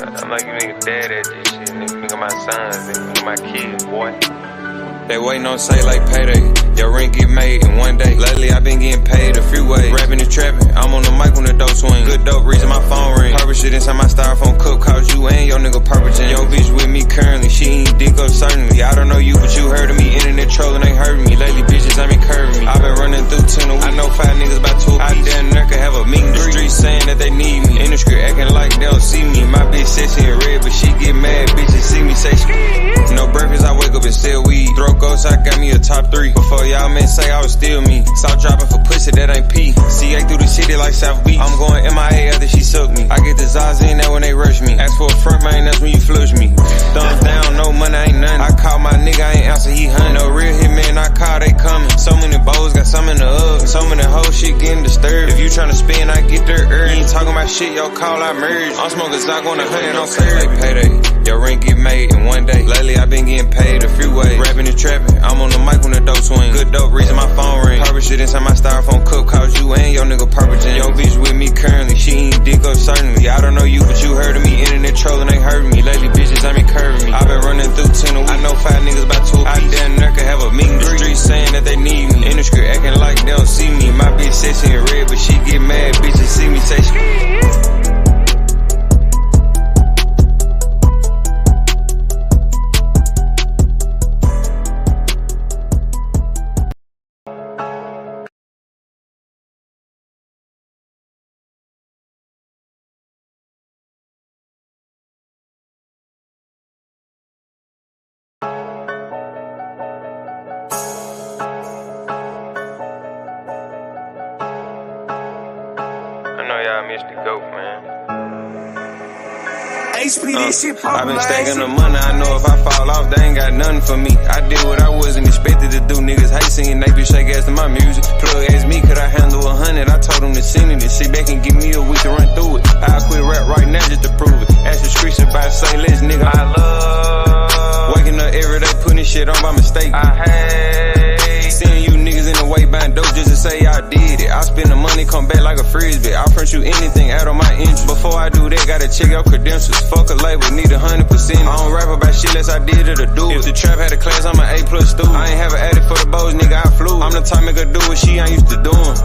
I'm like you nigga dad at this shit. Nigga my sons, nigga my kids, boy. They waiting on say like payday. Your rent get made in one day. Lately I been getting paid a few ways. Rapping and trapping, I'm on the mic when the dope swing. Good dope, reason my phone ring. Purple shit inside my styrofoam cup, cause you and your nigga purple gin. Yo bitch with me currently, she ain't dick up certainly. I don't know you, but you heard of me. Internet trolling ain't hurting me. Lately bitches I been curving me. I been running through 10 a week. I know 5 niggas by 2 I damn near could have a meeting. The streets saying that they need me. In the script acting like they don't see me. My bitch sexy and red, but she get mad. Bitches see me say no breakfast, I wake up and sell weed. Throw ghosts, I got me a top 3. Before y'all men say I was still me. South dropping for pussy, that ain't P. CA through the city like South Beach. I'm going MIA after she suck me. I get the Zaz in there when they rush me. Ask for a front man, that's when you flush me. Thumbs down, no money, ain't nothing. I call my nigga, I ain't answer, he hunting. No real hit man, I call, they coming. So many bows, got some in the oven. So many whole shit getting disturbed. If you tryna spin, I get there early. You ain't talking about shit, yo call, I merge. I'm smoking Zoc on 100, I'm clear. Like payday, your rent get made in one day. Lately I been getting paid a few ways. Rapping and trapping, I'm on the mic when the dope swing. Good dope, reason my phone ring. Purple shit inside my styrofoam cup, cause you and your nigga purple gin. Yo bitch with me currently, she ain't dick up certainly. I don't know you, but you heard of me. Internet trolling ain't hurting me. Lately bitches I been curving me. I been running through 10 a week. I know 5 niggas by 2 I damn near could have a meeting. The streets saying that they need me. In the script acting like they don't see me. My bitch sexy and red, but she get mad. Bitches see me say I missed the goat, man. I've been stacking the money, I know if I fall off, they ain't got nothing for me. I did what I wasn't expected to do. Niggas hate singing, they bitch shake ass to my music. Plug asked me, could I handle 100? I told him to send it and sit back and give me a week to run through it. I'll quit rap right now just to prove it. Ask the streets about say less, nigga. I love waking up every day, putting shit on by mistake. I hate seeing you niggas in the way buying dope just to say I did it. I spend the money, come back like a frisbee. I'll print you anything out of my interest. Before I do that, gotta check out credentials. Fuck a label, need 100%. I don't rap about shit unless I did it or do it. If the trap had a class, I'm an A+ student. I ain't have an addict for the bows, nigga, I flew. I'm the type nigga do what she ain't used to doing.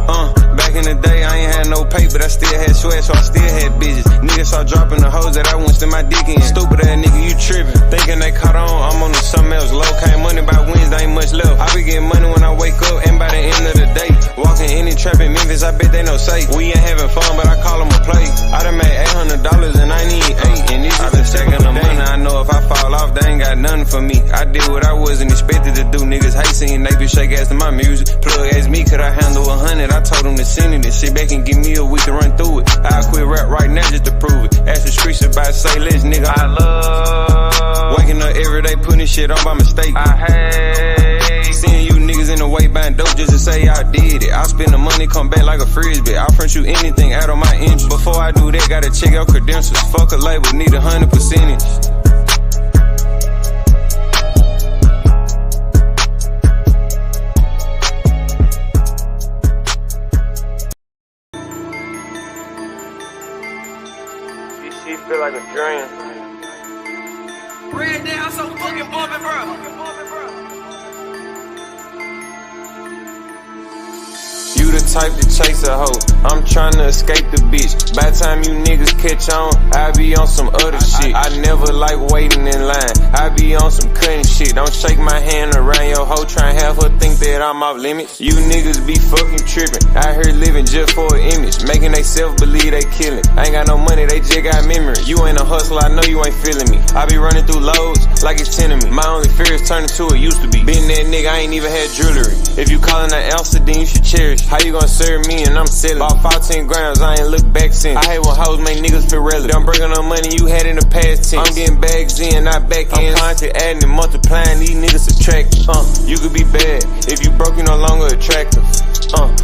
Back in the day, I ain't had no pay, but I still had sweat, so I still had bitches. Niggas start dropping the hoes that I wouldn't stick my dick in. Stupid ass nigga, you tripping. Thinking they caught on, I'm on to something else. Low came money by Wednesday, ain't much left. I be getting money when I wake up, and by the end of the day, walking any trap in Memphis, I bet they know safe. We ain't having fun, but I call them a play. I done made $800 and I need 8, and this I been stacking the money. I know if I fall off, they ain't got nothing for me. I did what I wasn't expected to do. Niggas hate singing, they bitch shake ass to my music. Plug asked me, could I handle 100? I told him to send it and sit back and give me a week to run through it. I'll quit rap right now just to prove it. Ask the streets about say less, nigga. I love waking up every day, putting shit on by mistake. I hate seeing you niggas in the way buying dope just to say I did it. I spend the money, come back like a frisbee. I'll print you anything out of my interest. Before I do that, gotta check out credentials. Fuck a label, need 100%. Feel like a dream. Red down so fucking bumpin', bro. You the type to chase a hoe, I'm tryna escape the bitch. By the time you niggas catch on, I be on some other shit. I never like waiting in line, I be on some cutting shit. Don't shake my hand around your hoe, try and have her think that I'm off limits. You niggas be fucking tripping, out here living just for an image, making they self believe they killing. I ain't got no money, they just got memory. You ain't a hustler, I know you ain't feeling me. I be running through loads like it's 10 of me. My only fear is turning to it used to be. Been that nigga, I ain't even had jewelry. If you callin' an ounce, then you should cherish. How you gonna serve me and I'm selling? Bought 14 grams, I ain't look back since. I hate when hoes make niggas feel relevant. I'm bringing up money you had in the past tense. I'm getting bags in, not back in. I'm constantly adding and multiplying, these niggas subtracting. You could be bad, if you broke you no longer attractive.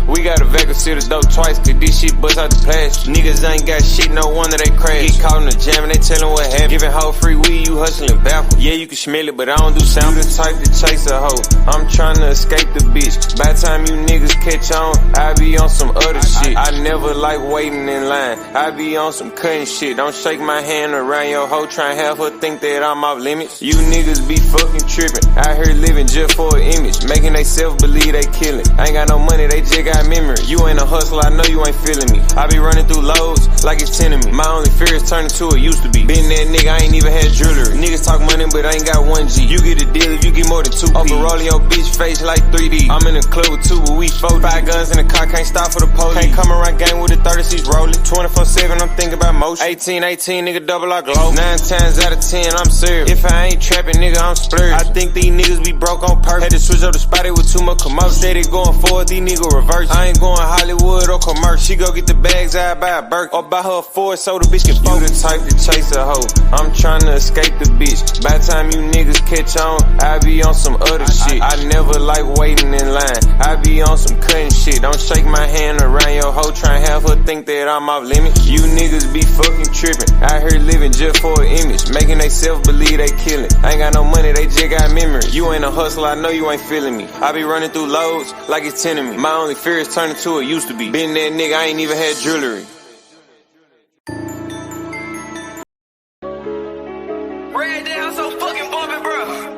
We got a vacuum seal the dope twice, cause this shit bust out the plastic. Niggas ain't got shit, no wonder they crash. Get caught in the jam and they tellin' what happened. Giving hoe free weed, you hustling backwards. Yeah, you can smell it, but I don't do sound. You the type to chase a hoe, I'm tryna escape the bitch. By the time you niggas catch on, I be on some other shit. I never like waiting in line, I be on some cutting shit. Don't shake my hand around your hoe, try and have her think that I'm off limits. You niggas be fucking trippin', out here living just for an image, making they self believe they killin'. I ain't got no money, they just got memory. You ain't a hustler, I know you ain't feeling me. I be running through loads like it's 10 of me. My only fear is turning to what used to be. Been that nigga, I ain't even had jewelry. Niggas talk money, but I ain't got 1G. You get a deal if you get more than 2P. Overrolling your bitch face like 3D. I'm in the club with 2, but we 4. 5 guns in the car, can't stop for the police. Can't come around gang with the 36 rolling. 24/7, I'm thinking about motion. 18, nigga, double our glow. 9 times out of 10, I'm serious. If I ain't trapping, nigga, I'm splurged. I think these niggas be broke on purpose. Had to switch up the spot, it with too much commotion. Steady going forward, these niggas reverse. I ain't going Hollywood or commercial. She go get the bags, I buy a Burke. Or buy her a Ford so the bitch can focus. You the type to chase a hoe, I'm tryna escape the bitch. By the time you niggas catch on, I be on some other shit. I never like waiting in line, I be on some cutting shit. Don't shake my hand around your hoe, try and have her think that I'm off limits. You niggas be fucking trippin', out here living just for an image, making they self believe they killin'. I ain't got no money, they just got memory. You ain't a hustler, I know you ain't feeling me. I be running through loads like it's 10 of me. My only fear is turning to what used to be. Been that nigga, I ain't even had jewelry. Red down so fucking bumpin', bro.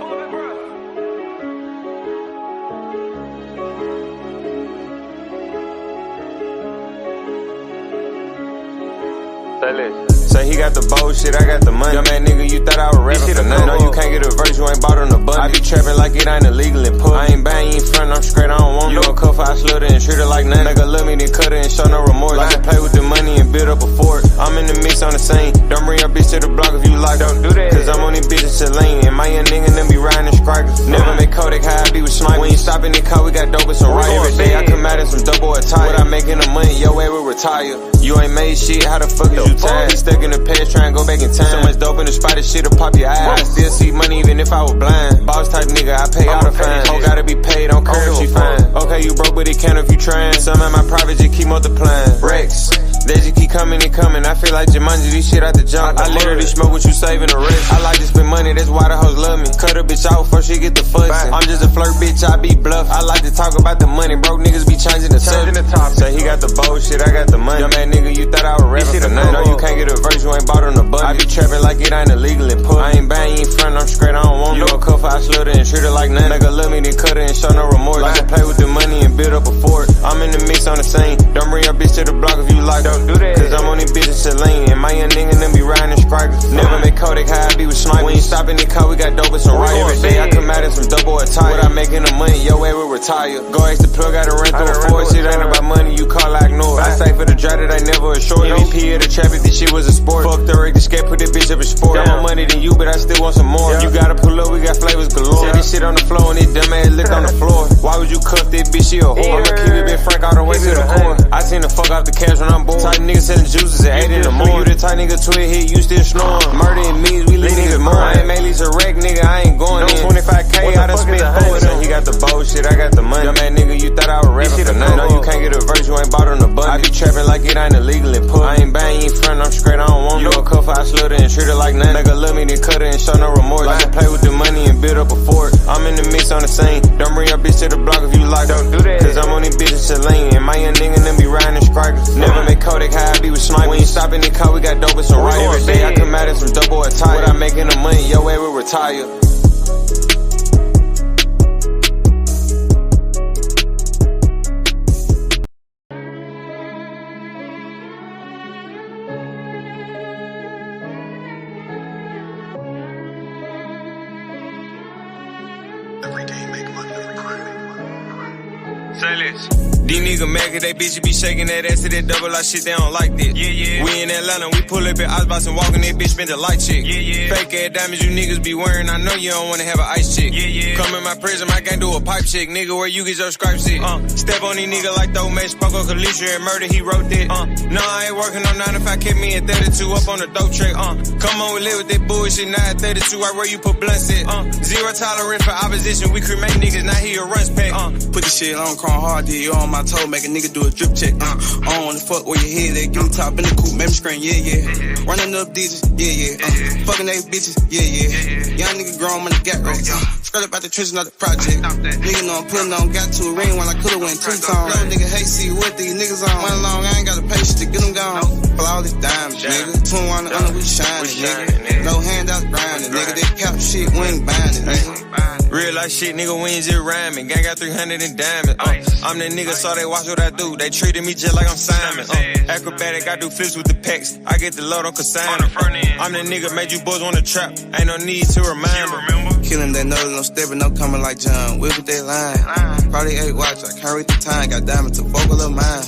Say he got the bullshit, I got the money. Young man nigga, you thought I was rapping for nothing. No, you can't get a verse, you ain't bought on the button. I be trapping like it ain't illegal and put. I ain't buying, you ain't front, I'm straight, I don't want you. You don't cuff, I slut her and treat her like nothing. Nigga love me, then cut her and show no remorse. Like to play with the money and build up a fort. I'm in the mix on the scene. Don't bring your bitch to the block if you like. Don't do that, cause I'm on these bitches to lane. And my young nigga them be riding in strikers. Never make Kodak high, I be with snipers. We ain't stopping the car, we got dope and some right. Every day I come out in some double attire. What I making the money, yo, way we retire. You ain't made shit, how the fuck is you tired? Stuck in the past, trying to go back in time. So much dope in the spot, this shit'll pop your eye. I still see money even if I was blind. Boss type nigga, I pay all the fines. Oh, gotta be paid, don't care if she fine. Okay, you broke, but it count if you trying. Some of my private just keep multiplying. Rex, they just keep coming and coming. I feel like Jumanji, this shit out the junk. I literally smoke what you saving the rest. I like to spend money, that's why the hoes love me. Cut a bitch out before she get the fussing. I'm just a flirt bitch, I be bluff. I like to talk about the money, broke niggas be changing the subject. Say he got the bullshit, I got the money. Young man nigga, you thought I was rapping for nothing. No, you can't get a verse, you ain't bought on the button. I be trapping like it ain't illegal and put. I ain't buying, you ain't front, I'm straight, I don't want you. You don't cuff, I slut her and treat her like nothing. Nigga love me, then cut her and show no remorse. Like to play with the money and build up a fort. I'm in the mix on the scene. Don't bring your bitch to the block if you like. Don't do that, cause I'm on these bitches to lean. And my young nigga them be riding in strikers. Never make Kodak high, I be with snipers. We ain't stopping the car, we got dope and some right. Every day I come out in some double attire. What I making the money, yo, way we retire. Go ask the plug, gotta run through a forest. Shit ain't about money, you call, I ignore. I say for the drive that I never assured. MVP of the traffic, this shit was a sport. Fuck the rig, the skate, put that bitch up in sport. Got more money than you, but I still want some more. You gotta pull up, we got flavors galore. Set this shit on the floor and this dumb ass licked on the floor. Why would you cuff that bitch, she a whore? I'ma keep it been frank all the way to the core. I seen the fuck off the cash when I'm bored. Tight nigga selling juices at 8 in the morning. You the tight nigga 12 hit, you still snoring. Murder and means, we leave niggas more. I ain't made these a wreck, nigga, I ain't going in. 25K, I done spent 4. He got the bullshit, I got the money. Young man nigga, you thought I was rapping for nothing. No, you can't get a verse, you ain't bought on the button. I be trapping like it ain't illegal and put. I ain't buying, you ain't front, I'm straight, I don't want you. You don't cuff, I slut her and treat her like nothing. Nigga love me, then cut her and show no remorse. Like to play with the money and build up a fort. I'm in the mix on the scene. Don't bring your bitch to the block if you like. Don't do that, cause I'm on these bitches to lean. And my young nigga them be riding in strikers. Never make Kodak high, I be with snipers. We ain't stopping the car, we got dope and some right. Every day I come out in some double attire. What I making the money, yo, way we retire. These niggas mad cause they bitches be shaking that ass to that double R shit, they don't like that. Yeah. We in Atlanta, we pull up at Icebox and walking that bitch, spend the light check. Yeah. Fake ass diamonds you niggas be wearing, I know you don't wanna have an ice check. Yeah. Come in my prison, I can't do a pipe check, nigga, where you get your stripes at. Step on these niggas like those match, spoke on Kalisha and murder, he wrote that. No, I ain't working on 9 to 5, kept me at 32 up on the dope track. Come on, we live with that bullshit, now at 32, right where you put blunts at. Zero tolerance for opposition, we cremate niggas, now he a runs pack. Put this shit on Chrome Hard, did you on my my toe, make a nigga do a drip check. I don't wanna fuck where your head at. Give me top in the coupe, make me scream, yeah. Running up digits, yeah. Fucking they bitches, yeah. Young nigga grown money got right. Straight up out the trenches, not the project. Nigga know I'm putting on, got to a ring when I could've went 2 times. No nigga hate see what these niggas on. One long, I ain't got the patience to get them gone. Flawless diamonds, nigga. 21 under, we shining, nigga. No handout grinding, nigga. That cap shit, we ain't binding, nigga. Real life shit, nigga, we ain't just rhyming. Gang got 300 in diamonds. I'm that nigga, so they watch what I do. They treated me just like I'm Simon. Acrobatic, I do flips with the pecs. I get the load on consignment. I'm that nigga, made you boys wanna trap. Ain't no need to remind them. Killing that nose, no stepping, no coming like John. Whip with that line. Probably 8 watch, I can't read the time. Got diamonds to vocal of mine.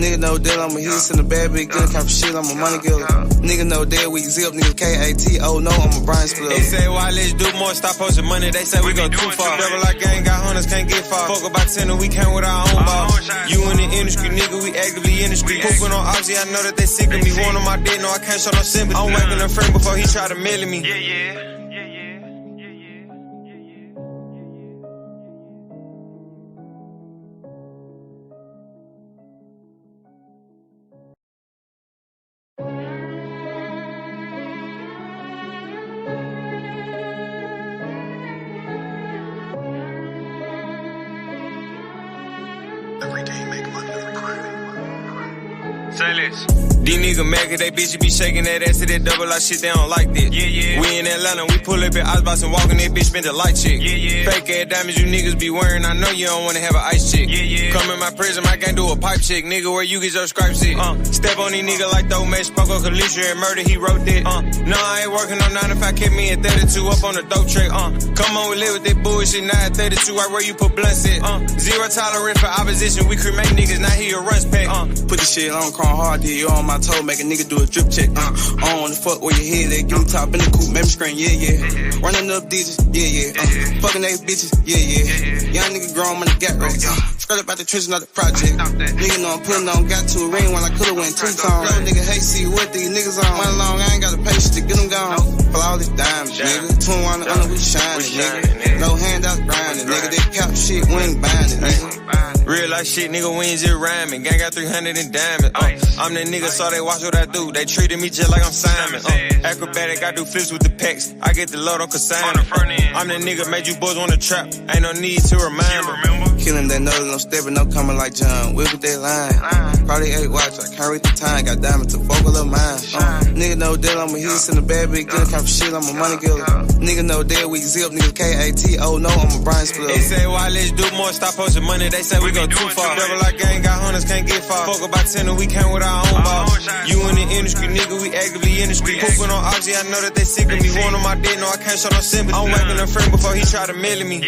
Nigga know that I'm a hit, in the bad big good kind of shit. I'm a money killer. Nigga know that we zip, nigga KAT. Oh no, I'm a Brian Split. They say, why let's do more, stop posting money. They say we go too far. Double like gang, got hunters, can't get far. Fuck about 10 and we came with our own ball. You in the industry, nigga, we actively in the street. Pooping on Oxy, I know that they sick of me. One on my dick, no, I can't show no sympathy. I'm whacking a friend before he try to mail me. These niggas mad cause they bitches be shaking that ass to that double I shit, they don't like that. We in Atlanta, we pull up at Icebox and walk in that bitch, spend the light check. Fake ass diamonds you niggas be wearing, I know you don't wanna have an ice check. Come in my prison, I can't do a pipe check, nigga, where you get your stripes at. Step on these niggas like throw match, spoke on Kalisha and murder, he wrote that. No, I ain't working on 9 to 5, kept me at 32 up on the dope track. Come on, we live with that bullshit, now at 32, right where you put blunts at. Zero tolerance for opposition, we cremate niggas, now he a rust pack. Put this shit on, chrome hard, you on my toe, make a nigga do a drip check. I don't wanna fuck where your head at. Give me top in the coupe, make me scream, yeah. Running up digits, yeah. Fucking they bitches, yeah. Young nigga grown money got right. Straight up out the trenches, not the project. Nigga know I'm putting on, got to a ring when I could've went 2 times. No nigga hate see what these niggas on. One long, I ain't got the patience to get them gone. Flawless diamonds, nigga. 21 under, we shining, nigga. No handout grinding, nigga. That cap shit, we ain't binding, nigga. Real life shit, nigga, we ain't just rhyming. Gang got 300 in diamonds. I'm that nigga, so they watch what I do. They treated me just like I'm Simon. Acrobatic, I do flips with the pecs. I get the load on consignment. I'm that nigga, made you boys wanna trap. Ain't no need to remind them. Killing that nose, no stepping, no coming like John. Whip with that line. Probably 8 watch, I can't read the time. Got diamonds to vocal of mine. Nigga know that I'm a hit, in the bad big good kind of shit. I'm a money killer. Nigga know that we zip, nigga KAT. Oh no, I'm a Brian Split. They say, why let's do more, stop posting money. They say we go too far. Double like gang, got hunters, can't get far. Fuck about 10 and we came with our own ball. You in the industry, nigga, we actively in the street. Pooping on Oxy, I know that they sick of me. One on my dick, no, I can't show no sympathy. I'm whacking a friend before he try to mail me.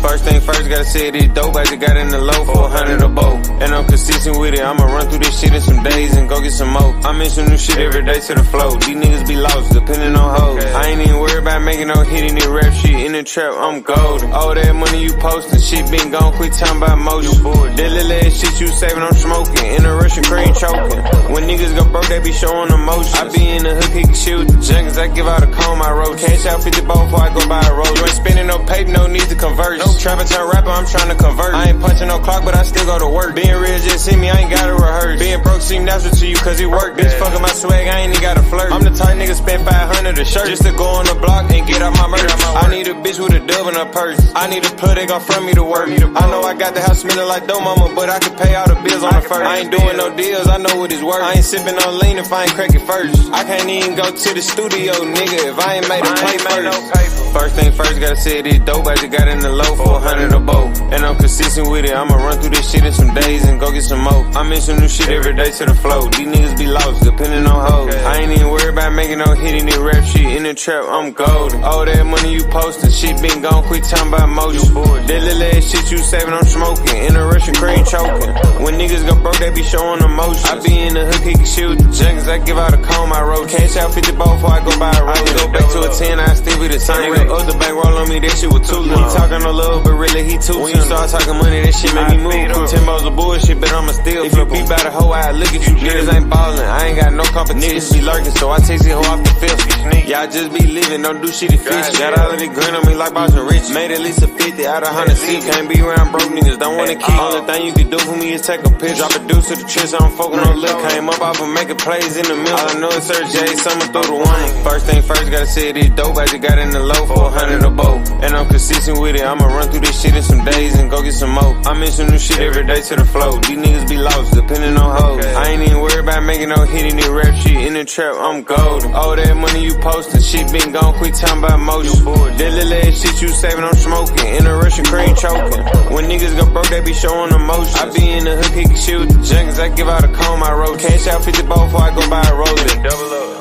First thing first, gotta say this dope. I just got in the low for 100 a boat. And I'm consistent with it. I'ma run through this shit in some days and go get some more. I'm in some new shit every day to the flow. These niggas be lost, depending on hoes. I ain't even worried about making no hit in this rap shit. In the trap, I'm golden. All that money you postin', shit been gone, quit talking about motion. That little ass shit you saving, I'm smoking. In the Russian cream choking. When niggas go broke, they be showing emotion. I be in the hood, kicking shit with the junkies. I give out a comb, I roll. Cash out 50 ball before I go buy a roll. You ain't spending no paper, no need to convert. No trapper turn rapper, I'm trying to convert. I ain't punching no clock, but I still go to work. Being real just see me, I ain't gotta rehearse. Being broke seem natural to you cause it work. Bitch fucking my swag, I ain't even gotta flirt. I'm the type nigga spend 500 a shirt just to go on the block and get out my merch. I need a bitch with a dub in her purse. I need a plug that gon' front me to work. I know I got the house smelling like dough mama, but I can pay all the bills on the first. I ain't doing no deals, I know what it's worth. I ain't sipping on lean if I ain't crack it first. I can't even go to the studio, nigga, if I ain't made a play first. First thing first, gotta say this dope. I just got in the low for 100 a boat. And I'm consistent with it. I'ma run through this shit in some days and go get some more. I'm in some new shit every day to the flow. These niggas be lost, depending on hoes. I ain't even worried about making no hit in this rap shit. In the trap, I'm golden. All that money you post. posting. Shit been gone, quit talking about motion. That little ass shit you saving, I'm smoking. In a Russian cream choking. When niggas go broke, they be showing emotion. I be in the hood, kicking shit with the junkies. I give out a comb, I roll. Cash out 50 ball before I go buy a roll. Go back to a 10, I still be the same. Go up the bank, roll on me, that shit was too low. He talking no love, but really he too. When you start talking money, that shit make me move. 10 balls of bullshit, but I'ma still. If you be by the hoe, I look at you. Niggas ain't ballin', I ain't got no competition. Niggas be lurking, so I chase it hoe off the fifth. Y'all just be living, don't do shit efficient. Got all of the grin on me like Boston Rich. Made at least a 50 out of 100 seats. Can't be around broke niggas, don't wanna keep. Only thing you can do for me is take a pitch. Drop a deuce to the trench, I don't fuckin' no look. Came up off of making plays in the middle. All I know is Sir J, summer through the one. First thing first, gotta say it is dope. I just got in the low for 100 a boat. And I'm consistent with it, I'ma run through this shit in some days and go get some more. I'm in some new shit every day to the flow. These niggas be lost, depending on hoes. I ain't even worried about making no hit in the rap shit. In the trap, I'm golden. All that money you posting, shit been gone, quit talking about motion. That little ass shit you saving, I'm smoking. In a Russian cream choking. When niggas go broke, they be showing emotion. I be in the hood, kicking shit with the junkies. I give out a comb, I roll. Cash out 50 ball before I go buy a roll. Then double up.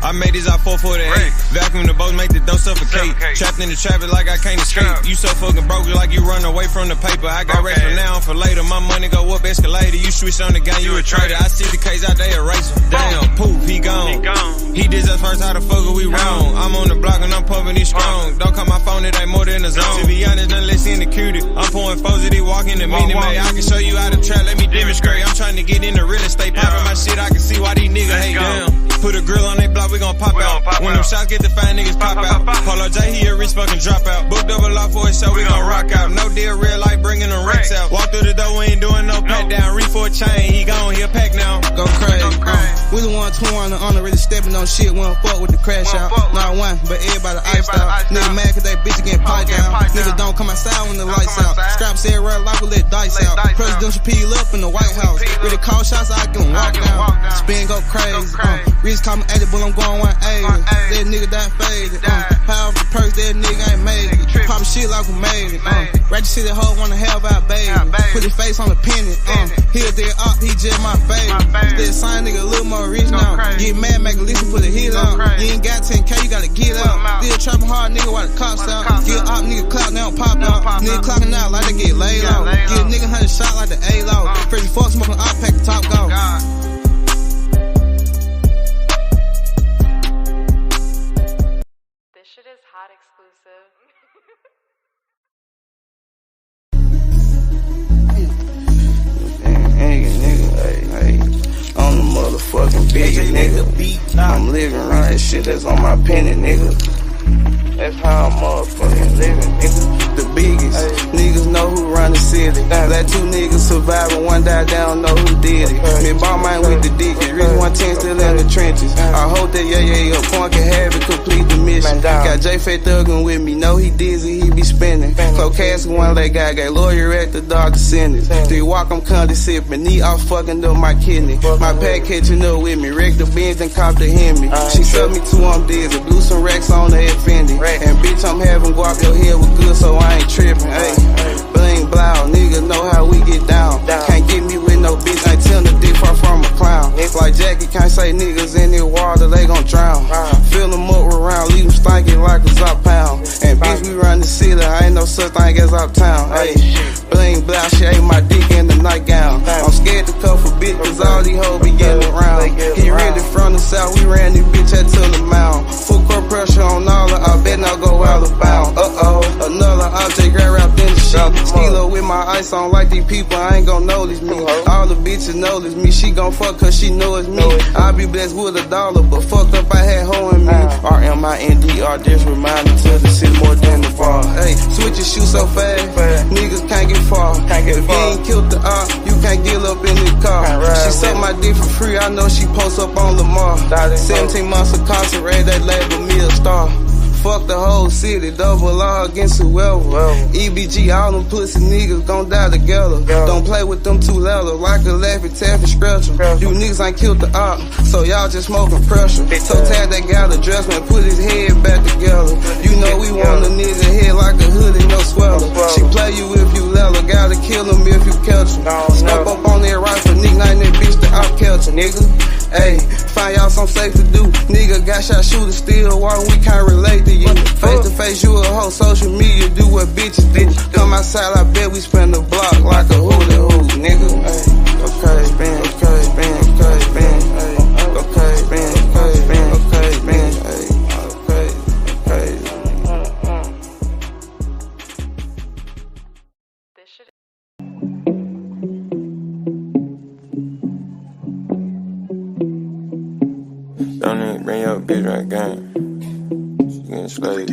I made these out 4 for the 8. Vacuum the boat, make the dough suffocate. Trapped in the traffic like I can't escape. You so fucking broke, like you run away from the paper. I got racks for now and for later. My money go up, escalator. You switched on the gun, you a trader. I see the case out there, eraser. Damn, poof, he gone. He did us first, how the fuck are we wrong? I'm on the block and I'm pumping it strong. Don't call my phone, it ain't more than a zone. To be honest, none less in the cutie. I'm pouring foes that he walk in the minute, man. I can show you how to trap, let me demonstrate. I'm trying to get into real estate, popping my shit. I can see why these niggas hate down. Put a grill on they block, we gon' pop out. When them shots get the fine niggas pop out. Polo J, he a rich fucking dropout. Book double off for his show, we gon' rock out. No deal, real life, bringing them racks out. Walk through the door, we ain't doing no pat down. Reef for a chain, he gone, he a pack now. Go crazy. We the one torn on the really stepping on shit. We don't fuck with the crash out. Not one, but everybody iced out. Nigga mad cause they bitch getting piped down. Niggas don't come outside when the lights out. Scrap said red life, we let dice out. Presidential peel up in the White House. Really call shots, I can walk down. Spin go crazy. Reese call me 80, but I'm going 180. That nigga that faded. Power the perks, that nigga ain't made it. Pop shit like we made it. Ratchet City hoe wanna have our baby. Put his face on the pennant. He a dead up, he just my favorite. That sign nigga a little more rich now. Get mad, make a listen, put a hit out. You ain't got 10K, you gotta get out. Still trapping hard, nigga, while the cops out. Get up, nigga clout, they don't pop out. Nigga clocking out like they get laid out. Get a nigga 100 shot like the A-Law. Fresh fuck smoking, I pack the top go. Shit is hot exclusive. Hey, I'm the motherfucking biggest nigga. I'm living right, this shit that's on my penny, nigga. That's how I'm motherfucking living, nigga. The biggest niggas know who run the city. Let 2 niggas survive and 1 died, they don't know who did it. Me ball mine with the digits, Rich 110 still in the trenches. I hope that yeah, point can have it, complete the mission. Got J-Fay thuggin' with me, know he dizzy, he be spinning. Close casket, one leg guy, got lawyer at the doctor sentence. 3 walk, I'm condy sipping, knee off fucking up my kidney. My pack catching up with me, wreck the Benz and cop the Hemi. She sucked me too, I'm dizzy, blew some racks on the Fendi. And bitch, I'm having guap, your head was good, so I ain't tripping. Hey, bling blow, niggas know how we get down. Can't get me with no bitch, ain't tell the dick far from a clown. Like Jackie, can't say niggas in the water, they gon' drown. Fill them up around, leave them stinking like a Zop pound. And bitch, we run the city, I ain't no such thing as uptown. Hey, bling blow, she ate my dick in the nightgown. I'm scared to cuff a bitch, cause all these hoes be getting around. He really from the south, we ran this bitch at to the mound. Full court pressure on all of, I bet not go out of bound. Another object got wrapped in the shit. Skilo with my ice on like these people, I ain't gon' notice me. All the bitches notice me, she gon' fuck cause she know it's me. I be blessed with $1, but fucked up I had hoe in me. RMINDR, this reminder to the city more than the bar. Hey, switch your shoes so fast, niggas can't get far. If you ain't killed the op, you can't get up in the car. She suck my dick for free, I know she post up on Lamar. 17 months incarcerated, that label me a star. fuck the whole city, double R against whoever. EBG, all them pussy niggas gon' die together. Don't play with them two letters, like a Laffy Taffy scratcher. You niggas ain't killed the op, so y'all just smoking pressure. So tag that guy the dress, man, put his head back together. You know we want a nigga head like a hoodie, no sweater. She play you if you let her, gotta kill him if you catch him. Scope up on that rifle, nickname that bitch the op catcher, nigga. Ayy, find y'all something safe to do. Nigga got shot, shooter, still walk, we can't relate to you. Face to face, you a hoe, social media, do what bitches do. Come outside, I bet we spend the block like a hula hoop, nigga. Okay, man, okay, man, okay, man, okay, man, okay, man, okay, man, okay, okay. This shit. Don't even bring your bitch right gang. She getting slayed.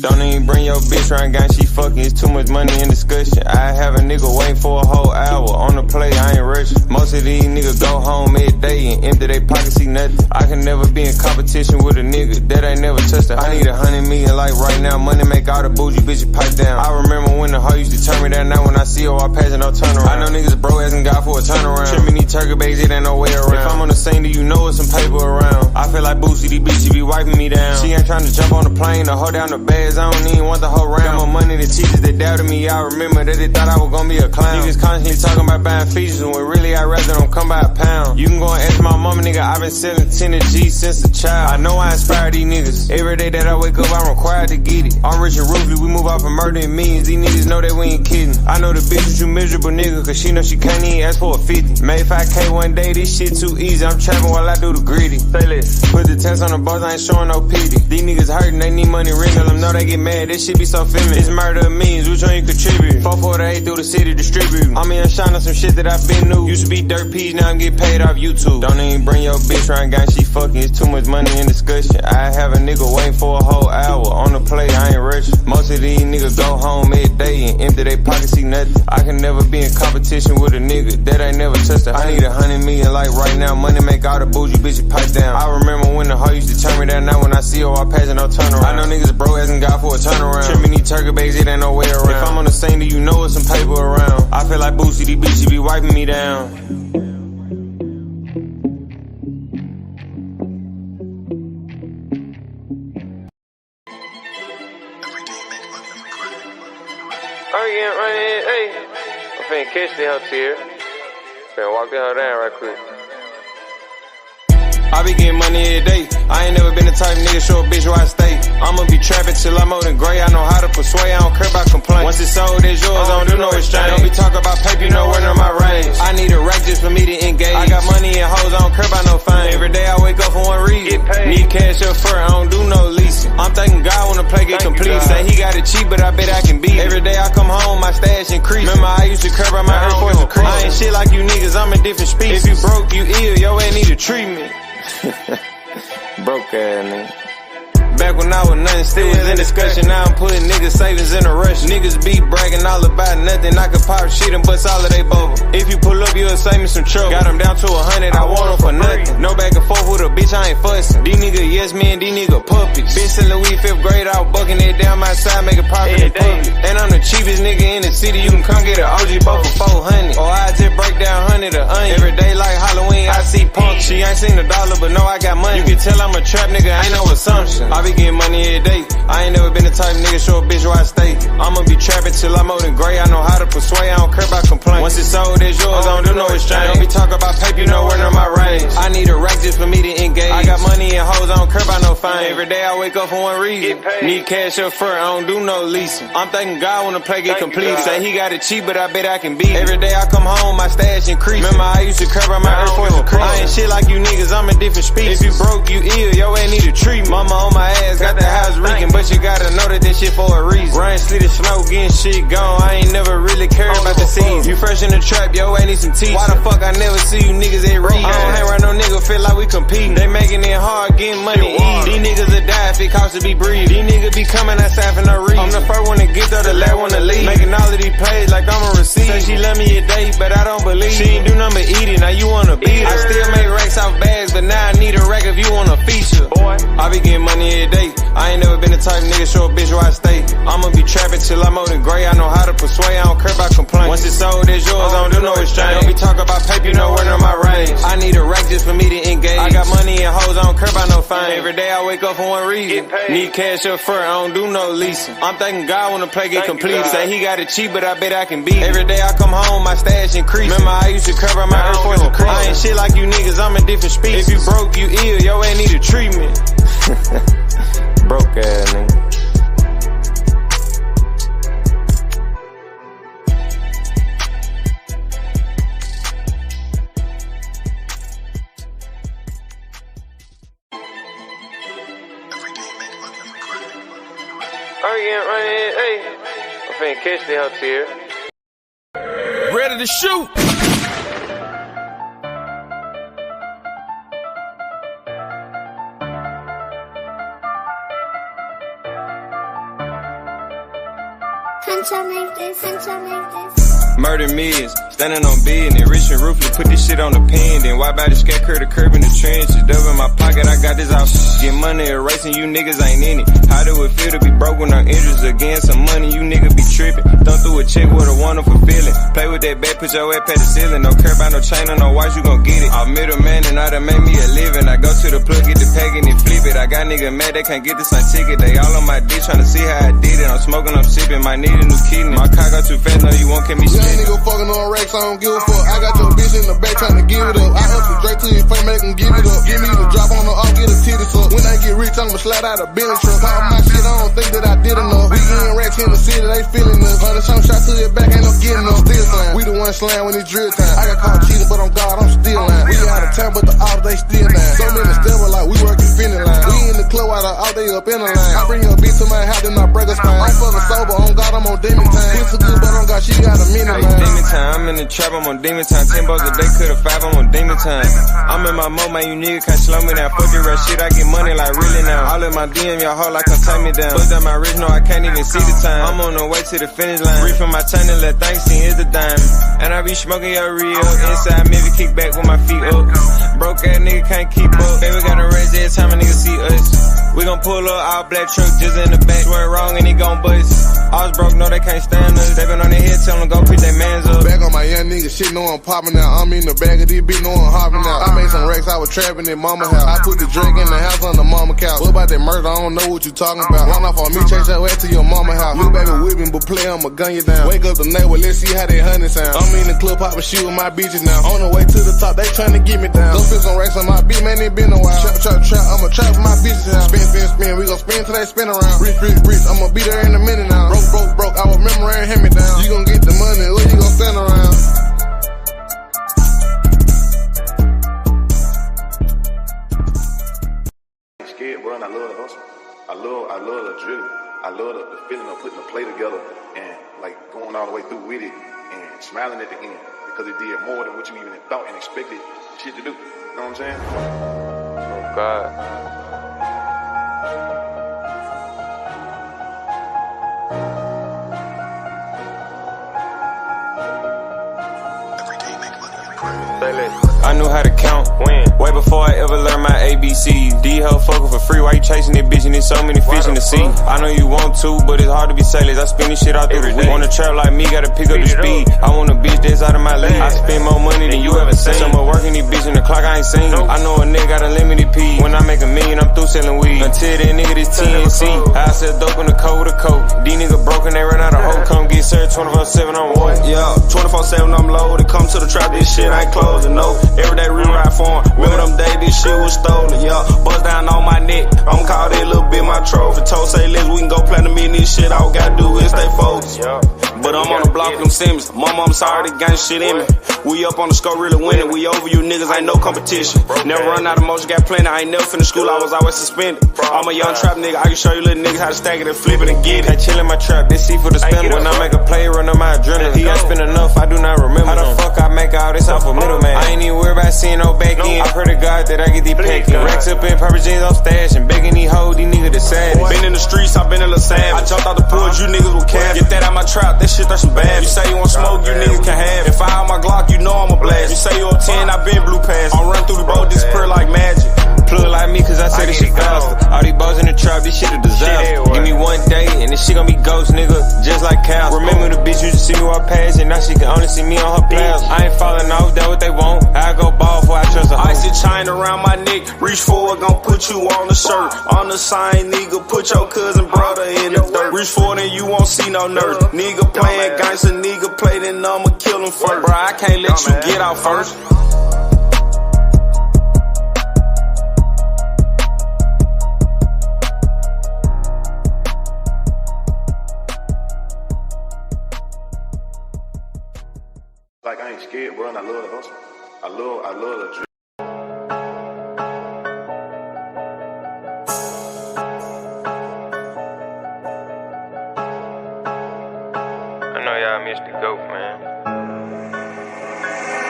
Don't even bring your bitch right gang. She fucking, it's too much money in discussion. I have a nigga waiting for a whole hour on the play, I ain't rushing. Most of these niggas go home every day and empty their pockets, see nothing. I can never be in competition with a nigga that ain't never touched it. I need 100 million like right now. Money make all the bougie bitches pipe down. I remember when the hoe used to turn me down. Now when I see her, I pass it, no turnaround. I know niggas bro asking God for a turnaround. Trimming these turkey bags, it ain't no way around. If I'm on the scene, do you know it's some paper around? I feel like Boosie, these bitches be wiping me down. She ain't trying to jump on the plane or hold down the bags. I don't even want the whole round. Got more money than teachers that doubted me. I remember that they thought I was gonna be a clown. Niggas constantly talking about buying features when really I'd rather them come by a pound. You can go and ask my mama, nigga, I've been selling 10 G since a child. I know I inspire these niggas. Every day that I wake up, I'm required to get it. I'm rich and ruthless, we move off of murder and millions. These niggas know that we ain't kidding. I know the bitch is you miserable nigga, cause she know she can't even ask for a 50. Made 5K one day, this shit too easy. I'm trapping while I do the gritty. Say less. Put the test on the boss, I ain't showing no pity. These niggas hurting, they need money, ring them, know they get mad. This shit be so feminine. It's murder means, which one you contribute? 448 through the city distributing. I'm in shine on some shit that I've been new. Used to be dirt peas, now I'm getting paid off YouTube. Don't even bring your bitch right gang, she fucking, it's too much money in discussion. I have a nigga waiting for a whole hour on the play, I ain't rushing. Most of these niggas go home every day and empty their pockets, see nothing. I can never be in competition with a nigga that ain't never touched it. I need 100 million like right now. Money make all the bougie bitches pipe down. I remember when the hoe used to turn me down. Now when I see her, I pass it, no turnaround. I know niggas bro asking God for a turnaround. Trimming these turkey bags, it ain't no way around. If I'm on the scene, do you know it's some paper around? I feel like Boosie, these bitches be wiping me down. Oh yeah, right, hey. I'm finna catch the hell here. Finna walk the hell down right quick. I be getting money every day. I ain't never been the type of nigga show a bitch where I stay. I'ma be trapping till I'm old and gray. I know how to persuade, I don't care about complaints. Once it's sold, it's yours, I don't do no exchange. Don't be talking about paper, you know where in my range. I need a rack just for me to engage. I got money and hoes, I don't care about no fame. Every day I wake up for one reason. Need cash up front, I don't do no leasing. I'm thanking God when the play get complete. Say he got it cheap, but I bet I can beat it. Every day I come home, my stash increase. Remember I used to care about my Air Force and crease. I ain't shit like you niggas, I'm a different species. If you broke, you ill, your ass need a treatment. Broke ass nigga. Back when I was nothing, still was in discussion. Now I'm putting niggas' savings in a rush. Niggas be bragging all about nothing. I could pop shit and bust all of they bubble. If you pull up, you'll save me some trouble. Got them down to 100, I want them for nothing. No back and forth with a bitch, I ain't fussing. These niggas yes men, these niggas puppies. Bitch selling weed 5th grade, I was bucking it down my side, make a profit in public. And I'm the cheapest nigga in the city. You can come get an OG boat for 400. Or I just break down 100 a onion. Every day like Halloween, I see punk. She ain't seen a dollar, but know I got money. You can tell I'm a trap nigga, ain't no assumption. I be getting money every day. I ain't never been the type of nigga show a bitch where I stay. I'ma be trapping till I'm old and gray. I know how to persuade, I don't care about complaints. Once it's sold, it's yours, I don't do no exchange. Don't be talking about paper, you know where in my range. I need a rack just for me to engage. I got money and hoes, I don't care about no fame. Every day I wake up for one reason. Need cash up front, I don't do no leasing. I'm thanking God when the play get complete. Say he got it cheap, but I bet I can beat it. Every day I come home, my stash increase. Remember I used to care about my Air Force and crease. I ain't shit like you niggas, I'm a different species. If you broke, you ill, your ass need a treatment. Mama on my ass, got the house reeking, but you gotta know that this shit for a reason. Rain, sleet, and snow, getting shit gone. I ain't never really cared about the season. You fresh in the trap, yo, ain't need some teeth. Why the fuck I never see you niggas at read? I don't hang around no nigga, feel like we competing. They making it hard, getting money easy. These niggas will die if it costs to be breathed. These niggas be coming outside for no reason. I'm the first one to get there, the last one to leave. Making all of these plays like I'm a receipt. Say she love me a day, but I don't believe. She ain't do nothing but eat it, now you wanna beat her. I still make racks off bags, but now I need a rack if you want a feature. I be getting money every day. I ain't never been the type of nigga show a bitch where I stay. I'ma be trapping till I'm old and gray. I know how to persuade, I don't care about complaints. Once it's sold, it's yours, I don't do no exchange. Don't be talking about paper, you know where my range. I need a rack just for me to engage. I got money and hoes, I don't care about no fame. Every day I wake up for one reason. Need cash up front, I don't do no leasing. I'm thanking God when the play get completed. Say he got it cheap, but I bet I can beat it. Every day I come home, my stash increase. Remember I used to cover my Air Force and crease. I ain't shit like you niggas, I'm a different species. If you broke, you ill, yo ain't need a treatment. Broke ass nigga. I'm finna catch the house here. Ready to shoot. Murder millions, standing on business, rich and ruthless, put this shit on the pen, then wipe out the scat curve the curb in the trenches, dub in my pocket, I got this out, get money erasing, you niggas ain't in it, how do it feel to be broke when I'm interest again, some money, you niggas be tripping, thumb through a check with a wonderful feeling, play with that bat, put your ass past the ceiling, don't care about no chain or no watch, you gon' get it, I'm middleman and I done made me a living, I go to the plug, get the pack and then flip it, I got niggas mad, they can't get the same ticket, they all on my dick tryna see how I did it, I'm smoking, I'm sipping, might need a new kidney, my car got too fast, no you won't catch me shit. Young nigga fucking on racks, I don't give a fuck. I got your bitch in the back trying to give it up. I hustle straight to your face, make them give it up. Give me the drop on the off, get a titty suck. When I get rich, I'ma slide out a Bentley truck. Pop my shit, I don't think that I did enough. We getting racks in the city, they feeling us. 100 some shots to your back, ain't no getting up. Still slam. We the one slam when it's drill time. I got caught cheating, but on God, I'm still lying. We out of town, but the ops, they still lying. So many steps like we working finish line. We in the club while the ops, they up in the line. I bring your bitch to my house, then I break her spine. I'm fucking sober, on God, I'm on demon time. It's so good, but on God, she got a minute line. Demon time, I'm in the trap, I'm on demon time. 10 bucks a day, could've 5, I'm on demon time. I'm in my mode, man, you niggas can't slow me down. Fuck the rest shit, I get money like really now. All in my DM, y'all hoe like come take me down. Bust down my wrist, no, I can't even see the time. I'm on the way to the finish line. Reefing my chain and let things see is the dime. And I be smoking your real. Inside, maybe kick back with my feet up. Broke ass nigga can't keep up. Baby gotta raise every time a nigga see us. We gon' pull up, all black truck just in the back. Swear wrong and he gon' bust. I was broke, no, they can't stand us. They been on their head, tell them go pick their mans up. Back on my young nigga, shit, know I'm popping out. I'm in the bag of these bitch, know I'm hopping out. I made some racks, I was trapping in mama house. I put the drink in the house on the mama couch. What about that murder? I don't know what you talking about. Run off on me, chase your ass to your mama house. Little baby whipping, but play, I'ma gun you down. Wake up the neighbor, let's see how they hunting sound. I'm in the club, popping shit with my bitches now. On the way to the top, they tryna get me down. Don't fit some racks on my beat, man, it been a while. Trap, I'ma trap my bitches house. Spin, we gon' spin till they spin around. Rich, I'ma be there in a minute now. Broke, I remember and hand me down. You gon' get the money, or you gon' stand around. Scared, bro, and I love the hustle. I love the drill. I love the feeling of putting the play together and like going all the way through with it and smiling at the end because it did more than what you even thought and expected shit to do. You know what I'm saying? Oh God. I knew how to count when way before I ever learned my ABCs. D-ho fuckin' for free, why you chasing that bitch and there's so many fish in the sea? I know you want to, but it's hard to be sailors. I spin this shit out through the week. Want a trap like me, gotta pick up the speed. I want a bitch that's out of my league. I spend more money than you ever seen. Some work in these bitch in the clock I ain't seen. I know a nigga got unlimited P. When I make $1 million, I'm through selling weed. Until that nigga this TNC. I sell dope in the coat with a coat. These niggas broken, they run out of hope. Come get served 24/7 on what? Yeah, 24/7 I'm loaded. Come to the trap, this shit ain't closing, no. Every day rewrite for him. Remember them days this shit was stolen, yeah. Bust down on my neck. I'ma call that little bit my trophy. Told say let's we can go platinum in this shit. All we gotta do is stay focused. But I'm on the block with them Simmons. Mama, I'm sorry, they gang shit in me. We up on the score, really winning. We over you niggas, ain't no competition. Never run out of motion, got plenty. I ain't never finished school, I was always suspended. I'm a young trap nigga, I can show you little niggas how to stack it and flip it and get it. I chill in my trap, this C for the spin. When I make a play, run on my adrenaline. He ain't spend enough, I do not remember. How the fuck I make all this off a middleman? I ain't even worried about seeing no back end. I pray to God that I get these packed in. Racks up in purple jeans, I'm stashing. Begging these hoes, these niggas the saddest. Been in the streets, I been in the savage. I jumped out the pool, you niggas will cash. Get that out my trap, that shit that's some bad. You say you want smoke, you niggas can have it. If I have my Glock, you know I'm a blast. You say you up 10, I been blue pass. I'll run through the road, disappear like magic. Plug like me, cause I say this shit faster. She gon' be ghost, nigga, just like cows. Remember the bitch used to see me walk past, and now she can only see me on her plows. I ain't falling off, that what they want. I go ball before I trust a hoe. Icy chain around my neck, reach forward, gon' put you on the shirt. On the sign, nigga, put your cousin brother in the dirt. Reach forward and you won't see no nurse. Nigga playing gangster, nigga play, then I'ma kill him first. Bro, I can't let you get out first. Like, I ain't scared, bro, and I love the hustle. I love the drill. I know y'all missed the GOAT, man.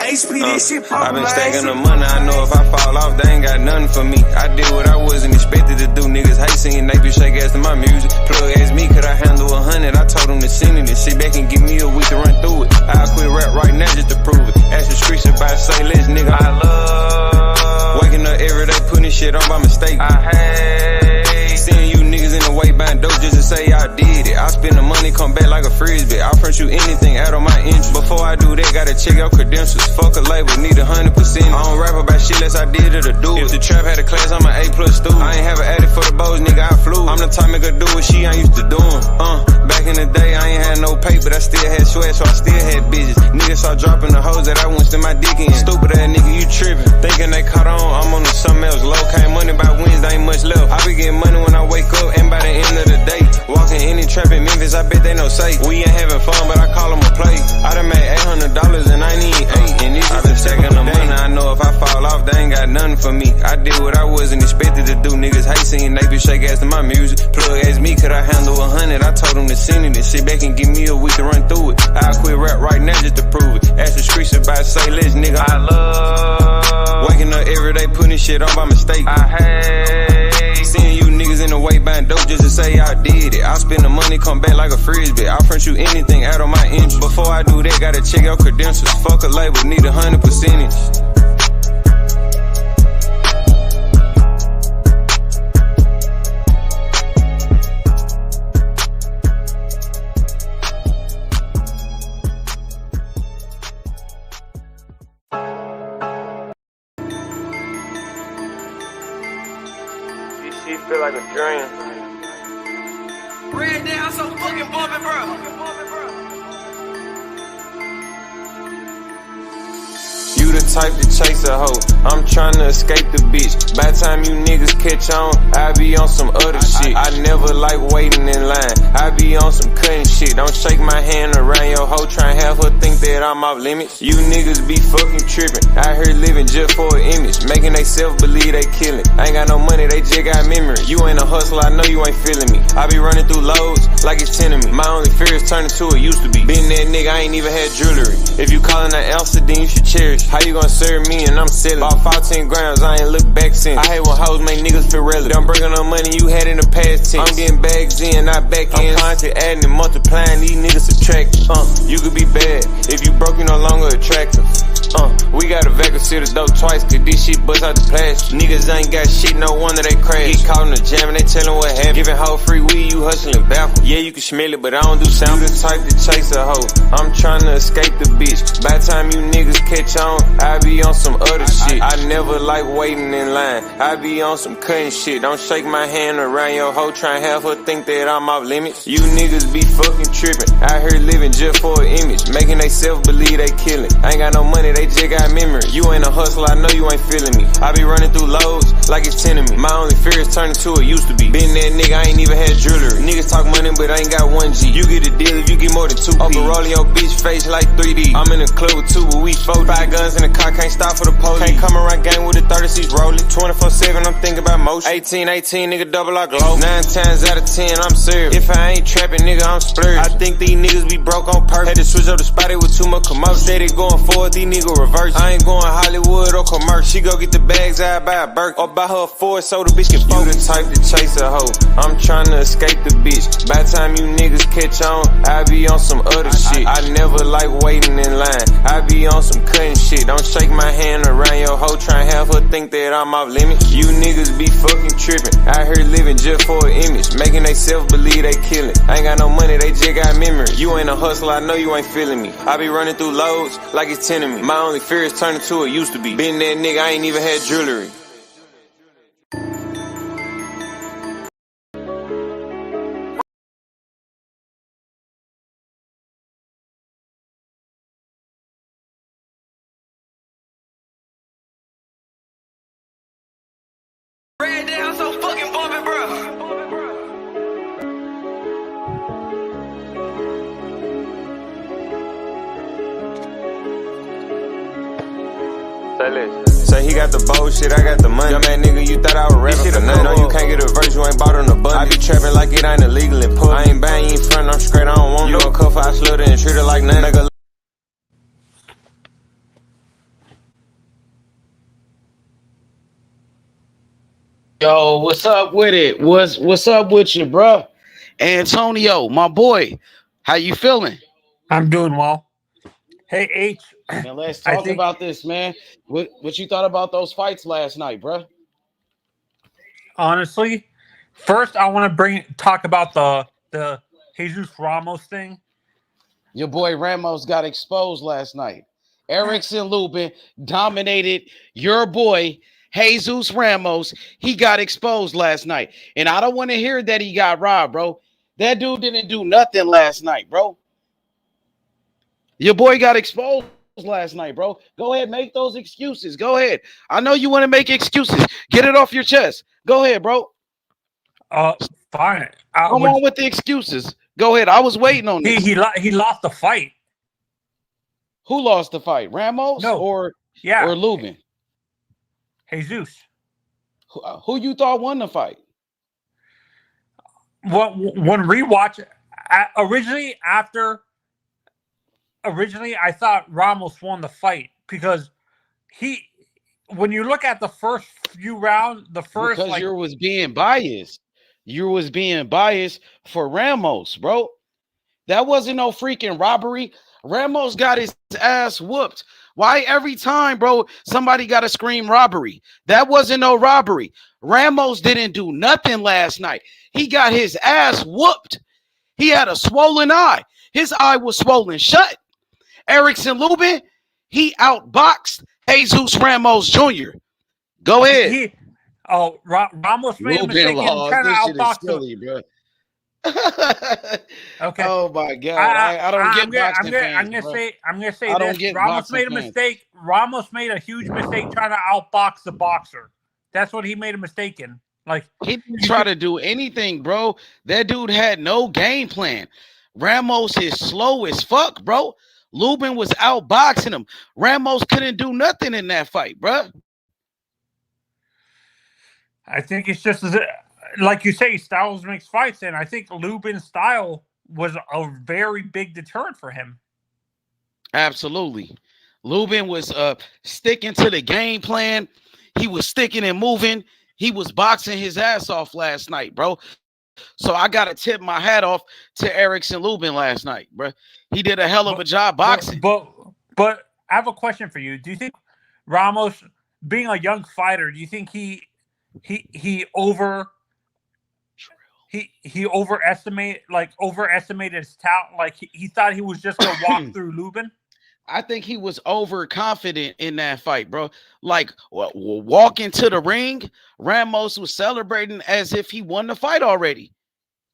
HP, this shit I've been popular. stacking the money, I know if I fall off, they ain't got nothing for me. I did what I wasn't expected to do. Niggas hate singing, they be shake ass to my music. Plug asked me, could I handle 100? I told him to send it and sit back and give me a week to run through it. I'll quit rap right now just to prove it. Ask the streets about say less, nigga. I love waking up every day, putting shit on by mistake. I hate seeing you niggas in the way buying dope just to say I did it. I spend the money, come back like a frisbee. I'll front you anything out of my interest. Before I do that, gotta check out credentials. Fuck a label, need 100%. I don't rap about shit unless I did it or do it. If the trap had a class, I'm an A+ student. I ain't have an addict for the bows, nigga, I flew. I'm the type nigga do what she ain't used to doing. Back in the day, I ain't had no pay, but I still had sweat, so I still had bitches. Niggas start dropping the hoes that I wouldn't spend my dick in. Stupid ass nigga, you tripping. Thinking they caught on, I'm on to something else. Low came money by Wednesday, ain't much left. I be getting money when I wake up, and by the end of the day, walking any trap in Memphis, I bet they know safe. We ain't having fun, but I call them a play. I done made $800 and I need 8. And this I've been stacking the money, I know if I fall off, they ain't got nothing for me. I did what I wasn't expected to do. Niggas hate singing, they be shake ass to my music. Plug asked me, could I handle 100? I told him to send it and sit back and give me a week to run through it. I'll quit rap right now just to prove it. Ask the streets about say less, nigga. I love waking up every day, putting shit on by mistake. I hate seeing you niggas in the way buying dope just to say I did it. I spend the money, come back like a frisbee. I'll front you anything out of my interest. Before I do that, gotta check out credentials. Fuck a label, need 100%. She feel like a dream. Red down so fucking bumpin', bro. You the type to chase a hoe, I'm tryna escape the bitch. By the time you niggas catch on, I be on some other shit. I never like waiting in line, I be on some cutting shit. Don't shake my hand around your hoe, try and have her think that I'm off limits. You niggas be fucking tripping, out here living just for an image, making they self believe they killing. I ain't got no money, they just got memory. You ain't a hustler, I know you ain't feeling me. I be running through loads like it's 10 of me. My only fear is turning to it used to be. Been that nigga, I ain't even had jewelry. If you callin' that ounce, then you should cherish. How you gonna serve me and I'm selling? Bought 14 grams, I ain't look back since. I hate when hoes make niggas feel relevant. I'm bringing up money you had in the past tense. I'm getting bags in, not back in. I'm constantly adding and multiplying, these niggas subtract. You could be bad, if you broke you no longer attractive. We gotta vacancy the dope twice, cause this shit bust out the plastic. Niggas ain't got shit, no wonder they crash. Get caught in the jam and they tellin' what happened. Giving hoe free weed, you hustling backwards. Yeah, you can smell it, but I don't do sound. You the type to chase a hoe, I'm tryna escape the bitch. By the time you niggas catch on, I be on some other shit. I never like waiting in line, I be on some cutting shit. Don't shake my hand around your hoe, try and have her think that I'm off limits. You niggas be fucking tripping, out here living just for an image, making they self believe they killing. I ain't got no money, they just got memory. You ain't a hustler, I know you ain't feeling me. I be running through loads like it's 10 of me. My only fear is turning to it used to be. Been that nigga, I ain't even had jewelry. Niggas talk money, but I ain't got 1G. You get a deal if you get more than 2P. Overall your bitch face like 3D. I'm in the club with 2, but we 4. 5 guns in the car, can't stop for the police. Can't come around gang with the 36 rolling. 24/7, I'm thinking about motion. 18, nigga, double our glow. 9 times out of 10, I'm serious. If I ain't trapping, nigga, I'm splurged. I think these niggas be broke on purpose. Had to switch up the spot, it with too much commotion. Steady going forward, these niggas reverse. I ain't going Hollywood or commercial. She go get the bags, I buy a Burke. Or buy her a Ford so the bitch can focus. You the type to chase a hoe, I'm tryna escape the bitch. By the time you niggas catch on, I be on some other shit. I never like waiting in line, I be on some cutting shit. Don't shake my hand around your hoe, try and have her motherfucker think that I'm off limits. You niggas be fucking tripping. Out here living just for an image. Making they self believe they killing. I ain't got no money, they just got memory. You ain't a hustler, I know you ain't feeling me. I be running through loads like it's 10 of me. My only fear is turning to it used to be. Been that nigga, I ain't even had jewelry. Red down so fucking bumpin', bro. Say he got the bullshit, I got the money. Dumb ass nigga, you thought I was rapping for nothing. No, you can't get a verse, you ain't bought on the button. I be trapping like it ain't illegal in pub. I ain't buying, you ain't front, I'm straight, I don't want you. Gon' cuff, I slut and treat her like nothing. Nigga. Yo, what's up with it? What's up with you, bro? Antonio, my boy, how you feeling? I'm doing well. Hey, H. Now let's talk about this, man. What you thought about those fights last night, bro? Honestly, first I want to talk about the Jesus Ramos thing. Your boy Ramos got exposed last night. Erickson Lubin dominated your boy Jesus Ramos. He got exposed last night. And I don't want to hear that he got robbed, bro. That dude didn't do nothing last night, bro. Your boy got exposed last night, bro. Go ahead, make those excuses. Go ahead. I know you want to make excuses. Get it off your chest. Go ahead, bro. Fine. Come on with the excuses. Go ahead. I was waiting on this. He lost the fight. Who lost the fight? Ramos or Lubin? Jesus. Who you thought won the fight? Well, when rewatch, originally I thought Ramos won the fight because when you look at the first few rounds, because you was being biased. You was being biased for Ramos, bro. That wasn't no freaking robbery. Ramos got his ass whooped. Why every time, bro, somebody got to scream robbery? That wasn't no robbery. Ramos didn't do nothing last night. He got his ass whooped. He had a swollen eye. His eye was swollen shut. Erickson Lubin, he outboxed Jesus Ramos Jr. Go ahead. Ramos made a mistake in trying to outbox him. Bro. Okay. Oh my God! I don't get boxing fans. I'm gonna say this. Ramos made a mistake. Ramos made a huge mistake trying to outbox the boxer. That's what he made a mistake in. Like he didn't try to do anything, bro. That dude had no game plan. Ramos is slow as fuck, bro. Lubin was outboxing him. Ramos couldn't do nothing in that fight, bro. I think it's just like you say, styles makes fights, and I think Lubin's style was a very big deterrent for him. Absolutely. Lubin was sticking to the game plan. He was sticking and moving. He was boxing his ass off last night, bro. So I got to tip my hat off to Erickson Lubin last night, bro. He did a hell of a job boxing. But I have a question for you. Do you think Ramos, being a young fighter, do you think he overestimated his talent? Like he thought he was just gonna walk through Lubin? I think he was overconfident in that fight, bro. Like walking to the ring, Ramos was celebrating as if he won the fight already.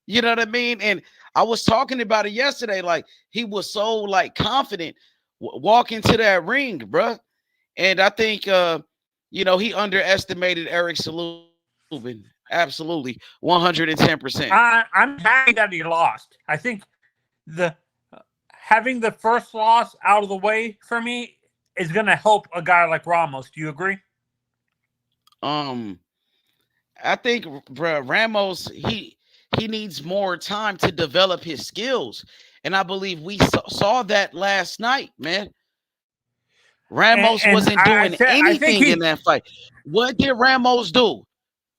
You know what I mean? And I was talking about it yesterday. Like he was so like confident walking to that ring, bro. And I think he underestimated Erickson Lubin. Absolutely, 110%. I'm happy that he lost. I think having the first loss out of the way for me is going to help a guy like Ramos. Do you agree? I think Ramos he needs more time to develop his skills, and I believe we saw that last night, man. Ramos wasn't doing anything in that fight. What did Ramos do?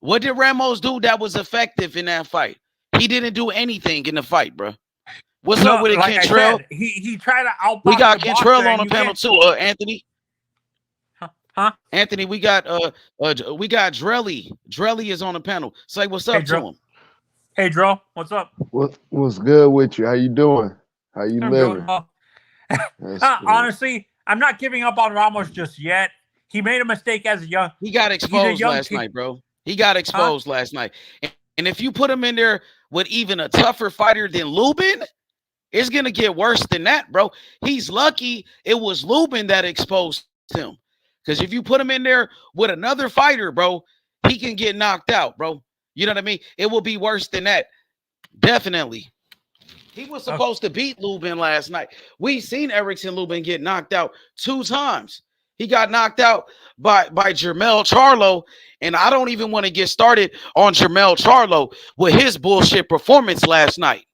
What did Ramos do that was effective in that fight? He didn't do anything in the fight, bro. What's up with it, like Cantrell? He tried to outbox. We got Cantrell on the panel too, Anthony. Huh? Anthony, we got Drelly. Drelly is on the panel. Say what's up to him. Hey, Dro, what's up? What's good with you? How you doing? How you I'm living? doing well. That's good. Honestly, I'm not giving up on Ramos just yet. He made a mistake as a young. He got exposed last night, bro. He got exposed last night. And if you put him in there with even a tougher fighter than Lubin, it's going to get worse than that, bro. He's lucky it was Lubin that exposed him. Because if you put him in there with another fighter, bro, he can get knocked out, bro. You know what I mean? It will be worse than that. Definitely. He was supposed to beat Lubin last night. We've seen Erickson Lubin get knocked out 2 times. He got knocked out by Jermell Charlo, and I don't even want to get started on Jermell Charlo with his bullshit performance last night.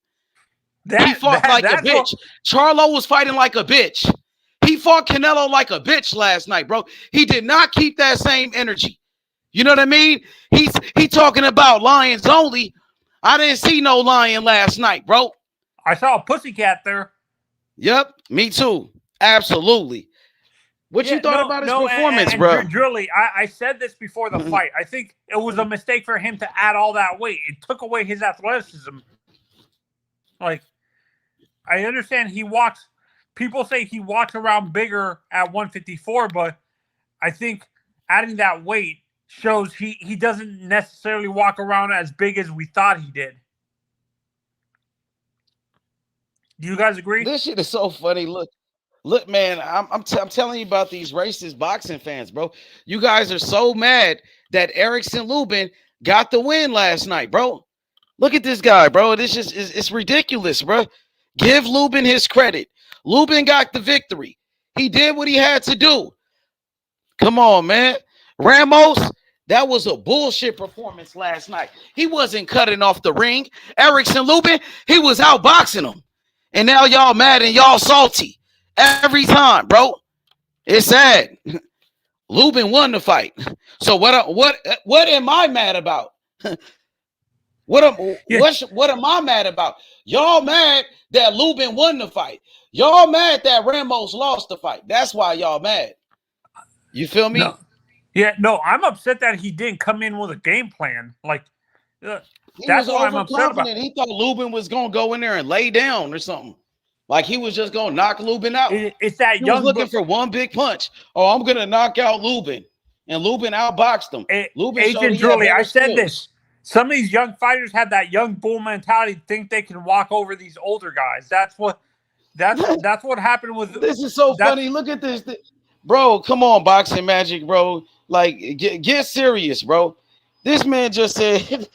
He fought like a bitch. Charlo was fighting like a bitch. He fought Canelo like a bitch last night, bro. He did not keep that same energy. You know what I mean? He talking about lions only. I didn't see no lion last night, bro. I saw a pussycat there. Yep, me too. Absolutely. What you thought about his performance, bro? Drully, I said this before the fight. I think it was a mistake for him to add all that weight. It took away his athleticism. Like, I understand he walks. People say he walks around bigger at 154, but I think adding that weight shows he doesn't necessarily walk around as big as we thought he did. Do you guys agree? This shit is so funny. Look, man, I'm telling you about these racist boxing fans, bro. You guys are so mad that Erickson Lubin got the win last night, bro. Look at this guy, bro. This just it's ridiculous, bro. Give Lubin his credit. Lubin got the victory. He did what he had to do. Come on, man. Ramos, that was a bullshit performance last night. He wasn't cutting off the ring. Erickson Lubin, he was outboxing him. And now y'all mad and y'all salty. Every time, bro. It's sad. Lubin won the fight. So what am I mad about? What am I mad about? Y'all mad that Lubin won the fight. Y'all mad that Ramos lost the fight. That's why y'all mad. You feel me? No, I'm upset that he didn't come in with a game plan. Like, that's what I'm upset about. He thought Lubin was gonna go in there and lay down or something. Like he was just gonna knock Lubin out. It's that he was looking for one big punch. Oh, I'm gonna knock out Lubin, and Lubin outboxed him. Agent Drully, I said this. Some of these young fighters have that young bull mentality. Think they can walk over these older guys. That's what happened with. This is so funny. Look at this, bro. Come on, Boxing Magic, bro. Like get serious, bro. This man just said,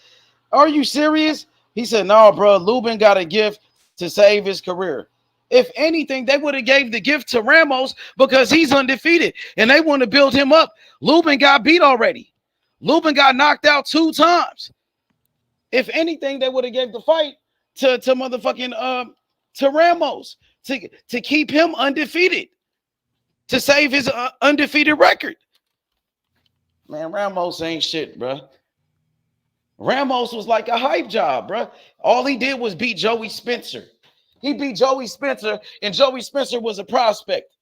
"Are you serious?" He said, "No, bro. Lubin got a gift to save his career." If anything, they would have gave the gift to Ramos because he's undefeated and they want to build him up. Lubin got beat already. Lubin got knocked out 2 times. If anything, they would have gave the fight to motherfucking to Ramos to keep him undefeated, to save his undefeated record. Man, Ramos ain't shit, bro. Ramos was like a hype job, bro. All he did was beat Joey Spencer. He beat Joey Spencer, and Joey Spencer was a prospect.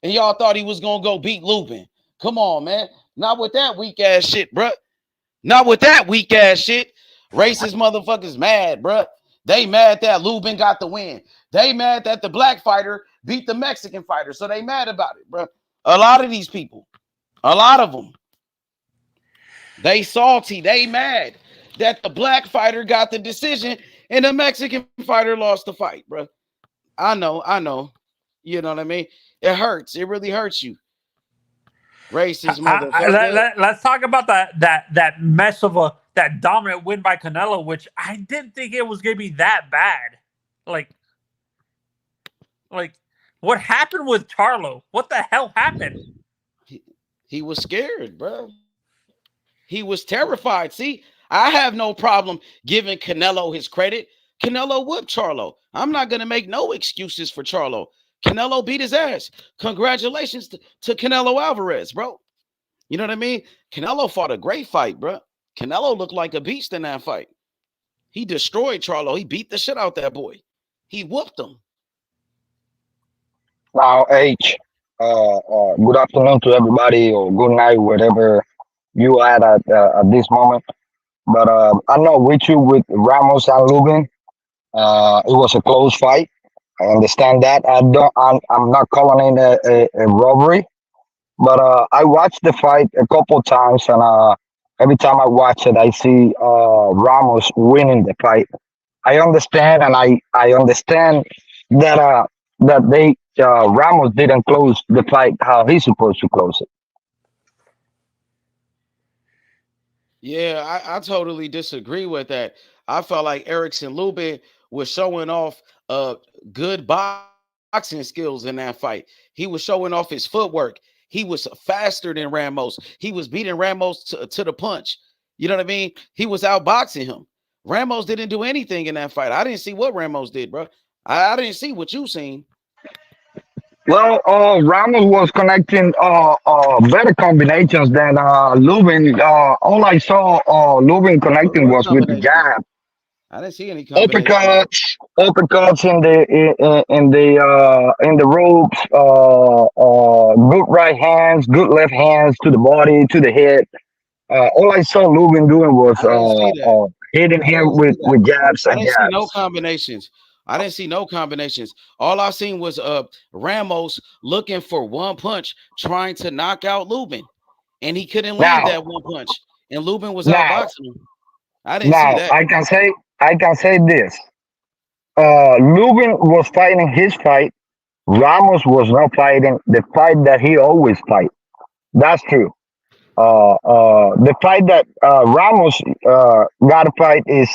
And y'all thought he was going to go beat Lubin. Come on, man. Not with that weak-ass shit, bruh. Not with that weak-ass shit. Racist motherfuckers mad, bruh. They mad that Lubin got the win. They mad that the black fighter beat the Mexican fighter, so they mad about it, bruh. A lot of these people, a lot of them, they salty, they mad that the black fighter got the decision and the Mexican fighter lost the fight, bro. I know. You know what I mean? It hurts. It really hurts you. Racist motherfucker. Let's talk about that mess of that dominant win by Canelo, which I didn't think it was gonna be that bad. Like what happened with Charlo? What the hell happened? He was scared, bro. He was terrified. See, I have no problem giving Canelo his credit. Canelo whooped Charlo. I'm not going to make no excuses for Charlo. Canelo beat his ass. Congratulations to Canelo Alvarez, bro. You know what I mean? Canelo fought a great fight, bro. Canelo looked like a beast in that fight. He destroyed Charlo. He beat the shit out that boy. He whooped him. Wow, H. Good afternoon to everybody, or good night, whatever you at this moment. But I'm not with you with Ramos and Lubin. It was a close fight. I understand that. I'm not calling it a robbery. But I watched the fight a couple times, and every time I watch it, I see Ramos winning the fight. I understand, and I understand that they Ramos didn't close the fight how he's supposed to close it. Yeah, I totally disagree with that. I felt like Erickson Lubin was showing off good boxing skills in that fight. He was showing off his footwork. He was faster than Ramos. He was beating Ramos to the punch. You know what I mean? He was outboxing him. Ramos didn't do anything in that fight. I didn't see what Ramos did, bro. I didn't see what you seen. Well, Ramos was connecting better combinations than Lubin. All I saw Lubin connecting What was with the combination? jab, I didn't see any combination. uppercuts in the ropes, good right hands, good left hands to the body, to the head. All I saw Lubin doing was I didn't see that. hitting I him didn't see that. with jabs I and didn't see no jabs. combinations. I didn't see no combinations. All I seen was Ramos looking for one punch, trying to knock out Lubin, and he couldn't land Now, that one punch. And Lubin was now, outboxing him. I didn't see that. I can say this. Lubin was fighting his fight. Ramos was not fighting the fight that he always fight. That's true. The fight that Ramos got to fight is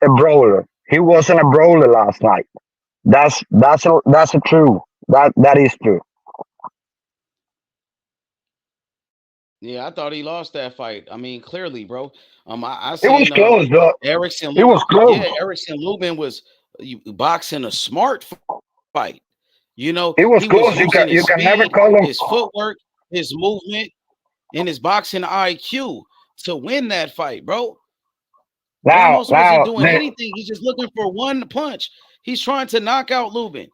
a brawler. He wasn't a brawler last night. That's a true. That is true. Yeah, I thought he lost that fight. I mean, clearly, bro. I It was seen close, though. Erickson It Lubin. was close. Yeah, Erickson Lubin was boxing a smart fight. You know, It was he was close. using his You can never speed, call him. his footwork, his movement, and his boxing IQ to win that fight, bro. Now, Ramos wasn't now, doing anything. He's just looking for one punch. He's trying to knock out Lubin.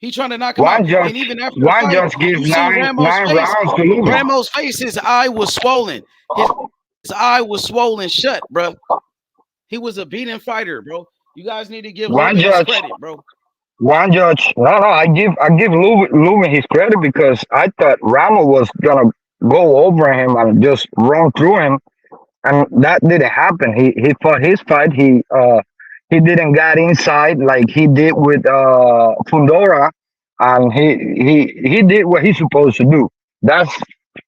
He's trying to knock him out. And even after the one fight, judge gives you seen Ramos' nine face. rounds to Lubin. Ramos' face, his eye was swollen. His eye was swollen shut, bro. He was a beating fighter, bro. You guys need to give One Lubin his judge, credit, bro. one judge. No, I give Lubin his credit because I thought Ramos was gonna go over him and just run through him, and that didn't happen. He fought his fight. He didn't get inside like he did with Fundora, and he did what he's supposed to do. That's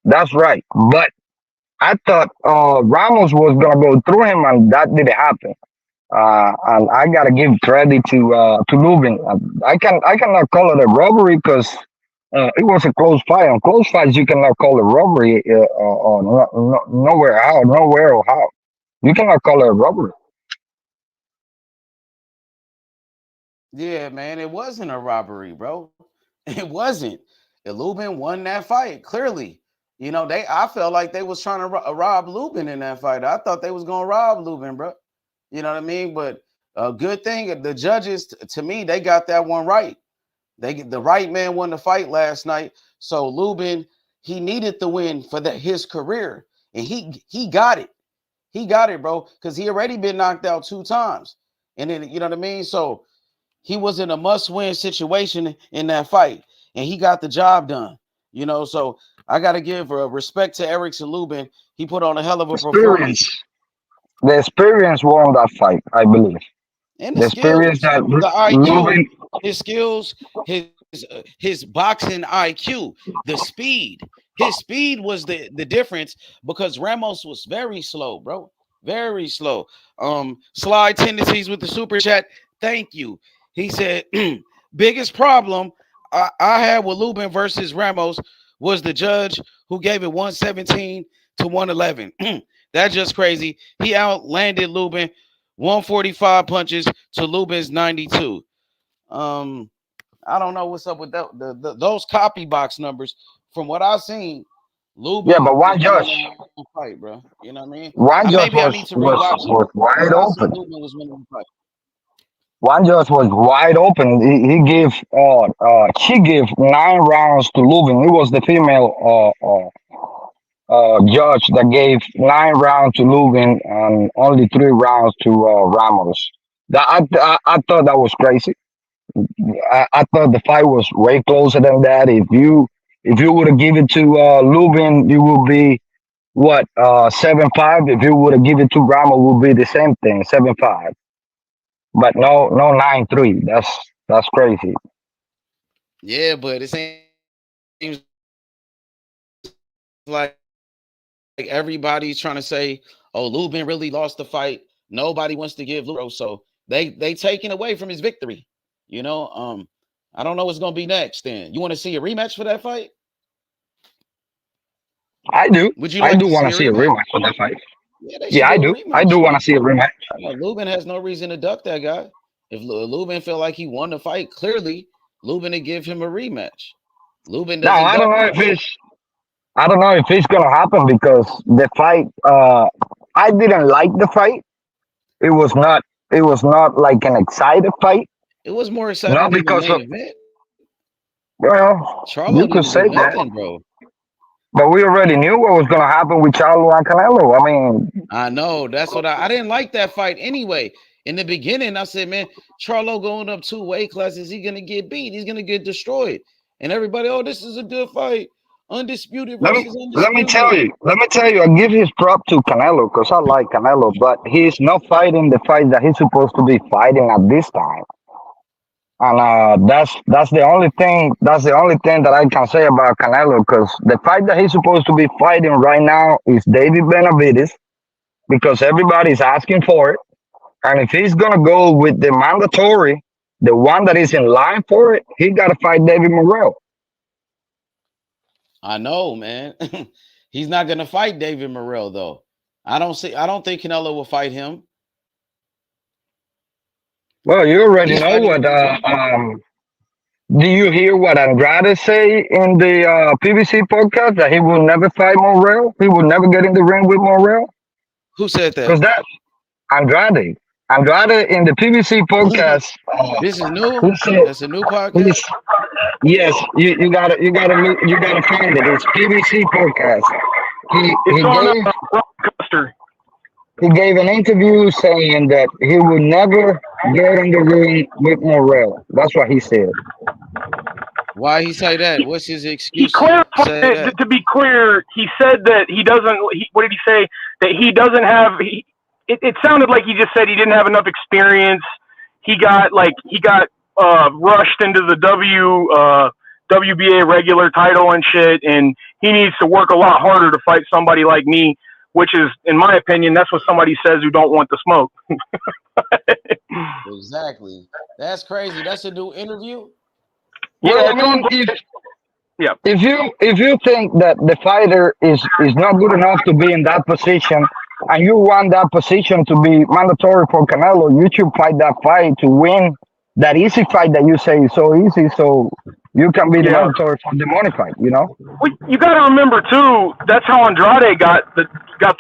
that's right. But I thought Ramos was gonna go through him, and that didn't happen. And I gotta give credit to Lubin. I cannot call it a robbery because it was a close fight. On close fights, you cannot call it robbery. Nowhere or how. You cannot call it a robbery. Yeah, man, it wasn't a robbery, bro. It wasn't. And Lubin won that fight clearly. You know, I felt like they was trying to rob Lubin in that fight. I thought they was gonna rob Lubin, bro. You know what I mean? But a good thing, the judges, to me, they got that one right. The right man won the fight last night. So Lubin, he needed the win for his career, and he got it. He got it, bro, because he already been knocked out 2 times, and then you know what I mean. So he was in a must-win situation in that fight, and he got the job done. You know, so I got to give respect to Erickson Lubin. He put on a hell of a performance. The experience won that fight, I believe. And The the skills, experience that the IQ, Lubin. his skills, his boxing IQ, the speed. His speed was the difference because Ramos was very slow, bro. Very slow. Slide tendencies with the super chat. Thank you. He said, biggest problem I had with Lubin versus Ramos was the judge who gave it 117 to 111. That's just crazy. He outlanded Lubin 145 punches to Lubin's 92. I don't know what's up with those copy box numbers. From what I've seen, Lubin. Yeah, but one judge. Fight, bro. You know what I mean? One judge Maybe I need to rewatch was wide it. I see open. Lubin was winning the fight. One judge was wide open. He gave she gave 9 rounds to Lubin. It was the female judge that gave 9 rounds to Lubin and only 3 rounds to Ramos. I thought that was crazy. I thought the fight was way closer than that. If you would have given it to Lubin, it would be what 7-5. If you would have given it to Ramos, it would be the same thing, 7-5. But no 9-3. That's crazy. Yeah, but it seems like everybody's trying to say, "Oh, Lubin really lost the fight." Nobody wants to give Lubin, so they taking away from his victory. You know, I don't know what's gonna be next. Then you want to see a rematch for that fight? I do. Would you I like do to want to see see a a rematch? rematch for that fight. Yeah, they should Yeah, I do a do. I rematch. do want to see a rematch. Lubin has no reason to duck that guy. If Lubin felt like he won the fight, clearly Lubin to give him a rematch. Lubin Now doesn't I don't duck know if fights. it's gonna happen because the fight. I didn't like the fight. It was not. It was not like an excited fight. It was more exciting Not than the because of main event. you Charlo could didn't do say that, nothing, bro. but we already knew what was gonna happen with Charlo and Canelo. I mean, I know. That's what I didn't like that fight anyway. In the beginning, I said, man, Charlo going up 2 weight classes, he's gonna get beat. He's gonna get destroyed. And everybody, oh, this is a good fight. Undisputed let me versus let me tell undisputed. you. Let me tell you. I give his prop to Canelo because I like Canelo, but he's not fighting the fight that he's supposed to be fighting at this time. And that's the only thing. That's the only thing that I can say about Canelo because the fight that he's supposed to be fighting right now is David Benavidez because everybody's asking for it. And if he's gonna go with the mandatory, the one that is in line for it, he got to fight David Morrell. I know, man. He's not gonna fight David Morrell, though. I don't think Canelo will fight him. Well, you already He's know fighting. what. Do you hear what Andrade say in the PBC podcast that he will never fight Morrell? He will never get in the ring with Morrell Who said that? because that Andrade. Andrade in the PBC podcast. This is new. He said, That's a new podcast. he's, yes, you gotta find it. It's PBC podcast. He It's he on gave Rock Coaster. he gave an interview saying that he would never get in the ring with Morrell. That's what he said. Why he say that? What's his He excuse to clarified say it that? to be clear. He said that he doesn't. What did he say? That he doesn't have. It sounded like he just said he didn't have enough experience. He got rushed into the WBA regular title and shit, and he needs to work a lot harder to fight somebody like me. Which is, in my opinion, that's what somebody says who don't want the smoke. Exactly. That's crazy. That's a new interview. Yeah, I Well, mean, yeah. if you think that the fighter is not good enough to be in that position, and you want that position to be mandatory for Canelo, you should fight that fight to win that easy fight that you say is so easy, so you can be the Yeah. mandatory for the money fight. You know. Well, you got to remember too. That's how Andrade got the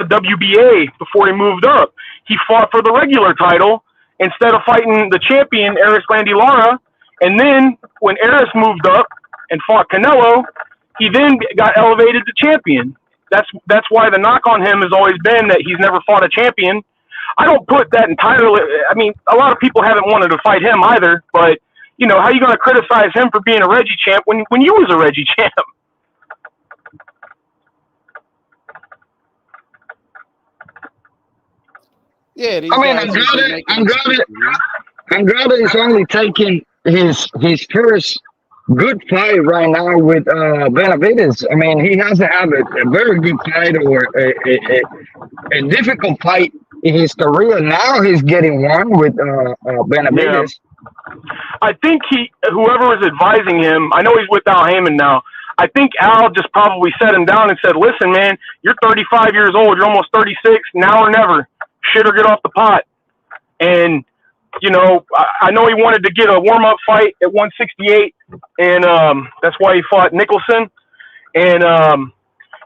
WBA before he moved up. He fought for the regular title instead of fighting the champion Eris Landy Lara. And then when Eris moved up and fought Canelo, he then got elevated to champion. That's why the knock on him has always been that he's never fought a champion. I don't put that entirely. I mean, a lot of people haven't wanted to fight him either. But you know, how are you going to criticize him for being a Reggie champ when you was a Reggie champ? Yeah, these I mean, guys just be making excuses, man. Andrade is only taking his first good fight right now with Benavidez. I mean, he hasn't had a very good fight or a difficult fight in his career. Now he's getting one with Benavidez. Yeah. I think whoever was advising him, I know he's with Al Heyman now. I think Al just probably sat him down and said, listen, man, you're 35 years old. You're almost 36. Now or never. Shit or get off the pot. And, you know, I know he wanted to get a warm-up fight at 168, and that's why he fought Nicholson. And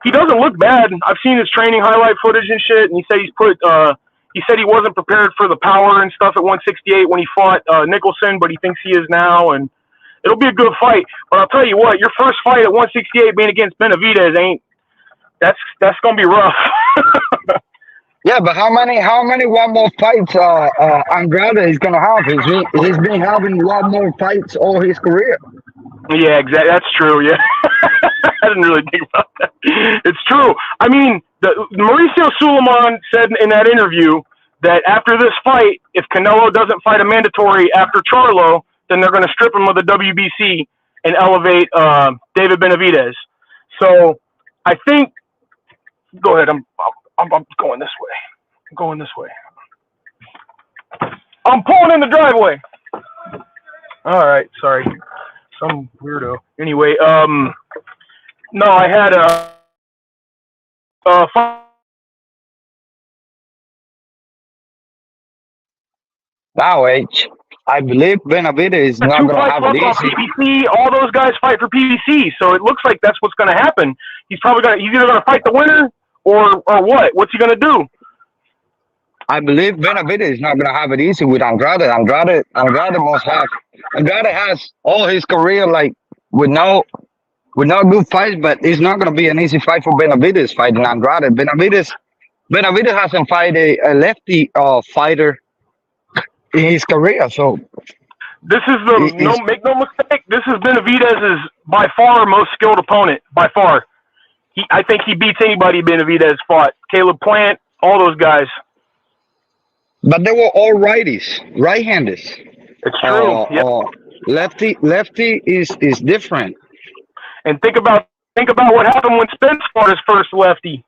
he doesn't look bad. I've seen his training highlight footage and shit, and he said he's put He said he wasn't prepared for the power and stuff at 168 when he fought Nicholson, but he thinks he is now, and it'll be a good fight. But I'll tell you what, your first fight at 168 being against Benavidez that's gonna be rough. Yeah, but how many one more fights Andrade is gonna have? He's been having one more fights all his career. Yeah, exactly. That's true. Yeah, I didn't really think about that. It's true. I mean, Mauricio Suleiman said in that interview that after this fight, if Canelo doesn't fight a mandatory after Charlo, then they're going to strip him of the WBC and elevate David Benavidez. So I think. Go ahead. I'm going this way. I'm going this way. I'm pulling in the driveway. All right. Sorry. Some weirdo. Anyway, no, I had Wow, H. I believe Benavidez is not going to have it easy. PBC, all those guys fight for PBC, so it looks like that's what's going to happen. He's either going to fight the winner or what? What's he going to do? I believe Benavidez is not going to have it easy with Andrade. Andrade has all his career like with no good fights, but it's not going to be an easy fight for Benavidez fighting Andrade. Benavidez hasn't fought a lefty fighter in his career, so this is make no mistake. This is Benavidez's by far most skilled opponent. By far, I think he beats anybody Benavidez fought. Caleb Plant, all those guys. But they were all righties, right-handers. It's true. Lefty is different. And think about what happened when Spence fought his first lefty,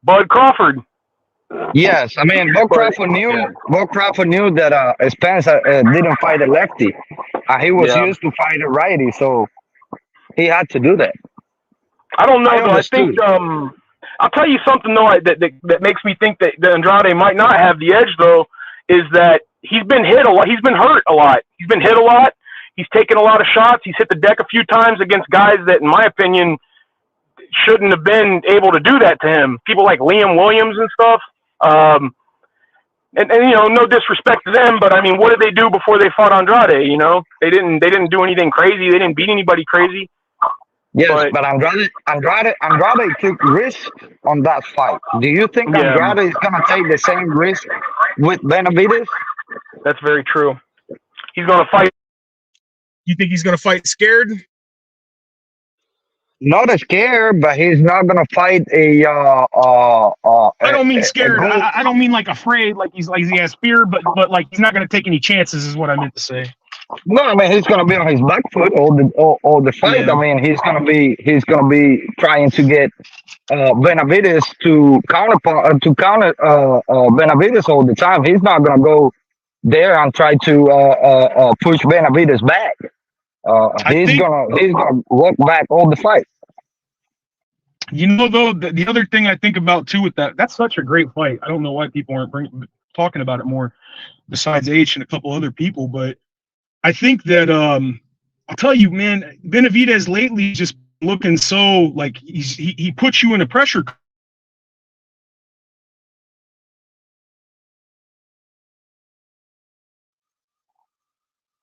Bud Crawford. Yes, I mean Bud Crawford knew that Spence didn't fight a lefty. He was used to fight a righty, so he had to do that. I don't know though. I think I'll tell you something though that makes me think that Andrade might not have the edge though, is that he's been hit a lot. He's been hurt a lot. He's been hit a lot. He's taken a lot of shots. He's hit the deck a few times against guys that, in my opinion, shouldn't have been able to do that to him. People like Liam Williams and stuff. And you know, no disrespect to them, but I mean, what did they do before they fought Andrade? You know, they didn't do anything crazy. They didn't beat anybody crazy. Yes, but Andrade took risks on that fight. Do you think Andrade is going to take the same risk with Benavidez? That's very true. He's going to fight. You think he's going to fight scared? Not scared, but he's not going to fight I don't mean scared. I don't mean like afraid, like he has fear, but like he's not going to take any chances, is what I meant to say. No, I mean he's going to be on his back foot all the fight. Yeah. I mean he's going to be trying to get Benavidez to counter Benavidez all the time. He's not going to go there and try to push Benavidez back. He's gonna walk back all the fight. You know, though, the other thing I think about too with that's such a great fight. I don't know why people aren't talking about it more, besides H and a couple other people. But I think that I'll tell you, man, Benavidez lately just looking so like he puts you in a pressure.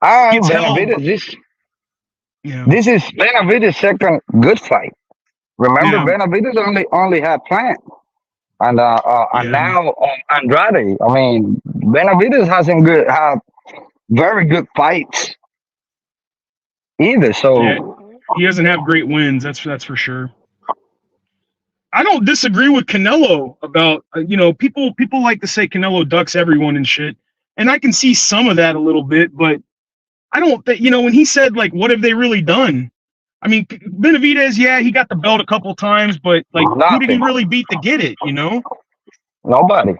Benavidez, this is Benavidez's second good fight. Remember, Benavidez only had Plant, and now Andrade. I mean, Benavidez hasn't had very good fights either. So he doesn't have great wins. That's for sure. I don't disagree with Canelo about people like to say Canelo ducks everyone and shit, and I can see some of that a little bit, but I don't think, when he said, like, what have they really done? I mean, Benavidez, he got the belt a couple times, but, like, who did he really beat to get it, Nobody.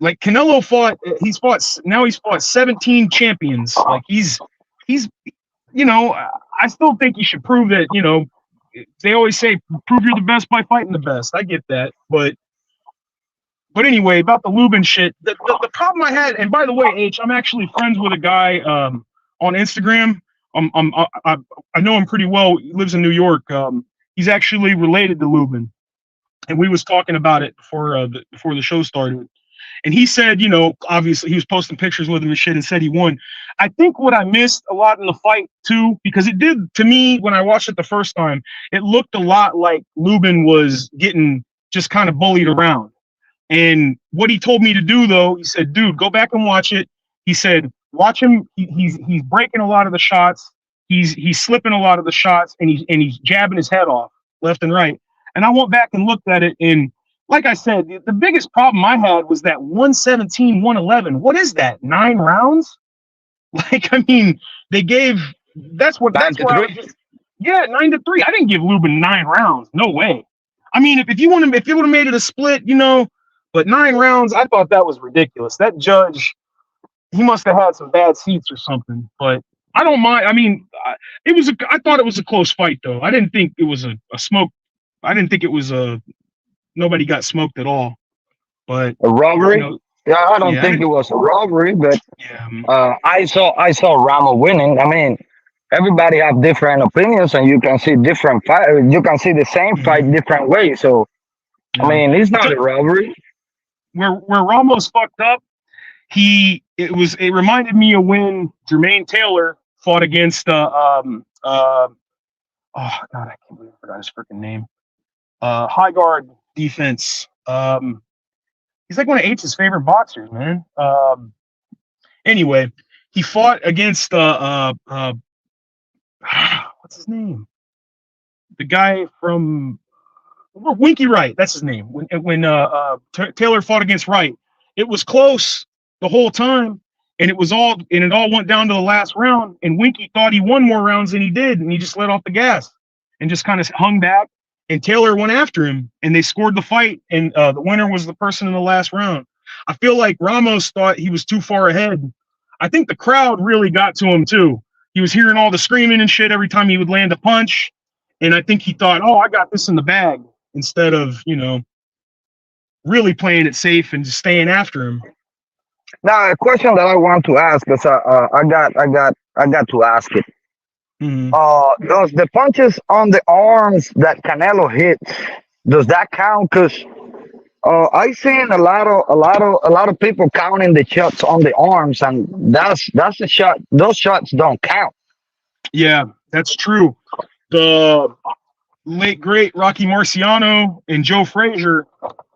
Like, Canelo he's fought 17 champions. Like, he's I still think he should prove that, they always say, prove you're the best by fighting the best. I get that. But anyway, about the Lubin shit, the problem I had, and by the way, H, I'm actually friends with a guy, on Instagram. I know him pretty well. He lives in New York. He's actually related to Lubin, and we was talking about it before the show started. And he said, you know, obviously he was posting pictures with him and shit and said he won. I think what I missed a lot in the fight too, because it did to me when I watched it the first time, it looked a lot like Lubin was getting just kind of bullied around. And what he told me to do though, he said, dude, go back and watch it. He said, watch him. He's breaking a lot of the shots. He's slipping a lot of the shots, and he's jabbing his head off left and right. And I went back and looked at it, and like I said, the biggest problem I had was that 117, 111. What is that? 9 rounds? Like, I mean, they gave. That's what. That's why. 9-3. I didn't give Lubin 9 rounds. No way. I mean, if you would have made it a split, you know, but 9 rounds, I thought that was ridiculous. That judge, he must have had some bad seats or something. But I don't mind. I mean, I thought it was a close fight, though. I didn't think it was a smoke. I didn't think it was nobody got smoked at all. But a robbery? You know, yeah, I don't think it was a robbery, but I saw Ramos winning. I mean, everybody have different opinions, and you can see different fight. You can see the same fight different ways. So, I mean, it's not a robbery. Where Ramos fucked up, it reminded me of when Jermaine Taylor fought against oh god, I can't believe I forgot his freaking name. High guard defense. He's like one of H's favorite boxers, man. Anyway, he fought against what's his name? The guy from Winky Wright. That's his name. When Taylor fought against Wright, it was close the whole time, and it all went down to the last round. And Winky thought he won more rounds than he did, and he just let off the gas and just kind of hung back. And Taylor went after him, and they scored the fight, and the winner was the person in the last round. I feel like Ramos thought he was too far ahead. I think the crowd really got to him, too. He was hearing all the screaming and shit every time he would land a punch, and I think he thought, oh, I got this in the bag, instead of, you know, really playing it safe and just staying after him. Now, a question that I want to ask, because I got to ask it. Mm-hmm. Does the punches on the arms that Canelo hits, does that count? Because I seen a lot of people counting the shots on the arms, and that's the shot. Those shots don't count. Yeah, that's true. The late great Rocky Marciano and Joe Frazier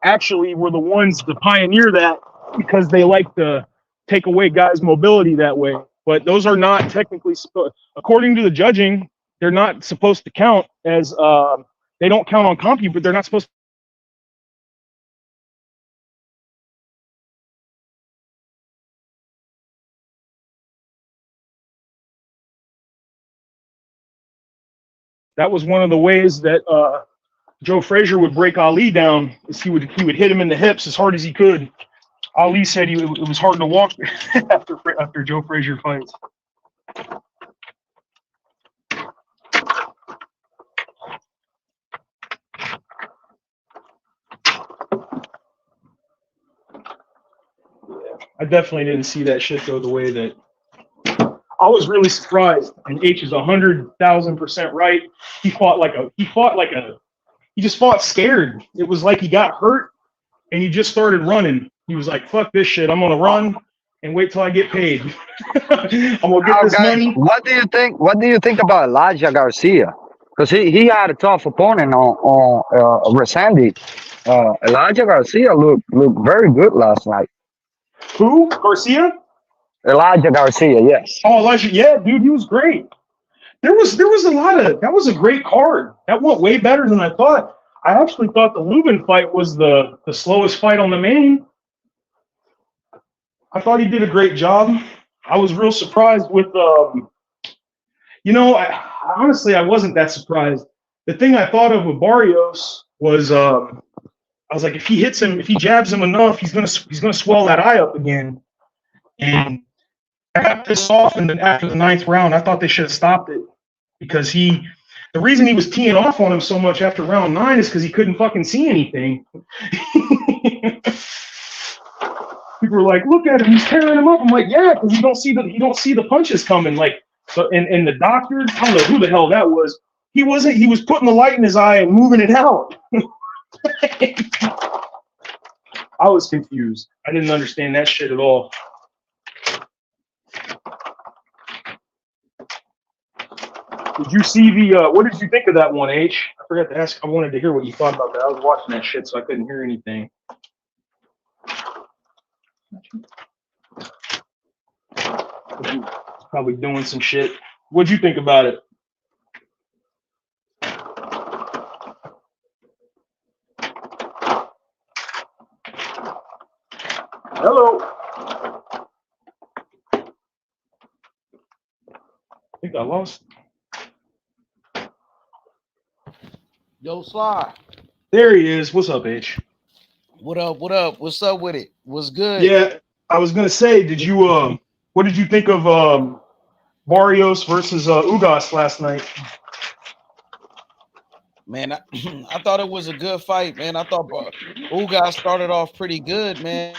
actually were the ones to pioneer that, because they like to take away guys' mobility that way. But those are not technically, according to the judging, they're not supposed to count as, they don't count on compute, but they're not supposed to. That was one of the ways that Joe Frazier would break Ali down, is he would hit him in the hips as hard as he could. Ali said it was hard to walk after Joe Frazier fights. I definitely didn't see that shit go the way that I was really surprised. And H is 100,000% right. He just fought scared. It was like he got hurt and he just started running. He was like, fuck this shit. I'm going to run and wait till I get paid. I'm going to get this money. What do you think about Elijah Garcia? Because he had a tough opponent on Resende. Elijah Garcia looked very good last night. Who? Garcia? Elijah Garcia, yes. Oh, Elijah, yeah, dude, he was great. There was a lot of, that was a great card. That went way better than I thought. I actually thought the Lubin fight was the slowest fight on the main. I thought he did a great job. I was real surprised with, honestly, I wasn't that surprised. The thing I thought of with Barrios was, I was like, if he hits him, if he jabs him enough, he's gonna swell that eye up again. And I got pissed off, and then after the 9th round, I thought they should have stopped it, because the reason he was teeing off on him so much after round 9 is because he couldn't fucking see anything. People were like, "Look at him, he's tearing him up." I'm like, "Yeah, because you don't see the punches coming." Like, so, and the doctor, I don't know who the hell that was. He was putting the light in his eye and moving it out. I was confused. I didn't understand that shit at all. Did you see the? What did you think of that one, H? I forgot to ask. I wanted to hear what you thought about that. I was watching that shit, so I couldn't hear anything. Probably doing some shit. What'd you think about it? Hello. I think I lost. Yo, Sly. There he is. What's up, H? What up? What up? What's up with it? What's good? Yeah, I was gonna say, did you what did you think of Barrios versus Ugas last night? Man, I thought it was a good fight, man. I thought Ugas started off pretty good, man.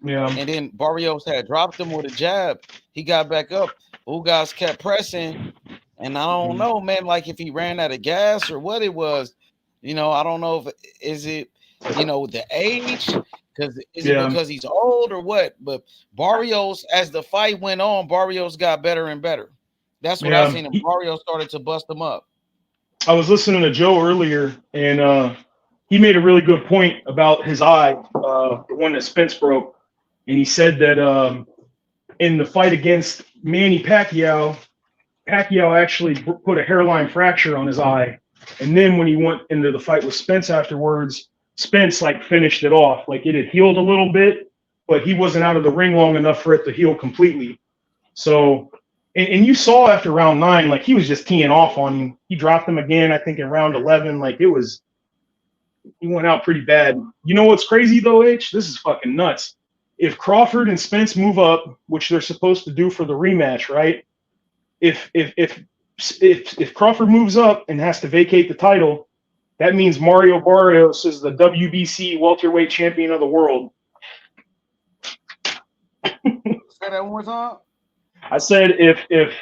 Yeah. And then Barrios had dropped him with a jab. He got back up. Ugas kept pressing. And I don't know, man, like if he ran out of gas or what it was. You know, I don't know if is it, you know, the age, because it because he's old or what? But Barrios, as the fight went on, Barrios got better and better. That's what I seen him. Barrios started to bust him up. I was listening to Joe earlier, and he made a really good point about his eye, the one that Spence broke. And he said that in the fight against Manny Pacquiao, Pacquiao actually put a hairline fracture on his eye. And then when he went into the fight with Spence afterwards, Spence like finished it off. Like it had healed a little bit, but he wasn't out of the ring long enough for it to heal completely. So, and you saw after round 9, like he was just teeing off on him. He dropped him again, I think in round 11. Like he went out pretty bad. You know what's crazy though, H? This is fucking nuts. If Crawford and Spence move up, which they're supposed to do for the rematch, right? If Crawford moves up and has to vacate the title, that means Mario Barrios is the WBC welterweight champion of the world. Say that one more time. I said if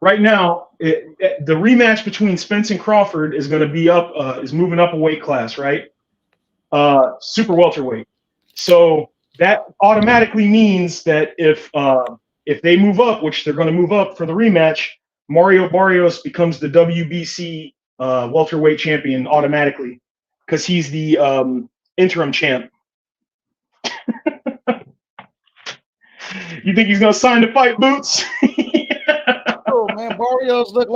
right now the rematch between Spence and Crawford is going to be up, is moving up a weight class, right? Super welterweight. So that automatically means that if they move up, which they're going to move up for the rematch, Mario Barrios becomes the WBC welterweight champion automatically because he's the interim champ. You think he's gonna sign the fight, Boots? Oh man, Barrios look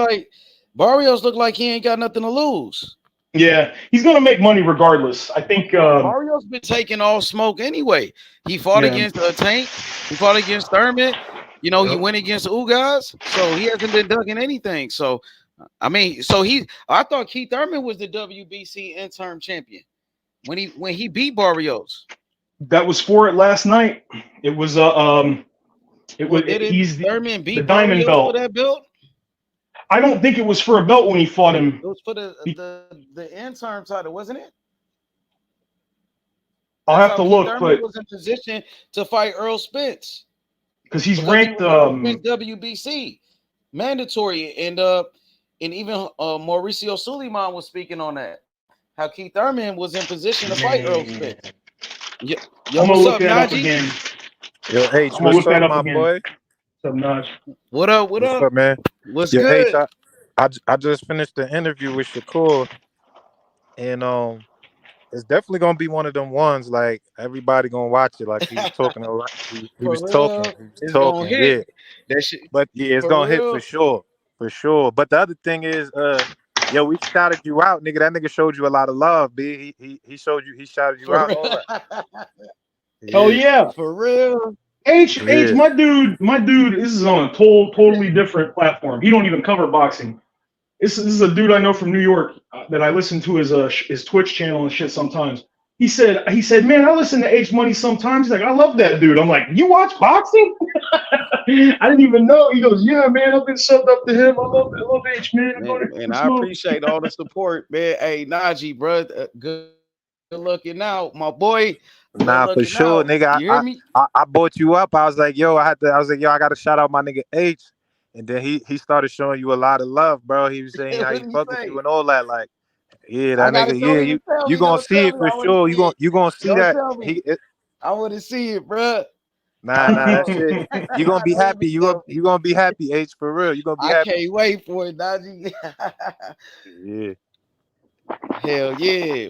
like he ain't got nothing to lose. Yeah, he's gonna make money regardless. I think Barrios been taking all smoke anyway. He fought against Tank. He fought against Thurman. You know, he went against Ugas, so he hasn't been ducking anything. So, I mean, I thought Keith Thurman was the WBC interim champion when he beat Barrios. That was for it last night. It was Thurman the beat diamond Barrios belt. for that belt? I don't think it was for a belt when he fought him. It was for the interim title, wasn't it? I'll have to look, Thurman but was in position to fight Earl Spence because he's ranked WBC mandatory, and even Mauricio Suleiman was speaking on that. How Keith Thurman was in position to fight Earl Spence. Yo, I'm gonna what's look up, that up Najee? again. Yo, H, I'm gonna what's look that up, up my again. boy? What's up, Naj? What up? What's up, man? What's Yo, good? H, I just finished the interview with Shakur, and it's definitely gonna be one of them ones like everybody gonna watch it. Like he was talking a lot. He was talking. It's gonna hit. Yeah. That shit. But yeah, it's For gonna hit real? for sure. But the other thing is, yo, we shouted you out, nigga. That nigga showed you a lot of love, B. He showed you. He shouted you out. All that. Oh yeah, for real. H, my dude. This is on a totally different platform. He don't even cover boxing. This is a dude I know from New York that I listen to his Twitch channel and shit sometimes. He said, man, I listen to H Money sometimes. He's like, I love that dude. I'm like, you watch boxing? I didn't even know. He goes, yeah, man, I've been subbed up to him. I love H, man. And I appreciate all the support, man. Hey, Najee, bro, good looking out, my boy. Nah, for sure, nigga. You hear me? I brought you up. I was like, yo, I got to shout out my nigga H. And then he started showing you a lot of love, bro. He was saying how he fuck with you and all that. Like, yeah, that nigga, yeah, you gonna see it for sure. You gonna see that. I want to see it, bro. Nah, that shit. You gonna be happy. You gonna be happy, H, for real. You gonna be I happy. can't wait for it, Dodgy. Yeah. Hell yeah.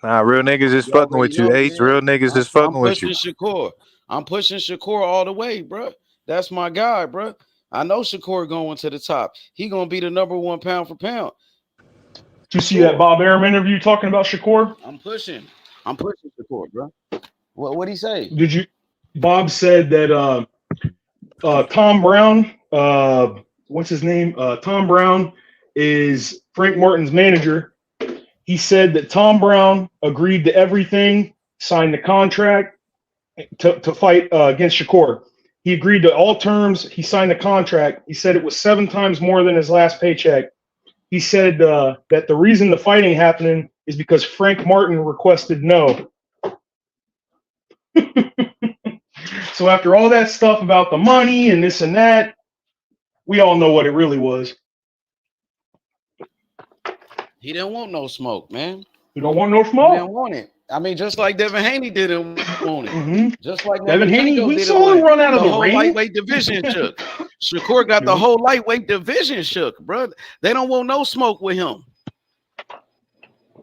Nah, real niggas is fucking with you, H. Real niggas is fucking with you. I'm pushing Shakur all the way, bro. That's my guy, bro. I know Shakur going to the top. He gonna be the number one pound for pound. Did you see that Bob Arum interview talking about Shakur? I'm pushing Shakur, bro. What'd he say? Did you? Bob said that Tom Brown, what's his name? Tom Brown is Frank Martin's manager. He said that Tom Brown agreed to everything, signed the contract to fight against Shakur. He agreed to all terms. He signed the contract. He said it was 7 times more than his last paycheck. He said that the reason the fighting happening is because Frank Martin requested no. So after all that stuff about the money and this and that, we all know what it really was. He didn't want no smoke, man. You don't want no smoke? He didn't want it. I mean, just like Devin Haney didn't want it. Mm-hmm. Just like Devin Haney, we saw him run out of the whole ring. Lightweight division shook. Shakur got the whole lightweight division shook, bro. They don't want no smoke with him.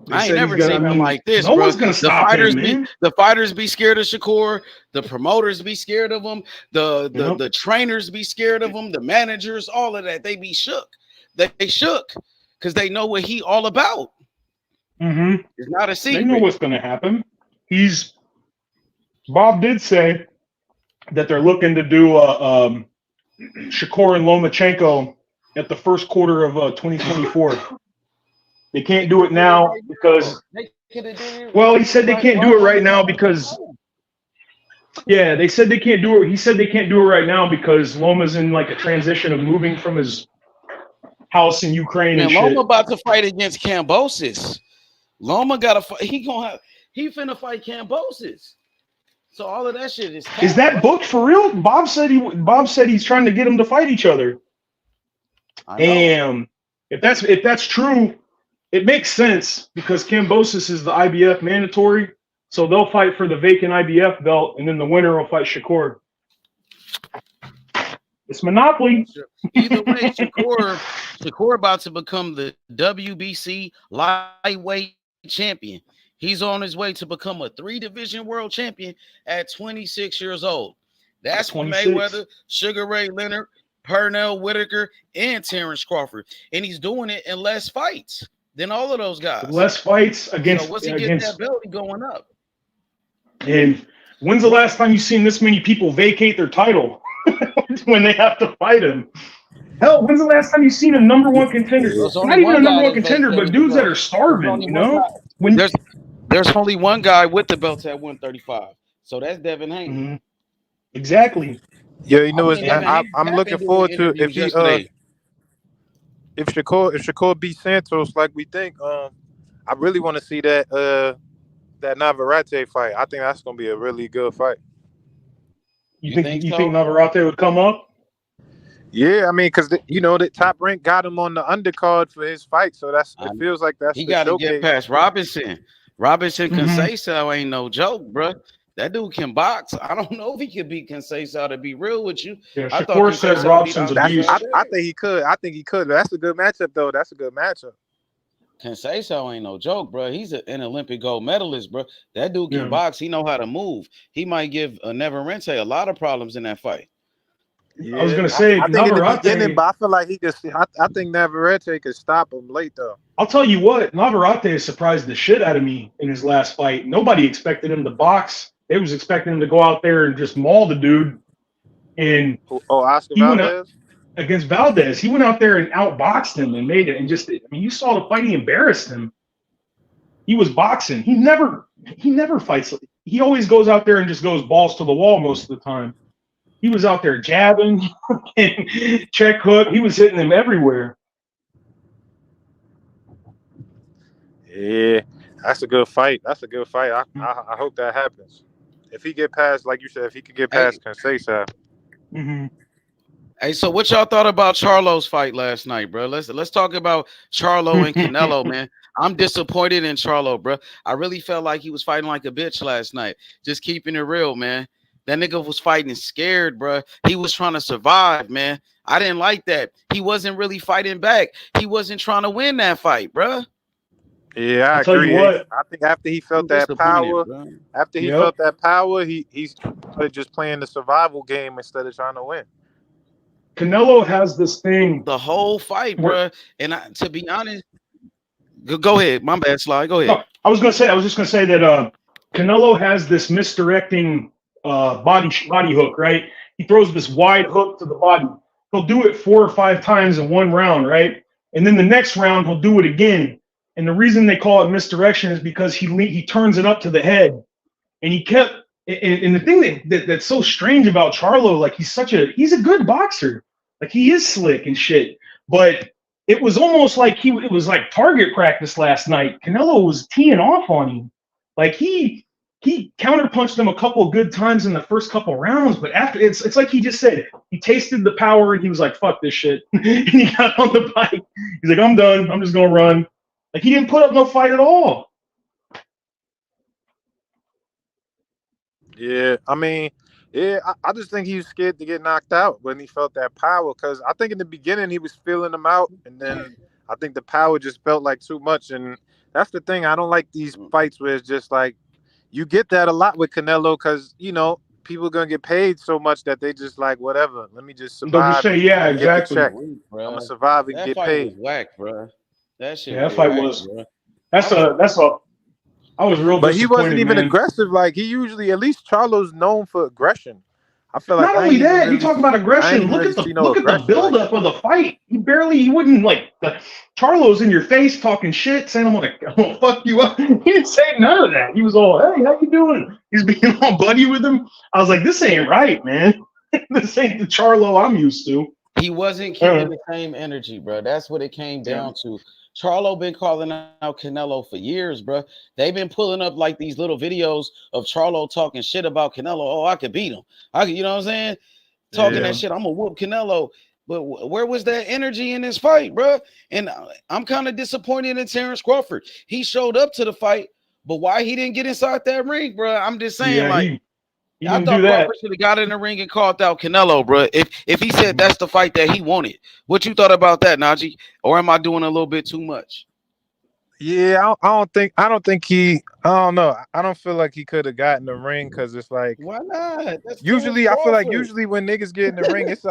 I ain't never seen him like this, no bro. one's gonna stop him, the fighters be scared of Shakur. The promoters be scared of him. The trainers be scared of him. The managers, all of that, they be shook. They shook because they know what he all about. Mm-hmm. It's not a secret. They know what's going to happen. Bob did say that they're looking to do Shakur and Lomachenko at the first quarter of 2024. They can't do it now because, well, he said they can't do it right now because, yeah, they said they can't do it. He said they can't do it right now because Loma's in like a transition of moving from his house in Ukraine and shit. Loma about to fight against Cambosis. Loma got to fight. He finna fight Cambosis. So all of that shit is that booked for real? Bob said he's trying to get them to fight each other. Damn. If that's true, it makes sense because Cambosis is the IBF mandatory, so they'll fight for the vacant IBF belt, and then the winner will fight Shakur. It's Monopoly. Either way, Shakur about to become the WBC lightweight champion. He's on his way to become a 3-division world champion at 26 years old. That's for Mayweather, Sugar Ray Leonard, Pernell Whitaker, and Terrence Crawford. And he's doing it in less fights than all of those guys. Less fights against. So once he gets that belt, he's going up. And when's the last time you've seen this many people vacate their title when they have to fight him? Hell, when's the last time you've seen a number one contender? Not even a number one contender, but dudes that are starving, you know? When There's only one guy with the belt at 135. So that's Devin Haney. Mm-hmm. Exactly. Yeah, you know, I'm looking forward to if Shakur beats Santos like we think. I really want to see that Navarrete fight. I think that's gonna be a really good fight. You think Navarrete would come up? Yeah, I mean, because the Top Rank got him on the undercard for his fight, so it feels like that's he got to get past Robinson. Robinson Conceição ain't no joke, bro. That dude can box. I don't know if he could beat Conceição, to be real with you. Yeah, Shakur says Robson's a beast. I think he could. I think he could. That's a good matchup, though. That's a good matchup. Conceição ain't no joke, bro. He's an Olympic gold medalist, bro. That dude can box. He know how to move. He might give Navarrete a lot of problems in that fight. Yeah, I was gonna say I think in the beginning, but I feel like I think Navarrete could stop him late though. I'll tell you what, Navarrete surprised the shit out of me in his last fight. Nobody expected him to box. They was expecting him to go out there and just maul the dude. And Oscar Valdez against Valdez, he went out there and outboxed him and made it. And you saw the fight. He embarrassed him. He was boxing. He never fights. He always goes out there and just goes balls to the wall most of the time. He was out there jabbing, check hook. He was hitting them everywhere. Yeah, that's a good fight. I hope that happens. If he get past, like you said, if he could get past Conceição. Mm-hmm. Hey, so what y'all thought about Charlo's fight last night, bro? Let's talk about Charlo and Canelo, man. I'm disappointed in Charlo, bro. I really felt like he was fighting like a bitch last night. Just keeping it real, man. That nigga was fighting scared, bro. He was trying to survive, man. I didn't like that. He wasn't really fighting back. He wasn't trying to win that fight, bro. Yeah, I tell you agree. what. I think after he felt I'm that power, bro. after he felt that power, he started just playing the survival game instead of trying to win. Canelo has this thing the whole fight, bro. And to be honest, go ahead. My bad, Sly. Go ahead. No, I was just gonna say that Canelo has this misdirecting body hook, right? He throws this wide hook to the body. He'll do it 4 or 5 times in one round, right? And then the next round he'll do it again. And the reason they call it misdirection is because he turns it up to the head. And he kept and the thing that's so strange about Charlo, like he's a good boxer. Like he is slick and shit. But it was almost like it was like target practice last night. Canelo was teeing off on him. Like he counterpunched him a couple of good times in the first couple rounds, but after it's like he just said he tasted the power and he was like, fuck this shit. And he got on the bike. He's like, I'm done. I'm just gonna run. Like he didn't put up no fight at all. Yeah, I mean, I just think he was scared to get knocked out when he felt that power. Because I think in the beginning he was feeling them out, and then I think the power just felt like too much. And that's the thing. I don't like these fights where it's just like you get that a lot with Canelo because people are gonna get paid so much that they just like whatever. Let me just survive. They'll just say, yeah, and exactly. Get the check. I'm gonna survive and get paid. Was whack, bro. That shit. Yeah, that fight whack, was. Bro. That's a. I was real. But he wasn't even man. aggressive. Like he usually, at least Charlo's known for aggression. I feel like not only that, you talk about aggression. Look at the buildup of the fight. He wouldn't like Charlo's in your face talking shit, saying I'm gonna fuck you up. He didn't say none of that. He was all, hey, how you doing? He's being all buddy with him. I was like, this ain't right, man. This ain't the Charlo I'm used to. He wasn't keeping the same energy, bro. That's what it came down to. Charlo been calling out Canelo for years, bro. They've been pulling up like these little videos of Charlo talking shit about Canelo. Oh, I could beat him. You know what I'm saying? Talking that shit. I'm gonna whoop Canelo. But where was that energy in this fight, bro? And I'm kind of disappointed in Terrence Crawford. He showed up to the fight, but why he didn't get inside that ring, bro? I'm just saying, I thought Crawford should have got in the ring and called out Canelo, bro. If he said that's the fight that he wanted, what you thought about that, Najee? Or am I doing a little bit too much? Yeah, I don't know. I don't feel like he could have gotten the ring because it's like, why not? Usually, I feel like when niggas get in the ring, it's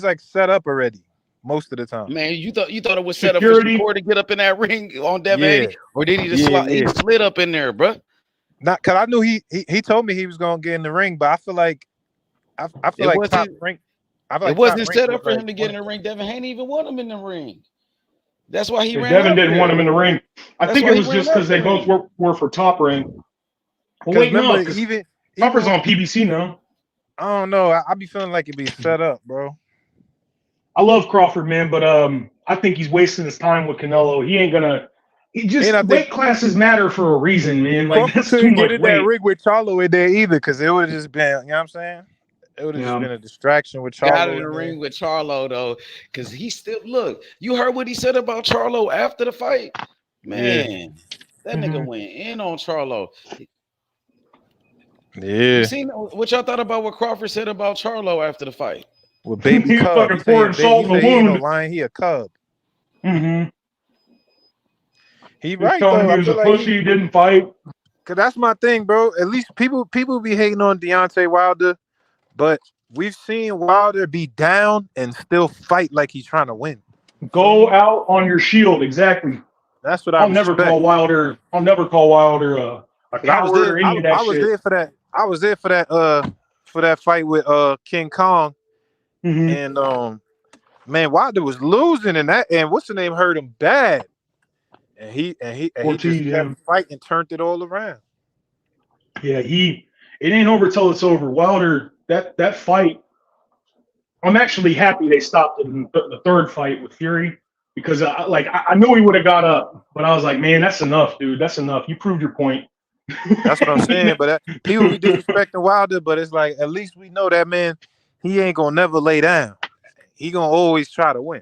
like set up already most of the time. Man, you thought it was set up for Shakur to get up in that ring on Devin 80, or did he just he slid up in there, bro? Not because I knew he told me he was gonna get in the ring, but I feel like Top Rank. It wasn't set up for him to get in the ring. Devin ain't even want him in the ring. That's why he ran. Devin didn't want him in the ring. I think it was just because they both were for Top Rank. Well, wait, no, even Topper's on PBC now. I don't know. I be feeling like it'd be set up, bro. I love Crawford, man, but I think he's wasting his time with Canelo. He ain't gonna. Weight classes matter for a reason, man. Like that's too much weight. That rig with Charlo in there either, because it would have just been, you know what I'm saying? It would have just been a distraction with Charlo. Got in the ring with Charlo though, because he still look. You heard what he said about Charlo after the fight, man. That nigga went in on Charlo. Yeah. You seen what y'all thought about what Crawford said about Charlo after the fight? Well, baby cub. Fucking pouring salt in the wound. He a cub. Mm-hmm. He right though. He was a pussy. He didn't fight. Cause that's my thing, bro. At least people be hating on Deontay Wilder, but we've seen Wilder be down and still fight like he's trying to win. Go out on your shield, exactly. That's what I'll never call Wilder. I'll never call Wilder a coward or any of that shit. I was there for that. I was there for that fight with King Kong, and man, Wilder was losing in that, and what's the name hurt him bad. And he just kept fighting and turned it all around. Yeah, it ain't over till it's over. Wilder, that fight, I'm actually happy they stopped it in the third fight with Fury because I knew he would have got up, but I was like, man, that's enough, dude. That's enough. You proved your point. That's what I'm saying. But people be disrespecting Wilder, but it's like at least we know that man, he ain't gonna never lay down. he gonna always try to win.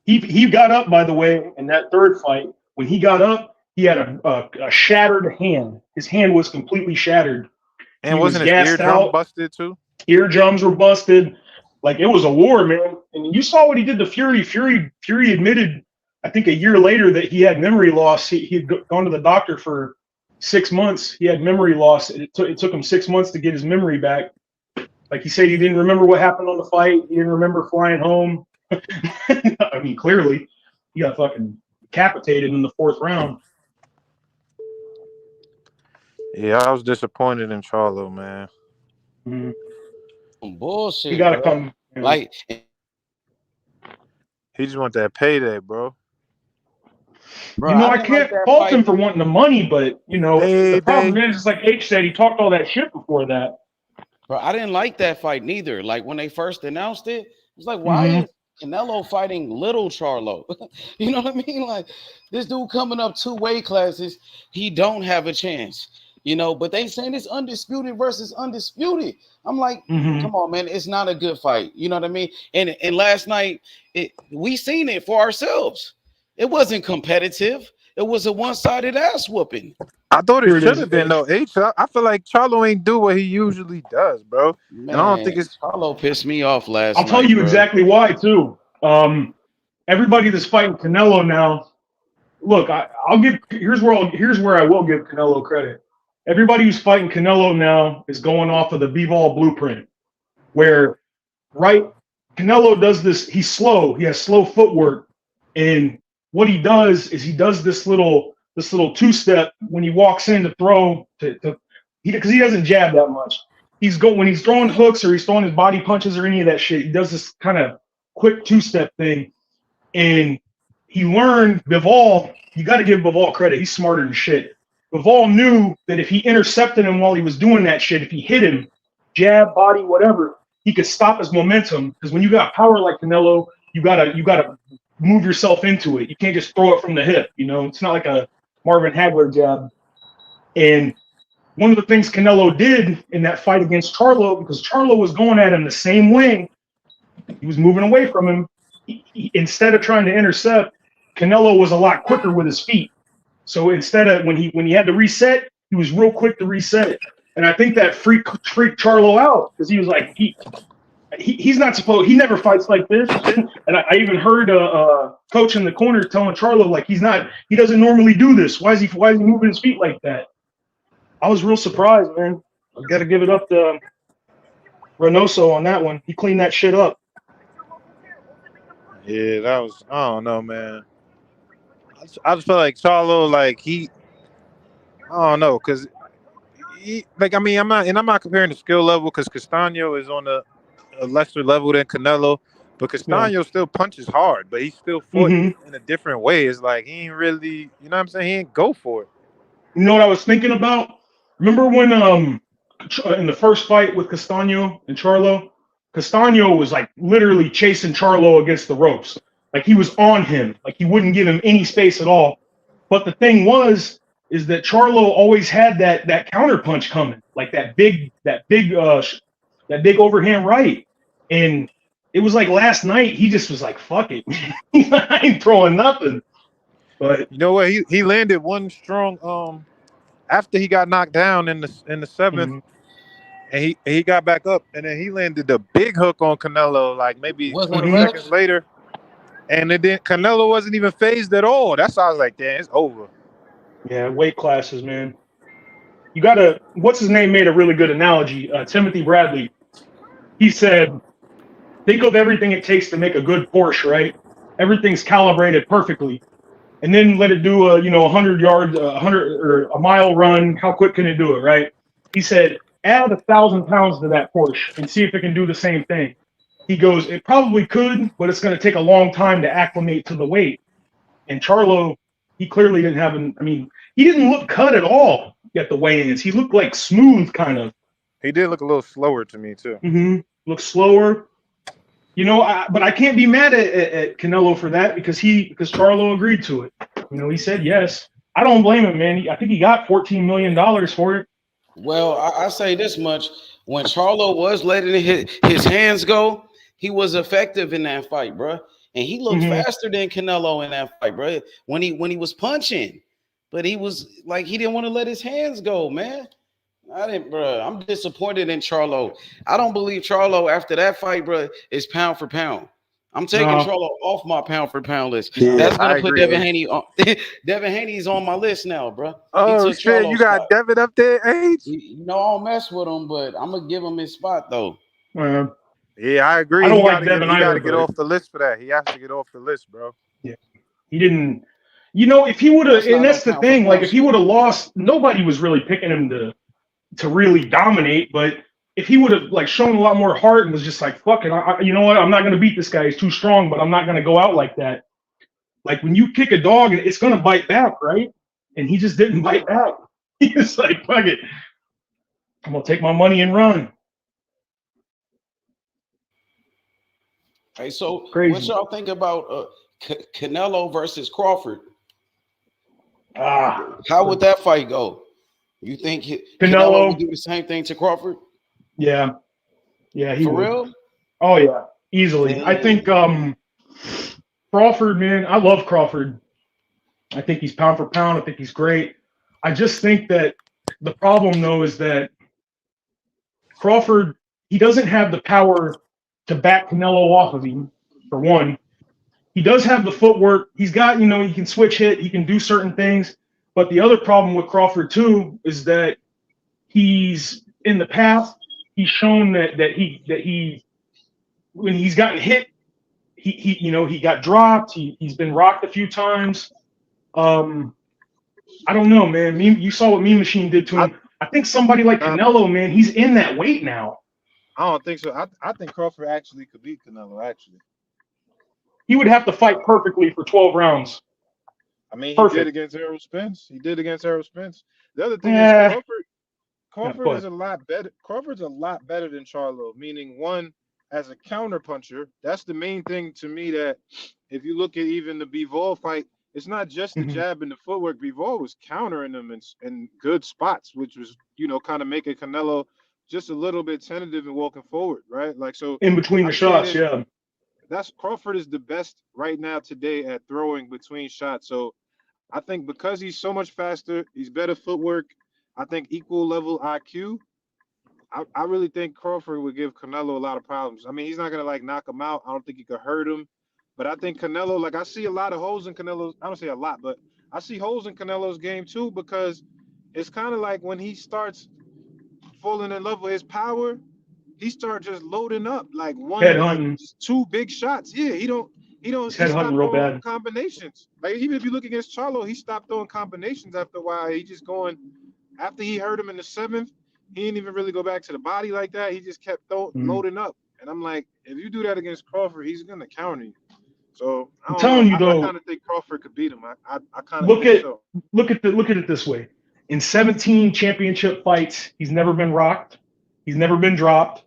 He got up, by the way, in that third fight. When he got up, he had a shattered hand. His hand was completely shattered. And he wasn't was his gassed eardrum out. busted too? Eardrums were busted. Like, it was a war, man. And you saw what he did to Fury. Fury admitted, I think a year later, that he had memory loss. He had gone to the doctor for 6 months. He had memory loss. It took him 6 months to get his memory back. Like, he said he didn't remember what happened on the fight. He didn't remember flying home. I mean, clearly, he got fucking decapitated in the 4th round. Yeah, I was disappointed in Charlo, man. Mm-hmm. Some bullshit. He gotta bro. come. You know. Like, He just want that payday, bro. You know, I can't fault him for wanting the money, but, you know, the problem is, like H said, he talked all that shit before that. Bro, I didn't like that fight neither. Like, when they first announced it, it was like, why is Canelo fighting little Charlo? You know what I mean? Like, this dude coming up 2 weight classes, he don't have a chance. You know, but they saying it's undisputed versus undisputed. I'm like, come on, man, it's not a good fight. You know what I mean? And last night, we seen it for ourselves. It wasn't competitive. It was a one-sided ass whooping. I thought it should have been though. I feel like Charlo ain't do what he usually does, bro. Man, and I don't think it's Charlo pissed me off last night. I'll tell you exactly why too. Everybody that's fighting Canelo now, look, here's where I will give Canelo credit. Everybody who's fighting Canelo now is going off of the Bivol blueprint, where Canelo does this. He's slow. He has slow footwork, and what he does is he does this little 2-step when he walks in to throw because he doesn't jab that much. When he's throwing hooks or he's throwing his body punches or any of that shit, he does this kind of quick 2-step thing. And he learned Bivol. You got to give Bivol credit. He's smarter than shit. Bivol knew that if he intercepted him while he was doing that shit, if he hit him, jab, body, whatever, he could stop his momentum. Because when you got power like Canelo, you gotta move yourself into it. You can't just throw it from the hip. You know, it's not like a Marvin Hagler jab. And one of the things Canelo did in that fight against Charlo, because Charlo was going at him the same way, he was moving away from him. Instead of trying to intercept, Canelo was a lot quicker with his feet. So instead of when he had to reset, he was real quick to reset it. And I think that freaked Charlo out because he was like, he's not supposed. He never fights like this. And I even heard a coach in the corner telling Charlo like he doesn't normally do this. Why is he moving his feet like that? I was real surprised, man. I got to give it up to Reynoso on that one. He cleaned that shit up. Yeah, that was. I don't know, man. I just feel like Charlo, like I don't know, cause I'm not comparing the skill level, cause Castaño is on a lesser level than Canelo, but Castaño still punches hard, but he still fought in a different way. It's like he ain't really, you know what I'm saying? He ain't go for it. You know what I was thinking about? Remember when in the first fight with Castaño and Charlo, Castaño was like literally chasing Charlo against the ropes. Like he was on him, like he wouldn't give him any space at all. But the thing is that Charlo always had that counter punch coming, like that big overhand right. And it was like last night he just was like, "Fuck it, I ain't throwing nothing." But you know what? He landed one strong after he got knocked down in the 7th, and he got back up, and then he landed a big hook on Canelo like maybe 20 seconds later. And then Canelo wasn't even phased at all. That's why I was like, damn, it's over. Yeah, weight classes, man. You gotta. What's his name made a really good analogy. Timothy Bradley. He said, "Think of everything it takes to make a good Porsche, right? Everything's calibrated perfectly, and then let it do a 100 yards, 100 or a mile run. How quick can it do it, right?" He said, "Add 1,000 pounds to that Porsche and see if it can do the same thing." He goes, "It probably could, but it's going to take a long time to acclimate to the weight." And Charlo, he clearly didn't have he didn't look cut at all at the weigh-ins. He looked like smooth, kind of. He did look a little slower to me, too. Looked slower. But I can't be mad at Canelo for that because Charlo agreed to it. He said yes. I don't blame him, man. I think he got $14 million for it. Well, I say this much. When Charlo was letting his hands go, He was effective in that fight, bro. And he looked faster than Canelo in that fight, bro. When he was punching, but he was like he didn't want to let his hands go, man. I didn't, bro. I'm disappointed in Charlo. I don't believe Charlo after that fight, bro, is pound for pound. I'm taking Charlo off my pound for pound list. Yeah, That's gonna I put agree. Devin Haney on. Devin Haney's on my list now, bro. Oh shit, you got Devin up there, H? You know, I don't mess with him, but I'm gonna give him his spot though. Yeah, I agree. I don't He like gotta Devin he either, gotta get but- off the list for that. He has to get off the list, bro. Yeah, he didn't. You know, if he would have, and that's the thing. Like, if he would have lost, nobody was really picking him to really dominate. But if he would have like shown a lot more heart and was just like, "Fuck it, you know what? I'm not gonna beat this guy. He's too strong, but I'm not gonna go out like that." Like when you kick a dog, it's gonna bite back, right? And he just didn't bite back. He was like, "Fuck it, I'm gonna take my money and run." Hey, so Crazy. what y'all think about Canelo versus Crawford? How would that fight go? You think Canelo would do the same thing to Crawford? Yeah, he For would. real? Oh yeah, easily. I think Crawford, man, I love Crawford. I think he's pound for pound. I think he's great. I just think that the problem though is that Crawford, he doesn't have the power to back Canelo off of him, for one. He does have the footwork. He's got, you know, he can switch hit, he can do certain things. But the other problem with Crawford too is that he's in the past, he's shown that he when he's gotten hit, he you know, he got dropped, he's been rocked a few times. I don't know, man. You saw what Mean Machine did to him. I think somebody like Canelo, man, he's in that weight now. I don't think so. I think Crawford actually could beat Canelo, actually. He would have to fight perfectly for 12 rounds. I mean, he Perfect. did against Errol Spence. The other thing Yeah. is Crawford go is a lot better. Crawford's a lot better than Charlo, meaning one, as a counter puncher, that's the main thing to me that if you look at even the Bivol fight, it's not just the jab and the footwork. Bivol was countering them in good spots, which was, you know, kind of making Canelo just a little bit tentative and walking forward, right? Like, so In between the I'm shots, saying yeah. that's Crawford is the best right now today at throwing between shots. So I think because he's so much faster, he's better footwork, I think equal level IQ. I really think Crawford would give Canelo a lot of problems. I mean, he's not gonna like knock him out. I don't think he could hurt him. But I think Canelo, like I see a lot of holes in Canelo's, I don't say a lot, but I see holes in Canelo's game too, because it's kind of like when he starts falling in love with his power, he starts just loading up like Headhunting. two big shots. Yeah, he He's stopped headhunting real throwing bad. combinations. Like even if you look against Charlo, he stopped throwing combinations after a while. He just going after he hurt him in the 7th, he didn't even really go back to the body like that. He just kept loading up. And I'm like, if you do that against Crawford, he's gonna counter you. So I don't telling know. you, though, I kind of think Crawford could beat him. I kind of think so. Look at it this way. In 17 championship fights, he's never been rocked. He's never been dropped.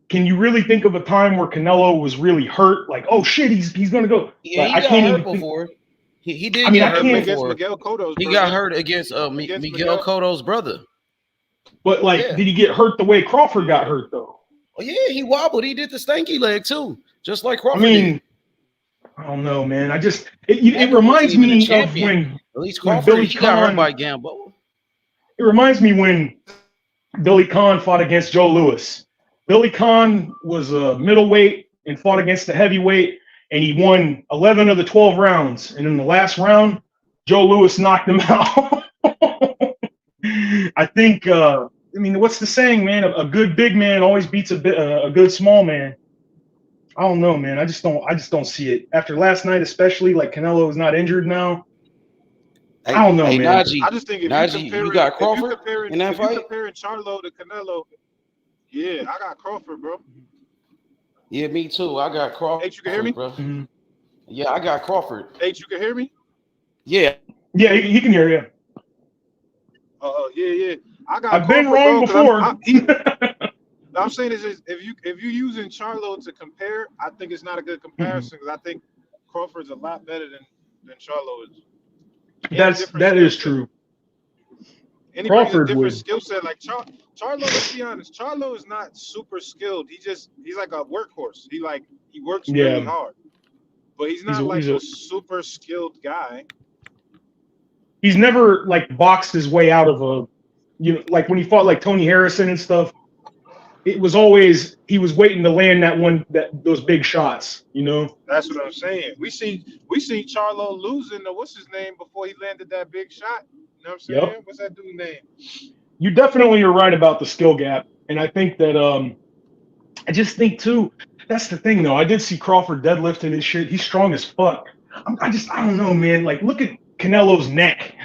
Can you really think of a time where Canelo was really hurt? Like, oh shit, he's gonna go. Yeah, Like, he got hurt before. He did get hurt against before. Miguel Cotto's He brother. got hurt against Miguel Cotto's brother. But like, did he get hurt the way Crawford got hurt though? Oh yeah, he wobbled. He did the stanky leg too, just like I Crawford mean, did. I don't know, man. It reminds me of when at least when Crawford Billy he got hurt Conn. by Gambo. It reminds me when Billy Conn fought against Joe Louis. Billy Conn was a middleweight and fought against the heavyweight, and he won 11 of the 12 rounds. And in the last round, Joe Louis knocked him out. I think, I mean, what's the saying, man? A good big man always beats a good small man. I don't know, man. I just don't see it. After last night, especially, like Canelo is not injured now. I don't know, man. Najee, I just think if Najee, you got Crawford in that fight? If you comparing Charlo to Canelo, yeah, I got Crawford, bro. Yeah, me too. I got Crawford. H, you can hear me? Bro. Yeah, I got Crawford. H, you can hear me? Yeah. Yeah, he can hear you. Yeah. I got. I've been Crawford, wrong before. I'm saying is if you using Charlo to compare, I think it's not a good comparison because I think Crawford's a lot better than Charlo is. That is true. And he brings a Crawford different would. skill set. Like Charlo, let's be honest, Charlo is not super skilled. He's like a workhorse. He works really Yeah, hard, but he's not like he's a a super skilled guy. he's never like boxed his way out of a, like when he fought like Tony Harrison and stuff. It was always he was waiting to land those big shots. That's what I'm saying. We seen Charlo losing the what's his name before he landed that big shot. You know what I'm saying? Yep. What's that dude's name? You definitely are right about the skill gap, and I think that I just think too. That's the thing though. I did see Crawford deadlifting his shit. He's strong as fuck. I don't know, man. Like look at Canelo's neck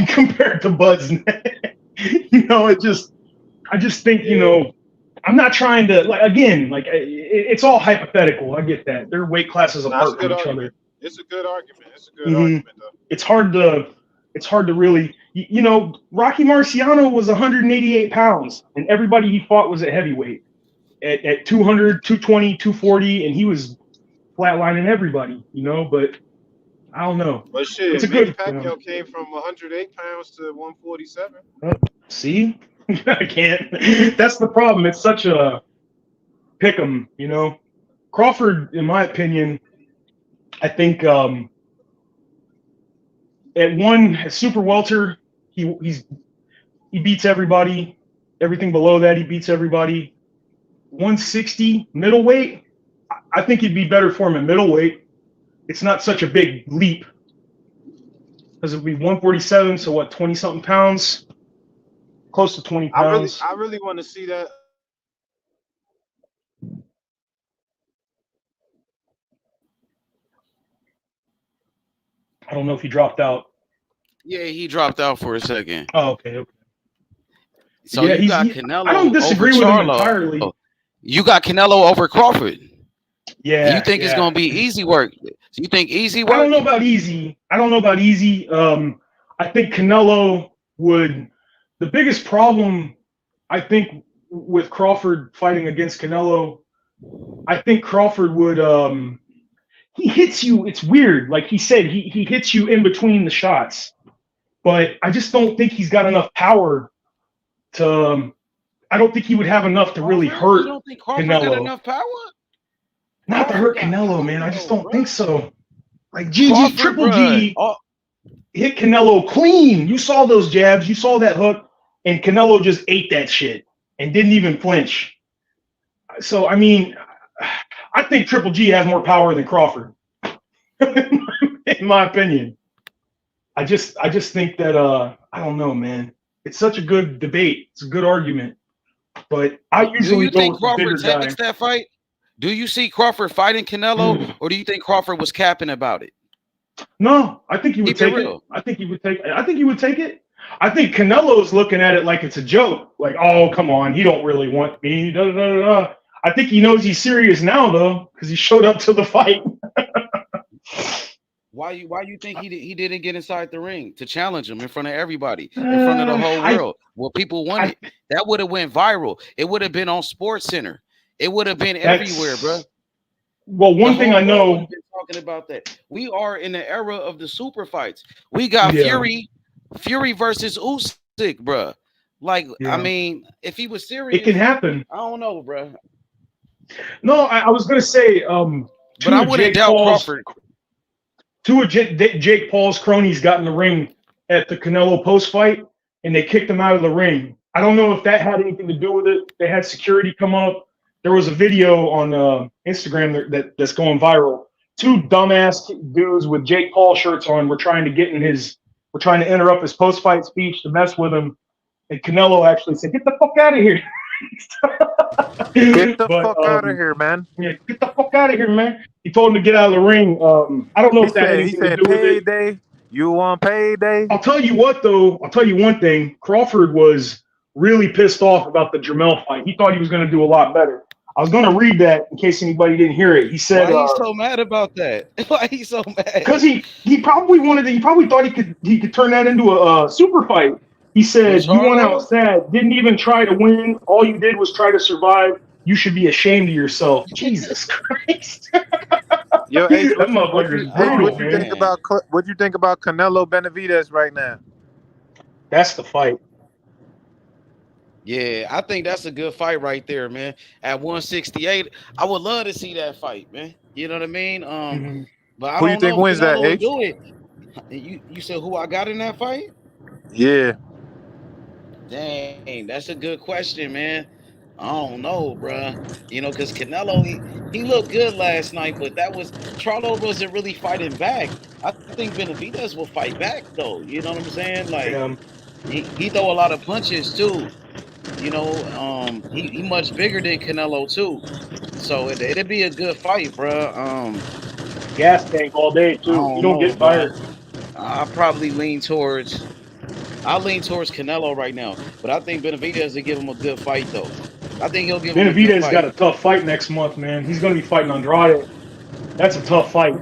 compared to Bud's neck. I just think I'm not trying to it's all hypothetical. I get that they're weight classes apart from each other. It's a good argument. It's a good argument though. It's hard to really, Rocky Marciano was 188 pounds, and everybody he fought was at heavyweight at 200, 220, 240, and he was flatlining everybody, but I don't know. But shit, it's a Manny good. Pacquiao came from 108 pounds to 147. See, I can't. That's the problem. It's such a pick 'em, Crawford, in my opinion, I think at super welter, he beats everybody. Everything below that, he beats everybody. 160 middleweight, I think he'd be better for him at middleweight. It's not such a big leap because it'd be 147, so what, 20 something pounds, close to 20 pounds. I really want to see that. I don't know if he dropped out. Yeah, he dropped out for a second. Oh, okay. So yeah, you got Canelo. I don't disagree with him entirely. You got Canelo over Crawford. Yeah. You think it's gonna be easy work? You think easy work? I don't know about easy. I think Canelo would. The biggest problem, I think, with Crawford fighting against Canelo, I think Crawford would. He hits you. It's weird. Like he said, he hits you in between the shots, but I just don't think he's got enough power to. I don't think he would have enough to really hurt you don't think Crawford Canelo. got enough power? Not to hurt Canelo, man. I just don't think so. Like GG, Triple G hit Canelo clean. You saw those jabs. You saw that hook. And Canelo just ate that shit and didn't even flinch. So, I mean, I think Triple G has more power than Crawford, in my opinion. I just think that, I don't know, man. It's such a good debate. It's a good argument. But I usually do you think Crawford takes that fight? Do you see Crawford fighting Canelo, or do you think Crawford was capping about it? No, I think he would take it. I think he would take it. I think Canelo's looking at it like it's a joke. Like, oh, come on, he don't really want me. Da, da, da, da. I think he knows he's serious now, though, because he showed up to the fight. Why you think he didn't get inside the ring to challenge him in front of everybody, in front of the whole world? People wanted. That would have went viral. It would have been on Sports Center. It would have been everywhere, bro. Well, one thing I know. Talking about that, we are in the era of the super fights. We got Fury versus Usyk, bro. Like, I mean, if he was serious, it can happen. I don't know, bro. No, I was gonna say, but I wouldn't doubt Crawford. Two of Jake Paul's cronies got in the ring at the Canelo post fight, and they kicked him out of the ring. I don't know if that had anything to do with it. They had security come up. There was a video on Instagram that's going viral. Two dumbass dudes with Jake Paul shirts on were trying to interrupt his post-fight speech to mess with him. And Canelo actually said, "Get the fuck out of here." Get the fuck out of here, man. Yeah, get the fuck out of here, man. He told him to get out of the ring. I don't know if that had anything to do with it. Payday. You want payday? I'll tell you what, though. I'll tell you one thing. Crawford was really pissed off about the Jermell fight. He thought he was going to do a lot better. I was going to read that in case anybody didn't hear it. He said, "Why he's so mad about that? Why he's so mad?" Because he probably wanted. He probably thought he could turn that into a super fight. He said, "You went out sad, didn't even try to win. All you did was try to survive. You should be ashamed of yourself." Jesus Christ! Yo, Ace, that motherfucker is brutal. What you think about Canelo Benavidez right now? That's the fight. Yeah, I think that's a good fight right there, man. At 168, I would love to see that fight, man. You know what I mean? Mhm. But I Who you don't think know if wins that, Canelo will H? do it. You said who I got in that fight? Yeah. Dang, that's a good question, man. I don't know, bruh. Because Canelo, he looked good last night, but Charlo wasn't really fighting back. I think Benavidez will fight back, though. You know what I'm saying? Like, Yeah. he throw a lot of punches, too. He much bigger than Canelo, too. So it'd be a good fight, bruh. Gas tank all day I too. You don't don't know, get bruh. tired. I lean towards Canelo right now, but I think Benavidez will give him a good fight, though. I think he'll give him a good Benavidez got fight. a tough fight next month, man. He's going to be fighting Andrade. That's a tough fight.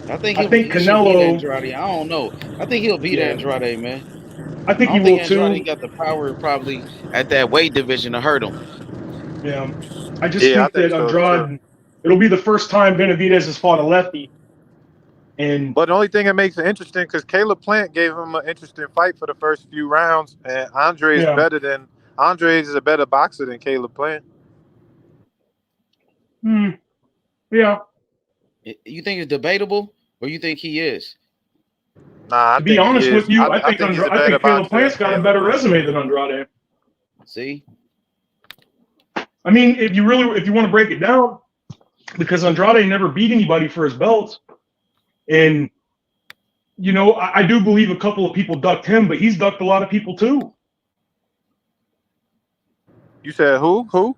I think I think he should beat Canelo. Andrade. I don't know. I think he'll beat Yeah, Andrade, man. I think I he don't think will Andrade too. got the power probably at that weight division to hurt him. Yeah, I just Yeah, I think think that so too. Andrade. It'll be the first time Benavidez has fought a lefty, and But the only thing that makes it interesting, because Caleb Plant gave him an interesting fight for the first few rounds, and yeah, Andre is a better boxer than Caleb Plant. yeah. You think it's debatable, or you think he is? Nah, I To be think he honest is. with you, I think he's a I better think Caleb boxer than Plant's got a Caleb better Plant. resume than Andrade. See? I mean, if you want to break it down, because Andrade never beat anybody for his belts, and I do believe a couple of people ducked him, but he's ducked a lot of people too. You said who? Who?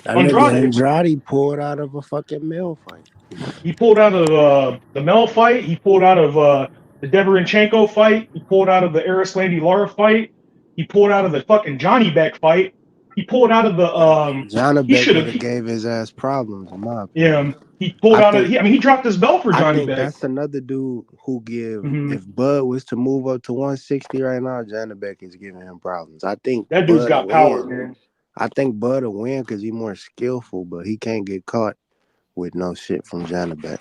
That nigga Andrade pulled out of a fucking mill fight. He pulled out of the Mel fight. He pulled out of the Deverenchenko fight. He pulled out of the Arislandi Lara fight. He pulled out of the fucking Johnny Beck fight. He pulled out of the Johnny he Beck should would have have gave his ass problems, in my opinion. yeah. He pulled out of. I mean, he dropped his belt for I Johnny think Beck. that's another dude who give. If Bud was to move up to 160 right now, Johnny Beck is giving him problems. I think That dude's Bud got will power, win. man. I think Bud will win because he's more skillful, but he can't get caught with no shit from Johnny Beck.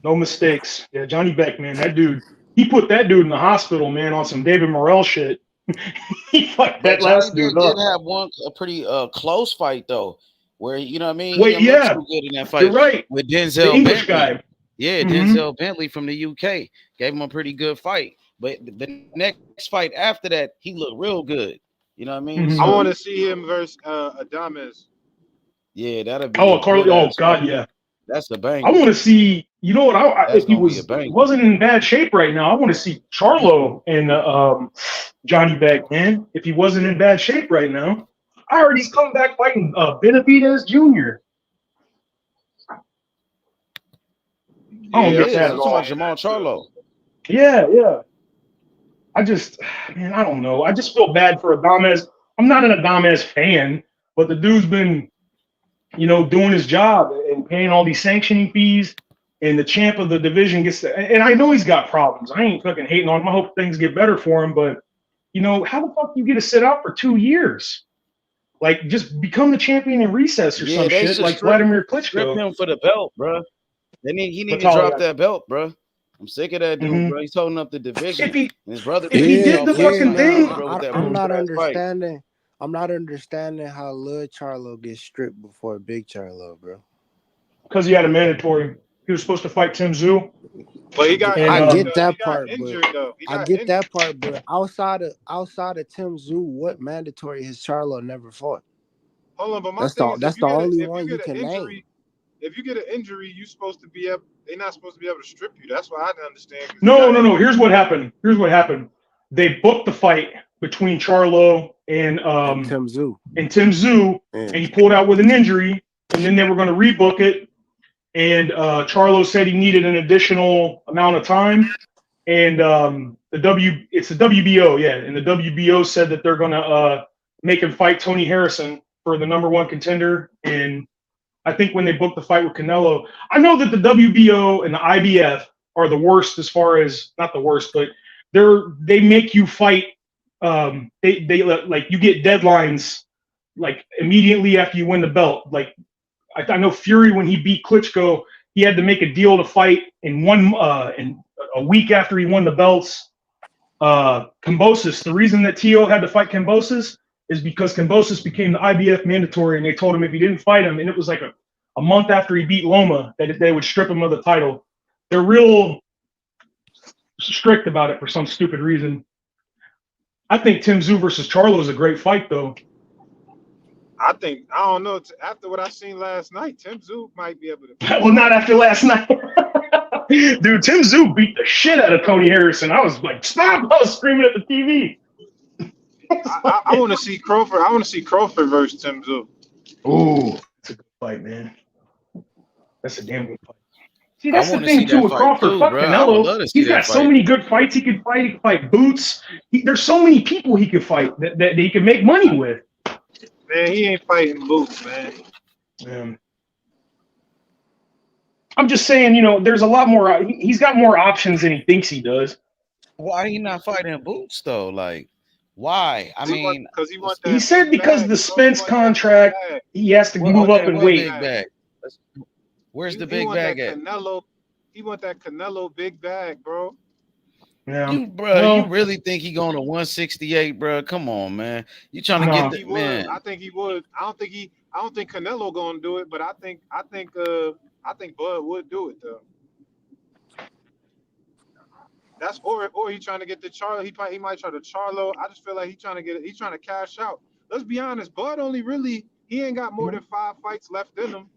No mistakes. Yeah, Johnny Beck, man, that dude. He put that dude in the hospital, man, on some David Morrell shit. He fucked that last Johnny dude Beck up. did have a pretty close fight though, where you know what I mean. Wait, he didn't yeah, look too good in that fight. you're right. With The Denzel English Bentley. guy. Yeah, Denzel Bentley from the UK gave him a pretty good fight. But the next fight after that, he looked real good. You know what I mean? I want to see him versus Adames. Yeah, that'll be. Oh, Carly. Oh God, yeah. That's the banger. I want to see. You know what? If he be wasn't in bad shape right now, I want to see Charlo and Johnny Beck, man. If he wasn't in bad shape right now, I heard he's coming back fighting Benavidez Jr. I don't get that at all. Jermell Charlo. Yeah. I don't know. I just feel bad for Adames. I'm not an Adames fan, but the dude's been, doing his job and paying all these sanctioning fees, and the champ of the division gets to, and I know he's got problems. I ain't fucking hating on him. I hope things get better for him, but how the fuck you get to sit out for 2 years? Like, just become the champion in recess or some shit, like Vladimir Klitschko. Strip him for the belt, bro. He need to drop that belt, bro. I'm sick of that dude, bro. He's holding up the division. And his brother. If he did the fucking thing, I'm not understanding. I'm not understanding how Lil Charlo gets stripped before Big Charlo, bro. Because he had a mandatory. He was supposed to fight Tim Tszyu. But he got. I get that part, injured, but I get that part. But outside of Tim Tszyu, what mandatory has Charlo never fought? Hold on, but my that's thing is, that's the only one you can name. If you get an injury, you supposed to be able. They're not supposed to be able to strip you. That's what I didn't understand. No. Here's what happened. They booked the fight between Charlo and Tim Tszyu. And he pulled out with an injury, and then they were going to rebook it. And Charlo said he needed an additional amount of time, and it's the WBO, yeah. And the WBO said that they're going to make him fight Tony Harrison for the #1 contender. And I think when they booked the fight with Canelo, I know that the WBO and the IBF are the worst as far as, not the worst, but they make you fight. They like, you get deadlines like immediately after you win the belt. Like, I know Fury, when he beat Klitschko, he had to make a deal to fight in a week after he won the belts. Kambosos, the reason that Tio had to fight Kambosos is because Kambosos became the IBF mandatory, and they told him if he didn't fight him, and it was like a month after he beat Loma, that they would strip him of the title. They're real strict about it for some stupid reason. I think Tim Tszyu versus Charlo is a great fight, though. I don't know. After what I seen last night, Tim Tszyu might be able to. Well, not after last night. Dude, Tim Tszyu beat the shit out of Tony Harrison. I was like, stop! I was screaming at the TV. I want to see Crawford. I want to see Crawford versus Tim Tszyu. Ooh, that's a good fight, man. That's a damn good fight. See, that's the thing too with Crawford. Too, fuck bro. Canelo. He's got so many good fights he could fight. He could fight Boots. There's so many people he could fight that he can make money with. Man, he ain't fighting Boots, man. I'm just saying, there's a lot more. He's got more options than he thinks he does. Why he not fighting Boots though? Like, why? I mean, because he said because the Spence contract, he has to move up in weight. Where's the big bag at? He want that Canelo big bag, bro. Yeah, you really think he going to 168, bro? Come on, man. You trying to get the man? I think he would. I don't think Canelo gonna do it, but I think Bud would do it though. That's or he trying to get the Charlo. He might try to Charlo. I just feel like he's trying to cash out. Let's be honest, Bud he ain't got more than 5 fights left in him.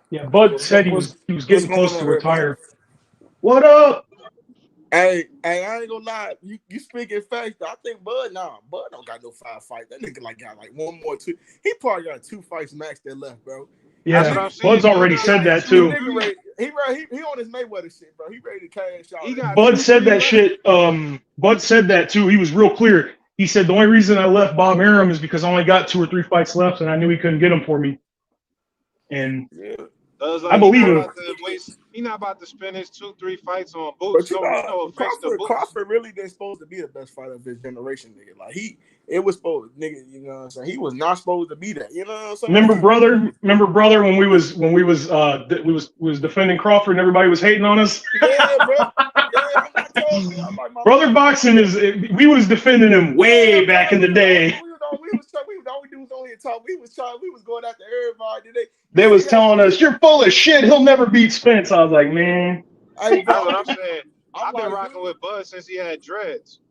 Yeah, Bud said he was getting close to retire. What up? Hey, I ain't gonna lie. You speaking facts. I think Bud don't got no 5 fights. That nigga got like 1 more 2. He probably got 2 fights max that left, bro. Yeah, Bud's already said that too. He on his Mayweather shit, bro. He ready to cash out. Bud said that shit. Bud said that too. He was real clear. He said the only reason I left Bob Arum is because I only got 2 or 3 fights left, and I knew he couldn't get them for me. And I believe him. He's not about to spend his 2-3 fights on Boots. Crawford really didn't supposed to be the best fighter of his generation, nigga. Like it was supposed, nigga. You know what I'm saying? He was not supposed to be that. You know what I'm saying? Remember, brother, when we was defending Crawford and everybody was hating on us. Yeah, bro. Brother boxing we was defending him way back in the day. We was going after everybody. They was telling us, you're full of shit. He'll never beat Spence. I was like, man. That's what I'm saying. I've been rocking with Bud since he had dreads.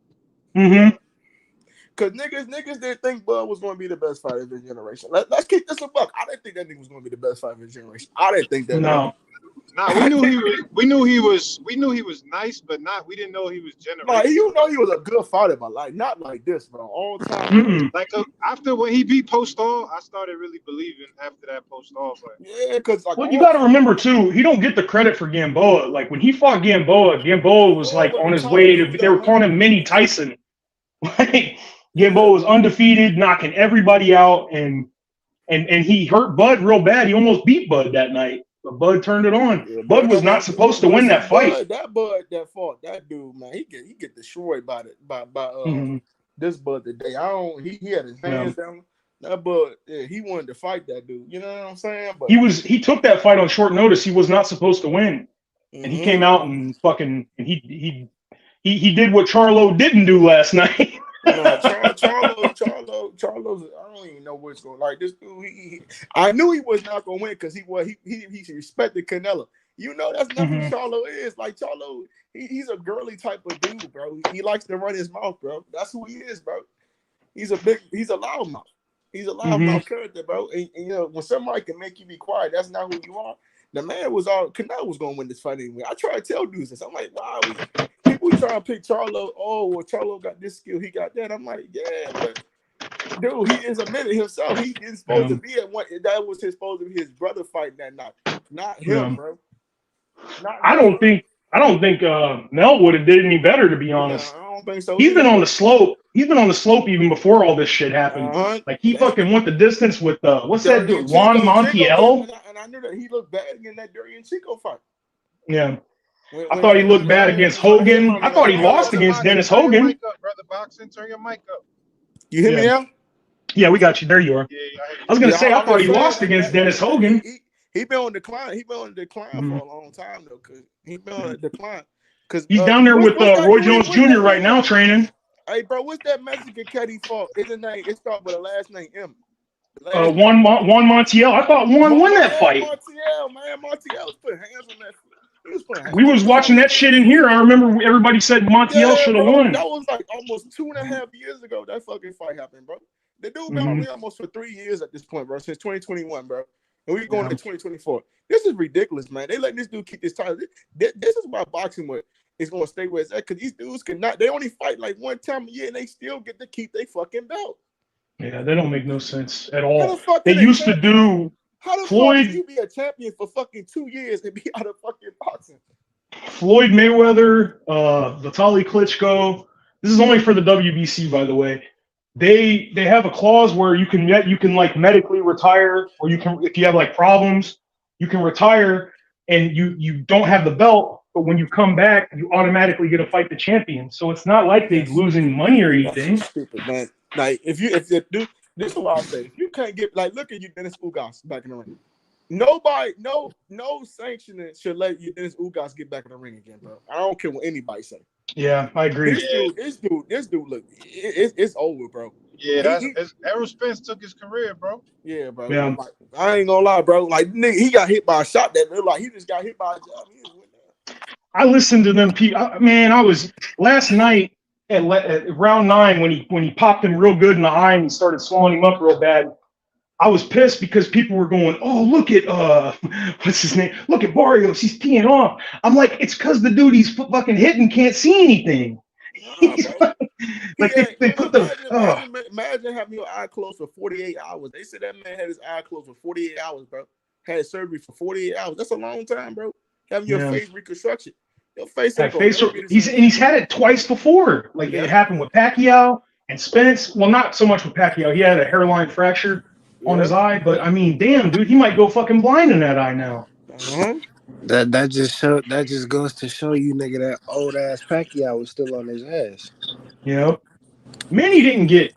Mm-hmm. Cause niggas didn't think Bud was going to be the best fighter of his generation. Let's keep this a buck. I didn't think that nigga was going to be the best fighter of his generation. I didn't think that. No. Nah, we knew he was nice, but we didn't know he was generational. Like, he was a good fighter, but like not like this, bro. All time. Mm-mm. Like after when he beat Postol, I started really believing after that Postol fight. Yeah, because well, you got to remember too, he don't get the credit for Gamboa. Like when he fought Gamboa was like on his way to. They were calling him Mini Tyson. Like Gamboa was undefeated, knocking everybody out, and he hurt Bud real bad. He almost beat Bud that night. But Bud turned it on. Yeah, Bud was not supposed to win that fight. That Bud that fought that dude, man, he get destroyed by this Bud today. He had his hands down. That Bud, he wanted to fight that dude. You know what I'm saying? But he took that fight on short notice. He was not supposed to win, and he came out and he did what Charlo didn't do last night. Charlo's. I don't even know what's going. Like this dude, I knew he was not going to win because he respected Canelo. You know that's not who Charlo is. Like Charlo, he's a girly type of dude, bro. He likes to run his mouth, bro. That's who he is, bro. He's a loudmouth. He's a loudmouth character, bro. And you know when somebody can make you be quiet, that's not who you are. The man Canelo was going to win this fight anyway. I try to tell dudes this. I'm like, wow, people try to pick Charlo. Oh, well, Charlo got this skill. He got that. I'm like, yeah, but dude, he is admitted himself. He isn't supposed to be at one. That was supposed to be his brother fighting that night, not him, bro. I don't think Mel would have did any better, to be honest. I don't think so. He's been on the slope. He's been on the slope even before all this shit happened. Like he fucking went the distance with what's that dude? Juan Montiel. And I knew that he looked bad in that Durian Chico fight. Yeah. I thought he looked bad against Hogan. I thought he lost against Dennis Hogan. Brother Boxing, turn your mic up. You hear me now? Yeah, we got you. There you are. I was gonna say I thought he lost against Dennis Hogan. He been on decline. He been on decline for a long time though, cause he been on a decline. He's down there with Roy Jones Jr. right now training. Hey, bro, what's that Mexican cat he fought? His name, it starts with a last name M. Juan Montiel. I thought Juan won that fight. Montiel was putting hands on that. We was watching that shit in here. I remember everybody said Montiel should have won. That was like almost 2.5 years ago. That fucking fight happened, bro. The dude been on me almost for 3 years at this point, bro. Since 2021, bro. And we're going to 2024. This is ridiculous, man. They letting this dude keep this title. This is why boxing is going to stay where it's at, because these dudes cannot. They only fight like one time a year, and they still get to keep their fucking belt. Yeah, they don't make no sense at all. They used to do. How the Floyd, fuck can you be a champion for fucking 2 years and be out of fucking boxing? Floyd Mayweather, Vitaly Klitschko. This is only for the WBC, by the way. They have a clause where you can like medically retire, or you can, if you have like problems, you can retire and you don't have the belt, but when you come back, you automatically get to fight the champion. So it's not like they're losing money or anything. That's stupid, man. Like if you dude, this is what I say. If you can't get, like, look at you, Dennis Ugas back in the ring. Nobody, no sanctioning should let you, Dennis Ugas, get back in the ring again, bro. I don't care what anybody say. Yeah, I agree. This dude, look, it's over, bro. Yeah, Errol Spence took his career, bro. Yeah, bro. Yeah. Like, I ain't gonna lie, bro. Like, nigga, he got hit by a shot that looked like he just got hit by a jab. I listened to them. Man, I was last night at round 9 when he popped him real good in the eye and he started swallowing him up real bad. I was pissed because people were going, "Oh, look at what's his name? Look at Barrios, he's teeing off." I'm like, it's because the dude he's fucking hitting can't see anything. Like they put the imagine having your eye closed for 48 hours. They said that man had his eye closed for 48 hours, bro. Had surgery for 48 hours. That's a long time, bro. Having your face reconstruction. Your face. He's had it twice before. Like it happened with Pacquiao and Spence. Well, not so much with Pacquiao. He had a hairline fracture on his eye, but I mean, damn, dude, he might go fucking blind in that eye now. That just goes to show you, nigga, that old ass Pacquiao was still on his ass. You know, Manny didn't get.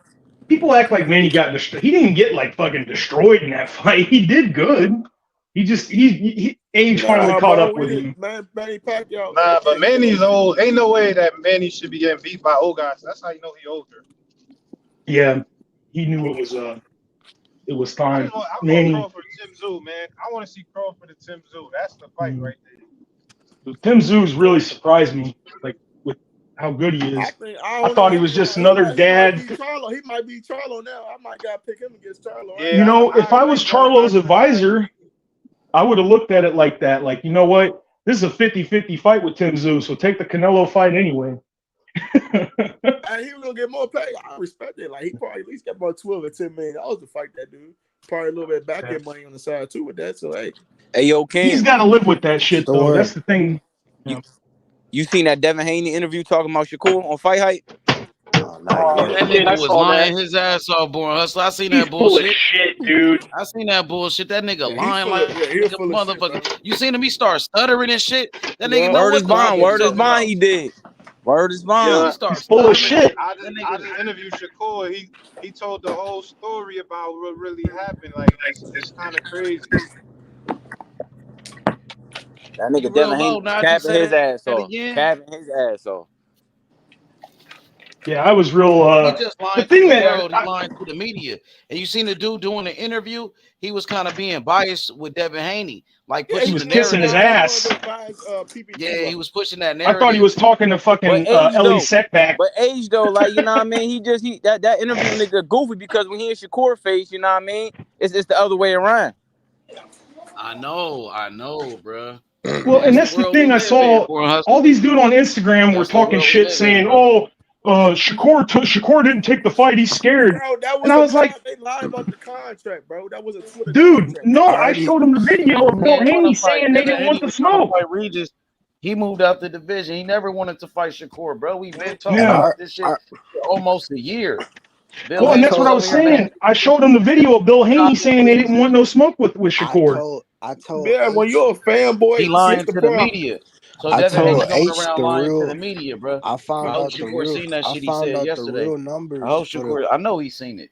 People act like Manny got destroyed. He didn't get like fucking destroyed in that fight. He did good. He just age finally caught up with him. Manny Pacquiao. Nah, but Manny's old. Ain't no way that Manny should be getting beat by old guys. That's how you know he older. Yeah, he knew it was time. I want Crawford Tim Tszyu, man. I want to see Crawford and Tim Tszyu. That's the fight right there. Tim Tszyu's really surprised me, like with how good he is. I thought he was just another dad. He might be Charlo now. I might gotta pick him against Charlo. Yeah, you know, if I was Charlo's advisor, I would have looked at it like that. Like, you know what? This is a 50-50 fight with Tim Tszyu, so take the Canelo fight anyway. And he was gonna get more pay. I respect it. Like, he probably at least got about 12 or 10 million dollars to fight that dude. Probably a little bit back end money on the side too with that. So hey, yo, Ken, he's got to live with that shit though. That's the thing. You seen that Devin Haney interview talking about Shakur on Fight Hype? That nigga was lying his ass off, Born Hustler. I seen that bullshit. Full of shit, dude. I seen that bullshit. That nigga lying like a motherfucker. You seen him? He start stuttering and shit. That nigga know word is bond. Word is bond. He did. Word is bond. Yeah, he's full of shit. I just interviewed Shakur. He told the whole story about what really happened. Like it's kind of crazy. That nigga Devin Haney capping his ass off. Capping his ass off. Yeah, I was real. He just lied to the world. He lied to the media. And you seen the dude doing the interview? He was kind of being biased with Devin Haney, like pushing he was the kissing his ass. Yeah, he was pushing that narrative. I thought he was talking to fucking Ellie Setback. But age though, like, you know what I mean? That interview nigga goofy because when he in Shakur face, you know what I mean? It's the other way around. I know, bro. Well, and that's the thing. I saw all these dudes on Instagram were talking shit, saying, "Oh, Shakur didn't take the fight. He's scared." Bro, and I was like, they lied about the contract, bro. That was a Twitter dude. contract. No, I showed him the video of Bill Haney saying they didn't want the smoke. Regis, he moved out the division. He never wanted to fight Shakur, bro. We've been talking about this shit for almost a year. Well, and that's what I was saying. I showed him the video of Bill Haney saying they didn't want no smoke with Shakur. I told yeah, when you're a fanboy, he lying to the media. So I told H the real, to the media, bro. I found out the real. Seen that shit I found he said out yesterday. the real numbers. I hope Shakur. I know he's seen it.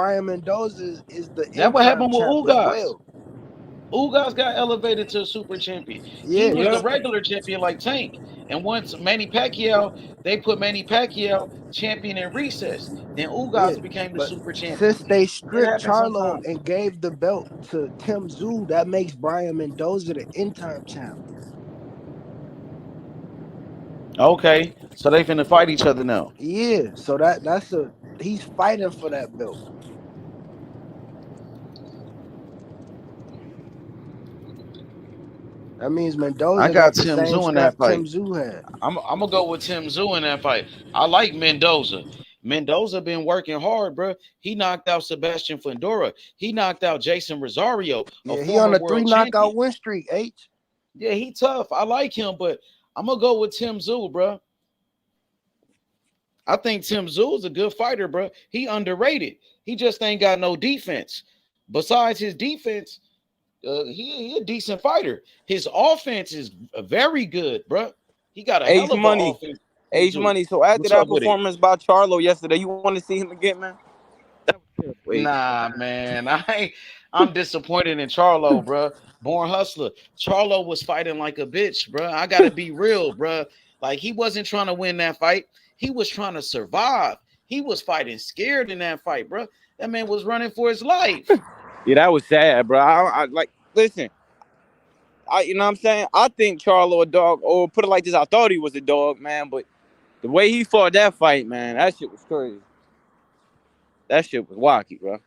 Brian Mendoza is the That what in-crown happened with champ as Ugas. well. Ugas got elevated to a super champion. He Yeah, was the Yeah. regular champion like Tank. And once Manny Pacquiao, they put Manny Pacquiao champion in recess. Then yeah. Ugas became the But super champion. since they It stripped happens Charlo sometimes. and gave the belt to Tim Tszyu, that makes Brian Mendoza the interim champ. Okay. So they finna fight each other now. Yeah, so he's fighting for that belt. That means I Mendoza got got the Tim same Tszyu in that scrap fight. Tim Tszyu had. I'm gonna go with Tim Tszyu in that fight. I like Mendoza. Mendoza been working hard, bro. He knocked out Sebastian Fundora. He knocked out Jason Rosario, a Yeah, he on former a 3 world knockout champion. win streak. H. Yeah, he tough. I like him, but I'm gonna go with Tim Tszyu, bro. I think Tim Tszyu is a good fighter, bro. He underrated. He just ain't got no defense. Besides his defense, he a decent fighter. His offense is very good, bro. He got a H hell of an Money. offense. H Too. Money. So after What's that up with it? performance by Charlo yesterday, you want to see him again, man? Wait. Nah, man. I'm disappointed in Charlo, bro. Born hustler. Charlo was fighting like a bitch, bro. I gotta be real, bro. Like he wasn't trying to win that fight. He was trying to survive. He was fighting scared in that fight, bro. That man was running for his life. Yeah, that was sad, bro. I like listen. You know what I'm saying? I think Charlo a dog, or put it like this, I thought he was a dog, man, but the way he fought that fight, man, that shit was crazy. That shit was wacky, bro.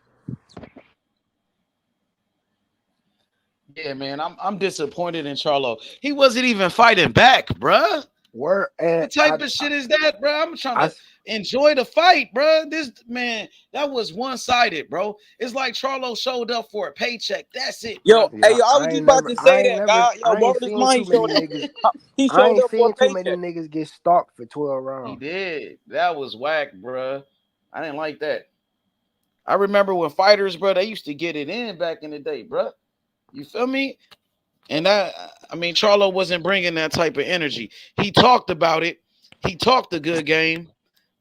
Yeah, man. I'm disappointed in Charlo. He wasn't even fighting back, bro. What type of shit is that, bro? I'm trying to enjoy the fight, bro. This man, that was one-sided, bro. It's like Charlo showed up for a paycheck. That's it, Yo, bro. hey, I was just about to say that, guy. Yo, I ain't word is seen mine. too many niggas. He I showed ain't up for a seen too many paycheck. niggas get stalked for 12 He rounds. did. That was whack, bro. I didn't like that. I remember when fighters, bro, they used to get it in back in the day, bro. You feel me? And Charlo wasn't bringing that type of energy. He talked about it. He talked a good game,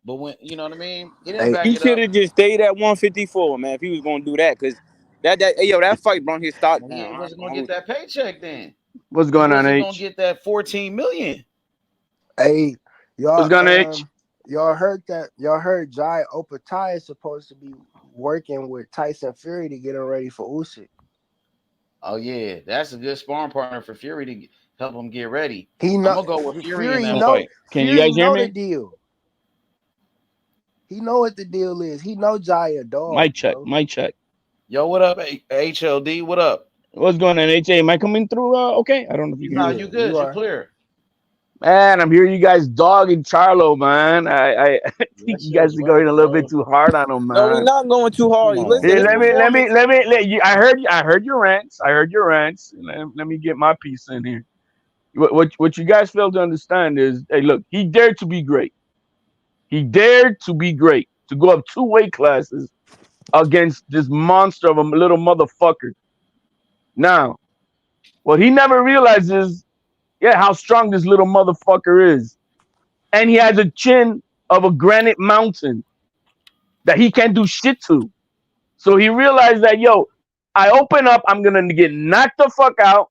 but when you know what I mean, he didn't back He it should up. have just stayed at 154, man, if he was gonna do that, cause that fight brought his stock He down. wasn't gonna get that paycheck then. What's He going on, wasn't gonna H? get that 14 million. Hey, What's going on, H? y'all heard Jai Opatai is supposed to be working with Tyson Fury to get him ready for Usyk. Oh yeah, that's a good sparring partner for Fury to help him get ready. I'm gonna go with Fury in that fight. Can you Fury guys hear know me? the deal. He know what the deal is. He know Jai a dog. Mic check. Bro. Mic check. Yo, what up, HLD? What up? What's going on, HA? Am I coming through? Okay. I don't know if you can Nah, hear me. you good? You clear? Man, I'm hearing you guys dogging Charlo, man. I think you guys are going a little bit too hard on him, man. No, we're not going too hard. Listen, Hey, let me. I heard your rants. Let me get my piece in here. What you guys fail to understand is, hey, look, he dared to be great. He dared to be great, to go up 2 weight classes against this monster of a little motherfucker. Now, what he never realizes, how strong this little motherfucker is. And he has a chin of a granite mountain that he can't do shit to. So he realized that, I open up, I'm going to get knocked the fuck out.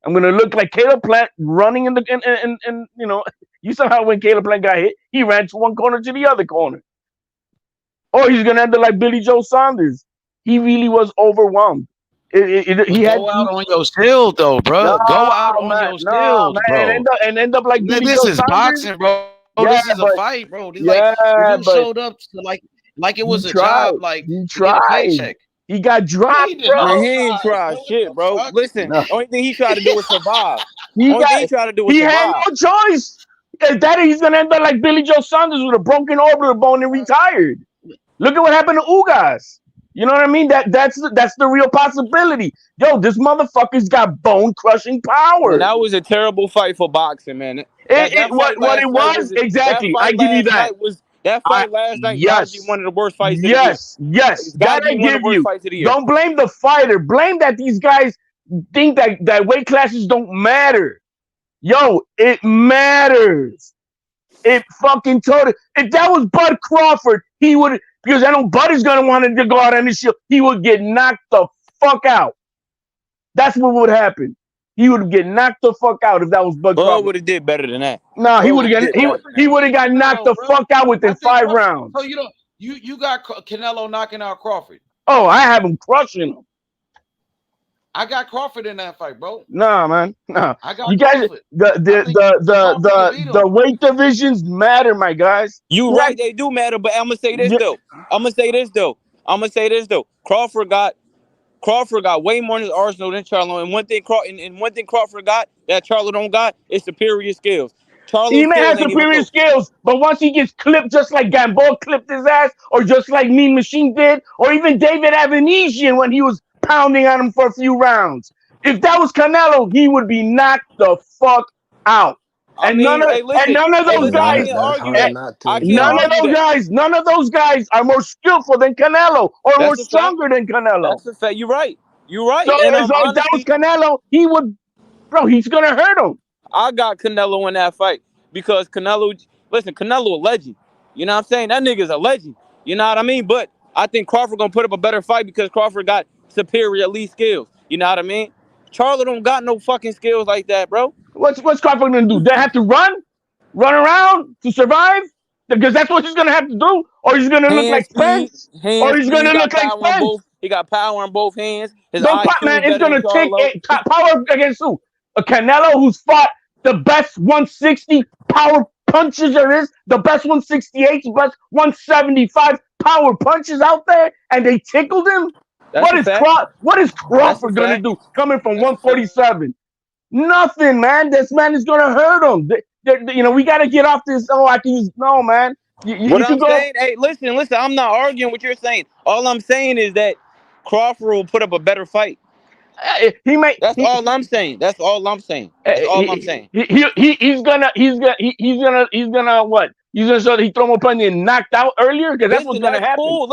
I'm going to look like Caleb Plant running in you saw how when Caleb Plant got hit, he ran to one corner to the other corner. Or he's going to end up like Billy Joe Saunders. He really was overwhelmed. He Go out on your shield, though, bro. Go out on your shield, bro. And end up like Billy This Joe is Saunders. boxing, bro. Yeah, This is a but- fight, bro. This yeah, if you but- showed up to like it was He a tried. job, like He to get a tried. paycheck. He got dropped, He did bro. not. Man, he ain't tried shit, bro. Listen, No. only thing he tried to do was survive. He Only thing he tried to do was he had survive. no choice. That he's gonna end up like Billy Joe Saunders with a broken orbital bone and retired. Look at what happened to Ugas. You know what I mean? That's the real possibility. Yo, this motherfucker's got bone crushing power. And that was a terrible fight for boxing, man. Exactly. I give you that. That fight last night yes. gotta be one of the worst fights of the year. Yes. It's gotta That I be one of give the worst you. fights of the year. Don't blame the fighter. Blame that these guys think that weight classes don't matter. Yo, it matters. It fucking totally. If that was Bud Crawford, he would, because I know Bud is gonna want to go out on the shield. He would get knocked the fuck out. That's what would happen. He would get knocked the fuck out if that was Bud Bud Crawford. would have did better than that. Nah, he Bud would have would've got did better than he that. would have got knocked the fuck out within 5 rounds. So you got Canelo knocking out Crawford. Oh, I have him crushing him. I got Crawford in that fight, bro. Nah, man. Nah. I got You guys, Crawford. the weight divisions matter, my guys. You right, they do matter, but I'm gonna say this though. Crawford got way more in his arsenal than Charlo, and one thing Crawford got that Charlo don't got is superior skills. He may have superior skills, but once he gets clipped, just like Gamboa clipped his ass, or just like Mean Machine did, or even David Avanesian when he was pounding on him for a few rounds. If that was Canelo, he would be knocked the fuck out. And none of those guys are more skillful than Canelo or more stronger than Canelo. That's a fact. You're right. So if that was Canelo, he's gonna hurt him. I got Canelo in that fight because Canelo a legend. You know what I'm saying? That nigga's a legend. You know what I mean? But I think Crawford gonna put up a better fight because Crawford got superior elite skills. You know what I mean? Charlo don't got no fucking skills like that, bro. What's Crawford gonna do? They have to run around to survive? Because that's what he's gonna have to do, or he's gonna look like Spence, or he's gonna look like Spence. He got power on both hands. His man, it's gonna take power against who? A Canelo who's fought the best 160 power punches there is, the best 168, the best 175 power punches out there, and they tickled him. What is Crawford gonna do coming from 147? Nothing, man. This man is gonna hurt him. We gotta get off this. Oh, I can use man. What I'm saying, hey, listen. I'm not arguing what you're saying. All I'm saying is that Crawford will put up a better fight. That's all I'm saying. He's gonna what? He's gonna show that he throw more punches and knocked out earlier because that's what's gonna happen. Cool.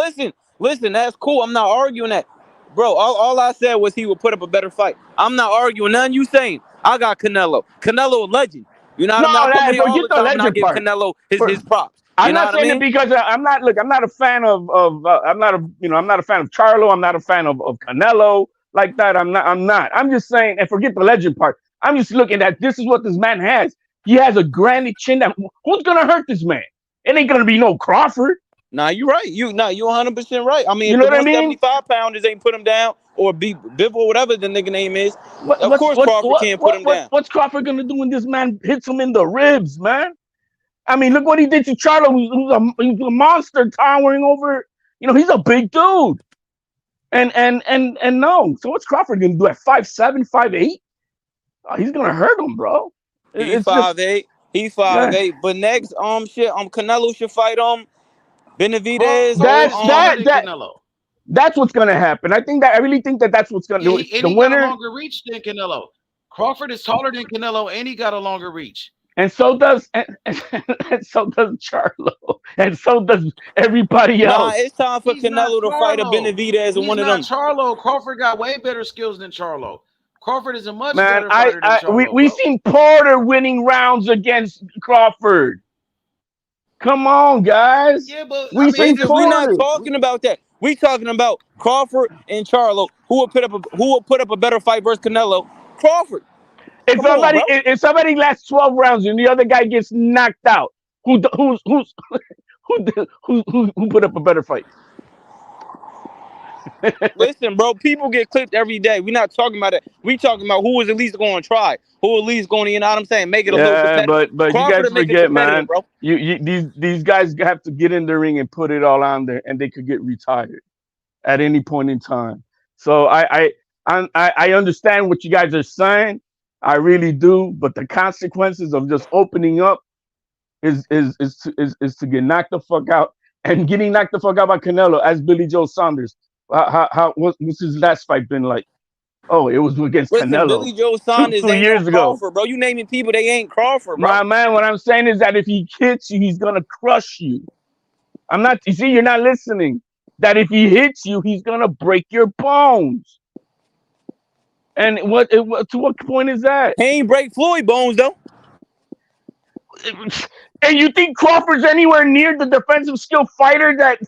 Listen, that's cool. I'm not arguing that, bro. All I said was he would put up a better fight. I'm not arguing nothing you saying. I got Canelo. Canelo a legend. You know what I mean? I'm not giving Canelo his props. I'm not saying it because I'm not a fan of I'm not a fan of Charlo. I'm not a fan of Canelo like that. I'm not. I'm just saying, and forget the legend part. I'm just looking at this is what this man has. He has a granite chin. Who's gonna hurt this man? It ain't gonna be no Crawford. Nah, you're right. You 100% right. I mean, you know what I mean? 175-pounders ain't put him down, or Biv or whatever the nigga name is. Of course, Crawford can't put him down. What's Crawford gonna do when this man hits him in the ribs, man? I mean, look what he did to Charlo. Who's a monster towering over. He's a big dude. And no. So what's Crawford gonna do at 5'7", 5'8"? Oh, he's gonna hurt him, bro. He's 5'8". He's 5'8". Yeah. But next, Canelo should fight Benavidez. That's what's gonna happen. I really think that's what's gonna do. The winner got a longer reach than Canelo. Crawford is taller than Canelo, and he got a longer reach. And so does Charlo, and so does everybody else. Nah, it's time for Canelo to fight a Benavidez and one of them. Charlo. Crawford got way better skills than Charlo. Crawford is a much better fighter than Charlo. We seen Porter winning rounds against Crawford. Come on, guys. Yeah, but we're not talking about that. We talking about Crawford and Charlo. Who will put up a better fight versus Canelo? Crawford. If somebody lasts 12 rounds and the other guy gets knocked out, who put up a better fight? Listen, bro, people get clipped every day. We're not talking about it. We talking about who is at least going to try, who at least going to, you know what I'm saying, make it a little competitive. But you guys forget, man. Bro. These guys have to get in the ring and put it all on there, and they could get retired at any point in time. So I understand what you guys are saying. I really do, but the consequences of just opening up is to get knocked the fuck out, and getting knocked the fuck out by Canelo as Billy Joe Saunders. What's his last fight been like? Oh, it was against Canelo. Billy Joe Saunders two years ago, Crawford, bro. You naming people, they ain't Crawford, bro. My man, what I'm saying is that if he hits you, he's gonna crush you. You see, you're not listening. That if he hits you, he's gonna break your bones. And to what point is that? He ain't break Floyd bones though. And you think Crawford's anywhere near the defensive skill fighter that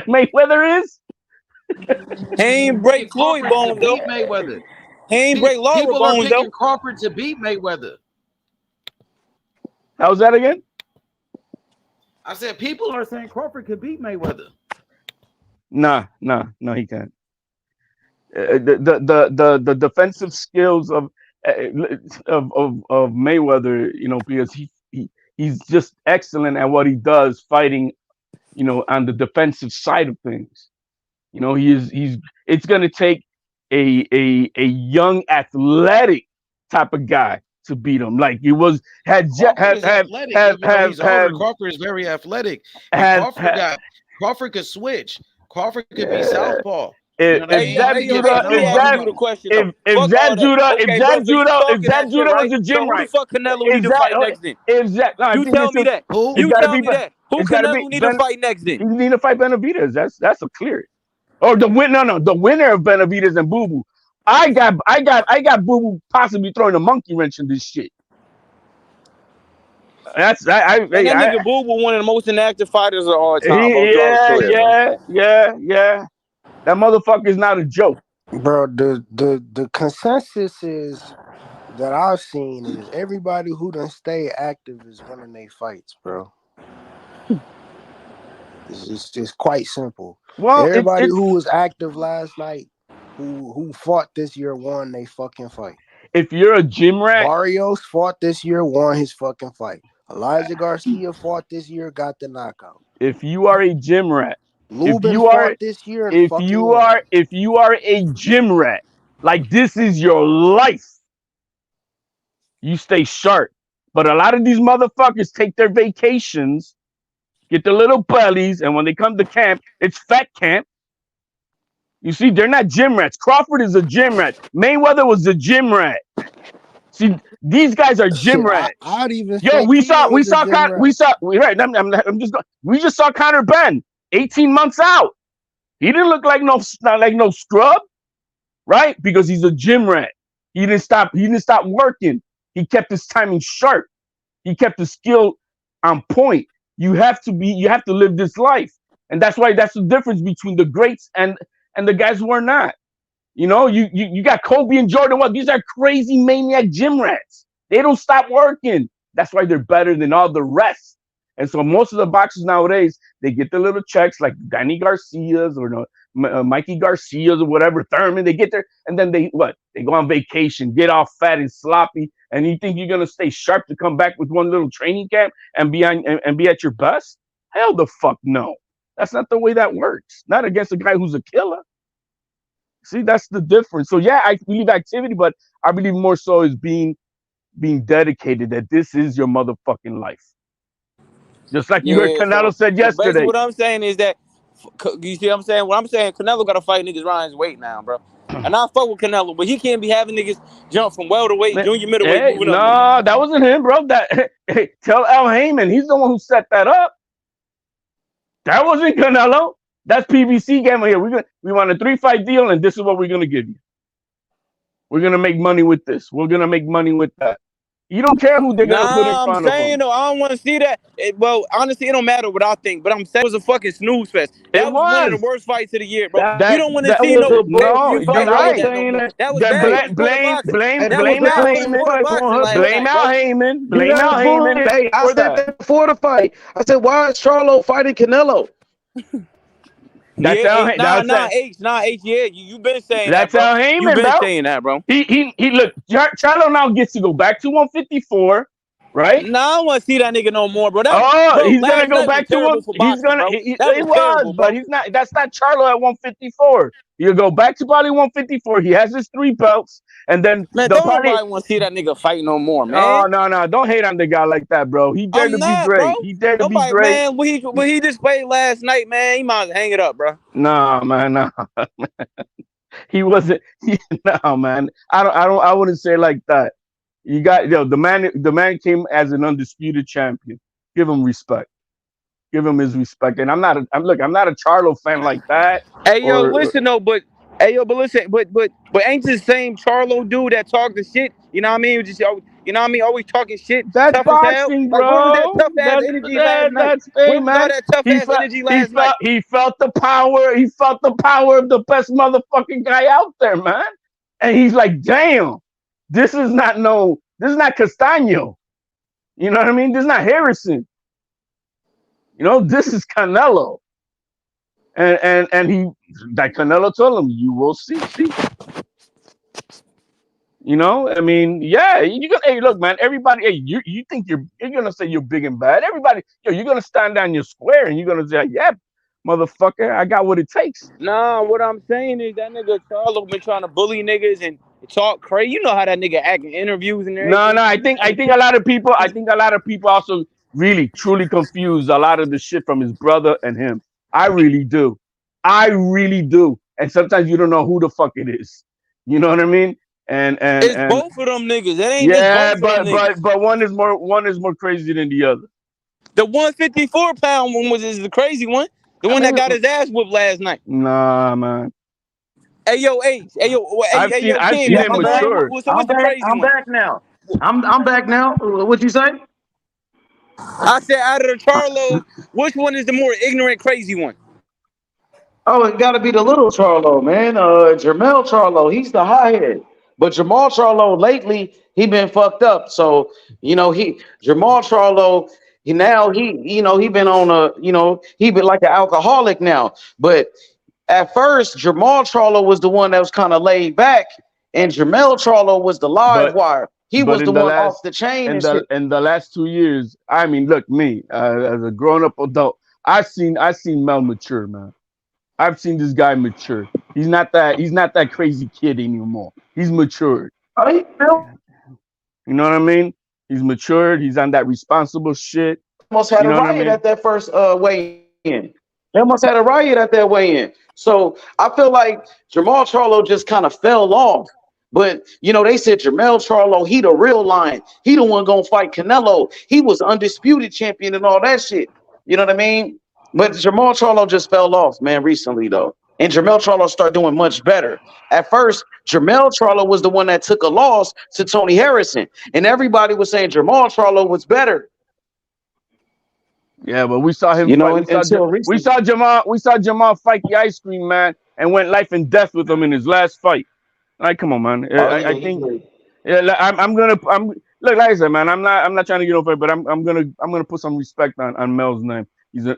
Mayweather is? He ain't Picking break Floyd Crawford to bones though. beat Mayweather. He ain't break Lara People are bones though. picking Crawford to beat Mayweather. How's that again? I said people are saying Crawford could beat Mayweather. Nah, he can't. The defensive skills of Mayweather, you know, because he's just excellent at what he does, fighting, you know, on the defensive side of things. You know, it's gonna take a young athletic type of guy to beat him. Like it was Crawford is athletic, even though he's older. Crawford is very athletic. And Crawford could switch. Crawford could be southpaw. You know what I mean? If Zab Judah was a gym rat, who the fuck Canelo need to fight next then? You tell me that. You tell me that. Who Canelo need to fight next then? You need to fight Benavidez. That's a clear. Or the winner of Benavidez and Boo Boo. I got Boo Boo possibly throwing a monkey wrench in this shit. That nigga Boo Boo one of the most inactive fighters of all time. Yeah. That motherfucker is not a joke, bro. The consensus is that I've seen is everybody who done stay active is winning their fights, bro. It's quite simple. Well, everybody who was active last night, who fought this year, won they fucking fight. If you're a gym rat, Barrios fought this year, won his fucking fight. Elijah Garcia fought this year, got the knockout. If you are a gym rat, Lubin fought this year, and if you are a gym rat, like this is your life, you stay sharp. But a lot of these motherfuckers take their vacations, get their little bellies, and when they come to camp, it's fat camp. You see, they're not gym rats. Crawford is a gym rat. Mayweather was a gym rat. See, these guys are gym rats. I'd even we just saw Conor Benn 18 months out. He didn't look like no scrub, right? Because he's a gym rat. He didn't stop working. He kept his timing sharp. He kept his skill on point. You have to live this life. And that's the difference between the greats and the guys who are not. You know, you got Kobe and Jordan. What? These are crazy maniac gym rats. They don't stop working. That's why they're better than all the rest. And so most of the boxers nowadays, they get the little checks like Danny Garcia's or Mikey Garcia's or whatever, Thurman. They get there and then they go on vacation, get all fat and sloppy. And you think you're gonna stay sharp to come back with one little training camp and be at your best? Hell the fuck no. That's not the way that works. Not against a guy who's a killer. See, that's the difference. So yeah, I believe activity, but I believe more so is being dedicated, that this is your motherfucking life. Just like you heard Canelo said yesterday. Basically what I'm saying is that, you see what I'm saying? What I'm saying, Canelo got to fight niggas around his weight now, bro. And I fuck with Canelo, but he can't be having niggas jump from welterweight, junior middleweight, moving up. No, that wasn't him, bro. Tell Al Heyman, he's the one who set that up. That wasn't Canelo. That's PBC game here. We want a 3-fight deal, and this is what we're gonna give you. We're gonna make money with this. We're gonna make money with that. You don't care who they're gonna put in front of them. I'm saying though, I don't want to see that. Well, honestly, it don't matter what I think, but I'm saying it was a fucking snooze fest. That was one of the worst fights of the year, bro. You don't want to see no. You're right. That was bad. Blame Al Heyman. Blame Al Heyman. Hey, I said that before the fight. I said, why is Charlo fighting Canelo? Nah, H. Yeah, you been saying that's that, bro. Al Heyman, You been bro. saying that, bro. He look. Charlo now gets to go back to 154, right? Nah, I don't want to see that nigga no more, bro. He's gonna go back to him. He's gonna. But he's not. That's not Charlo at 154. He'll go back to probably 154. He has his 3 belts, and then nobody want to see that nigga fight no more, man. No. Don't hate on the guy like that, bro. He dared to be great. Bro. He dared to be great. Man, what he displayed last night, man, he might hang it up, bro. Nah, man. He wasn't. No, man. I wouldn't say like that. You got the man came as an undisputed champion. Give him respect. Give him his respect. And I'm not a Charlo fan like that. Hey, listen though, but Hey yo, but listen, but ain't this same Charlo dude that talked the shit? You know what I mean? Just you know what I mean? Always talking shit, That's tough as hell. boxing, Like where was that bro. tough ass energy last night? That's hey Where was all man. that tough ass energy last night? He felt the power. He felt the power of the best motherfucking guy out there, man. And he's like, damn, this is not Castaño. You know what I mean? This is not Harrison. You know, this is Canelo. And he, like Canelo told him, you will see. You know, I mean, yeah, hey, look, man, everybody, hey, you think you're gonna say you're big and bad. Everybody, you're gonna stand down your square and you're gonna say, yeah, motherfucker, I got what it takes. Nah, what I'm saying is that nigga Charlo been trying to bully niggas and talk crazy. You know how that nigga act in interviews and everything. No, I think a lot of people also really truly confuse a lot of the shit from his brother and him. I really do. And sometimes you don't know who the fuck it is. You know what I mean? And it's both of them niggas. It ain't just both of them niggas. But one is more crazy than the other. The 154-pound one is the crazy one. The one that got his ass whooped last night. Nah, man. Hey yo, King, I've seen him mature. What's the crazy one? I'm back now. I'm back now. What'd you say? I said out of the Charlos, which one is the more ignorant, crazy one? Oh, it got to be the little Charlo, man. Jermell Charlo, he's the hothead. But Jermell Charlo lately, he been fucked up. So Jermell Charlo, he been on he been like an alcoholic now. But at first, Jermell Charlo was the one that was kind of laid back, and Jermell Charlo was the live wire. He was the one off the chain. In the last 2 years, I mean, look, me as a grown-up adult, I've seen Mel mature, man. I've seen this guy mature. He's not that crazy kid anymore. He's matured. You know what I mean? He's matured. He's on that responsible shit. Almost had a riot at that first weigh-in. They almost had a riot at that weigh-in. So I feel like Jermell Charlo just kind of fell off. But they said Jermell Charlo, he the real lion. He the one gonna fight Canelo. He was undisputed champion and all that shit. You know what I mean? But Jermell Charlo just fell off, man, recently though. And Jermell Charlo started doing much better. At first, Jermell Charlo was the one that took a loss to Tony Harrison, and everybody was saying Jermell Charlo was better. Yeah, but we saw him. We saw Jamal fight the ice cream man and went life and death with him in his last fight. Like, come on, man. I think. Yeah, look, like I said, man. I'm not trying to get over it, but I'm gonna put some respect on Mel's name. He came in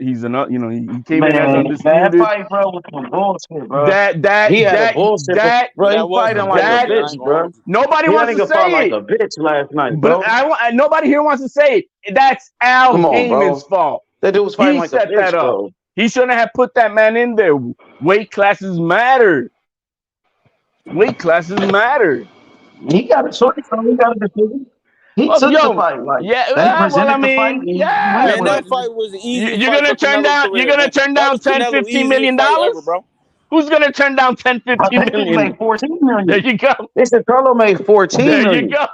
as undisputed. That fight, bro, was some bullshit, bro. He had bullshit, bro. He fighting like a bitch, bro. Nobody wants to say like a bitch last night, bro. But nobody here wants to say it. That's Al Heyman's fault. That dude was fighting like a bitch, bro. He shouldn't have put that man in there. Weight classes matter. Weight classes matter. He got a choice. He got a decision. He took the fight. Like, that fight was easy. You're gonna turn down 10, 15 million dollars, bro. Who's gonna turn down 10, 15 million? He made 14 million. There you go. They said Charlo made 14 million. There you go.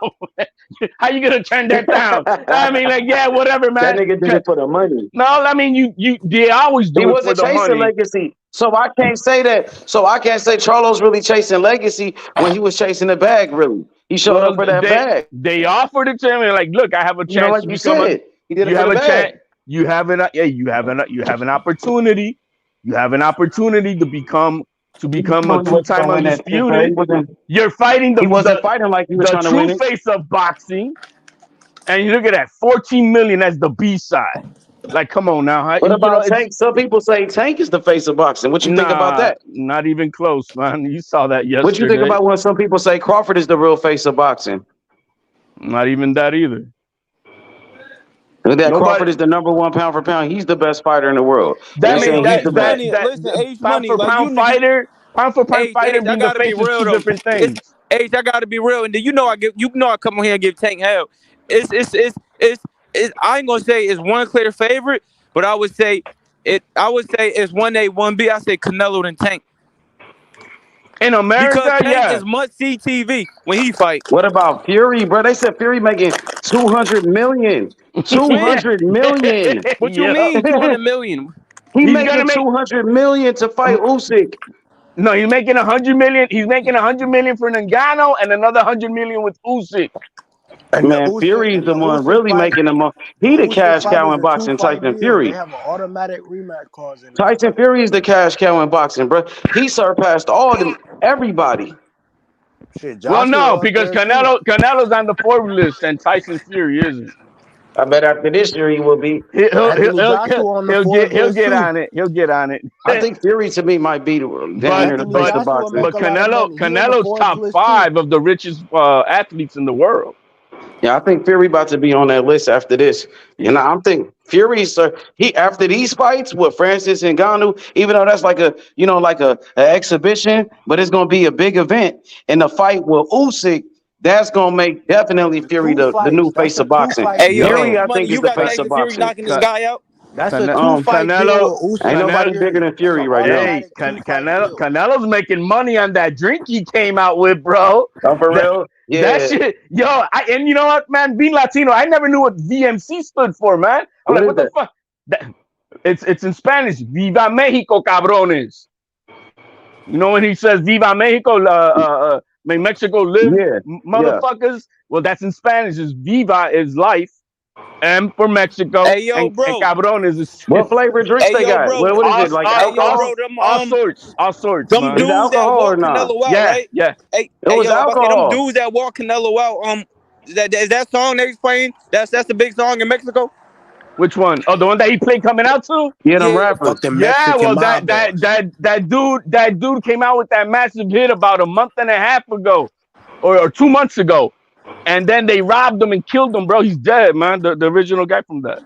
How you gonna turn that down? I mean, like, yeah, whatever, man. That nigga did it for the money. No, I mean, they always do it for the money. He wasn't chasing legacy. So I can't say that. So I can't say Charlo's really chasing legacy when he was chasing the bag, really. He showed up for that bag. They offered it to him and like, look, I have a chance like to you become said. He did it you for have the a bag. chance. You have an opportunity. You have an opportunity to become a two-time undisputed. You're fighting he wasn't fighting like he was trying to win true it. face of boxing. And you look at that, 14 million as the B side. Like, come on now. What about Tank? Some people say Tank is the face of boxing. What you think about that? Not even close, man. You saw that yesterday. What you think about when some people say Crawford is the real face of boxing? Not even that either. Crawford is the number one pound for pound. He's the best fighter in the world. Listen, pound for pound fighter, being the face is two different things. I gotta be real, and then I come on here and give Tank hell. I ain't gonna say it's one clear favorite, but I would say it's 1A, 1B. I say Canelo than Tank. In America, because Tank is must-see TV when he fight. What about Fury, bro? They said Fury making 200 million. 200 million. What you mean 200 million? He's making 200 million to fight Usyk. No, he's making 100 million. He's making 100 million for Ngannou and another 100 million with Usyk. And the Man, Usyk Fury's and the the one Usyk really fight, making them up. the He the Usyk cash fight cow is in a boxing, 2-fight Tyson deal. They Fury. have an automatic rematch clause in that Tyson fight. Fury is the cash cow in boxing, bro. He surpassed all them, everybody. Shit, Well, no, Joshua up because there too. Canelo's on the Forbes list and Tyson Fury isn't. I bet after this year he will be. Anthony Joshua on the Forbes He'll list get too. on it. He'll get on it. I think Fury to me might be down there the Anthony face of Joshua boxing. make a lot of money. He on the Canelo's Forbes top list too. 5 of the richest athletes in the world. Yeah, I think Fury about to be on that list after this. You know, I'm thinking Fury, sir. He after these fights with Francis and Ngannou, even though that's like a exhibition, but it's gonna be a big event. And the fight with Usyk, that's gonna make definitely Fury the new face That's a of boxing. 2-fight Hey, yo, deal. Fury, H I Money, think, is you the got face of Tyson Fury boxing. knocking this guy out? That's a 2-fight deal with Ain't Usyk nobody and bigger Fury. than Fury That's right an now. Hey, automatic 2-fight deal. Canelo's making money on that drink he came out with, bro. Oh, for real? That Yeah. shit, yo. And you know what, man? Being Latino, I never knew what VMC stood for, man. I'm What like, is what the fuck? It's in Spanish. Viva Mexico, cabrones. You know when he says Viva Mexico, may Mexico live, Yeah. motherfuckers. Well, that's in Spanish. Is Viva is life, M for Mexico, Hey, yo, and bro. cabron is What flavor drinks Hey, they yo, got? bro. What is it? Like Hey, yo, alcohol? bro. Them all sorts, them man. Is it dudes that alcohol or walk not? Canelo out, Yeah, right? yeah. Hey, It was yo, I'm about to say them alcohol. dudes that walk Canelo out. Is that song they was playing? That's the big song in Mexico. Which one? Oh, the one that he played coming out to? Yeah, them Yeah. rappers. Fucking Yeah, Mexican well, mob boss. that dude came out with that massive hit about a month and a half ago, or 2 months ago, and then they robbed him and killed him, bro. He's dead, man. The original guy from that.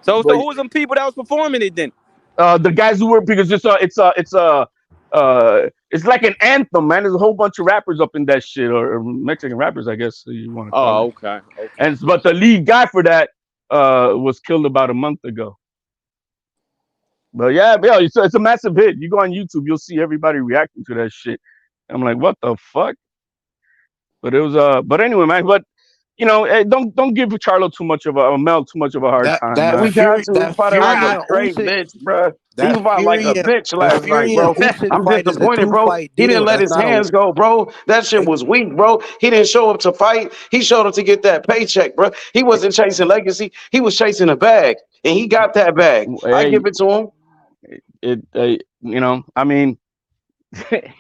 So But who was them people that was performing it then? the guys who were, because it's like an anthem, man. There's a whole bunch of rappers up in that shit, or Mexican rappers, I guess you want to call Oh, it. okay. And but the lead guy for that was killed about a month ago. But yeah, it's a massive hit. You go on YouTube, you'll see everybody reacting to that shit. I'm like, what the fuck? But it was but anyway, man. But you know, don't give Charlo too much of a Mel too much of a hard time, That man. We got to. He Fury fought like a and straight Usyk. bitch, bro. He That fought like a Fury and bitch the last night, Fury bro. and Usyk I'm fight is a disappointed, bro. 2-fight He didn't deal. let That's his not hands go, bro. That shit was weak, bro. He didn't show up to fight. He showed up to get that paycheck, bro. He wasn't chasing legacy. He was chasing a bag, and he got that bag. I give it to him. You know, I mean,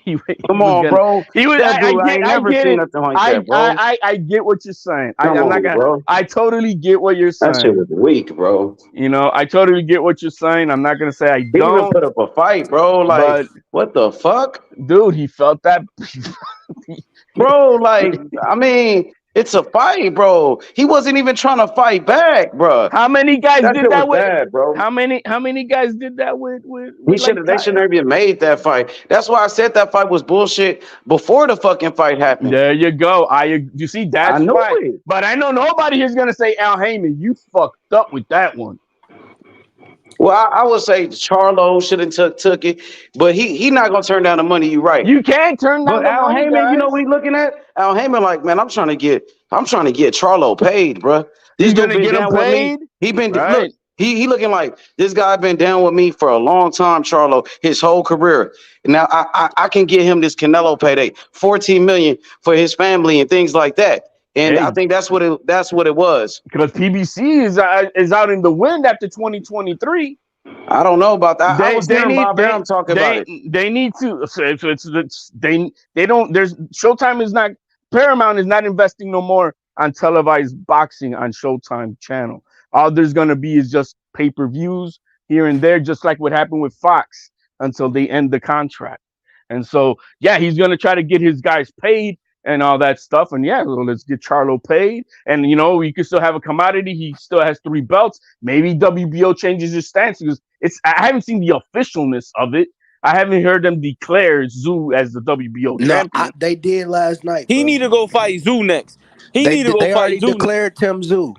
he Come on, bro. He was. That dude, I ain't never get seen it. nothing like that, bro. I get what you're saying. Come I'm not on, gonna. bro. I totally get what you're That shit saying. was weak, bro. You know, I totally get what you're saying. I'm not gonna say I He even don't. put up a fight, bro. Like, But what the fuck? dude, he felt that. Bro, like, I mean, it's a fight, bro. He wasn't even trying to fight back, bro. How many guys That did shit that was with? bad, bro. How many guys did that with They like should have even made that fight. That's why I said that fight was bullshit before the fucking fight happened. There you go. You see, that's I know fine. it. But I know nobody here's gonna say Al Heyman, you fucked up with that one. Well, I would say Charlo should have took it, but he not gonna turn down the money. You right. You can't turn down But the Al money, Heyman, guys. you know what he looking at? Al Heyman, like, man, I'm trying to get Charlo paid, bro. This He's dude gonna been get him down with paid. me. He been Right. look. He looking like this guy been down with me for a long time, Charlo, his whole career. Now I can get him this Canelo payday, 14 million for his family and things like that. And Hey. I think that's what it was. Because PBC is out in the wind after 2023. I don't know about that. I was hearing Bob Arum talk about it. They need to. They don't. There's Showtime is not. Paramount is not investing no more on televised boxing on Showtime channel. All there's gonna be is just pay-per-views here and there, just like what happened with Fox until they end the contract. And so, yeah, he's gonna try to get his guys paid and all that stuff. And yeah, well, let's get Charlo paid. And you know, you can still have a commodity. He still has 3 belts. Maybe WBO changes his stance because I haven't seen the officialness of it. I haven't heard them declare Zoo as the WBO champion. They did last night. He need to go fight Zoo next. They already declared Tim Zoo.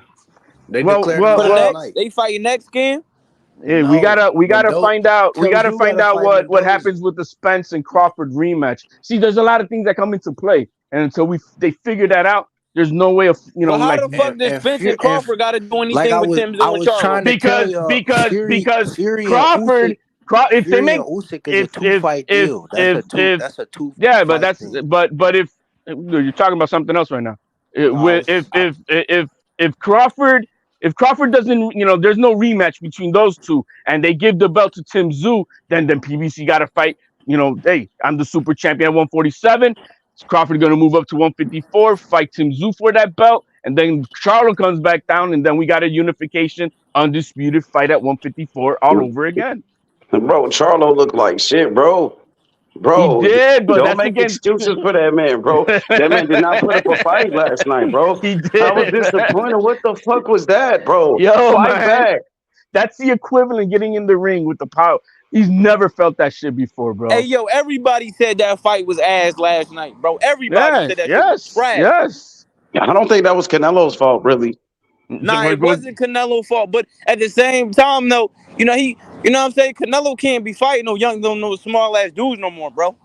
They declared him last night. They fighting next game. Yeah, No, we gotta find out. We gotta Tim Zoo find gotta out fight what Mendoza. happens with the Spence and Crawford rematch. See, there's a lot of things that come into play, and until they figure that out, there's no way of But how the fuck does Spence and Crawford got to do anything with Tim Zoo and Charlo? Because Crawford if they Fury make and Usyk is a 2-fight deal. That's a two. yeah, but fight that's thing. but if you're talking about something else right now, No, if Crawford doesn't, there's no rematch between those two, and they give the belt to Tim Tszyu, then PBC got to fight. Hey, I'm the super champion at 147. Crawford going to move up to 154, fight Tim Tszyu for that belt, and then Charlo comes back down, and then we got a unification, undisputed fight at 154 all over again. Bro, Charlo looked like shit, bro. He did, but don't that's make against excuses for that man, bro. That man did not put up a fight last night, bro. He did. I was disappointed. What the fuck was that, bro? Yo, Fight man. back. That's the equivalent getting in the ring with the power. He's never felt that shit before, bro. Hey, yo, everybody said that fight was ass last night, bro. Everybody said that shit was trash. Yes. I don't think that was Canelo's fault, really. Nah, it wasn't Canelo's fault, but at the same time, though, what I'm saying? Canelo can't be fighting no small ass dudes no more, bro.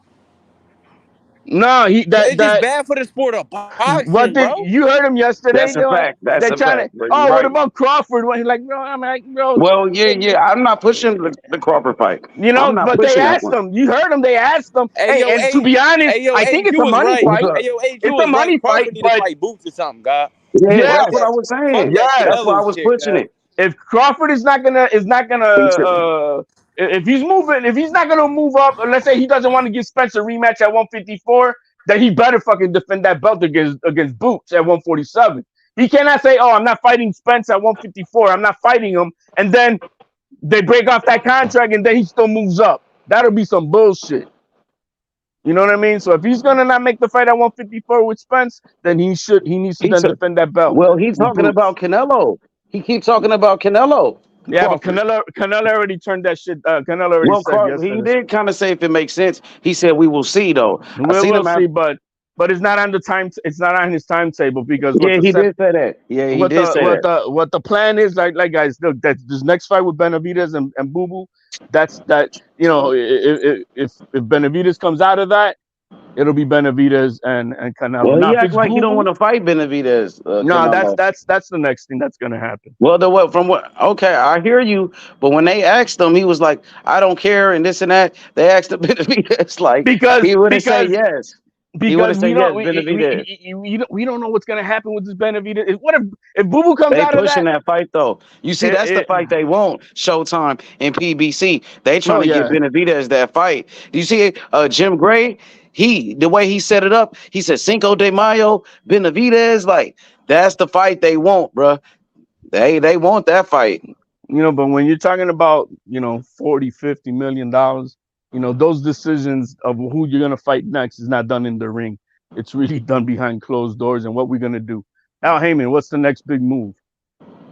No, it's just bad for the sport of boxing, bro. You heard him yesterday? That's a fact. That's a fact. What about Crawford? When he's like, bro, I'm like, bro. Well, yeah. I'm not pushing the Crawford fight. But they asked him. You heard him. They asked him. And to be honest, I think it's a money fight. It's a money fight. Need to fight Boots or something, God. Yeah, that's what I was saying. That's why I was pushing it. If Crawford is not gonna if he's not gonna move up, let's say he doesn't want to give Spence a rematch at 154, then he better fucking defend that belt against Boots at 147. He cannot say, "Oh, I'm not fighting Spence at 154. I'm not fighting him," and then they break off that contract, and then he still moves up. That'll be some bullshit. You know what I mean? So if he's gonna not make the fight at 154 with Spence, then he needs to defend that belt. Well, he's talking about Canelo. He keeps talking about Canelo. Yeah, Crawford. But Canelo already turned that shit. Canelo already said yesterday. He did kind of say if it makes sense. He said we will see though. We'll see, but it's not on the time. It's not on his timetable because he did say that. Yeah, he did say that. What the plan is, like guys, look, that this next fight with Benavidez and Boo Boo, if Benavidez comes out of that, it'll be Benavidez and Canelo. Well, now, he acts like he don't want to fight Benavidez. No, that's the next thing that's gonna happen. Well, okay, I hear you, but when they asked him, he was like, "I don't care," and this and that. They asked him Benavidez, like because he wouldn't say yes. Because we don't know what's gonna happen with this Benavidez. What if Boo Boo comes out of that? They pushing that fight though. You see, that's the fight they want. Showtime and PBC. They trying to get Benavidez that fight. Do you see Jim Gray? The way he set it up, he said Cinco de Mayo, Benavidez. Like that's the fight they want, bro. They want that fight. But when you're talking about $40-50 million. Those decisions of who you're going to fight next is not done in the ring. It's really done behind closed doors and what we're going to do. Al Heyman, what's the next big move?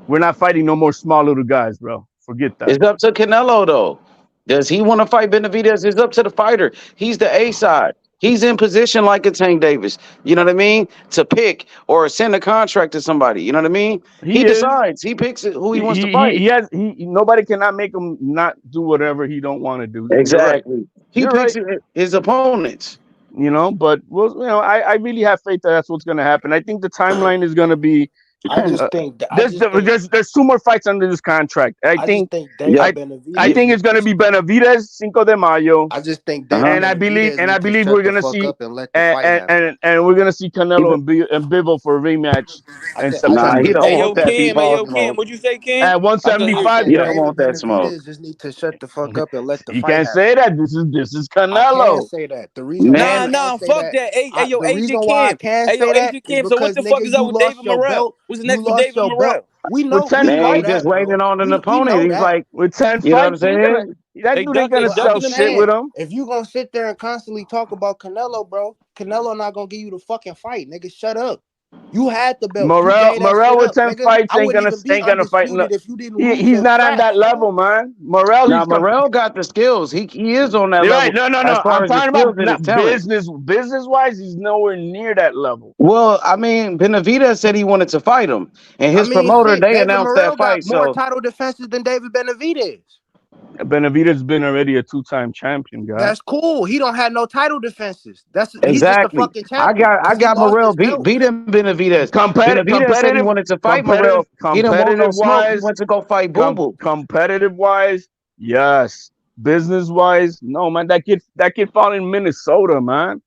We're not fighting no more small little guys, bro. Forget that. It's up to Canelo, though. Does he want to fight Benavidez? It's up to the fighter. He's the A side. He's in position like a Tank Davis. You know what I mean? To pick or send a contract to somebody. You know what I mean? He decides. He picks who he wants to fight. Nobody cannot make him not do whatever he don't want to do. Exactly. He picks his opponents. But I really have faith that that's what's going to happen. I think the timeline is going to be. I just think there's two more fights under this contract. I think it's going to be Benavidez, Cinco de Mayo. I just think I believe we're going to see and we're going to see Canelo and Bivol for a rematch. Ken, what'd you say, Ken? At 175, you don't want that smoke. Just need to shut the fuck up and let the fight. You can't say that. This is Canelo. I can't say that. The reason fuck that. Hey, yo, Agent Ken. So what the fuck is up with David Morrell? What's the next with David Morrell? We know. He's just waiting on an opponent. He's like, with 10 you know what I'm saying? That dude ain't gonna sell shit with him. If you gonna sit there and constantly talk about Canelo, bro, Canelo not gonna give you the fucking fight, nigga. Shut up. You had the belt. Morrell with 10 fights ain't gonna fight. He's not on that level, man. Morrell got the skills. He is on that level. No. I'm talking about business wise. He's nowhere near that level. Well, I mean, Benavidez said he wanted to fight him, and his promoter they announced that fight. More title defenses than David Benavidez. Benavidez been already a 2-time champion, guy. That's cool. He don't have no title defenses. Exactly. He's just a fucking champion. I got Morrell beat him Benavidez. Benavidez said he wanted to fight Morrell. He didn't want no smoke. He went to go fight Boo Boo. Competitive wise, yes. business wise, no man. That kid fought in Minnesota, man.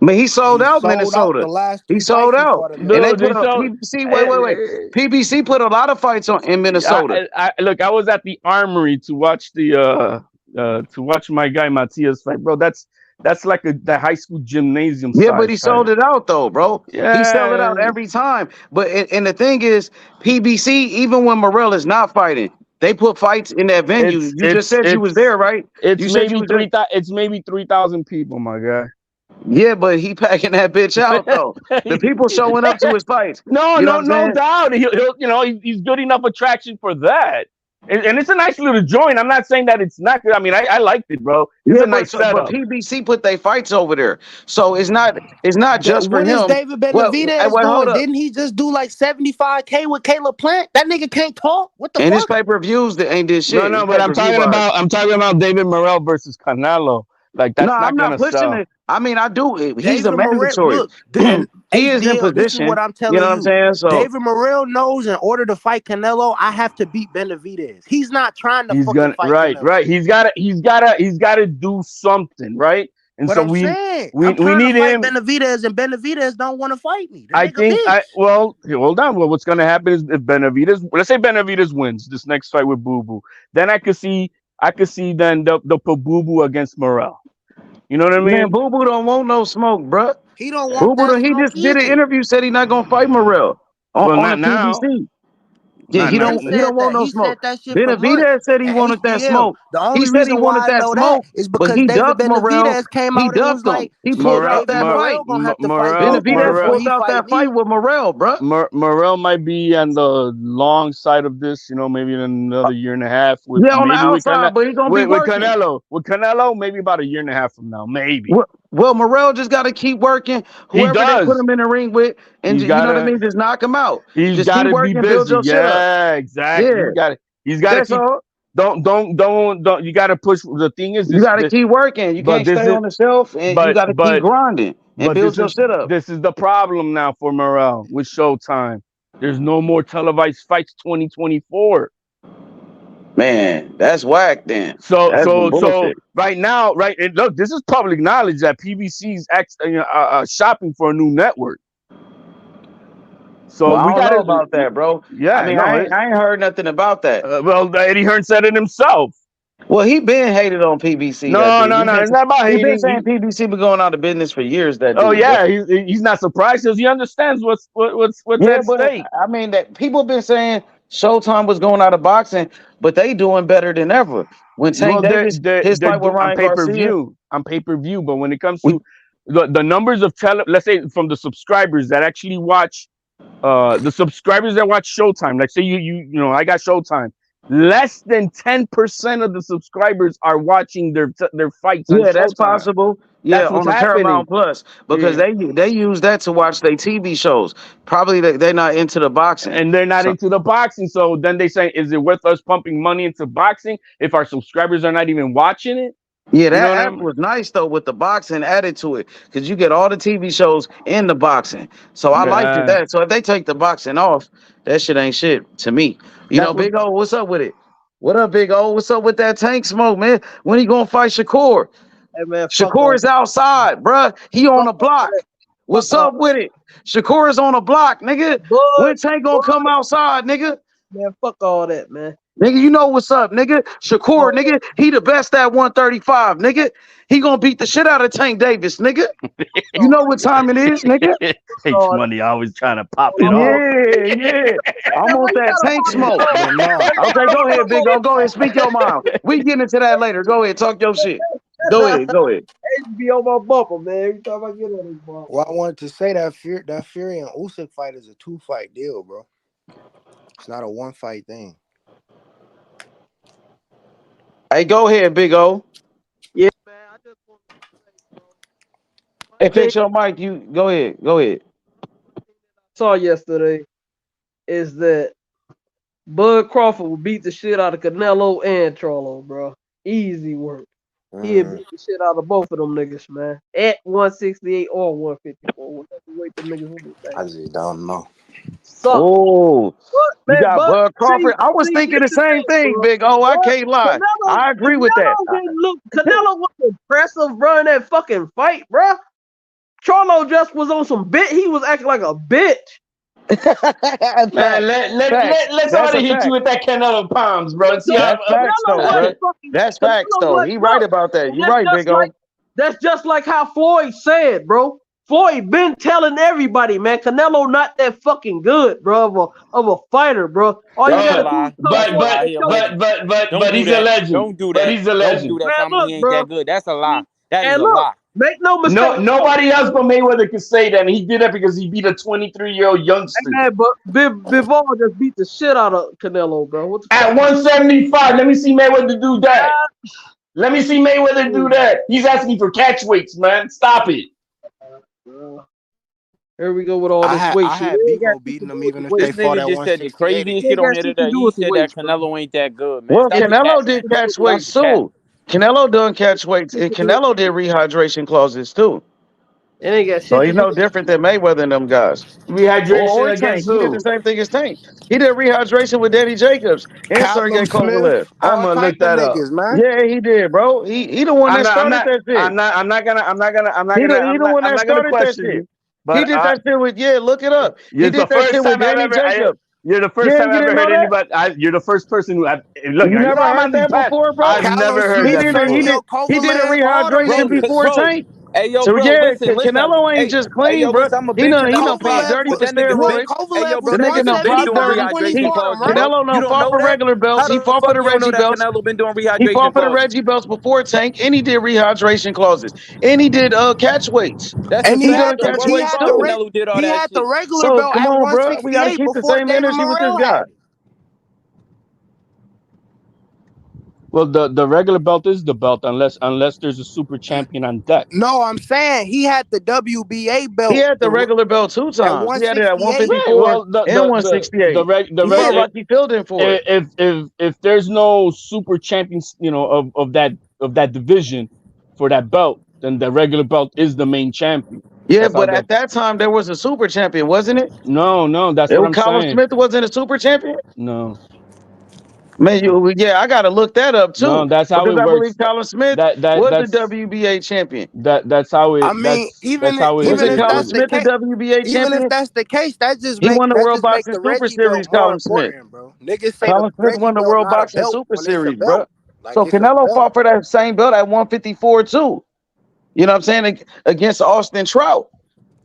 Man, he sold out Sold out Minnesota. the last He 3 sold fights he out, fought in and they Dude, put they a sold. PBC. Wait. PBC put a lot of fights on in Minnesota. Look, I was at the Armory to watch my guy Matias fight, bro. That's like the high school gymnasium Yeah, but size he fight. sold it out though, bro. He sell it out Yeah, every time. But and the thing is, PBC, even when Morrell is not fighting, they put fights in that venue. You just said you was there, right? It's You said you maybe was there. 3,000. It's maybe 3,000 people, my guy. Yeah, but he packing that bitch out though. The people showing up to his fights. No, You know what I'm no saying? doubt. He'll he's good enough attraction for that. And it's a nice little joint. I'm not saying that it's not good. I mean, I liked it, bro. It's a nice But setup. PBC put their fights over there, so it's not just for What is him. David Well, Benavidez wait, hold doing? up. Didn't he just do like 75K with Caleb Plant? That nigga can't talk. What the And his fuck? pay-per-views that ain't did shit. No, His but I'm pay-per-view talking about David Morrell versus Canelo. Like No, that's not I'm not gonna pushing sell. it. I mean, I do. He's the David Morrell, mandatory. look, and He is in HDL, this is what position. I'm You telling know what I'm you. saying? So David Morrell knows in order to fight Canelo, I have to beat Benavidez. He's not trying to He's fucking gonna fight Canelo. right. He's gotta do something, right? And But so I'm saying, we I'm trying to need fight him. Benavidez, and Benavidez don't want to fight me. The I nigga think bitch. hold on. Well, what's gonna happen is if let's say Benavidez wins this next fight with Boo Boo, then I could see then they'll put Boo Boo against Morrell. You know what I mean? man, Boo Boo don't want no smoke, bruh. He don't Boo want Boo, that he smoke just did an either. interview, said he not gonna fight Morrell Well, on not the now. PBC. Yeah, Not he now. don't want no He smoke. said that shit for months. Benavidez said he And wanted that HDL, smoke. the He only said he reason why wanted I that know that smoke, is but because he David ducked Morrell. Benavidez came He out and was ducked him. like, He pulled out David that fight. Morrell gonna have to fight Morrell, Boo Boo Benavidez before pulled he out fight that fight me. with Morrell, bruh. Morrell might be on the long side of this, maybe in another year and a half. With Yeah, on the maybe outside, but he gonna be with working. Canelo. With Canelo, maybe about a year and a half from now, maybe. Well, Morrell just got to keep working. He Whoever they put does. him in the ring with, and He's you know what I gotta. mean, just knock him out. He's Just keep gotta be working, build busy. your shit up. Yeah, exactly. Yeah, He's gotta that's keep. all. Don't. You gotta push. The thing is, You got to keep working. You but can't this stay is, on the shelf, and you got to keep grinding and build your shit up. this is the problem now for Morrell with Showtime. There's no more televised fights 2024. Man, that's whack. Then So that's some bullshit. right now, right? And look, this is public knowledge that PBC's shopping for a new network. So Well, I we don't got know about that, bro. Yeah, I mean, I ain't heard nothing about that. Well, Eddie Hearn said it himself. Well, he been hated on PBC. No. It's not about He been hating. saying PBC been going out of business for years. That Oh dude, yeah, he's not surprised because he understands what's yeah, at but stake. I mean that people been saying Showtime was going out of boxing, but they doing better than ever. When Tank Davis his They're fight with doing on Ryan Garcia, pay per view. But when it comes to the numbers of let's say from the subscribers that actually watch, the subscribers that watch Showtime, like say you I got Showtime. Less than 10% of the subscribers are watching their fights on Showtime. that's possible. Yeah, That's what's on the happening. Paramount Plus because they use that to watch their TV shows. Probably they're not into the boxing, and they're not into the boxing. So then they say, is it worth us pumping money into boxing if our subscribers are not even watching it? Yeah, that app was nice though with the boxing added to it because you get all the TV shows in the boxing. So I liked it that. So if they take the boxing off, that shit ain't shit to me. Big O, what's up with it? What up, Big O? What's up with that Tank Smoke, man? When he gonna fight Shakur? Hey, man, Shakur is outside, bruh. He on the block. What's up with it? Shakur is on the block, nigga. When Tank gonna come outside, nigga? Man, fuck all that, man. Nigga, you know what's up, nigga. Shakur, nigga, he the best at 135, nigga. He gonna beat the shit out of Tank Davis, nigga. You know what time it is, nigga. H-Money always trying to pop it off. Yeah. I'm on that Tank Smoke. Okay, go ahead, Big O. Go ahead, speak your mind. We get into that later. Go ahead, talk your shit. Go ahead. Be on my bumper, man. Every time I get on this ball. Well, I wanted to say that Fury and Usyk fight is a 2-fight deal, bro. It's not a 1-fight thing. Hey, go ahead, Big O. Yeah, man. I just want to say, bro. Hey, fix your mic. You go ahead. Saw yesterday is that Bud Crawford will beat the shit out of Canelo and Charlo, bro. Easy work. He'll beat the shit out of both of them niggas, man. At 168 or 154. Whatever weight them niggas will be. I just don't know. Oh, you Man, got but Bud Crawford. I was see, thinking this the the same thing, thing, bro. Big O. I What? can't lie. I agree with that. Canelo didn't look. Canelo was impressive, bro, in that fucking fight, bro. Charlo just was on some bit. He was acting like a bitch. Man, let That's a somebody hit you fact. with that Canelo palms, bro. See how That's facts, Canelo though, bro. wasn't fucking. That's facts, Canelo though. wasn't. He right about that. You right, Big O. That's just like how Floyd said, bro. Floyd been telling everybody, man, Canelo not that fucking good, bro, of a fighter, bro. All you gotta do is but he's a legend. Don't do But that. he's a Don't legend. do that. Man, Tell me look, he ain't bro. that good. That's a lie. That is And a look, lie. make no mistake. Nobody else but Mayweather can say that. And he did that because he beat a 23-year-old youngster. Man, but Bivol just beat the shit out of Canelo, bro. What the At fuck? 175, let me see Mayweather do that. Let me see Mayweather do that. He's asking for catch weights, man. Stop it. Here we go with all this weight I shit. had Bego beating them even if This they fought nigga at just said the 168. craziest shit on the internet. He said that Canelo ain't that good, man. Well, Stop the Canelo cap, did man. catch Stop weights the cap. too. Canelo done catch weights, and Canelo did rehydration clauses too. It ain't got shit So to he's do no different than Mayweather and them guys. Rehydration Or against Tank. He did who? the same thing as Tank. He did rehydration with Danny Jacobs and Sergey Callum Smith, Kovalev. I'm all gonna type look of that up. niggas, man. Yeah, he did, bro. He the one that started that shit. I'm not gonna Started that question shit. you. He But did that shit with look it up. He you're the did that first shit with time I've Danny ever. Jacobs. You're the first Yeah, time you I've ever didn't know heard that? anybody. You're the first person who. Look, You never I'm heard on these that pads. before, bro? I've Callum never heard He that Smith, did it. before. Sergio He did a Kovalev, all them rehydration niggas. before Tank. Hey, yo, So bro, yeah, listen. Canelo ain't Hey, just hey, clean, yo, bro. listen, I'm a He big done Canelo fought fan, Kovalev, dirty but for that nigga been, steroids. hey, yo, Kovalev bro, was The that nigga nigga done been fought doing 175 dirty. when he rehydration fought him, right? Canelo You done don't fought know for that? regular belts. He fought for Fuck the you don't know Reggie that belts. Canelo been doing He rehydration fought for the clauses? Reggie belts before Tank, and he did rehydration clauses, and he did catch weights. That's a And he He had done fact, though, the catch bro. he You weights had fuck the too. Canelo did all he that had the shit. regular So belt come at on, bro. We got to 168 keep the before same David energy with this Morrell guy. had it. Well, the regular belt is the belt unless there's a super champion on deck. No, I'm saying he had the WBA He belt had the regular belt 2 at times. He had it at 168. Right. 154 Well, the and the the the 168. reg, the He reg, fought Rocky Fielding for it. if there's no super champions, of that division for that belt, then the regular belt is the main champion. Yeah, That's how but the at that time there was a super champion, wasn't it? no, that's what I'm Colin saying. Smith wasn't a super champion. No, Man, I got to look that up too, that's how because it I believe works. Colin Smith was the WBA champion. That's how I it. mean, That's how it. Was it if Colin that's the Smith, the case, WBA even if champion? that's the case, He won the that World just make Boxing the Super Reggie belt Series, more Colin Smith. important, bro. Niggas say the Colin Smith Reggie won the belt World not a Boxing belt Super when it's a Series, bro. belt. Like So it's a Canelo belt. fought for that same belt at 154 too. You know what I'm saying? Against Austin Trout.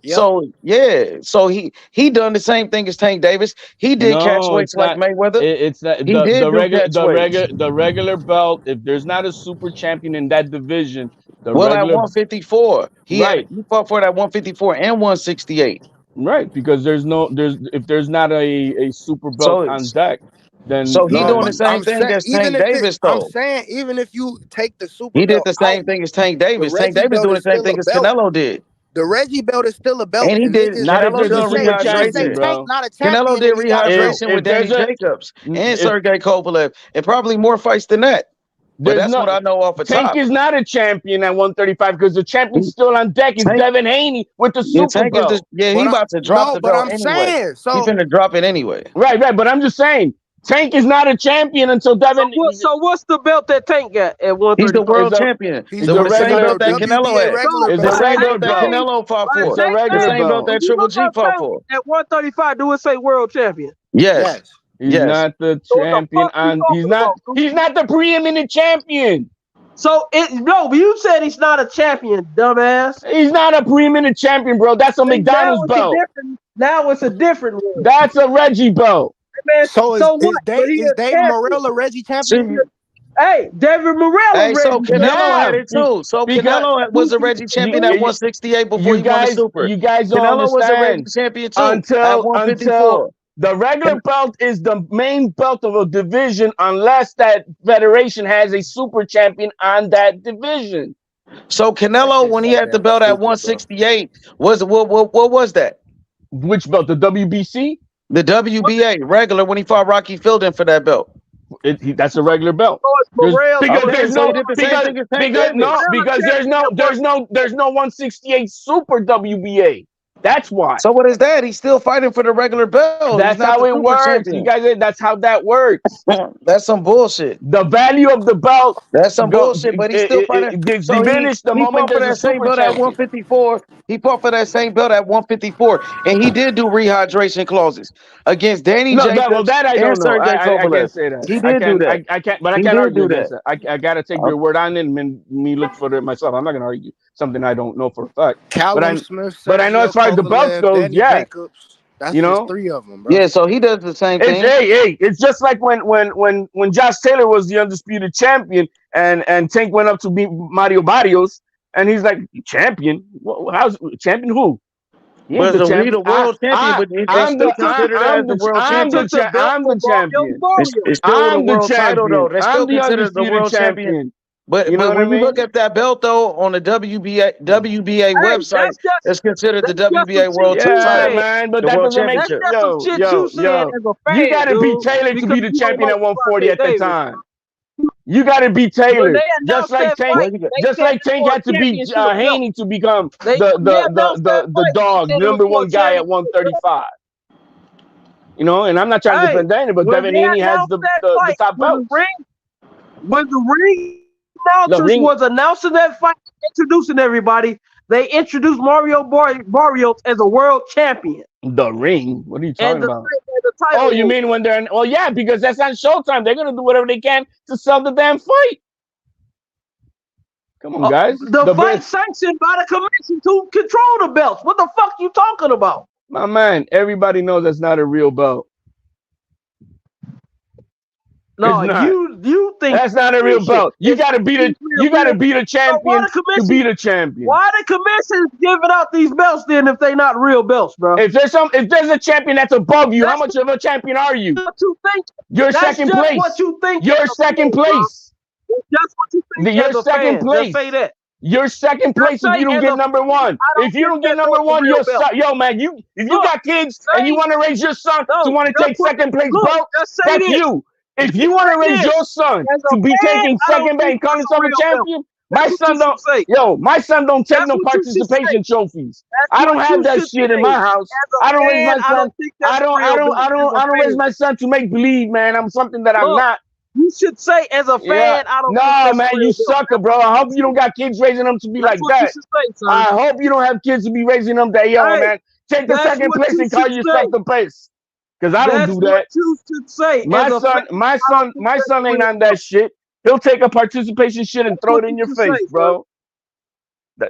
Yep. So yeah, so he done the same thing as Tank Davis. He did catch No, weights it's like not. Mayweather. It's not He did do catch weights. the regular belt. If there's not a super champion in that division, the Well, at regular 154, he right, fought for it at 154 and 168. right, because if there's not a super belt So on deck, then he No, doing but the same I'm thing saying as Tank Davis I'm though. saying even if you take the super He did belt the out, same thing as Tank the Davis. Tank Reggie Davis belt doing is the same still a thing as belt. Canelo did. The Reggie belt is still a belt, And he and did. not if Canelo there's a done super niggas say champion, rehydration. Tank bro. not a Canelo champion did and he got a belt. rehydration with If Danny there's a Jacobs and if Sergey Kovalev, and probably more fights than that. But there's that's no what I know off the Tank top. is not a champion at 135 because the champion still on deck is Tank, Devin Haney with the super Tank is belt. he about to drop the But belt I'm anyway. saying He finna drop it anyway. Right. But I'm just saying, Tank is not a champion until Devin. So what's the belt that Tank got at He's the 135? world champion. He's The same regular belt that Canelo had. It's The a same regular belt that belt. Canelo fought for. It's a The regular same belt belt. that Triple G fought for. At 135, do it say world champion? Yes. He's not the champion he's not the preeminent champion. So but you said he's not a champion, dumbass. He's not a preeminent champion, bro. That's a McDonald's belt. Now it's a different one. That's a Reggie belt. Man, So is David champion. Morrell a Reggie champion? Hey, David Morrell. Hey, so Canelo had it too. So Canelo was a Reggie champion at 168 before he won the super. You guys don't Canelo was a Reggie understand. champion too at 154. The regular belt is the main belt of a division unless that federation has a super champion on that division. So Canelo, when he had the belt at 168, what was that? Which belt? The WBC? The WBA regular when he fought Rocky Fielding for that belt. That's a regular belt. Because there's no 168 Super WBA. That's why. So what is that? He's still fighting for the regular belt. That's how it works. You guys, that's how that works. That's some bullshit. The value of the belt. That's some bullshit, but he's still fighting. So Diminish the he moment fought for there's a that same super belt at champion. 154. He fought for that same belt at 154, and he did do rehydration clauses against Danny Jacobs that I and don't know. Sergey I Kovalev. can't say that. He did do that. I can't, but I He can't did argue do against that. I gotta take your word on it and me look for it myself. I'm not gonna argue something I don't know for a fact. Callum Smith, but I know as far as the belts Kovalev, goes, Danny yeah. Jacobs, that's You know? just 3 of them, bro. Yeah, so he does the same thing. It's just like when Josh Taylor was the undisputed champion and Tank went up to beat Mario Barrios and he's like, champion? How's champion who? He ain't the champion. He's the world champion, but they still consider that as the world champion. I'm the champion. It's still the world title, though. They I'm still the consider the undisputed world champion. champion. But You know what I when you mean? look at that belt, though, on the WBA website, it's considered the WBA world title. Man, but the that world doesn't make championship. You gotta beat Taylor to be the champion at 140 at the time. You gotta beat Taylor, just like Tank had to beat Haney to become the dog, number one guy at 135. You know, and I'm not trying to defend Dana, but Devin Haney has the top belt. When the ring announcers was announcing that fight, introducing everybody, they introduced Mario Barrios as a world champion. The ring? What are you talking about? The title. Oh, you mean when they're oh yeah, because that's on Showtime. They're gonna do whatever they can to sell the damn fight. Come on, guys. The fight sanctioned by the commission to control the belts. What the fuck you talking about? My man, everybody knows that's not a real belt. No, you think that's not a real belt. You gotta beat a champion to beat a champion. Why the commission's giving out these belts then if they not real belts, bro? If there's a champion that's above you, how much of a champion are you? What you think? You're second place. What you think? You're second place. That's what you think. You're second place. Just say that. You're second place if you don't get number one. If you don't get number one, you're yo man. If you got kids and you want to raise your son to want to take second place belt, that's you. If you want to raise your son to be taking second base and calling himself a champion, my son don't take no participation trophies. I don't have that shit in my house. I don't raise my son. I don't raise my son to make believe, man. I'm something that I'm not. You should say as a fan, I don't. No, man, you sucker, bro. I hope you don't got kids raising them to be like that. I hope you don't have kids to be raising them that young, man. Take the second place and call yourself the place. Because I don't do that. What you should say. My son ain't on that shit. He'll take a participation shit and throw it in your face, bro.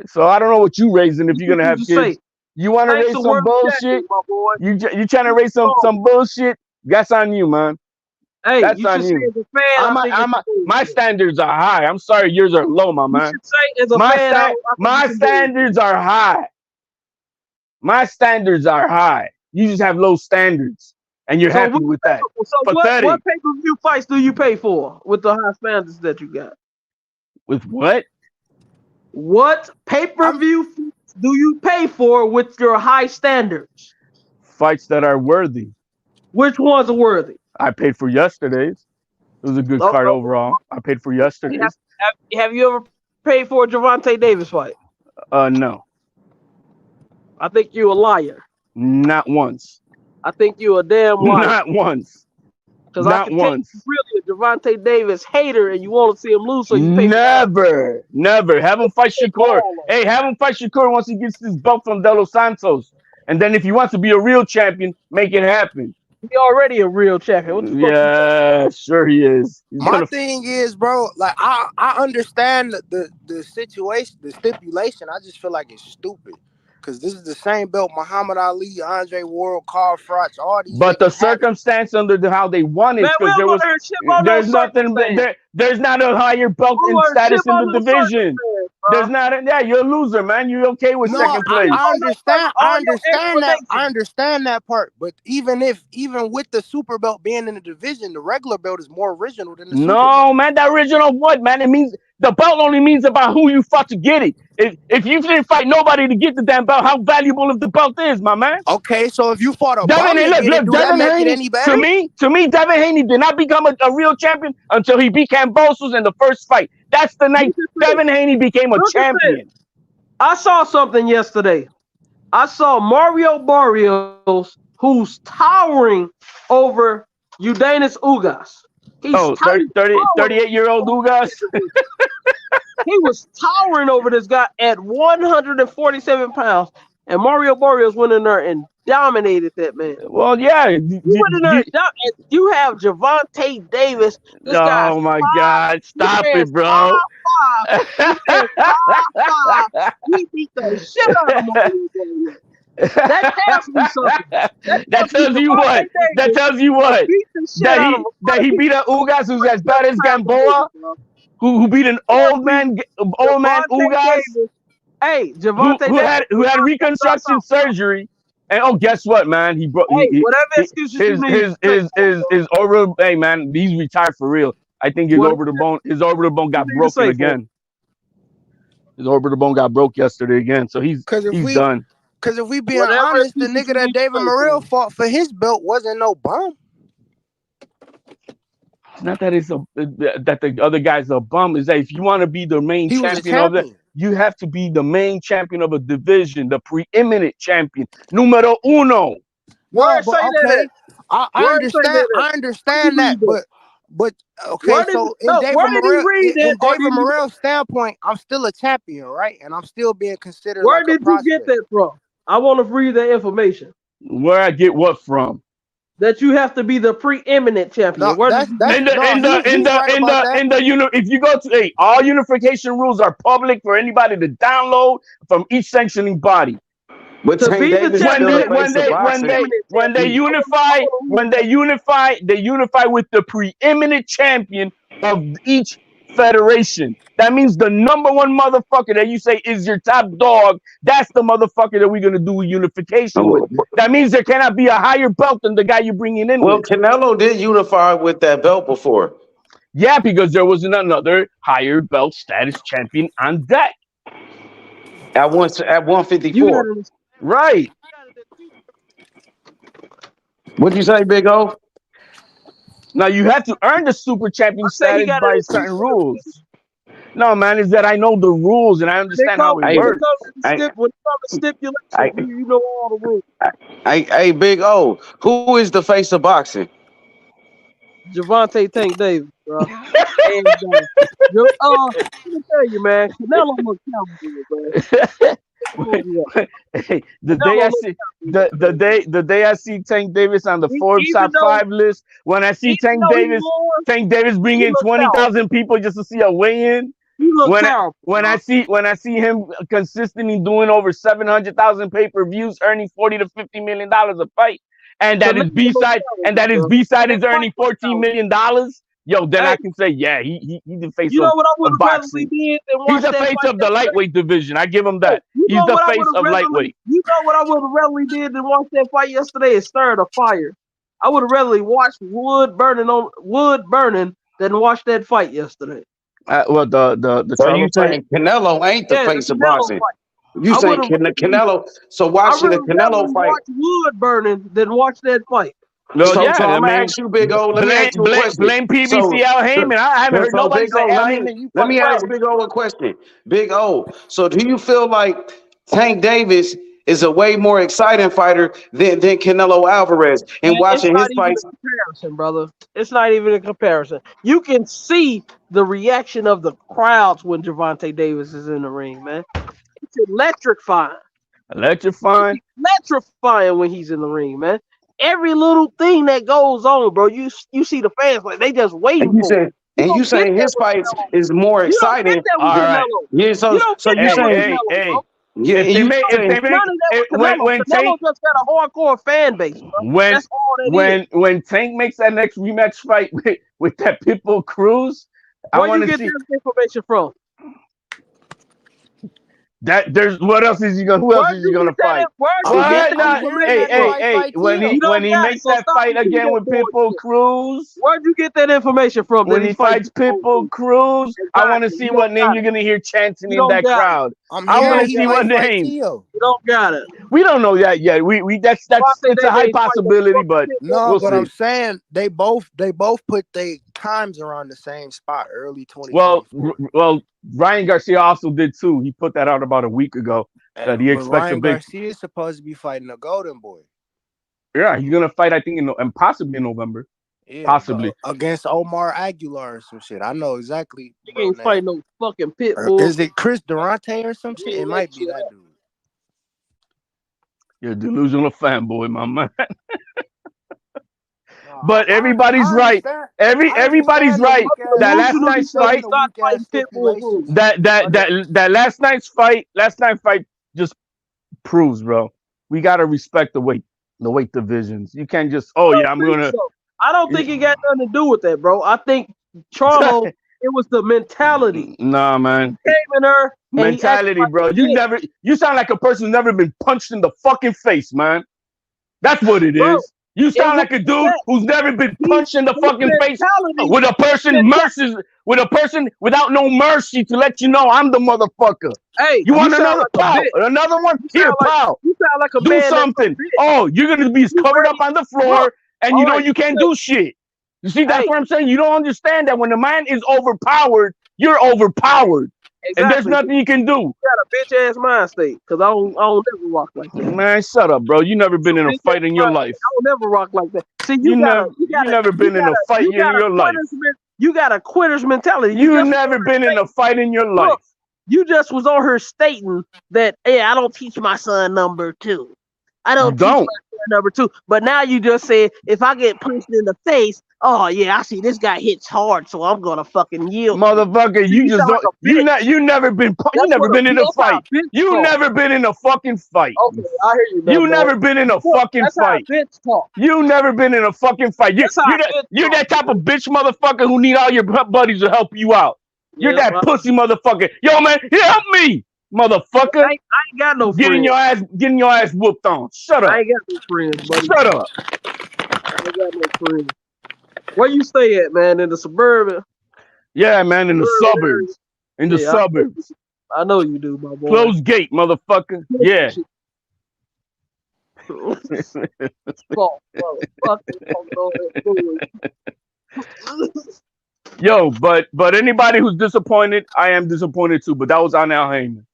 So I don't know what you raising if you're gonna have kids. You want to raise some bullshit? You trying to raise some bullshit? That's on you, man. Hey, that's on you. My standards are high. I'm sorry, yours are low, my man. My standards are high. My standards are high. You just have low standards. And you're happy with that. So what pay-per-view fights do you pay for with the high standards that you got? With what? What pay-per-view fights do you pay for with your high standards? Fights that are worthy. Which ones are worthy? I paid for yesterday's. It was a good card overall. I paid for yesterday's. Have you ever paid for a Gervonta Davis fight? No. I think you're a liar. Not once. I think you're a damn liar. Not once. Because I can tell you're really a Gervonta Davis hater and you want to see him lose, so you pay Never. Have him fight Shakur. Hey, have him fight Shakur once he gets this belt from De Los Santos. And then if he wants to be a real champion, make it happen. He's already a real champion. What the fuck? Sure he is. My thing is, bro, like I understand the situation, the stipulation. I just feel like it's stupid. Because this is the same belt Muhammad Ali, Andre Ward, Carl Froch, all these. But the circumstance under how they won it, because there's nothing. There's not a higher belt in status in the division. There's not. You're a loser, man. You're okay with second place. I understand that. I understand that part. But even with the super belt being in the division, the regular belt is more original than the super belt. Man, the original what, man? It means the belt only means about who you fought to get it. If you didn't fight nobody to get the damn belt, how valuable if the belt is, my man? Okay, so if you fought a Devin Haney, to me, Devin Haney did not become a real champion until he beat Kambosos in the first fight. That's the night Devin Haney became a champion. I saw something yesterday. I saw Mario Barrios, who's towering over Udanis Ugas. He's 38-year-old Ugas. He was towering over this guy at 147 pounds, and Mario Barrios went in there and dominated that man. Well, yeah. You went in there and you have Gervonta Davis. This guy's oh my God! Stop it, bro. 5'5". He beat the shit out of him. That tells me something. That tells you what? That tells you what? That he beat a Ugas who's as bad as Gamboa, who beat an old man Ugas. Hey, Gervonta who had reconstruction surgery. And guess what, man? He broke. Whatever excuses his orbital. Hey, man, he's retired for real. I think his orbital bone got broken again. His orbital bone got broke yesterday again, so he's done. Because if we being honest, the nigga that David Morrell fought for his belt wasn't no bum. It's not that that the other guy's a bum. Is that if you want to be the main champion of it, you have to be the main champion of a division, the preeminent champion, numero uno. Well, okay, I understand that, but okay. So in David Morrell's standpoint, I'm still a champion, right? And I'm still being considered. Where did you get that from? I want to read that information. Where I get what from? That you have to be the preeminent champion. If you go to all unification rules are public for anybody to download from each sanctioning body. But when they unify with the preeminent champion of each federation. That means the number one motherfucker that you say is your top dog, that's the motherfucker that we're gonna do unification with. That means there cannot be a higher belt than the guy you're bringing in. Well, Canelo did unify with that belt before. Yeah, because there wasn't another higher belt status champion on deck. At 154. Right. What'd you say, Big O? Now you have to earn the super champion status by certain rules. No, man, is that I know the rules and I understand how it works. When it comes to stipulations, you know all the rules. Hey, Big O, who is the face of boxing? Gervonta Tank Davis, bro. And, let me tell you, man, Canelo looks talented, man. Hey, the day I see Tank Davis on the Forbes top 5 list, when I see Tank Davis bring in 20,000 people just to see a weigh-in, when I see him consistently doing over 700,000 pay-per-views, earning $40 to $50 million a fight, and that his B-side is earning $14 million. Yo, then I can say, yeah, he the face of boxing. He's the face of the lightweight division. I give him that. He's the face of lightweight. You know what I would have readily did than watch that fight yesterday is stir the fire. I would have readily watched wood burning than watch that fight yesterday. So you saying Canelo ain't the face of boxing? You saying Canelo? So watching the Canelo fight, watch wood burning than watch that fight. No, so I'm gonna ask you, Big O. Let me ask you a question. Blame PBC Al Heyman. I haven't heard nobody say Al Heyman. Let me ask Big O a question. Big O. So do you feel like Tank Davis is a way more exciting fighter than Canelo Alvarez? And watching his fights, comparison, brother. It's not even a comparison. You can see the reaction of the crowds when Gervonta Davis is in the ring, man. It's electrifying. Electrifying when he's in the ring, man. Every little thing that goes on, bro, you see the fans like they just waiting for it. And you saying his fights is more exciting. All right. Yeah, so you saying yeah, when Tank just got a hardcore fan base, bro. When Tank makes that next rematch fight with that Pitbull Cruz, I want to see. Where you get this information from? What else is he gonna? Who else is he gonna fight? Hey! When he makes that fight again with Pitbull Cruz, where'd you get that information from? When he fights Pitbull Cruz, I want to see what name you're gonna hear chanting in that crowd. I want to see what name. You don't got it. We don't know that yet. That's it's a high possibility, but no. But I'm saying they both put they times around the same spot, early 2024. Well, Ryan Garcia also did too. He put that out about a week ago that he But expects Ryan a big. Garcia is supposed to be fighting the Golden Boy. Yeah, he's gonna fight. I think and possibly in November. Yeah, Possibly against Omar Aguilar or some shit. I know exactly. He ain't fighting no fucking pit bull. Is it Chris Durante or some shit? It might be that dude. You're a delusional fanboy, my man. But everybody's right. Everybody's right. That last night's fight. That last night's fight just proves, bro. We gotta respect the weight divisions. You can't just I'm gonna. I don't think it got nothing to do with that, bro. I think Charlo, it was the mentality. Nah, man. He came in there. Mentality, bro. You sound like a person who's never been punched in the fucking face, man. That's what it is. You sound like a dude who's never been punched in the fucking face with a person without no mercy to let you know I'm the motherfucker. Hey, you want another pal? Another one? Here, pal. You sound like a do something. Oh, you're gonna be covered up on the floor, and you know you can't do shit. You see, that's what I'm saying. You don't understand that when the man is overpowered, you're overpowered. Exactly. And there's nothing you can do. You got a bitch ass mind state, because I don't never rock like that. Man, shut up, bro. You never been in a fight in your life. I don't never rock like that. See, you never been in a fight in your life. You got a quitter's mentality. You never been in a fight in your life. Look, you just was on her stating that, hey, I don't teach my son number 2. I don't teach my son number 2. But now you just said, if I get punched in the face, oh yeah, I see this guy hits hard, so I'm gonna fucking yield. Motherfucker, you just don't. You never been in a fight. You never been in a fucking fight. Okay, I hear you. You never been in a fucking fight. You never been in a fucking fight. You're that type of bitch motherfucker who need all your buddies to help you out. You're that pussy motherfucker. Yo, man, help me, motherfucker. I ain't got no getting friends. Getting your ass whooped on. Shut up. I ain't got no friends, buddy. Shut up. I ain't got no friends. Where you stay at, man? In the suburban? Yeah, man, in the suburbs. In the suburbs. I know you do, my boy. Close gate, motherfucker. Yeah. Yo, but anybody who's disappointed, I am disappointed too. But that was on Al Heyman.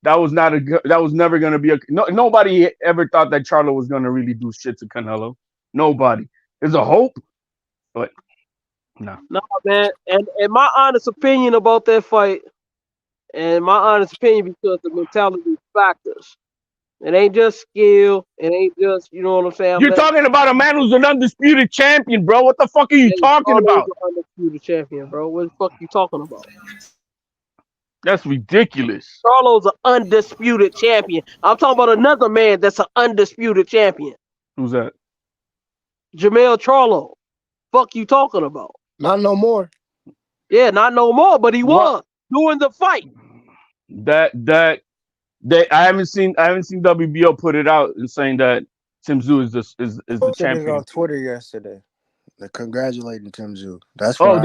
That was never gonna be nobody ever thought that Charlo was gonna really do shit to Canelo. Nobody. There's a hope, but no. No, man. And my honest opinion about that fight, because the mentality factors. It ain't just skill. It ain't just, you know what I'm saying? You're talking about a man who's an undisputed champion, bro. What the fuck are you talking about? Undisputed champion, bro. What the fuck are you talking about? That's ridiculous. Charlo's an undisputed champion. I'm talking about another man that's an undisputed champion. Who's that? Jermell Charlo. Fuck you talking about? Not no more. Yeah, not no more, but he was doing the fight. I haven't seen WBO put it out and saying that Tim Tszyu is the champion. On Twitter yesterday. They're congratulating Tim Tszyu. That's on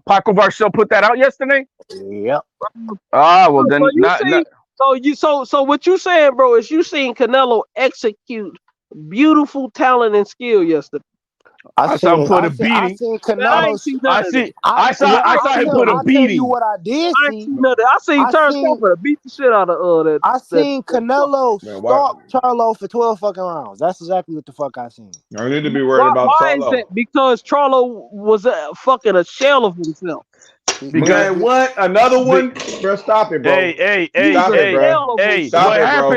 Paco Varsho put that out yesterday? Yep. Ah, well then So what you saying, bro, is you seen Canelo execute beautiful talent and skill yesterday. I saw him put a beating. I seen Canelo. I saw him put a beating. Tell you what I did see. I seen Turnstile beat the shit out of that. I seen Canelo stalk Charlo for 12 fucking rounds. That's exactly what the fuck I seen. I need to be worried about Charlo. Why is that? Because Charlo was fucking a shell of himself. Man, what? Another one? Bro, stop it, bro. Hey.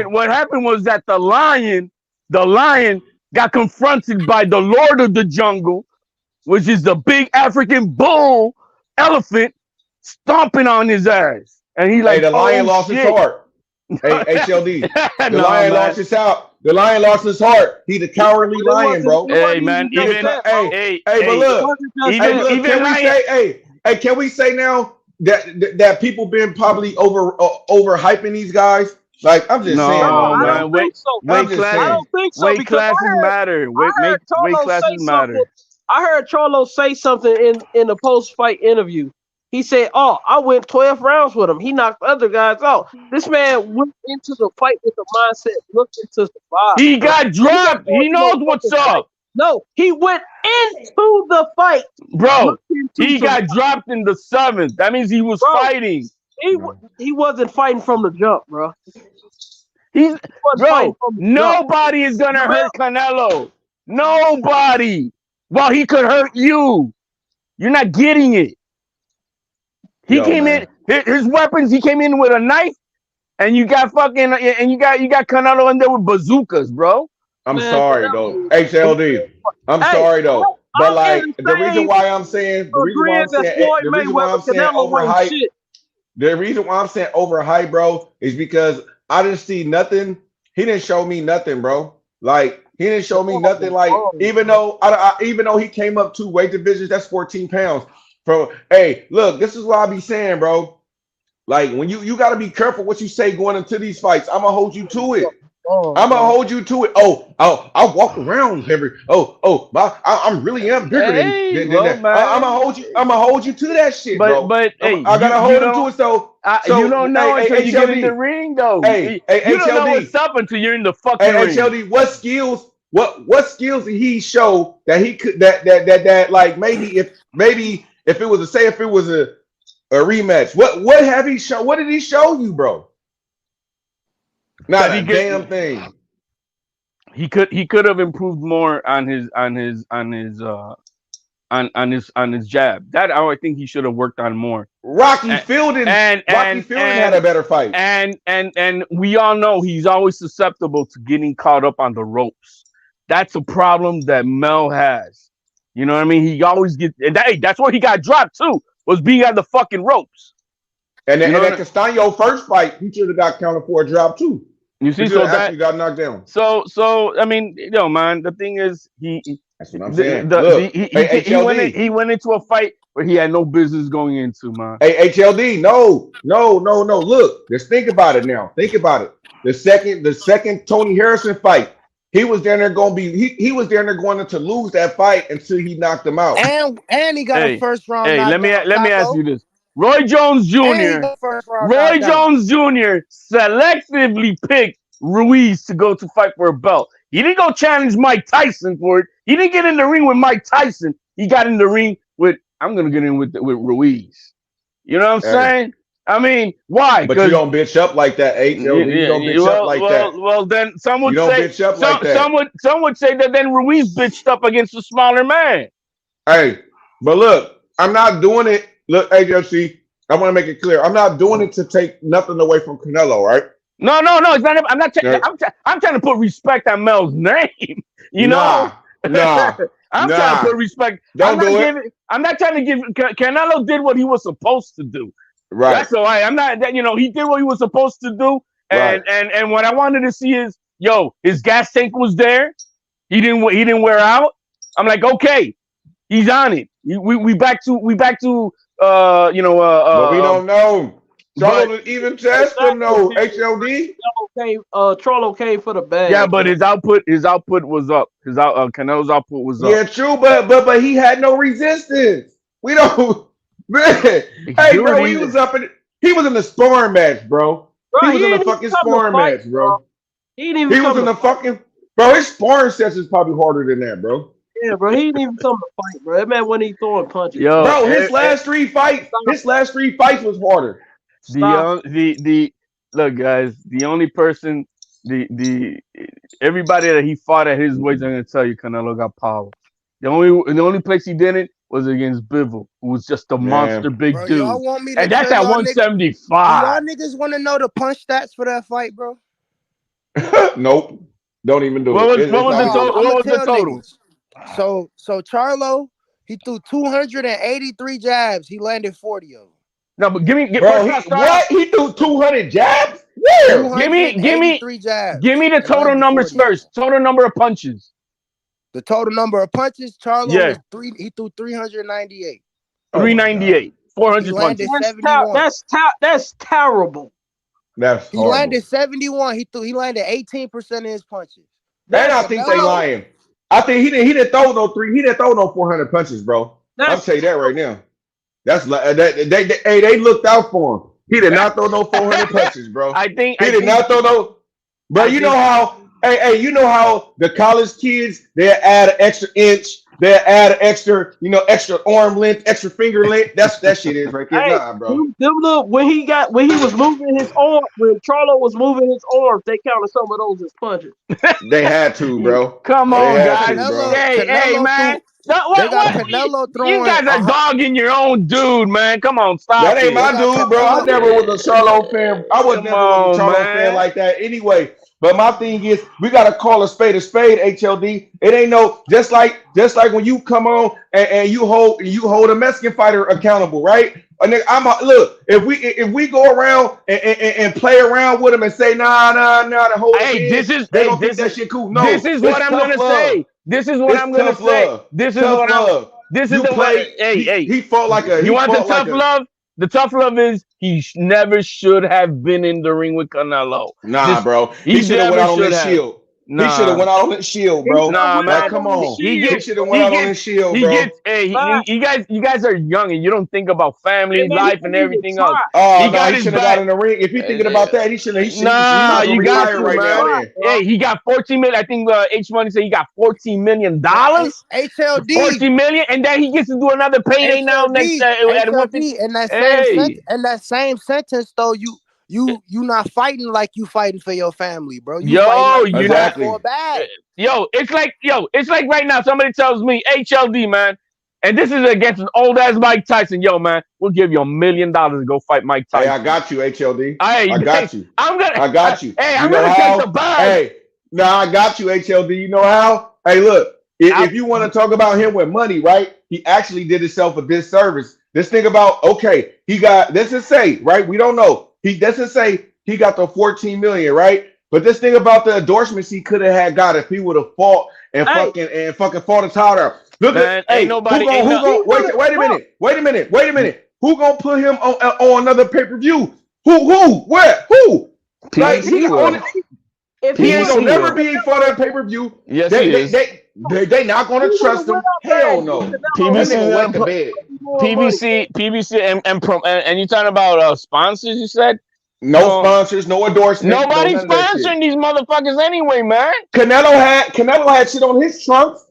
What happened was that the lion got confronted by the Lord of the Jungle, which is the big African bull elephant, stomping on his ass. And he like, the lion lost his heart. Hey, HLD. The lion lost his heart. The lion lost his heart. He the cowardly lion, bro. Hey, man. Can we say now that people been probably overhyping these guys? Like, I'm just saying. I don't think so. Weight classes matter. Weight classes matter. I heard Charlo say something in the post-fight interview. He said, I went 12 rounds with him. He knocked other guys out. This man went into the fight with the mindset looking to survive. He got dropped. He knows what's up. No, he went into the fight. Bro, he got dropped in the 7th. That means he was fighting. He wasn't fighting from the jump, bro. Bro, nobody is gonna hurt Canelo. Nobody. Well, he could hurt you. You're not getting it. He came in his weapons. He came in with a knife, and you got Canelo in there with bazookas, bro. I'm sorry though, HLD. I'm sorry though, but like the reason why I'm saying overhyped. The reason why I'm saying overhyped, bro, is because I didn't see nothing. He didn't show me nothing, bro. Like he didn't show me nothing. Like even though he came up 2 weight divisions, that's 14 pounds. Hey, look, this is what I be saying, bro. Like when you got to be careful what you say going into these fights. I'm gonna hold you to it. I'm gonna hold you to it. I walk around every. I'm really bigger than that. I'm gonna hold you to that shit, bro. But hey, I gotta hold him to it. So you don't know until you get in the ring, though. You don't know what's up until you're in the fucking ring. HLD, what skills? What skills did he show that he could that like maybe if it was a rematch? What have he shown? What did he show you, bro? Not a damn thing. He could have improved more on his jab. That I think he should have worked on more. Rocky Fielding had a better fight. And we all know he's always susceptible to getting caught up on the ropes. That's a problem that Mel has. You know what I mean? He always gets that's where he got dropped too, was being at the fucking ropes. And then that Castaño first fight, he should have got counted for a drop too. You see, so that got knocked down. So I mean, man, the thing is, that's what I'm saying. He went into a fight where he had no business going into, man. Hey, HLD, no. Look, just think about it now. Think about it. The second Tony Harrison fight, he was down there he was down there going to lose that fight until he knocked him out. And he got a first round. Hey, let me ask you this. Roy Jones Jr. Selectively picked Ruiz to go to fight for a belt. He didn't go challenge Mike Tyson for it. He didn't get in the ring with Mike Tyson. He got in the ring with, I'm going to get in with Ruiz. You know what I'm saying? I mean, why? But you don't bitch up like that, you don't bitch up like that. Well, then some would say some would say that then Ruiz bitched up against a smaller man. Hey, but look, I'm not doing it. Look, AJC, I want to make it clear. I'm not doing it to take nothing away from Canelo, right? No. It's not. I'm not. I'm trying to put respect on Mel's name. You know. Nah. I'm trying to put respect. I'm not trying to give. Canelo did what he was supposed to do. Right. That's all right. I'm not. He did what he was supposed to do. And what I wanted to see is, his gas tank was there. He didn't wear out. I'm like, okay, he's on it. We back to. But we don't know. Charlo even test or no HLD. Charlo came for the bag. Yeah, but his output was up. Canelo's output was up. Yeah, true, but he had no resistance. We don't. Man, hey, bro, he was in the sparring match, bro. He was in the fucking sparring match, bro. He was in the fucking. Bro, his sparring session is probably harder than that, bro. Yeah, bro, he didn't even come to fight, bro. That man wasn't even throwing punches. Bro, his last three fights was harder. Look, guys, the only person, everybody that he fought at his weight, I'm gonna tell you, Canelo got power. The only place he didn't was against Bivol, who was just a monster big dude. And that's at 175. Y'all niggas want to know the punch stats for that fight, bro? Nope. Don't even do it. What was the total? So Charlo, he threw 283 jabs. He landed 40 of them. No, but what? He threw 200 jabs? Where? Give me 3 jabs. Give me the total numbers first. Total number of punches. The total number of punches, Charlo was he threw 398. 398. 400 punches. That's terrible. That's he landed 71. He landed 18% of his punches. And I think they lying. I think he didn't throw no 400 punches, bro. I'll tell you that right now. That's like they looked out for him. He did not throw no 400 punches, bro. He did not throw no. Bro, you know how Hey, you know how the college kids they add an extra inch, they add an extra, extra arm length, extra finger length. That's that shit is right there. Hey, Nah, bro. them look when he was moving his arm, when Charlo was moving his arms, they counted some of those as punches. They had to, bro. Come They on, had guys. to, bro. Hey, man. They got Canelo throwing. You guys are dogging your own dude, man. Come on, stop That ain't it. my dude, bro. I never was a Charlo fan. I was never was a Charlo fan like that anyway. But my thing is, we gotta call a spade, HLD. It ain't no just like when you come on and you hold a Mexican fighter accountable, right? And then look, if we go around and play around with them and say nah, the whole they don't think that shit cool. No, this is what I'm gonna say. This is what I'm gonna say. This is what I'm. This is the way. Hey, he fought like a. You want the tough love? The tough love is he never should have been in the ring with Canelo. Nah, bro. He should have went out on his shield. Nah. He should have went out on his shield, bro. Nah, man. Come on. He should have went out on his shield, bro. You guys are young and you don't think about family, life, and everything else. Oh, he should have got in the ring. If he's thinking about that, he should have. Nah, you got to, right man. Hey, he got 14 million. I think H Money said he got $14 million. HLD 14 million, and then he gets to do another payday now next at in that same sentence though, you not fighting like you fighting for your family, bro. You exactly. For a bag. It's like right now somebody tells me HLD, man, and this is against an old ass Mike Tyson. Yo, man, we'll give you $1 million to go fight Mike Tyson. Hey, I got you, HLD. I got you. I got you. Hey, I'm gonna take the bag. Hey, I got you, HLD. You know how? Hey, look, if you want to talk about him with money, right? He actually did himself a disservice. Let's think about, okay, he got, let's just say, right? We don't know. He doesn't say he got the 14 million, right? But this thing about the endorsements he could have got if he would have fought and fucking fought his heart out. Look at ain't nobody. Wait a minute. Who gonna put him on another pay-per-view? Who? Where? Who? Like he ain't gonna never be for that pay-per-view. Yes, they not gonna trust him. Hell no. PBC and you talking about sponsors? You said no sponsors, no endorsements. Nobody's sponsoring these motherfuckers anyway, man. Canelo had shit on his trunks.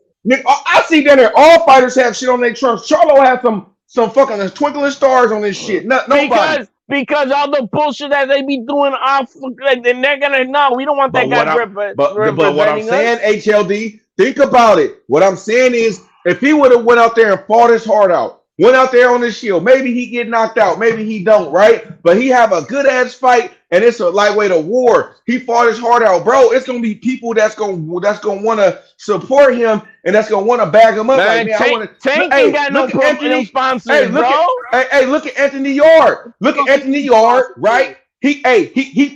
I see that there all fighters have shit on their trunks. Charlo had some fucking twinkling stars on this shit. Nobody. Because all the bullshit that they be doing off, and they're gonna know we don't want that guy representing But what I'm saying, HLD, think about it. What I'm saying is, if he would have went out there and fought his heart out, went out there on the shield, maybe he get knocked out, maybe he don't, right? But he have a good ass fight, and it's a lightweight of war. He fought his heart out, bro. It's gonna be people that's gonna want to support him, and that's gonna want to bag him up. Man, Tank ain't got no sponsors, bro. Look at Anthony Yard. Look at Anthony Yard, right? He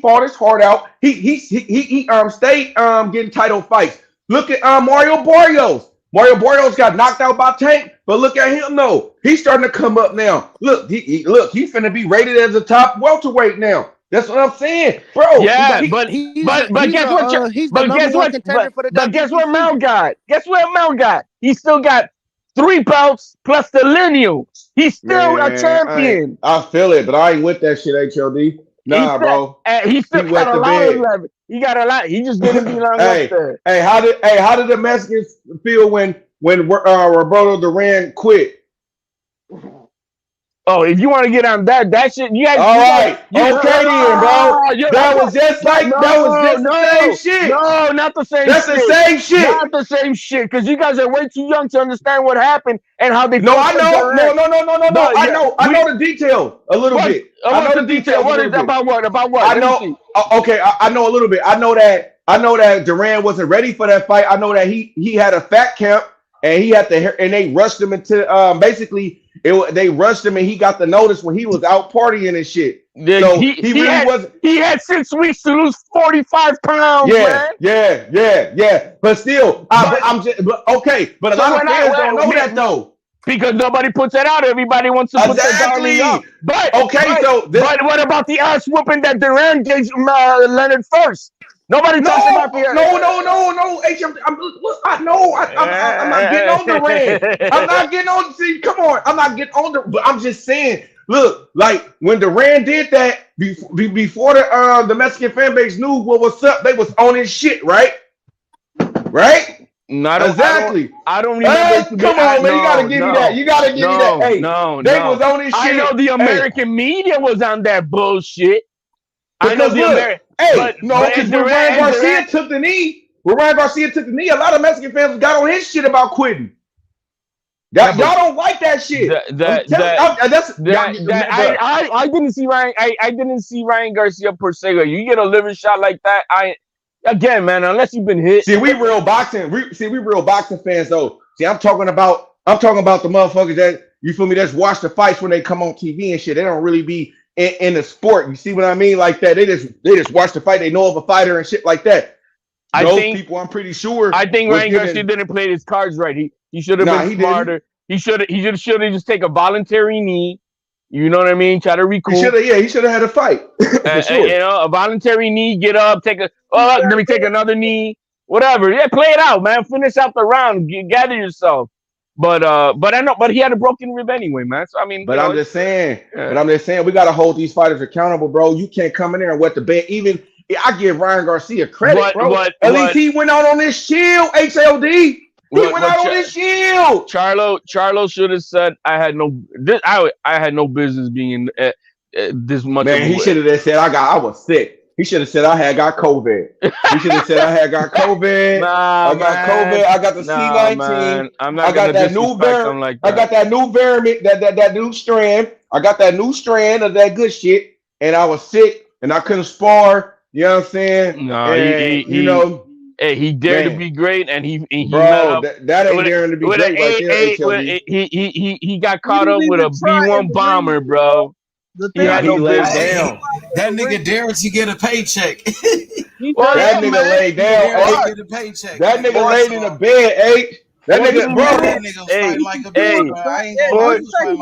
fought his heart out. He stayed getting title fights. Look at Mario Barrios. Mario Barrios got knocked out by Tank, but look at him though. He's starting to come up now. Look, he's finna be rated as a top welterweight now. That's what I'm saying, bro. Yeah, but guess what Mel got? Guess what Mel got? He still got 3 belts plus the lineal. He's still a champion. I feel it, but I ain't with that shit, HLD. Nah, bro. He still got a lot of leverage. He got a lot. He just didn't belong up there. Hey, how did the Mexicans feel when Roberto Duran quit? Oh, if you want to get on that shit, you guys. All right, okay then, bro. That was just the same shit. No, not the same. That's shit. The same shit. Not the same shit. Because you guys are way too young to understand what happened and how they. No, I know. No. I know the details a little bit. I know the details. What is about what? About what? I know. Okay, I know a little bit. I know that Duran wasn't ready for that fight. I know that he had a fat camp and they rushed him into basically. They rushed him and he got the notice when he was out partying and shit. Yeah, so he had 6 weeks to lose 45 pounds. Yeah. But still, but a lot of fans don't know that though. Because nobody puts that out. Everybody wants to put that darling up. But what about the ass whooping that Duran gave Leonard first? Nobody talks about the No. I'm not getting on the ring. I'm not getting on. See, come on. I'm not getting on the. But I'm just saying. Look, like when Duran did that before the Mexican fan base knew what was up, they was on his shit, right? right? Not exactly. I don't remember. Come on, man. You gotta give me that. You gotta give me that. Hey, they was on this shit. I know the American media was on that bullshit. I know the American. Hey, no, because when Ryan Garcia took the knee, a lot of Mexican fans got on his shit about quitting. Y'all don't like that shit. I didn't see Ryan. I didn't see Ryan Garcia per se. You get a liver shot like that. Again, man, unless you've been hit. See, we real boxing fans though. See, I'm talking about the motherfuckers that, you feel me, that's watch the fights when they come on TV and shit. They don't really be in the sport. You see what I mean? Like that. They just watch the fight. They know of a fighter and shit like that. People, I'm pretty sure. I think Ryan Garcia didn't play his cards right. He should have been smarter. He should have just take a voluntary knee. You know what I mean? Try to recoup. He should have had a fight. For sure. You know, a voluntary knee, get up, let me take another knee, whatever. Yeah, play it out, man. Finish out the round, gather yourself. But I know, but he had a broken rib anyway, man. So I mean, I'm just saying, we gotta hold these fighters accountable, bro. You can't come in there and wet the bed. Even I give Ryan Garcia credit, bro. At least he went out on this shield, HLD. He went out on this shield. Charlo should have said, I had no business being this much. Man, he should have said I was sick. He should have said I had got COVID. He should have said I had got COVID. I got COVID. I got the C19. I got that new variant. Like that. I got that new variant, that new strand. I got that new strand of that good shit, and I was sick and I couldn't spar. You know what I'm saying? No, hey, he dared to be great, and he bro, that ain't daring to be great. He got caught up with a B-1 bomber, bro. He laid down. That nigga dared to get a paycheck. That nigga laid down. That nigga laid in the bed, That nigga,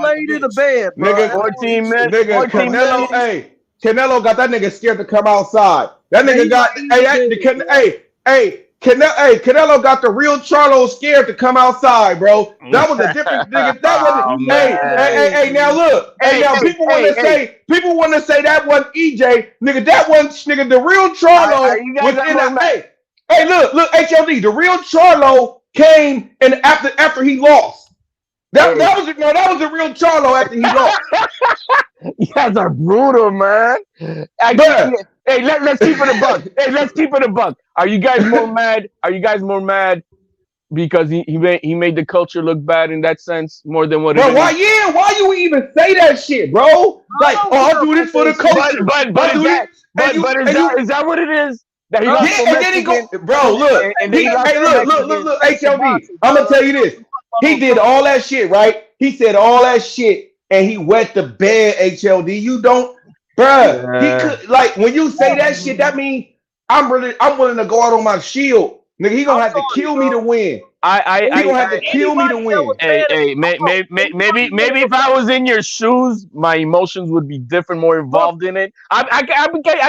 laid in the bed, bro. Nigga, 14 minutes. Nigga, Canelo got that nigga scared to come outside. That nigga got Canelo got the real Charlo scared to come outside, bro. That was a different nigga. That wasn't. Now look. Now people want to say that wasn't EJ, nigga. That wasn't nigga. The real Charlo was in a. Hey, look, HLD. The real Charlo came and after he lost. That was the real Charlo after he lost. You guys are brutal, man. Let's keep it a buck. Let's keep it a buck. Are you guys more mad? Because he made the culture look bad in that sense more than what? Bro, why you even say that shit, bro? Like, I'll do this for the culture. Is that what it is? That he and then he go, bro. Look, look, HLD. I'm gonna tell you this. He did all that shit, right? He said all that shit, and he wet the bed. HLD, you don't, bruh. He could, like, when you say that shit, that means I'm willing to go out on my shield, nigga. He gonna have to kill me to win. He gonna have to kill me to win. Maybe if I was in your shoes, my emotions would be different, more involved in it. I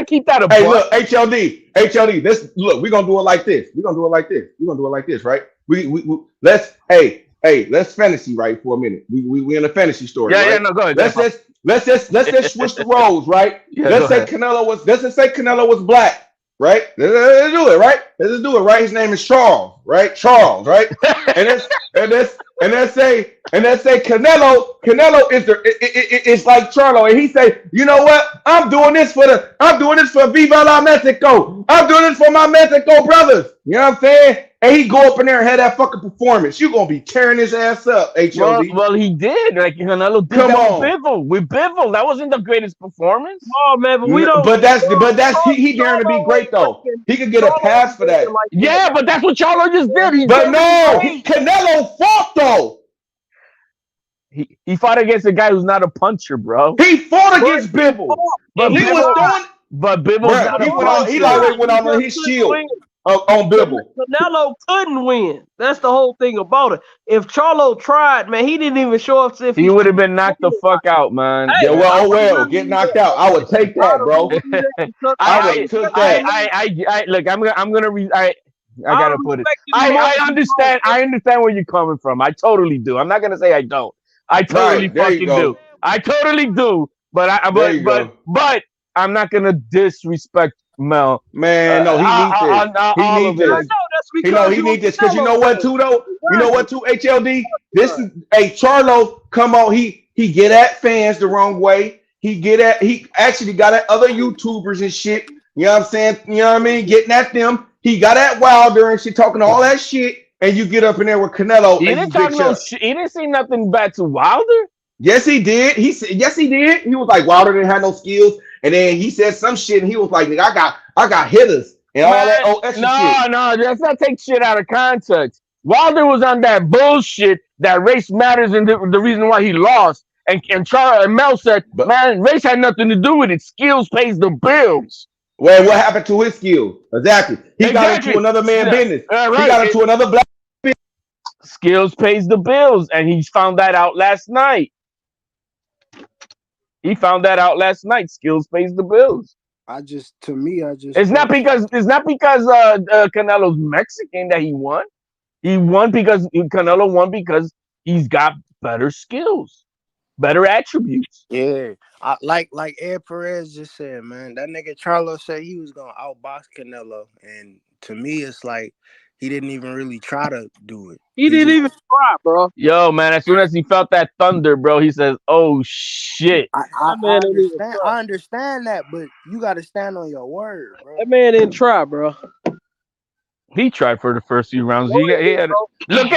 keep that a buck. Hey, look, HLD. We're gonna do it like this. Right? Let's fantasy right for a minute. We in a fantasy story. Yeah, right? No, go ahead. Let's just switch the roles, right? Yeah, let's say Canelo was black, right? Let's do it, right? Let's just do it, right? His name is Charles, right? Charles, right? and let's say Canelo it's like Charlo, and he say, you know what? I'm doing this for Viva la Mexico. I'm doing this for my Mexico brothers. You know what I'm saying? And he go up in there and have that fucking performance. You gonna be tearing his ass up, HLD. Well, he did. Like Canelo did with Bivol. That wasn't the greatest performance. Oh man, but we don't. But that's he daring to be great though. He could get a pass for that. Yeah, but that's what Charlo just did. Canelo fought though. He fought against a guy who's not a puncher, bro. He fought against Bivol. But Bivol. He already went on his shield. On Bivol. Canelo couldn't win. That's the whole thing about it. If Charlo tried, man, he didn't even show up. He would have been knocked the fuck out, man. Hey, get knocked out. I would take that, bro. I would take that. Look, I gotta put it. I understand. I understand where you're coming from. I totally do. I'm not gonna say I don't. I totally fucking do. I totally do. But I'm not gonna disrespect Mel. Man, no, he needs it. I know That's because he need this because you know what too though. You know what too, HLD. This is Charlo. Come on, he get at fans the wrong way. He actually got at other YouTubers and shit. You know what I'm saying? You know what I mean? Getting at them. He got at Wilder and shit, talking all that shit, and you get up in there with Canelo. He didn't talk no shit. He didn't say nothing bad to Wilder. Yes, he did. He said, yes, he did. He was like, Wilder didn't have no skills, and then he said some shit, and he was like, nigga, I got hitters and all that extra shit. No, let's not take shit out of context. Wilder was on that bullshit that race matters and the reason why he lost. And Charlo and Mel said, man, race had nothing to do with it. Skills pays the bills. Well, what happened to his skills? Exactly. He got into another man's business. Right. He got into another black business. Skills pays the bills, and he found that out last night. Skills pays the bills. It's not because Canelo's Mexican that he won. Canelo won because he's got better skills, better attributes. Yeah, like Ed Perez just said, man. That nigga Charlo said he was gonna outbox Canelo, and to me, it's like he didn't even really try to do it. He didn't even try, bro. Yo, man, as soon as he felt that thunder, bro, he says, "Oh shit." I understand that, but you got to stand on your word, bro. That man didn't try, bro. He tried for the first few rounds. Look at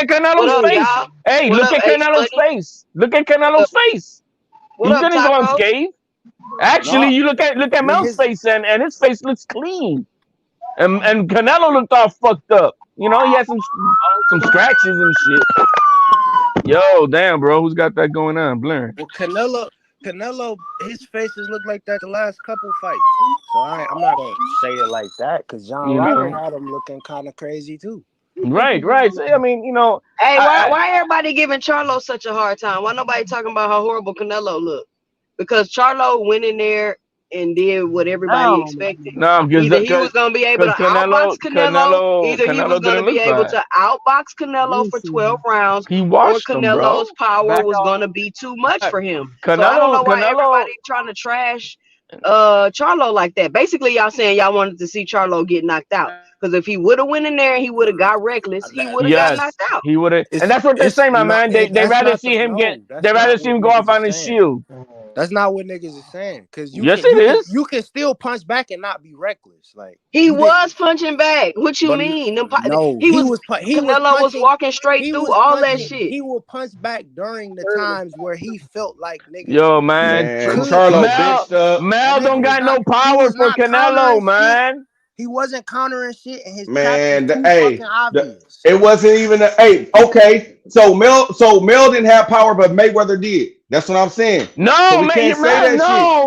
Canelo's face. Hey, look at Canelo's face. Look at Canelo's face. He didn't go unscathed. Actually, you look at Mel's face, and his face looks clean. And Canelo looked all fucked up. You know, he had some scratches and shit. Yo, damn, bro, who's got that going on? Blurring. Well, Canelo, his faces look like that the last couple fights. So I'm not gonna say it like that because John Ryder had him looking kind of crazy too. Right. So, I mean, you know. Hey, why everybody giving Charlo such a hard time? Why nobody talking about how horrible Canelo looked? Because Charlo went in there and did what everybody expected. No, either he was going to be able to outbox Canelo, either he was going to be able to outbox Canelo for 12 rounds, or Canelo's power was going to be too much for him. So I don't know why everybody trying to trash Charlo like that. Basically, y'all saying y'all wanted to see Charlo get knocked out. Because if he would have went in there and he would have got reckless, he would have got knocked out. He would have, and that's what they're saying, my man. They rather see him go off on his shield. That's not what niggas is saying. Because you can still punch back and not be reckless. Like he was punching back. What you mean? Canelo was walking straight through all that shit. He will punch back during the times where he felt like niggas. Yo, man, Charlo, Mel don't got no power for Canelo, man. He wasn't countering shit, and his it wasn't even okay. So Mel didn't have power, but Mayweather did. That's what I'm saying. No, so we can't say that shit.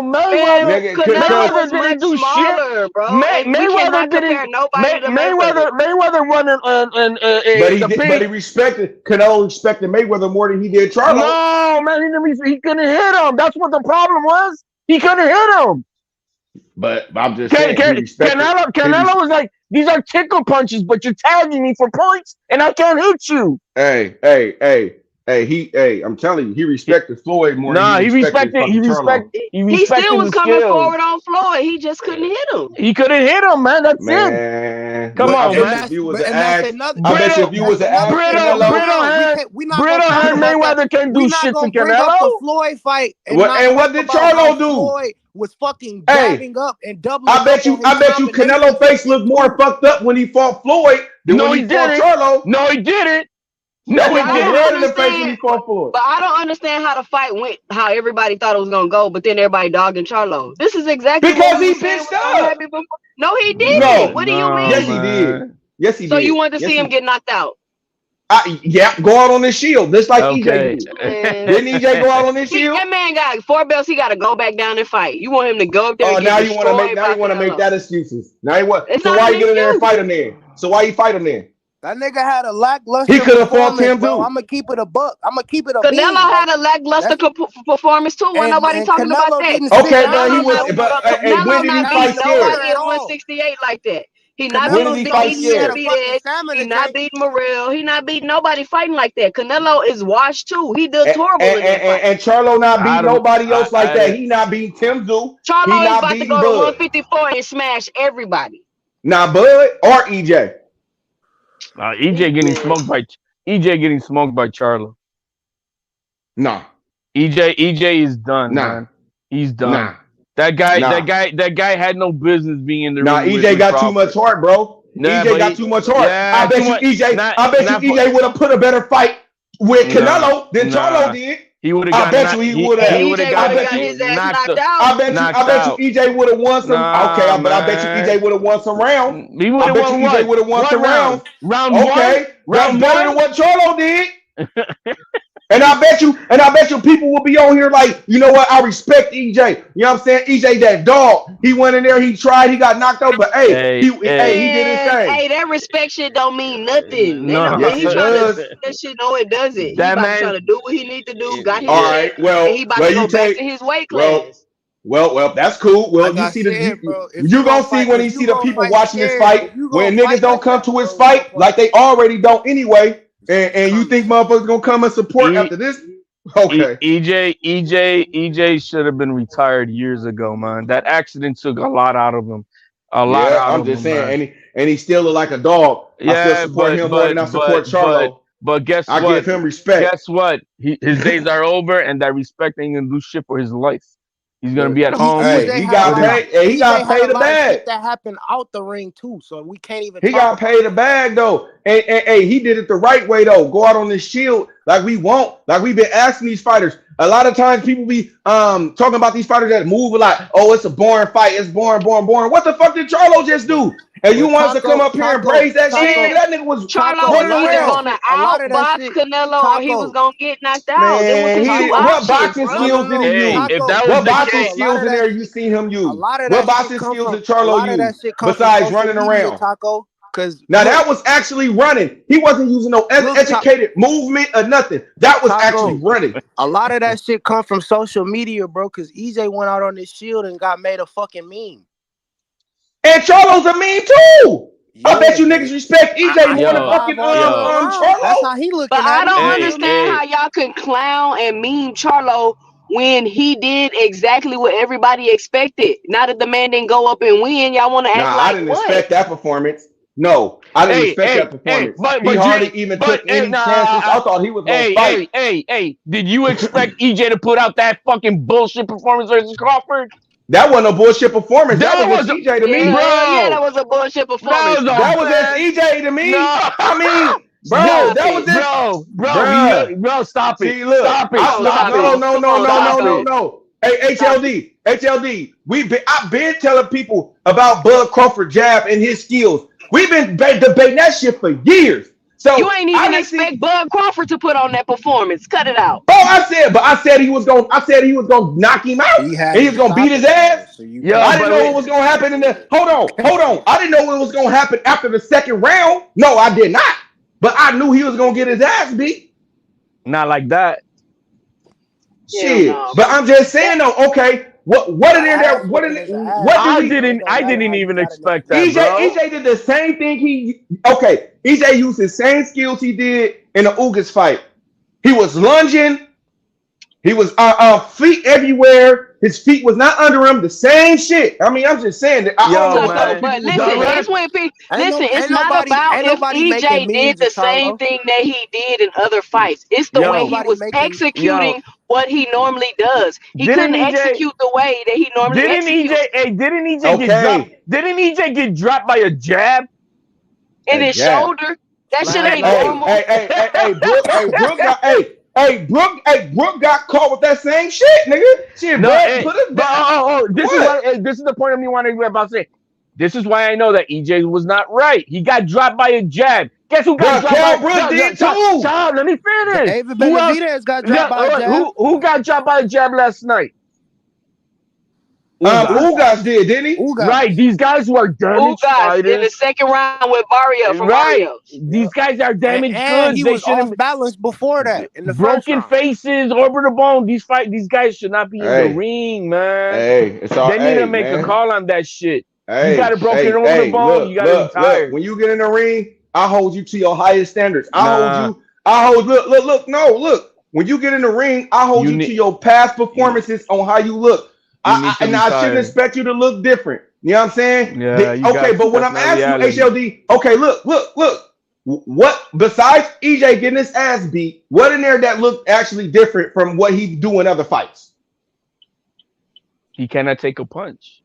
Mayweather didn't do shit, bro. Mayweather didn't. Mayweather won but he respected Canelo. Respected Mayweather more than he did Charlo. No, man, he couldn't hit him. That's what the problem was. He couldn't hit him. But I'm just saying, Canelo was like, these are tickle punches, but you're tagging me for points, and I can't hit you. Hey, I'm telling you, he respected Floyd more. He respected. He still was coming forward on Floyd. He just couldn't hit him. He couldn't hit him, man. That's it. Come on, man. If you was an ass, I bet you if you was an ass, Brittle Mayweather can't do shit to Canelo. The Floyd fight. And what did Charlo do? Floyd was fucking dabbing up and doubling. I bet you Canelo face looked more fucked up when he fought Floyd than when he fought Charlo. No, he didn't. But I don't understand how the fight went, how everybody thought it was gonna go, but then everybody dogging Charlo. This is exactly because he bitched up. No, he didn't. No, what do you mean? Yes, he did. Yes, he did. So you wanted to see him get knocked out? Go out on his shield, just like EJ did. Didn't EJ go out on his shield? That man got 4 belts. He got to go back down and fight. You want him to go up there? Oh, now you want to make that excuses. Now you want. So why you get in there and fight him then? So why you fight him then? That nigga had a lackluster. He could have fought him too. I'm gonna keep it a buck. I'm gonna keep it a. Canelo had a lackluster performance too. When nobody talking about that. Okay, no, he was. But when did he fight scared? Nobody at 168 like that. He not beating He not beating Morrell. He not beating nobody fighting like that. Canelo is washed too. He does horrible. And Charlo not beating nobody else like that. He not beating Tim Zoo. Charlo is about to go to 154 and smash everybody. Not Bud or EJ. EJ getting smoked by Charlo. Nah. EJ is done, Nah. man. He's done. Nah. That guy had no business being in the ring. EJ got too much heart, bro. EJ got too much heart. I bet you EJ would have put a better fight with Canelo than Charlo did. He would have got. I bet you he would have. He would have got his ass knocked out. I bet you EJ would have won some. But I bet you EJ would have won some rounds. He would have won EJ would have won some rounds. Round okay, one. Round better than what Charlo did. And I bet you people will be on here like, you know what? I respect EJ. You know what I'm saying? EJ that dog. He went in there, he tried, he got knocked out, but he did his thing. Hey, that respect shit don't mean nothing. No, yes, it does. That shit, no, it doesn't. That he man trying to do what he need to do. Got his all right, well, and he about to go back to his weight class. Well, that's cool. Well, you see you gonna see when you see the people watching this fight when niggas don't come to his fight like they already don't anyway. And you think motherfuckers gonna come and support after this? Okay. EJ should have been retired years ago, man. That accident took a lot out of him. I'm just saying, and he still look like a dog. I still support him more than I support Charlo. But guess what? I give him respect. Guess what? His days are over, and that respect ain't gonna do shit for his life. He's gonna be at home. He got paid. He got paid a bag. That happened out the ring too, so we can't even. He got paid a bag though, and he did it the right way though. Go out on this shield like we want, like we've been asking these fighters. A lot of times people be talking about these fighters that move a lot. Oh, it's a boring fight. It's boring. What the fuck did Charlo just do? And you want us to come up here and praise that shit? That nigga was Charlo was either gonna outbox Canelo or he was gonna get knocked out. Man, what boxing skills did he use? What boxing skills in there you seen him use? What boxing skills did Charlo use besides running around? Now that was actually running. He wasn't using no educated movement or nothing. That was actually running. A lot of that shit come from social media, bro. Because EJ went out on this shield and got made a fucking meme. And Charlo's a meme too. I bet you niggas respect EJ more than fucking Charlo. That's how he looking but at I don't understand how y'all can clown and meme Charlo when he did exactly what everybody expected. Now that the man didn't go up and win, y'all want to act like I didn't expect that performance. No, I didn't expect that performance. He hardly even took any chances. I thought he was gonna fight. Hey, did you expect EJ to put out that fucking bullshit performance versus Crawford? That wasn't a bullshit performance. That was EJ to me, bro. Yeah, that was a bullshit performance. That was EJ to me. No. I mean, bro, that was it. Bro, stop it. See, look, stop it. No. Hey, HLD. I've been telling people about Bud Crawford jab and his skills. We've been debating that shit for years. So you ain't even expect Bud Crawford to put on that performance. Cut it out. Oh, I said he was gonna knock him out. He was gonna beat his ass. I didn't know what was gonna happen in the. Hold on. I didn't know what was gonna happen after the second round. No, I did not. But I knew he was gonna get his ass beat. Not like that. Shit. Yeah, no. But I'm just saying though. Okay. What in there? I didn't even expect that. EJ did the same thing. EJ used the same skills he did in the Ugas fight. He was lunging. He was feet everywhere. His feet was not under him. The same shit. I mean, I'm just saying that. But listen, it's not about if EJ did the same thing that he did in other fights. It's the way he was executing what he normally does. He couldn't execute the way that he normally executes. Didn't EJ get dropped? Didn't EJ get dropped by a jab in his shoulder? That shit ain't normal. Brooke got caught with that same shit, nigga. This is the point of me wanting to about to say. This is why I know that EJ was not right. He got dropped by a jab. Guess who got dropped by a jab? Let me finish. David Benavidez got dropped by a jab. Who got dropped by a jab last night? Ugas did, didn't he? Right. These guys who are damaged fighters in the second round with Barrios. These guys are damaged goods. He was off balance before that. In the broken faces, orbital bone. These guys should not be in the ring, man. They need to make a call on that shit. You got a broken orbital bone. You got to retire. Look, when you get in the ring, I hold you to your highest standards. Look. When you get in the ring, I hold you to your past performances on how you look. I shouldn't expect you to look different. You know what I'm saying? Yeah. But when I'm asking you, HLD, okay, look. What besides EJ getting his ass beat? What in there that looked actually different from what he do in other fights? He cannot take a punch.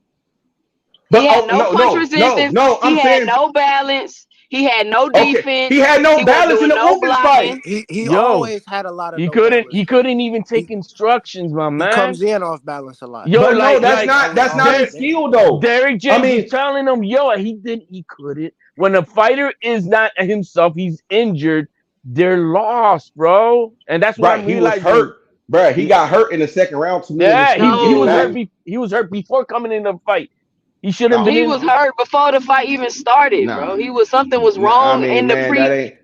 But he had no punch resistance. He had no balance. He had no defense. He had no balance in the Ugins fight. He always had a lot of. He couldn't even take instructions, my man. He comes in off balance a lot. Yo, no, that's not his skill though. Derrick James is telling him, he couldn't. When a fighter is not himself, he's injured. They're lost, bro, and that's why he was hurt, bro. He got hurt in the second round to me. Yeah, he was hurt. He was hurt before coming in the fight. He shouldn't have been. He was hurt before the fight even started, bro. Something was wrong in the pre.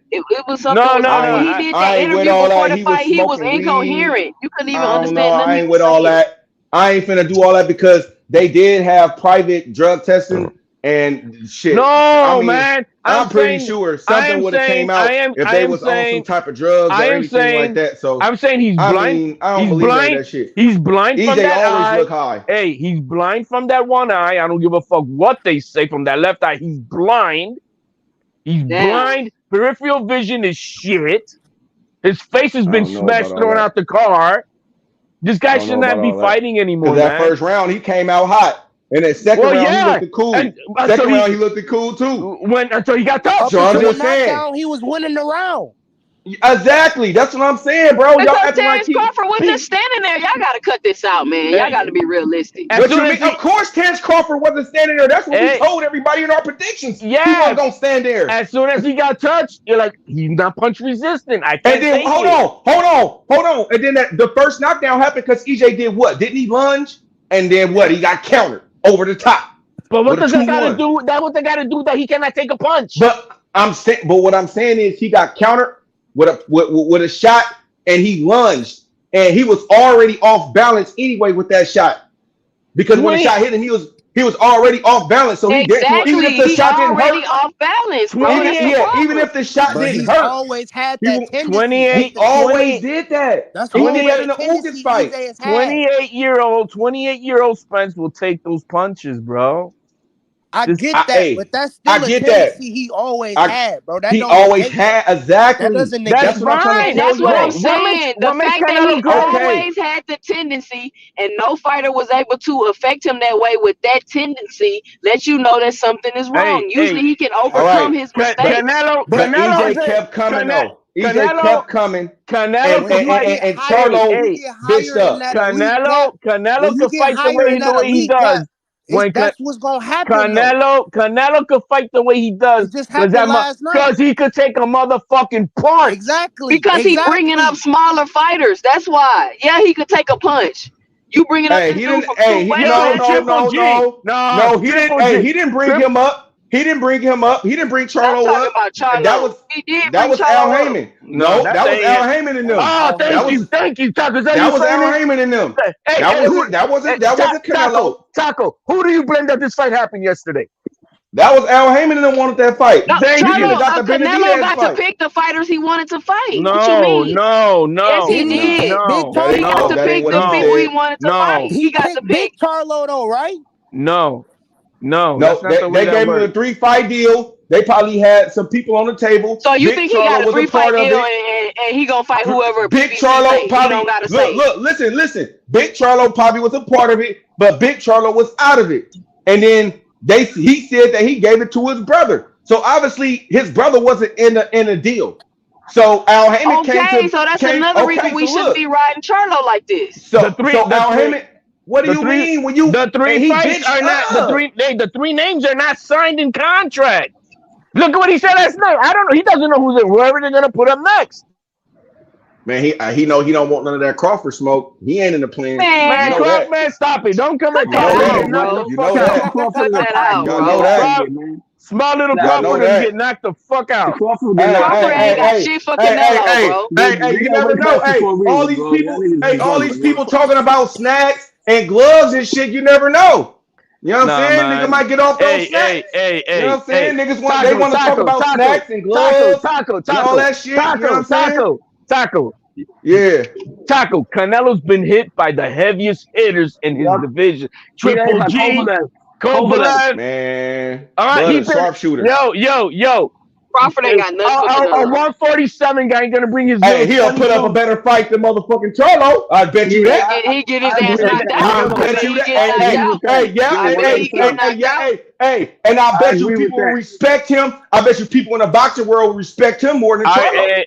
It was something was wrong. When he did that interview before the fight, he was incoherent. You couldn't even understand nothing. I ain't with all that. I ain't finna do all that because they did have private drug testing and shit. Man. I'm pretty sure something would have came out if they was on some type of drugs or anything like that. So I'm saying he's blind. I don't believe that shit. He's blind from that eye. Look high. Hey, he's blind from that one eye. I don't give a fuck what they say from that left eye. He's blind. He's blind. Peripheral vision is shit. His face has been smashed, thrown out the car. This guy should not be fighting anymore. That first round, he came out hot. And then second round, he looked cool. Second round, he looked cool too. Until he got touched. He was winning the round. Exactly. That's what I'm saying, bro. Y'all acting like Crawford was just standing there. Y'all got to cut this out, man. Y'all got to be realistic. Of course, Terrence Crawford wasn't standing there. That's what we told everybody in our predictions. Yeah, he wasn't gonna stand there. As soon as he got touched, you're like, he's not punch resistant. I can't. And then hold on. And then the first knockdown happened because EJ did what? Didn't he lunge? And then what? He got countered over the top. But what does that got to do? That what they got to do that he cannot take a punch. But what I'm saying is he got countered with a shot and he lunged and he was already off balance anyway with that shot because when the shot hit him he was already off balance. So even if the shot didn't hurt, off balance, bro. Even if the shot didn't hurt, always had that tendency. 28. He always did that. That's he did that in the Ugins fight. 28-year-old Spence will take those punches, bro. I get that, but that's still a tendency he always had, bro. He always had, exactly. That doesn't That's fine. That's what I'm saying. The fact that he always had the tendency and no fighter was able to affect him that way with that tendency lets you know that something is wrong. Usually he can overcome his mistakes. EJ kept coming though. EJ kept coming. And Charlo bitched up. Canelo could fight the way he does. That's what's gonna happen. Canelo could fight the way he does because he could take a motherfucking punch. Exactly. Because he's bringing up smaller fighters. That's why. Yeah, he could take a punch. You bringing up he didn't bring him up. He didn't bring him up. He didn't bring Charlo up. That was Al Heyman. No, that was Al Heyman and them. Oh, thank you, Taco. That was Al Heyman and them. That wasn't Canelo. Taco, who do you blame that this fight happened yesterday? That was Al Heyman and them wanted that fight. Canelo got to pick the fighters he wanted to fight. No. Yes, he did. He got to pick the people he wanted to fight. He got to pick Charlo though, right? No. They gave him a 3-fight deal. They probably had some people on the table. So you think he got a 3-fight deal and he gonna fight whoever? Big Charlo probably. Look, listen. Big Charlo probably was a part of it, but Big Charlo was out of it. And then he said that he gave it to his brother. So obviously his brother wasn't in the deal. So Al Heyman came to. So that's another reason we shouldn't be riding Charlo like this. So Al Heyman. What do you mean when you the three fights are not the three names are not signed in contract? Look at what he said last night. I don't know. He doesn't know whoever they're gonna put up next. Man, he know he don't want none of that Crawford smoke. He ain't in the plan. Man, stop it! Don't come at Crawford. You know that. Cut that out, bro. Small little Crawford and get knocked the fuck out. Crawford ain't got shit for Canelo, bro. Hey, you never know. Hey, all these people talking about snacks and gloves and shit, you never know. You know what I'm saying? Nigga might get off those snacks. You know what I'm saying? Niggas want to talk about snacks and gloves and all that shit. You know what I'm saying? Taco. Yeah. Taco. Canelo's been hit by the heaviest hitters in his division. Triple G. Kovalev. Man. All right, he's a sharpshooter. Yo. Crawford ain't got nothing for A Canelo. 147 guy ain't gonna bring his. Hey, he'll put up a better fight than motherfucking Charlo. I bet you that. He get his ass knocked out. I bet you that. Hey, and I bet you people will respect him. I bet you people in the boxing world will respect him more than Charlo.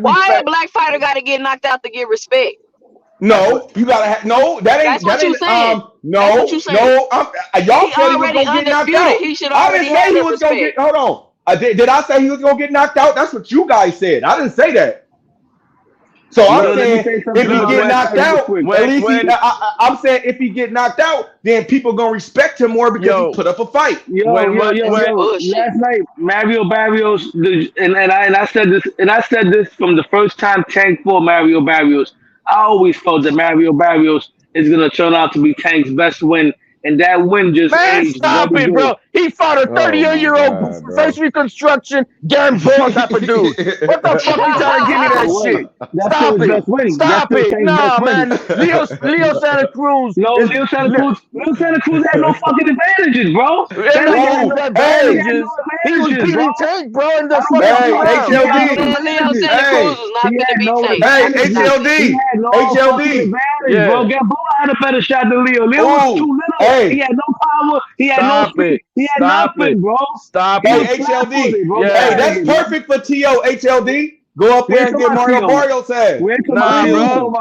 Why a black fighter got to get knocked out to get respect? No, you gotta have no. That's what you saying. No, y'all said he was gonna get knocked out. He should I already didn't say have he was gonna get. Hold on. Did I say he was gonna get knocked out? That's what you guys said. I didn't say that. So I'm saying if he get knocked out, at least I'm saying if he get knocked out, then people gonna respect him more because he put up a fight. Last night, Mario Barrios, and I said this from the first time Tank fought Mario Barrios. I always felt that Mario Barrios is gonna turn out to be Tank's best win, and that win just aged stop it, bro. He fought a 38-year-old face reconstruction, Garen Ball type of dude. What the fuck you trying to give me that shit? Stop it. Nah, man. Leo Santa Cruz. No, Leo Santa Cruz had no fucking advantages, bro. He was beating Tank, bro, in the fucking HLD. Leo Santa Cruz was not gonna beat Tank. HLD. Bro, Gamboa had a better shot than Leo. Leo was too little. He had no power. He had no speed. He had nothing, bro. Stop it. Hey, HLD. Hey, that's perfect for T.O. HLD. Go up there and get Mario Barrios ass. Nah, bro.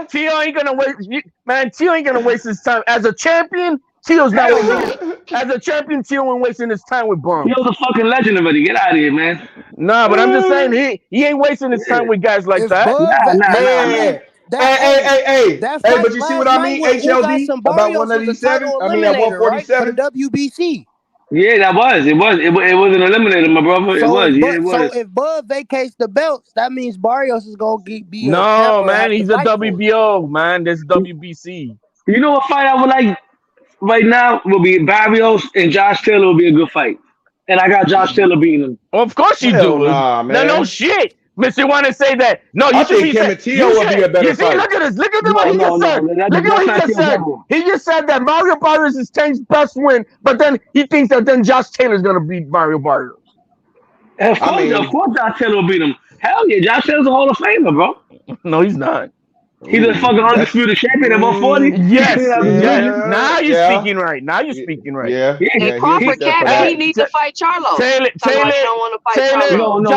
T.O. ain't gonna waste. Man, T.O. ain't gonna waste his time. As a champion, T.O.'s not wasting. As a champion, T.O. ain't wasting his time with bums. T.O.'s a fucking legend already. Get out of here, man. Nah, but I'm just saying he ain't wasting his time with guys like that. Hey, but you see what I mean, HLD? About 187? I mean, at 147? For the WBC. Yeah, that was. It was an eliminator, my brother. It was. So if Bud vacates the belts, that means Barrios is going to be No, man, he's a WBO, man. This WBC. You know what fight I would like right now will be Barrios and Josh Taylor will be a good fight. And I got Josh Taylor beating him. Of course you do. Nah, man. No shit. Mister, want to say that? No, you should be saying. Will be a better fight. Look at this. Look at what he just said. Look at what he just said. He just said that Mario Barrios is Tank's best win, but then he thinks that then Josh Taylor's gonna beat Mario Barrios. Of course, Josh Taylor will beat him. Hell yeah, Josh Taylor's a Hall of Famer, bro. No, he's not. He's a fucking undisputed champion at 140. Yes. Now you're speaking right. And Crawford he needs to fight Charlo. Taylor don't want to fight Charlo. No.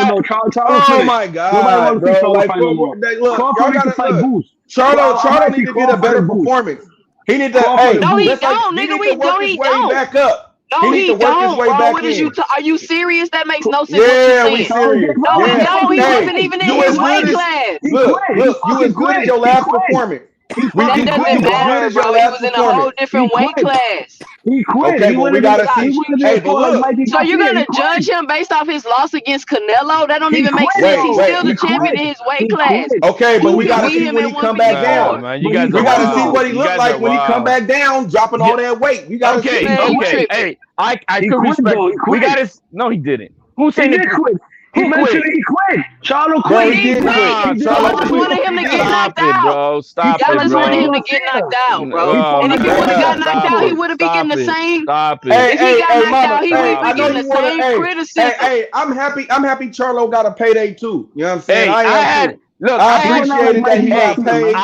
Charlo. Oh my God, bro! Look, y'all gotta fight Boost. Charlo need to get a better performance. He need to. No, he don't, nigga. We don't. He don't. Back up. No, he don't, bro. What is you? Are you serious? That makes no sense. Yeah, we serious. No, he wasn't even in his weight class. Look, you was good at your last performance. That doesn't matter, bro. He was in a whole different weight class. He quit. Okay, but we gotta see. Hey, but look. So you're gonna judge him based off his loss against Canelo? That don't even make sense. He's still the champion in his weight class. Okay, but we gotta see when he come back down. We gotta see what he look like when he come back down, dropping all that weight. We gotta see. Okay. Hey, I could respect. We gotta. No, he didn't. Who said he quit? He mentioned he quit. Charlo quit. He quit. Y'all just wanted him to get knocked out. Bro. Stop it, bro. Y'all just wanted him to get knocked out, bro. And if he would have got knocked out, he would have been getting the same. Stop it. If he got knocked out, he would have been getting the same criticism. Hey, I'm happy Charlo got a payday too. You know what I'm saying? Look, I appreciated that he got paid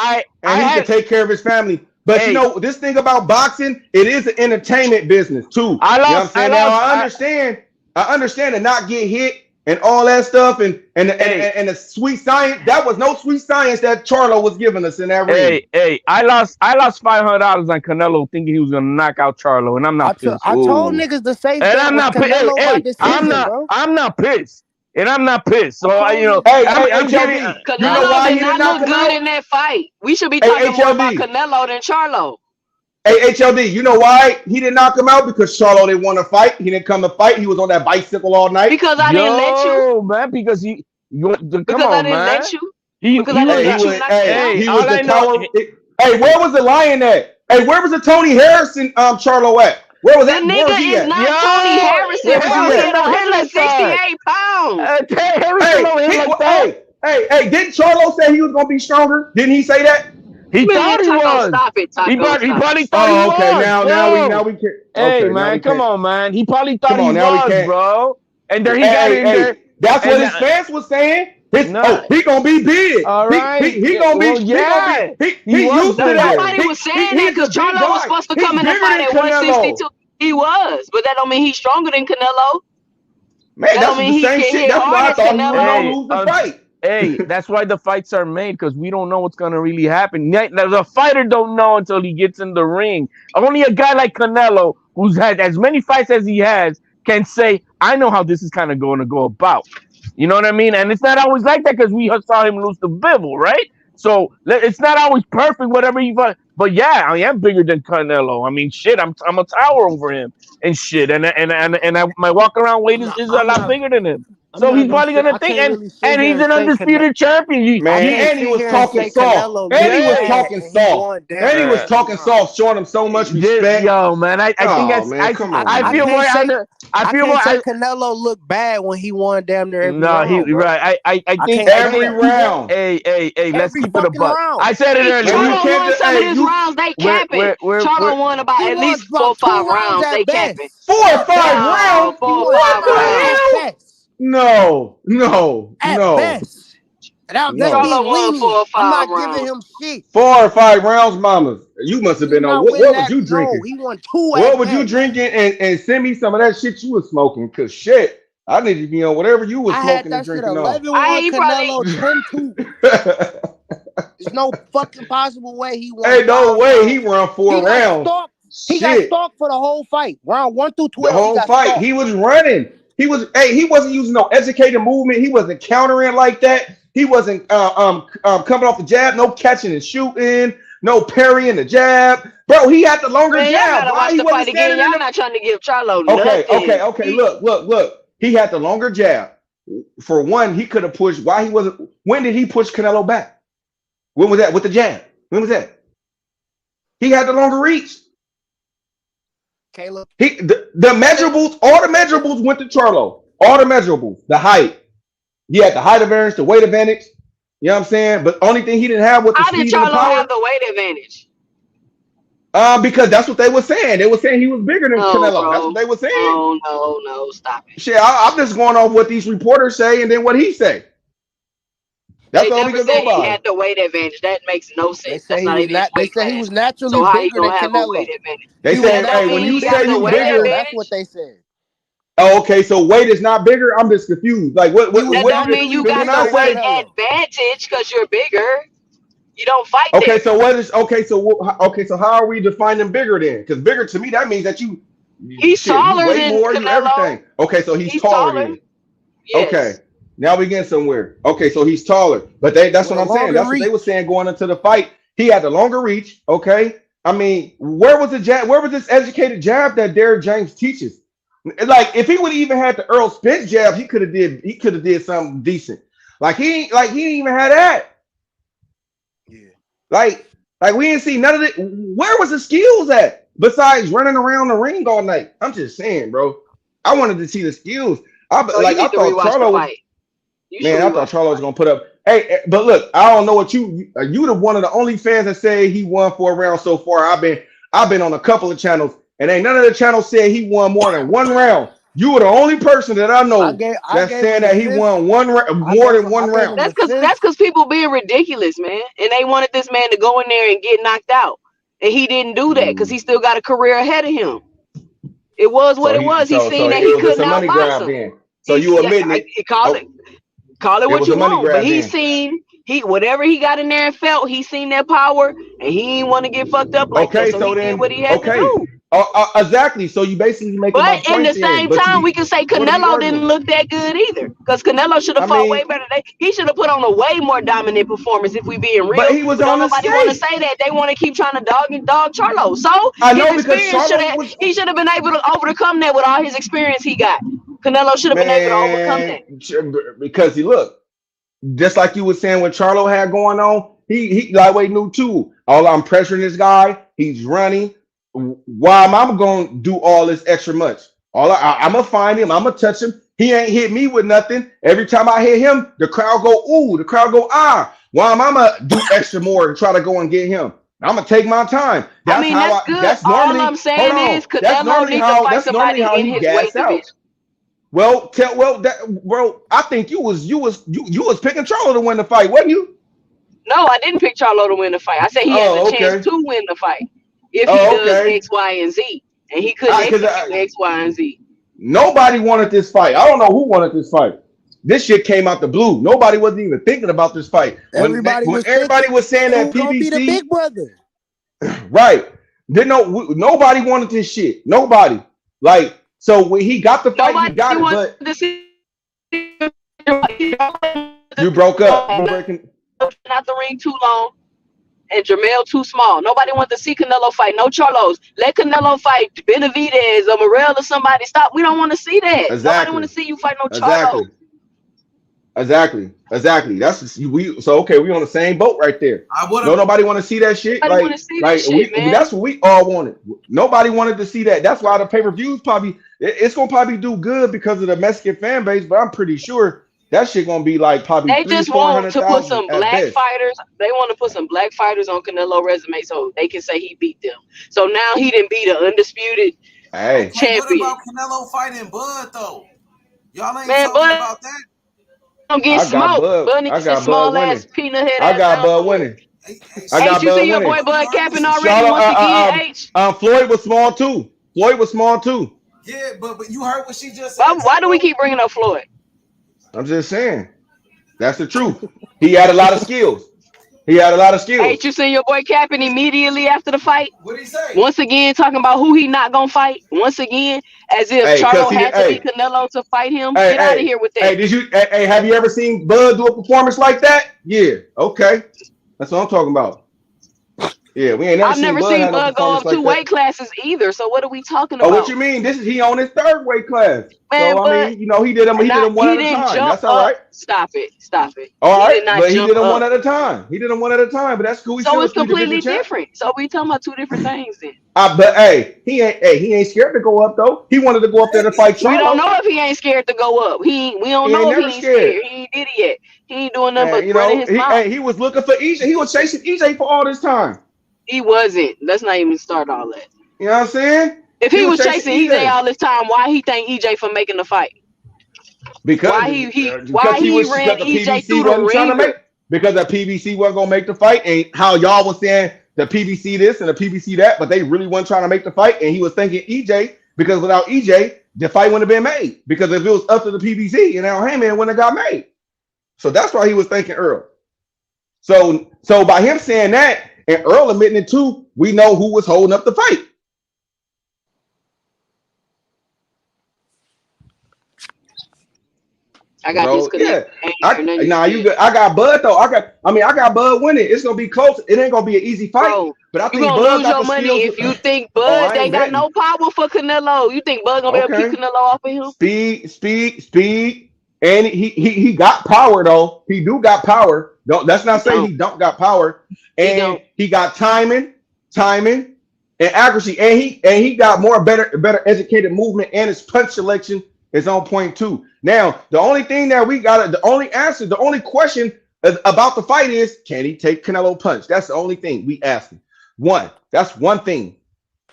and he could take care of his family. But you know, this thing about boxing, it is an entertainment business too. You know what I'm saying? Now I understand to not get hit and all that stuff and the sweet science. That was no sweet science that Charlo was giving us in that ring. Hey, I lost $500 on Canelo thinking he was gonna knock out Charlo, and I'm not pissed. I told niggas to say and I'm not pissed. I'm not pissed. And I'm not pissed. So Canelo did not look good in that fight. We should be talking more about Canelo than Charlo. Hey, HLD, you know why he didn't knock him out? Because Charlo didn't want to fight. He didn't come to fight. He was on that bicycle all night. Because I didn't let you. Man, because I didn't let you. Because I didn't let you. He was the coward. Hey, where was the lion at? Hey, where was the Tony Harrison Charlo at? Where was that? The nigga is not Tony Harrison, bro. He's like 68 pounds. Hey, didn't Charlo say he was going to be stronger? Didn't he say that? He thought he was. Stop it, Taco. He probably thought he was. Now we can. Hey, man, come on, man. He probably thought he was, bro. And there he got in there. That's what his fans was saying. He gonna be big. All right. He gonna be. Yeah. He used to that. Nobody was saying that because Charlo was supposed to come in the fight at 162. He was, but that don't mean he's stronger than Canelo. Man, that's the same shit. That's why I thought he was gonna lose the fight. Hey, that's why the fights are made, because we don't know what's gonna really happen. The fighter don't know until he gets in the ring. Only a guy like Canelo, who's had as many fights as he has, can say, "I know how this is kind of going to go about." You know what I mean? And it's not always like that because we saw him lose to Bivol, right? So it's not always perfect, whatever he fight. But yeah, I am bigger than Canelo. I mean, shit, I'm a tower over him and shit. And my walk around weight is a lot bigger than him. So he's probably gonna think, and he's an undisputed champion. And he was talking soft. And he was talking soft. And he was talking soft, showing him so much respect. Yo, man, I think I feel more. I feel more. Canelo looked bad when he won damn near every round. No, right. I think every round. Hey, let's keep it a buck. I said it earlier. Charlo won some of his rounds. They capping. Charlo won about at least 4 or 5 rounds. They capping. 4 or 5 rounds. What the hell? No. Best. That's won 4 or 5 I'm not rounds. giving him shit. 4 or 5 rounds, mama. You must have been on. What was you drinking? No, he won 2. What was you drinking? And send me some of that shit you was smoking. Cause shit, I need to be on whatever you was smoking and drinking on. Canelo 10-2. There's no fucking possible way he won. Hey, no way he won 4 rounds. He got stalked for the whole fight. Round 1 through 12. The whole fight. He was running. He wasn't using no educated movement. He wasn't countering like that. He wasn't coming off the jab, no catching and shooting, no parrying the jab. Bro, he had the longer jab. Y'all watch the fight again. Y'all not trying to give Charlo nothing. Okay. Look. He had the longer jab. For one, he could have pushed. When did he push Canelo back? When was that? With the jab? When was that? He had the longer reach. Caleb. The measurables, all the measurables went to Charlo. All the measurables, the height. He had the height advantage, the weight advantage. You know what I'm saying? But only thing he didn't have was the speed and the power. How did Charlo have the weight advantage? Because that's what they were saying. They were saying he was bigger than Canelo. Bro. That's what they were saying. No, stop it. Shit, I'm just going off what these reporters say and then what he say. That's all we can go by. He had the weight advantage. That makes no sense. They say he was naturally bigger than Canelo. They said, hey, when you say you bigger, that's what they said. Oh, okay. So weight is not bigger. I'm just confused. Like what? That don't mean you got the weight advantage because you're bigger. You don't fight. Okay, so what is okay? So how are we defining bigger then? Because bigger to me that means that he's taller than more, Canelo. You everything. Okay, so he's taller than you. Yes. Okay. Now we getting somewhere. Okay, so he's taller. But that's what I'm saying. That's what they were saying going into the fight. He had the longer reach. Okay. I mean, where was the jab? Where was this educated jab that Derrick James teaches? Like, if he would have even had the Earl Spence jab, he could have did something decent. Like he didn't even have that. Yeah. Like we didn't see none of it. Where was the skills at? Besides running around the ring all night. I'm just saying, bro. I wanted to see the skills. I thought Charlo was. Man, I thought Charlo was gonna put up. Hey, but look, I don't know what you the one of the only fans that say he won 4 rounds so far. I've been on a couple of channels, and ain't none of the channels said he won more than 1 round. You were the only person that I know that's saying that he won more than 1 round. That's because people being ridiculous, man, and they wanted this man to go in there and get knocked out, and he didn't do that because he still got a career ahead of him. It was what it was. He seen that he couldn't outbox him. So you admitting it? Call it what you want, but whatever he got in there and felt, he seen that power, and he ain't want to get fucked up like that. So he did what he had to do. Exactly. So you basically make. But in the same time, we can say Canelo didn't look that good either, because Canelo should have fought way better. He should have put on a way more dominant performance. If we being real, but he was on nobody want to say that. They want to keep trying to dog Charlo. So his experience he should have been able to overcome that with all his experience he got. Canelo should have been able to overcome that. Because he looked just like you were saying what Charlo had going on. He lightweight knew too. I'm pressuring this guy. He's running. Why am I going to do all this extra much? I'm going to find him. I'm going to touch him. He ain't hit me with nothing. Every time I hit him, the crowd go, ooh, the crowd go, ah. Why am I going to do extra more and try to go and get him? I'm going to take my time. That's good. All I'm saying is Canelo needs to fight somebody in his weight division. Well, I think you was picking Charlo to win the fight, wasn't you? No, I didn't pick Charlo to win the fight. I said he has a chance to win the fight if he does X, Y, and Z, and he couldn't execute X, Y, and Z. Nobody wanted this fight. I don't know who wanted this fight. This shit came out the blue. Nobody wasn't even thinking about this fight. When everybody was saying that PBC, be the big brother. Right? Nobody wanted this shit. Nobody. Like, so when he got the fight, he got it. But you broke up. You breaking out the ring too long, and Jermell too small. Nobody wanted to see Canelo fight. No Charlos. Let Canelo fight Benavidez or Morrell or somebody. Stop. We don't want to see that. Nobody want to see you fight no Charlo. Exactly. That's we. So okay, we on the same boat right there. Nobody want to see that shit. That's what we all wanted. Nobody wanted to see that. That's why the pay-per-views it's gonna probably do good because of the Mexican fan base. But I'm pretty sure that shit gonna be like probably. They just want to put some black fighters. They want to put some black fighters on Canelo resume so they can say he beat them. So now he didn't beat an undisputed champion. What about Canelo fighting Bud though? Y'all ain't talking about that. Don't get smoked. Bud needs some small ass peanut head. I got Bud winning. H, you see your boy Bud capping already once again. H. Floyd was small too. Yeah, but you heard what she just said. Why do we keep bringing up Floyd? I'm just saying. That's the truth. He had a lot of skills. Hey, you seen your boy capping immediately after the fight? What'd he say? Once again, talking about who he not gonna fight. Once again, as if Charlo had to beat Canelo to fight him. Get out of here with that. Have you ever seen Bud do a performance like that? Yeah. Okay. That's what I'm talking about. Yeah, we ain't never seen Bud go up two weight classes either. So what are we talking about? Oh, what you mean? He on his third weight class. Man, so I mean, he did them one at a time. That's all right. Stop it. All right, but he did them one at a time. But that's cool. So it's completely different. So we talking about two different things then. But he ain't scared to go up though. He wanted to go up there to fight Charlo. We don't know if he ain't scared to go up. We don't know if he ain't scared. He ain't did it yet. He ain't doing nothing but running his mouth. He was looking for EJ. He was chasing EJ for all this time. He wasn't. Let's not even start all that. You know what I'm saying? If he was chasing EJ all this time, why he thank EJ for making the fight? Because why he ran EJ through the ring? Because the PBC wasn't gonna make the fight, and how y'all was saying the PBC this and the PBC that, but they really weren't trying to make the fight, and he was thanking EJ because without EJ, the fight wouldn't have been made. Because if it was up to the PBC, and Al Heyman wouldn't have got made. So that's why he was thanking Earl. So by him saying that and Earl admitting it too, we know who was holding up the fight. I got disconnected. Yeah. You good. I got Bud though. I got Bud winning. It's gonna be close. It ain't gonna be an easy fight. Bro, but I think you gonna Bud lose your money if you think Bud ain't got no power for Canelo. You think Bud gonna be able to keep Canelo off of him? Speed. And he got power though. He do got power. Let's not say he don't got power. And he got timing, and accuracy. And he got better educated movement, and his punch selection is on point too. Now, the only thing that the only question about the fight is, can he take Canelo punch? That's the only thing we asking. That's one thing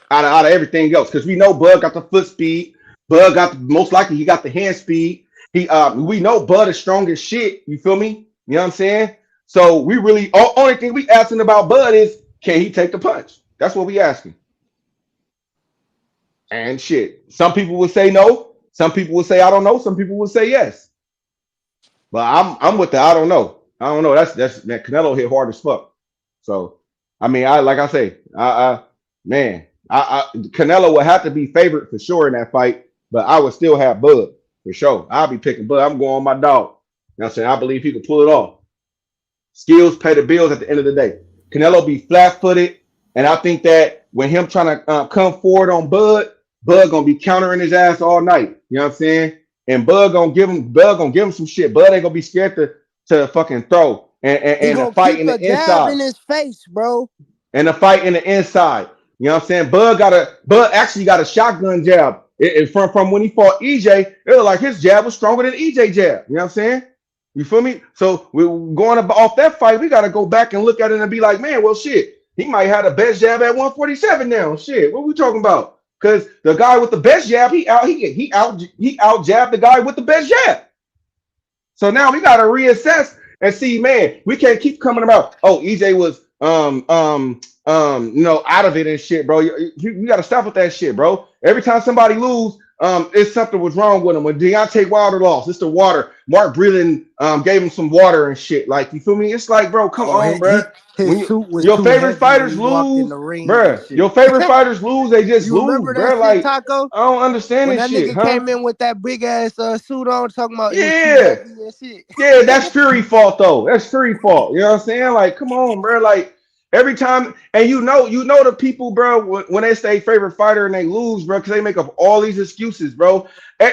out of everything else. Because we know Bud got the foot speed. Bud got most likely he got the hand speed. We know Bud is strong as shit. You feel me? You know what I'm saying? So we really only thing we asking about Bud is, can he take the punch? That's what we asking. And shit. Some people will say no. Some people will say I don't know. Some people will say yes. But I'm with the I don't know. I don't know. That's that Canelo hit hard as fuck. So I mean, Canelo would have to be favored for sure in that fight, but I would still have Bud for sure. I'll be picking Bud. I'm going on my dog. You know what I'm saying? I believe he can pull it off. Skills pay the bills at the end of the day. Canelo be flat-footed, and I think that when him trying to come forward on Bud gonna be countering his ass all night. You know what I'm saying? And Bud gonna give him some shit. Bud ain't gonna be scared to fucking throw and a fight in the inside. In his face, bro. And a fight in the inside. You know what I'm saying? Bud actually got a shotgun jab. From when he fought EJ, it was like his jab was stronger than EJ jab. You know what I'm saying? You feel me? So we're going off that fight. We got to go back and look at it and be like, man, well, shit, he might have the best jab at 147 now. Shit, what we talking about? Because the guy with the best jab, he out jabbed the guy with the best jab. So now we gotta reassess and see, man, we can't keep coming about, oh, EJ was out of it and shit, bro. You gotta stop with that shit, bro. Every time somebody lose, it's something was wrong with him. When Deontay Wilder lost, it's the water. Mark Breland gave him some water and shit. Like, you feel me? It's like, bro, come on, bro. His suit was your too favorite heavy fighters when he walked in lose, the ring bro. and shit. Your favorite fighters lose, they just You lose, remember bro. that shit, Like, Taco? I don't understand When this that shit, nigga huh? came in with that big ass suit on, talking about it was too Yeah. heavy and shit. Yeah, that's Fury fault though. That's Fury fault. You know what I'm saying? Like, come on, bro. Like every time, and you know the people, bro, when they say favorite fighter and they lose, bro, because they make up all these excuses, bro.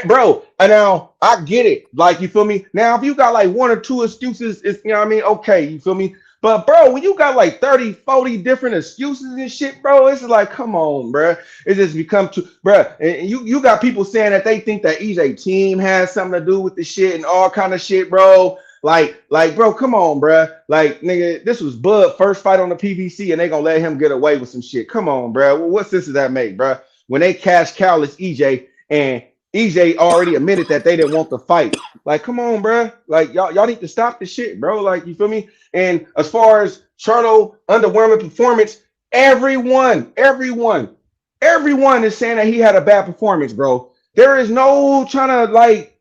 Bro, and now I get it. Like, you feel me? Now, if you got like one or two excuses, it's, you know what I mean? Okay, you feel me? But bro, when you got like 30, 40 different excuses and shit, bro, it's like, come on, bro. It just become too, bro. And you got people saying that they think that EJ team has something to do with the shit and all kind of shit, bro. Like, bro, come on, bro. Like, nigga, this was Bud first fight on the PVC, and they gonna let him get away with some shit. Come on, bro. What sense does that make, bro? When they cash cowless EJ, and EJ already admitted that they didn't want the fight. Like, come on, bro. Like, y'all need to stop the shit, bro. Like, you feel me? And as far as Charlo underwhelming performance, everyone is saying that he had a bad performance, bro. There is no trying to like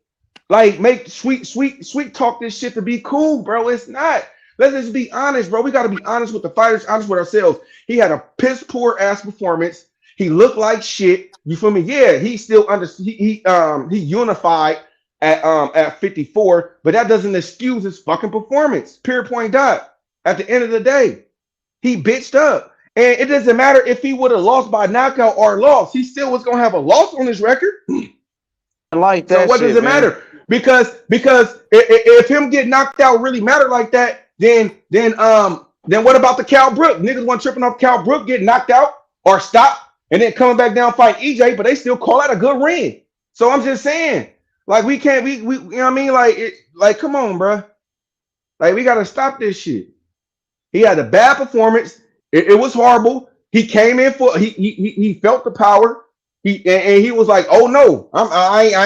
make sweet talk this shit to be cool, bro. It's not. Let's just be honest, bro. We got to be honest with the fighters, honest with ourselves. He had a piss poor ass performance. He looked like shit. You feel me? Yeah, he still he unified at 54, but that doesn't excuse his fucking performance. Period, point, dot. At the end of the day, he bitched up. And it doesn't matter if he would have lost by knockout or lost. He still was gonna have a loss on his record. I like that. So what does it matter? Because if him get knocked out really matter like that, then what about the Cal Brook? Niggas want tripping off Cal Brook, getting knocked out or stop, and then coming back down fight EJ, but they still call that a good win. So I'm just saying, like, we can't, we you know what I mean? Like, come on, bro. Like, we gotta stop this shit. He had a bad performance. It was horrible. He came in for he felt the power. He was like, oh no,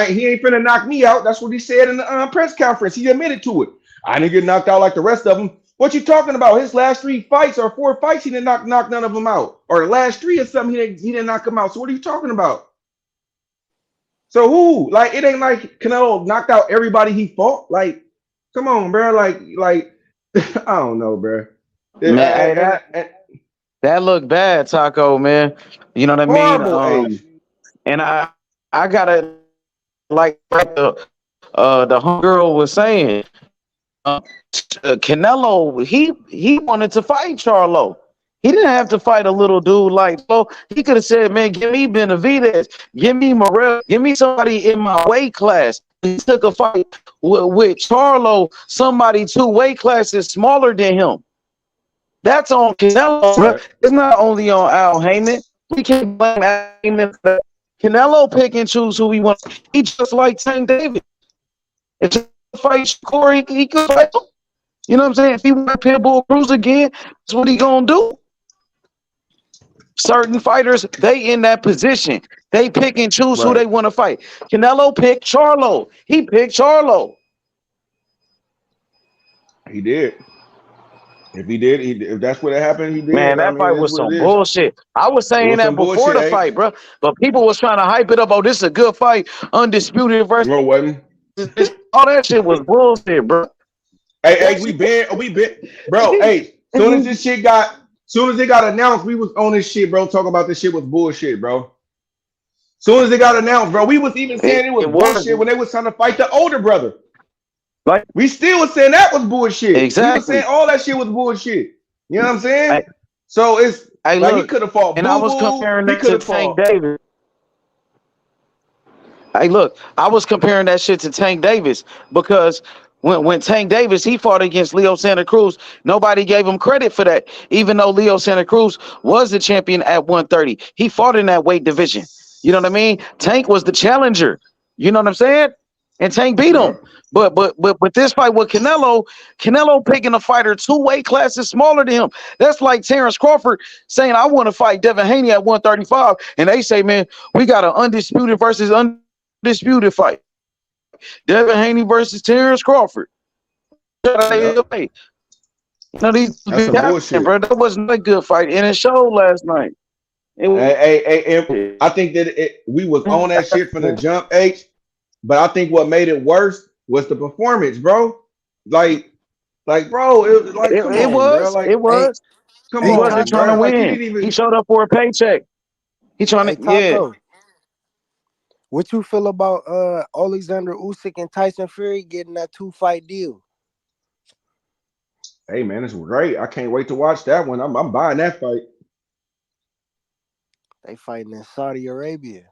he ain't finna knock me out. That's what he said in the press conference. He admitted to it. I didn't get knocked out like the rest of them. What you talking about? His last 3 fights or 4 fights, he didn't knock none of them out. Or the last 3 or something, he didn't knock them out. So what are you talking about? So who? Like, it ain't like Canelo knocked out everybody he fought. Like, come on, bro. Like I don't know, bro. Man, that looked bad, Taco, man. You know what I mean? And I gotta, like the homegirl was saying, Canelo, he wanted to fight Charlo. He didn't have to fight a little dude like so. He could have said, man, give me Benavidez, give me Morel, give me somebody in my weight class. He took a fight with Charlo, somebody 2 weight classes smaller than him. That's on Canelo. Right. It's not only on Al Heyman. We can't blame Al Heyman for that. Canelo pick and choose who he wants. He just like Tank Davis. If he fight Shakur, he could fight him. You know what I'm saying? If he want Pitbull Cruz again, that's what he gonna do. Certain fighters, they in that position. They pick and choose who they want to fight. Canelo picked Charlo. He picked Charlo. He did. If that's what happened, he did. Man, that fight was some bullshit. I was saying that before the fight, bro. But people was trying to hype it up. Oh, this is a good fight. Undisputed versus. No, wasn't. All that shit was bullshit, bro. Hey, we been, bro. Hey, soon as it got announced, we was on this shit, bro. Talking about this shit was bullshit, bro. Soon as it got announced, bro, we was even saying it was bullshit when they was trying to fight the older brother. Like, we still was saying that was bullshit. Exactly. We was saying all that shit was bullshit. You know what I'm saying? So it's like, look, he could have fought. And I was comparing that to Tank Davis. Hey, look, I was comparing that shit to Tank Davis because when Tank Davis, he fought against Leo Santa Cruz, nobody gave him credit for that. Even though Leo Santa Cruz was the champion at 130, he fought in that weight division. You know what I mean? Tank was the challenger. You know what I'm saying? And Tank beat him. But this fight with Canelo picking a fighter 2 weight classes smaller than him. That's like Terrence Crawford saying, I want to fight Devin Haney at 135. And they say, man, we got an undisputed versus undisputed fight. Devin Haney versus Terrence Crawford. Yep. You know, these That's some bullshit, bro. That wasn't a good fight. And it showed last night. I think that we was on that shit from the jump, H. But I think what made it worse was the performance, bro. Like, bro, it was like, come on, bro. Like, it was. Come He on, wasn't trying to like, win. He showed up for a paycheck. He trying to, Taco, what you feel about Alexander Usyk and Tyson Fury getting that 2-fight deal? Hey man, it's great. I can't wait to watch that one. I'm buying that fight. They fighting in Saudi Arabia.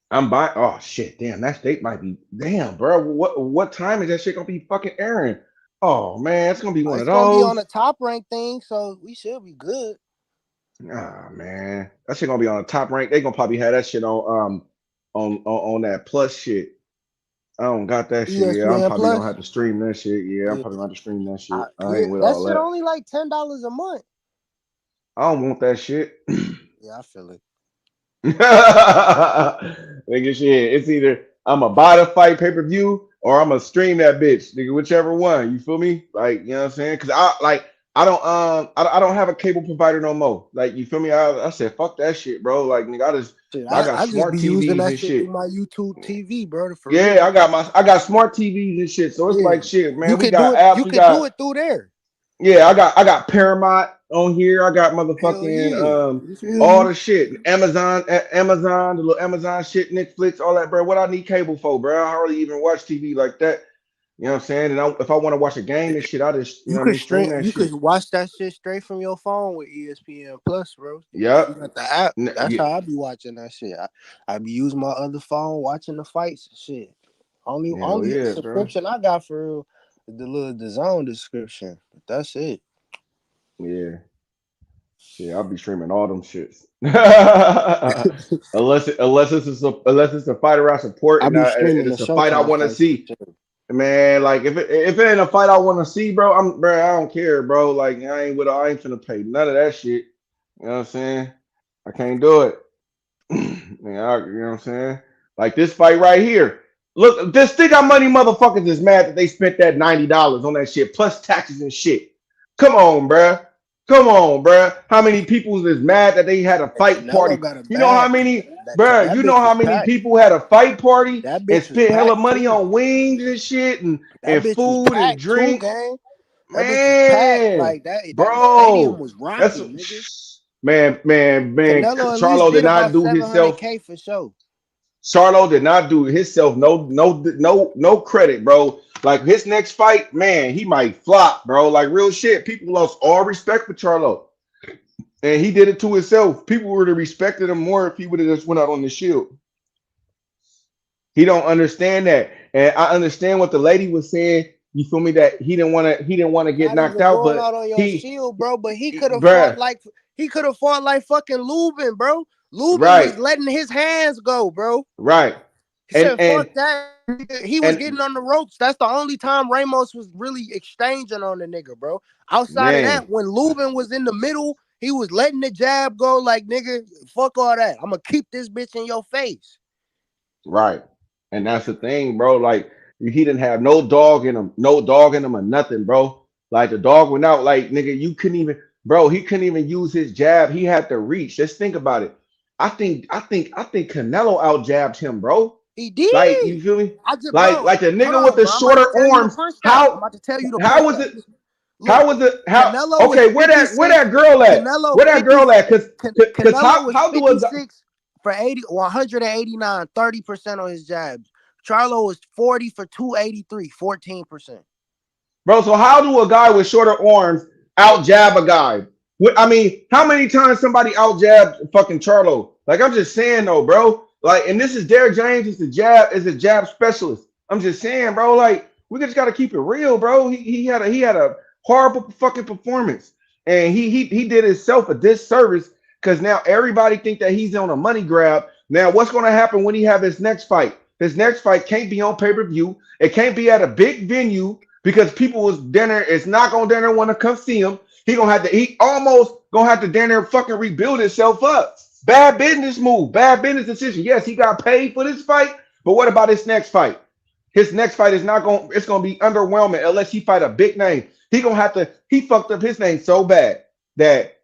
I'm buying. Oh shit, damn, that date might be. Damn, bro. What time is that shit gonna be fucking airing? Oh man, it's gonna be one of those. It's gonna be on the Top Rank thing, so we should be good. Ah man, that shit gonna be on the Top Rank. They gonna probably have that shit on that plus shit. I don't got that shit. Yeah, I'm probably gonna have to stream that shit. Yeah, I'm probably gonna have to stream that shit. I ain't with all that. That shit only like $10 a month. I don't want that shit. Yeah, I feel it. Nigga, shit. It's either I'm gonna buy the fight pay-per-view or I'm gonna stream that bitch, nigga. Whichever one. You feel me? Like, you know what I'm saying? Cause I don't have a cable provider no more. Like, you feel me? I said fuck that shit, bro. Like, nigga, I got smart just be TVs using that and shit through my YouTube TV, bro. Yeah, I got smart TVs and shit. So it's like shit, man. We got apps. You can do it through there. Yeah, I got Paramount on here. I got motherfucking all the shit. Amazon, the little Amazon shit, Netflix, all that, bro. What I need cable for, bro? I hardly even watch TV like that. You know what I'm saying? And if I want to watch a game and shit, I just stream that shit. You could watch that shit straight from your phone with ESPN Plus, bro. Yep. You got the app. That's how I be watching that shit. I be using my other phone watching the fights and shit. Only subscription I got for real is the zone description. But that's it. Yeah. Yeah, I'll be streaming all them shits. unless it's a fighter I support and it's a fight I want to see. Man, like if it ain't a fight I want to see, bro, I don't care, bro. Like I ain't finna pay none of that shit. You know what I'm saying? I can't do it. Man, you know what I'm saying? Like this fight right here. Look, this Think Out Money motherfuckers is mad that they spent that $90 on that shit plus taxes and shit. Come on, bruh. Come on, bruh. How many people is mad that they had a fight party? You know how many, bruh? You know how many people had a fight party and spent hella money on wings and shit and food and drink? Man, like that bro, stadium was rocking, nigga. Man. Charlo did not do himself. For sure. Charlo did not do himself no credit, bro. Like his next fight, man, he might flop, bro. Like real shit. People lost all respect for Charlo. And he did it to himself. People would have respected him more if he would have just went out on the shield. He don't understand that. And I understand what the lady was saying. You feel me? That he didn't want to get knocked out, but out on your shield, bro. But he could have fought like fucking Lubin, bro. Lubin was letting his hands go, bro. Right. He said, fuck that. He was getting on the ropes. That's the only time Ramos was really exchanging on the nigga, bro. Outside of that, when Lubin was in the middle, he was letting the jab go like, nigga, fuck all that. I'm going to keep this bitch in your face. Right. And that's the thing, bro. Like, he didn't have no dog in him or nothing, bro. Like, the dog went out. Like, nigga, he couldn't even use his jab. He had to reach. Just think about it. I think Canelo out jabbed him, bro. He did. Like, you feel me? Like the nigga with the shorter arms. I'm about to tell you how was it? Okay, where that girl at? Where that girl at? Because how do a for 189, 30% on his jabs. Charlo was 40 for 283, 14%. Bro, so how do a guy with shorter arms out jab a guy? I mean, how many times somebody out jabbed fucking Charlo? Like, I'm just saying though, bro. Like, and this is Derrick James is a jab specialist. I'm just saying, bro. Like, we just gotta keep it real, bro. He had a horrible fucking performance, and he did himself a disservice because now everybody think that he's on a money grab. Now, what's gonna happen when he have his next fight? his next fight can't be on pay-per-view. It can't be at a big venue because people was down there. It's not gonna down there want to come see him. He almost gonna have to down there fucking rebuild himself up. Bad business move, bad business decision. Yes, he got paid for this fight, but what about his next fight? His next fight is not going. It's gonna be underwhelming unless he fight a big name. He fucked up his name so bad that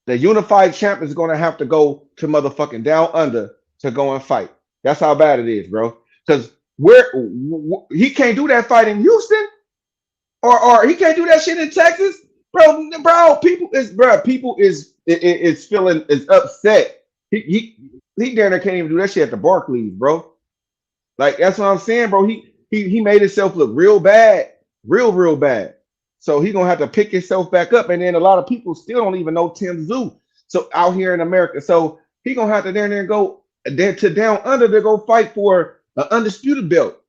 the unified champ is gonna have to go to motherfucking down under to go and fight. That's how bad it is, bro. Because he can't do that fight in Houston, or he can't do that shit in Texas, bro. People is feeling upset. He down there can't even do that shit at the Barclays, bro. Like that's what I'm saying, bro. He made himself look real bad, real bad. So he's gonna have to pick himself back up, and then a lot of people still don't even know Tim Tszyu. So out here in America, so he gonna have to down there and go to down under to go fight for an undisputed belt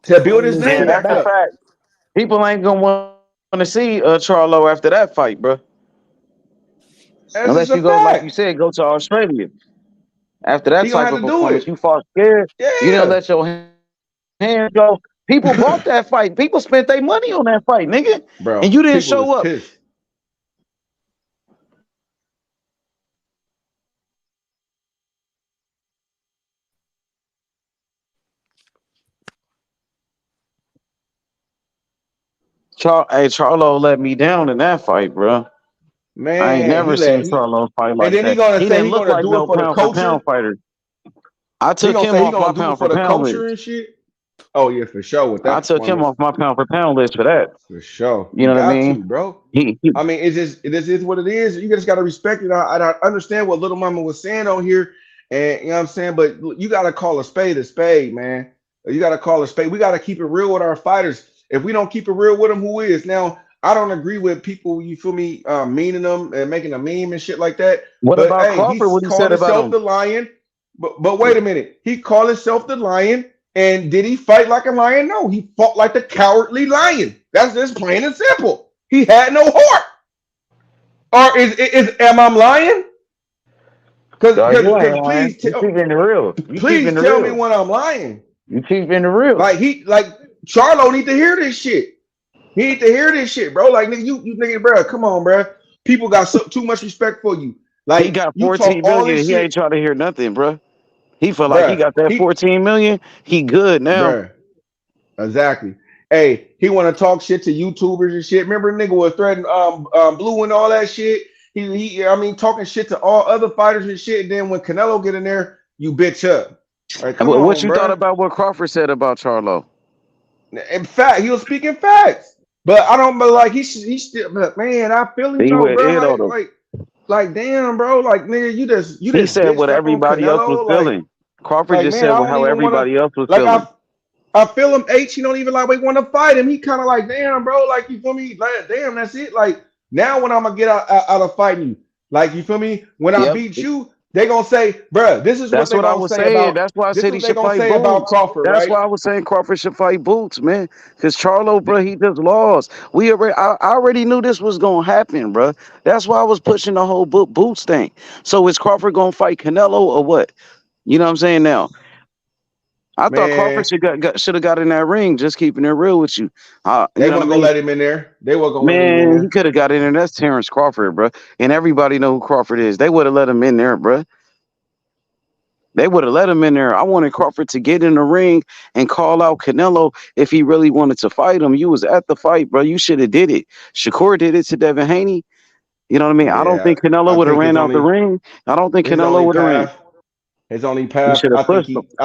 to build his name back up. Fact. People ain't gonna want to see Charlo after that fight, bro. Unless you go, like you said, go to Australia. After that type of performance, you fought scared. Yeah. You didn't let your hands go. People bought that fight. People spent their money on that fight, nigga. Bro, and you didn't show up. Pissed. Charlo let me down in that fight, bro. Man, I ain't never seen Charlo fight like that. And then he didn't look gonna like do no it for the pound culture. for pound fighter. I took him off my pound for pound list. And shit. Oh yeah, for sure. With that, I took him off my pound for pound list for that. For sure. You know what I mean, bro? I mean, it is what it is. You just gotta respect it. I understand what Little Mama was saying on here, and you know what I'm saying. But you gotta call a spade, man. You gotta call a spade. We gotta keep it real with our fighters. If we don't keep it real with them, who is? Now, I don't agree with people, you feel me, meaning them and making a meme and shit like that. What about Crawford? What he said about him? The lion. But wait a minute. He called himself the lion. And did he fight like a lion? No, he fought like the cowardly lion. That's just plain and simple. He had no heart. Or am I lying? Because please tell me when I'm lying. You keep in the real. Like Charlo need to hear this shit. He need to hear this shit, bro. Like nigga, you nigga, bro, come on, bro. People got too much respect for you. Like he got 14 million. He ain't trying to hear nothing, bro. He feel like he got that 14 million. He good now. Bruh. Exactly. Hey, he want to talk shit to YouTubers and shit. Remember, nigga was threatening Blue and all that shit. He talking shit to all other fighters and shit. And then when Canelo get in there, you bitch up. Right, what you thought about what Crawford said about Charlo? In fact, he was speaking facts. But I don't. But like he still. But man, I feel him though, bro. Like damn, bro. Like nigga, you just. He said what everybody else was feeling. Crawford just said how everybody else was feeling. I feel him. He don't even like want to fight him. He kind of like damn, bro. Like you feel me? Like damn, that's it. Like now when I'm gonna get out of fighting you, like you feel me? When I beat you, they gonna say, bro, this is that's what I was saying. That's why I said he should fight Boots. About Crawford, that's why I was saying Crawford should fight Boots, man. Because Charlo, bro, he just lost. I already knew this was gonna happen, bro. That's why I was pushing the whole Boots thing. So is Crawford gonna fight Canelo or what? You know what I'm saying now? I thought Crawford should have got in that ring. Just keeping it real with you. They weren't gonna let him in there. They weren't gonna let him in there. He could have got in there. That's Terrence Crawford, bro. And everybody know who Crawford is. They would have let him in there, bro. They would have let him in there. I wanted Crawford to get in the ring and call out Canelo if he really wanted to fight him. You was at the fight, bro. You should have did it. Shakur did it to Devin Haney. You know what I mean? Yeah, I don't think Canelo would have ran out the ring. I don't think Canelo would have ran. His only path. I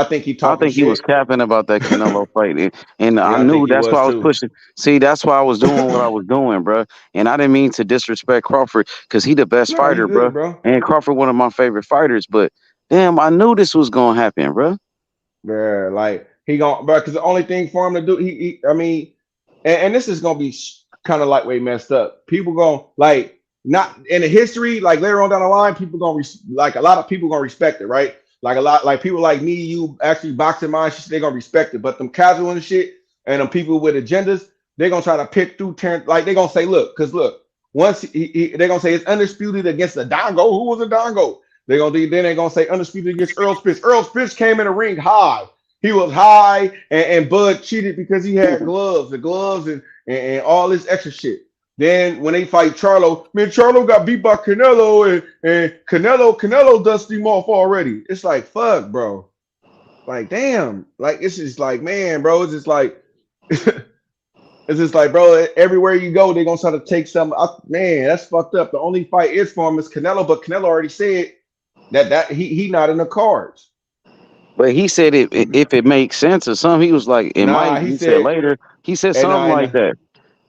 think he was capping about that Canelo fight, and I knew that's why I was pushing. See, that's why I was doing what I was doing, bro. And I didn't mean to disrespect Crawford because he the best fighter, bro. And Crawford one of my favorite fighters. But damn, I knew this was gonna happen, bro. Yeah, like he gonna, bro. Because the only thing for him to do, and this is gonna be kind of lightweight messed up. People gonna like not in the history, like later on down the line, people gonna like a lot of people gonna respect it, right? Like people like me, you actually boxing minds, they're gonna respect it. But them casual and shit, and them people with agendas, they're gonna try to pick through like they're gonna say, look, once they're gonna say it's undisputed against the Dongo. Who was a Dongo? Then they're gonna say undisputed against Earl Spence. Earl Spence came in the ring high. He was high, and Bud cheated because he had gloves and all this extra shit. Then when they fight Charlo, man, Charlo got beat by Canelo, and Canelo dusted him off already. It's like, fuck, bro. Like, damn. Like, it's just like, man, bro. It's just like, bro, everywhere you go, they're going to try to take some. Man, that's fucked up. The only fight is for him is Canelo, but Canelo already said that he not in the cards. But he said if it makes sense or something, he was like, it might. He said later. He said something like that.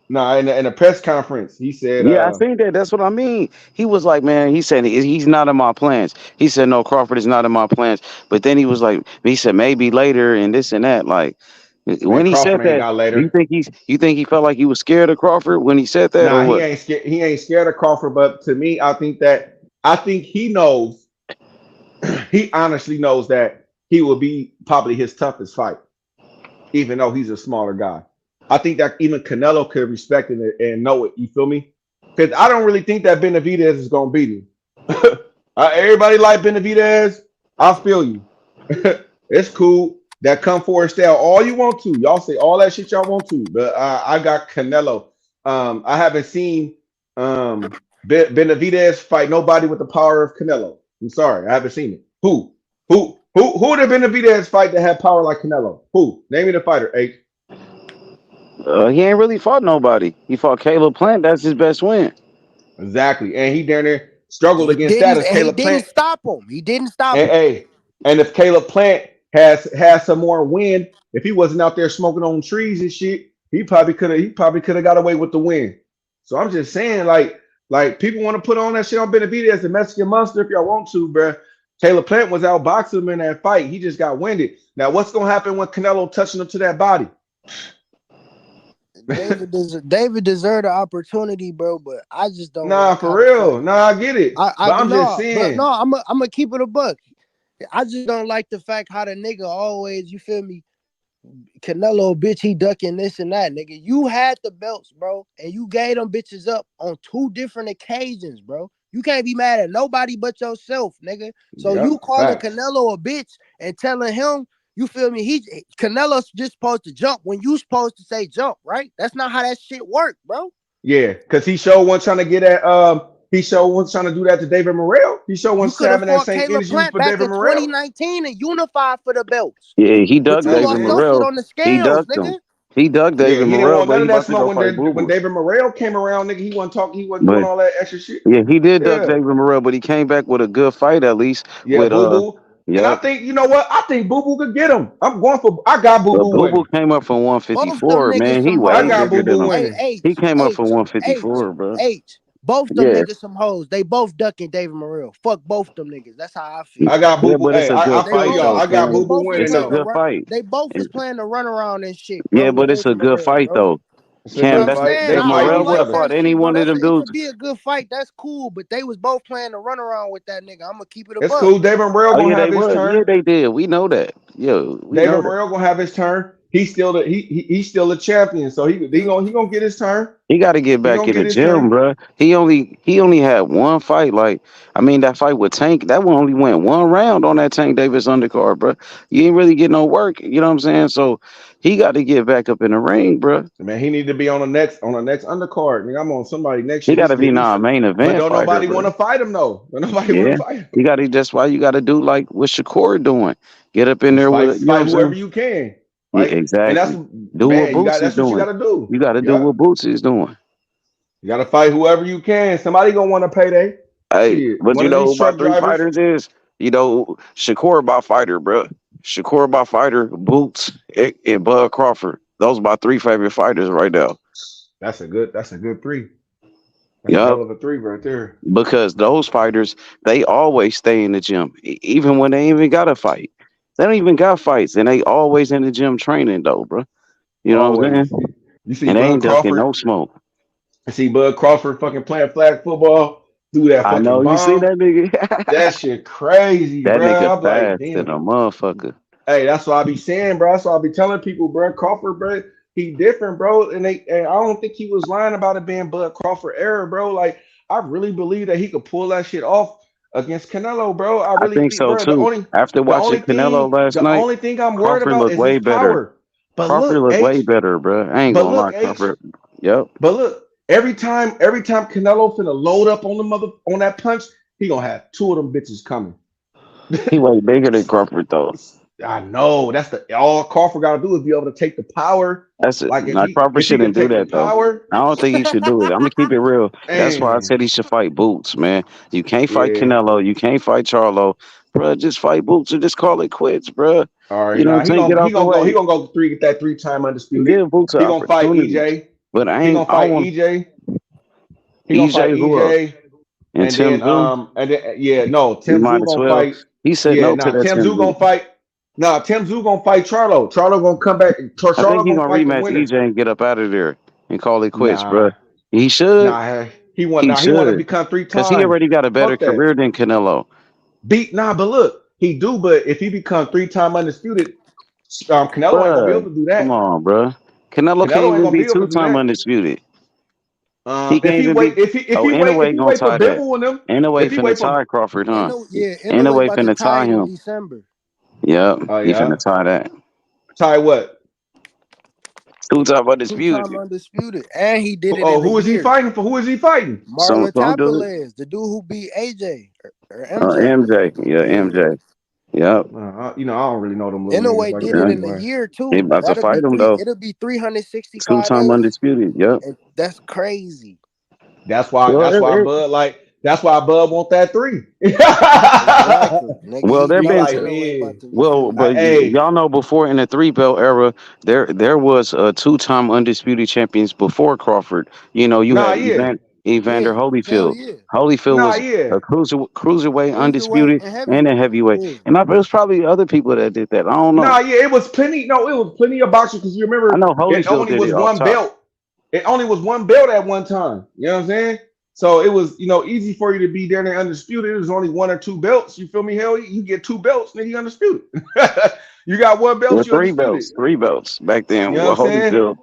Nah, in a press conference, he said. Yeah, I think that. That's what I mean. He was like, man, he said he's not in my plans. He said, no, Crawford is not in my plans. But then he was like, he said maybe later and this and that. Like when he said that, you think he felt like he was scared of Crawford when he said that? Nah, or what? he ain't scared of Crawford. But to me, I think he knows. He honestly knows that he will be probably his toughest fight, even though he's a smaller guy. I think that even Canelo could respect it and know it. You feel me? Because I don't really think that Benavidez is gonna beat him. Everybody like Benavidez. I feel you. It's cool. That come for style all you want to. Y'all say all that shit y'all want to, but I got Canelo. I haven't seen Benavidez fight nobody with the power of Canelo. I'm sorry, I haven't seen it. Who did Benavidez fight that had power like Canelo? Who? Name me the fighter, H. He ain't really fought nobody. He fought Caleb Plant. That's his best win. Exactly. And he down there struggled against that as Caleb Plant. He didn't stop him. He didn't stop him. Hey, and if Caleb Plant has some more win, if he wasn't out there smoking on trees and shit, he probably could have got away with the win. So I'm just saying, like people want to put on that shit on Benavidez as the Mexican monster if y'all want to, bruh. Caleb Plant was out boxing him in that fight. He just got winded. Now, what's gonna happen when Canelo touching him to that body? David deserved the opportunity, bro, but I just don't. Nah, for real. Nah, I get it. I'm just saying. But no, I'm gonna keep it a buck. I just don't like the fact how the nigga always, you feel me, Canelo bitch, he ducking this and that, nigga. You had the belts, bro, and you gave them bitches up on 2 different occasions, bro. You can't be mad at nobody but yourself, nigga. So you calling Canelo a bitch and telling him, you feel me, Canelo's just supposed to jump when you supposed to say jump, right? That's not how that shit work, bro. Yeah, because he sure wasn't trying to get at he sure wasn't trying to do that to David Morrell. He sure wasn't having that same energy for David Morrell. 2019 and unified for the belts. Yeah, he dug David Morrell. He dug him. He dug David Morrell, but he wasn't about to go fight when David Morrell came around, nigga, he wasn't talking, he wasn't doing all that extra shit. Yeah, he did dug David Morrell, but he came back with a good fight at least. Yeah, with Boo Boo. And I think, you know what? I think Boo Boo could get him. I got Boo Boo. Boo Boo came up from 154, man. He way bigger than him. He came up from 154, bro. Both them niggas some hoes. They both ducking David Morrell. Fuck both them niggas. That's how I feel. I got Boo Boo. Hey, I feel y'all. I got Boo Boo winning. It's a good fight. They both was playing the runaround and shit. Bro, yeah, but it's a good fight though. Cam, if Morrell would have fought any one of them dudes, it could be a good fight. That's cool. But they was both playing the runaround with that nigga. I'm gonna keep it. It's cool. David Morrell gonna have his turn. Yeah, they did. We know that. David Morrell gonna have his turn. He's still a champion, so he gonna get his turn. He got to get back in the gym, bro. He only had one fight. Like, I mean, that fight with Tank, that one only went 1 round on that Tank Davis undercard, bro. You ain't really get no work. You know what I'm saying? So he got to get back up in the ring, bro. Man, he need to be on the next undercard. I mean, I'm on somebody next. He got to be main event. But don't nobody want to fight him though. Nobody want to fight him. You got to. That's why you got to do like what Shakur doing. Get up in there with whoever you can. Right? Yeah, exactly. And do what Boots is doing. You got to do what Boots is doing. You got to fight whoever you can. Somebody gonna want to payday. Hey, but you know who my 3 fighters is? You know, Shakur by fighter, bro. Shakur by fighter, Boots, and Bud Crawford. Those are my 3 favorite fighters right now. That's a good 3. That's a hell of a 3 right there. Because those fighters, they always stay in the gym, even when they ain't even got a fight. They don't even got fights, and they always in the gym training, though, bro. You know what I'm saying? You see, and they ain't ducking no smoke. I see Bud Crawford fucking playing flag football, do that fucking bomb. You see that nigga? That shit crazy, that bro. Nigga fast than a motherfucker. Hey, that's what I be saying, bro. That's what I be telling people, bro. Crawford, bro, he different, bro. And I don't think he was lying about it being Bud Crawford era, bro. Like, I really believe that he could pull that shit off. against Canelo, bro. I I really think think, so bro. The too. only, After watching Canelo last the night, only thing I'm worried Crawford about looked is his way better. power. But Crawford look, looked way H. better, bro. I ain't But gonna lie, look, H. Crawford. Yep. But look, every time Canelo finna load up on on that punch, he gonna have two of them bitches coming. He way bigger than Crawford though. I know. That's all Crawford gotta do is be able to take the power. That's it. Like Now Crawford if he can shouldn't do take the that though. power, I don't think he should do it. I'm gonna keep it real. That's why I man. said he should fight Boots, man. You can't fight Yeah. Canelo. You can't fight Charlo, bro. Just fight Boots and just call it quits, bro. All right, You know what now I'm saying? Get out the he way. gonna go get that 3-time undisputed. Give Boots an He gonna fight opportunity. EJ. But I He gonna don't fight want EJ. He gonna fight EJ who else? EJ. And Tim Zoo. You Tim might Zoo as gonna well. fight. He said Yeah, no to now that Tim Tim Zoo Zoo. gonna fight. Nah, Tim Zoo gonna fight Charlo. Charlo gonna come back. I think Charlo he gonna gonna fight the rematch winner. EJ and get up out of there and call it quits, Nah, bro. He should. he want. He Nah, he want to should. become Because he 3-time. already got a better Fuck that. career than Canelo. But look, he do. But if he become 3-time undisputed, Canelo ain't gonna be able Bruh, to do come that. on, bruh. Canelo can't Canelo ain't even gonna be be able to do two-time that. undisputed. He If can't he even wait, be. Oh, if Anyway he gonna wait for tie that. Bivol and them, Anyway if he finna wait for tie Crawford, huh? Anyway Anyway about to finna tie tie it in him. December. Yep, oh he yeah, finna tie that. tie what? Two-time undisputed. Two-time undisputed, and he did it in a Who is he year. fighting for? Who is he fighting? Marlon Some dude. Tapalez, the dude who beat AJ or MJ. MJ. Yeah, MJ. Yep. I don't really know them little niggas Anyway like did that it in a anyway. year He too. about to fight him though. It'll be 365 Two-time days, undisputed. Yep. and that's crazy. That's why Bud want that 3. Exactly. Nigga, Well, he there He know been like, Canelo ain't man, about to well, refuse but him. hey, y'all know before in the 3-belt era, there was two-time undisputed champions before Crawford. You know, you nah, had yeah, Evander Yeah, hell Holyfield. yeah. Holyfield nah, was yeah. a cruiserweight Cruiserweight undisputed and and a heavyweight. heavyweight. Yeah. And there was probably other people that did that. I don't Nah, know. yeah, it was plenty. No, it was plenty of boxers because you I remember know it Holyfield only did was it off one top. belt. It only was one belt at one time. You know what I'm saying? So it was, easy for you to be there and undisputed. It was only 1 or 2 belts. You feel me? Hell, you get 2 belts, then you undisputed. You got 1 Yeah, belt, you undisputed. three belts back then. You know what Well, I'm saying?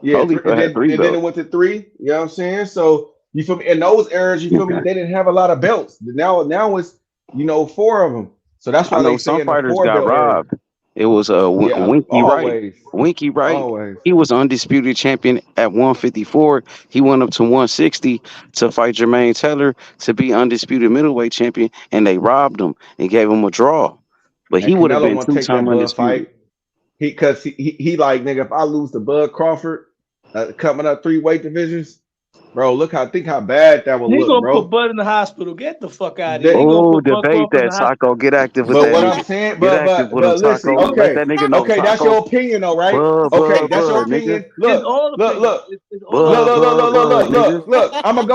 Yeah, and Holyfield had then 3 and then it belts. went to 3. You know what I'm saying? So you feel me? In those eras, you feel me? Okay. They didn't have a lot of belts. Now it's 4 of them. So that's I why they know say some in the fighters 4 got belt era. robbed. It was Yeah, Winky Wright. always, Winky Wright. always. He was undisputed champion at 154. He went up to 160 to fight Jermaine Taylor to be undisputed middleweight champion, and they robbed him and gave him a draw. But And he would have Canelo been won't take two-time that Bud undisputed. fight. He like, nigga, if I lose to Bud Crawford, coming up 3 weight divisions, bro, think how bad that would He look, gonna put bro. Bud in the hospital. Get the fuck out of here. That, He gonna Oh, put Bud debate Crawford in that, the hospital. Taco. Get active with but that what I'm nigga. saying, Get active with him, listen, Taco. Let okay, that nigga know, that's your Taco. opinion, though, right? Bud, Okay, Bud, that's your Bud, nigga. opinion. It's Look, all look, opinion. look, It's all look, Bud, look, opinion. look, Bud, look, look, Bud, look, nigga. look. I'm gonna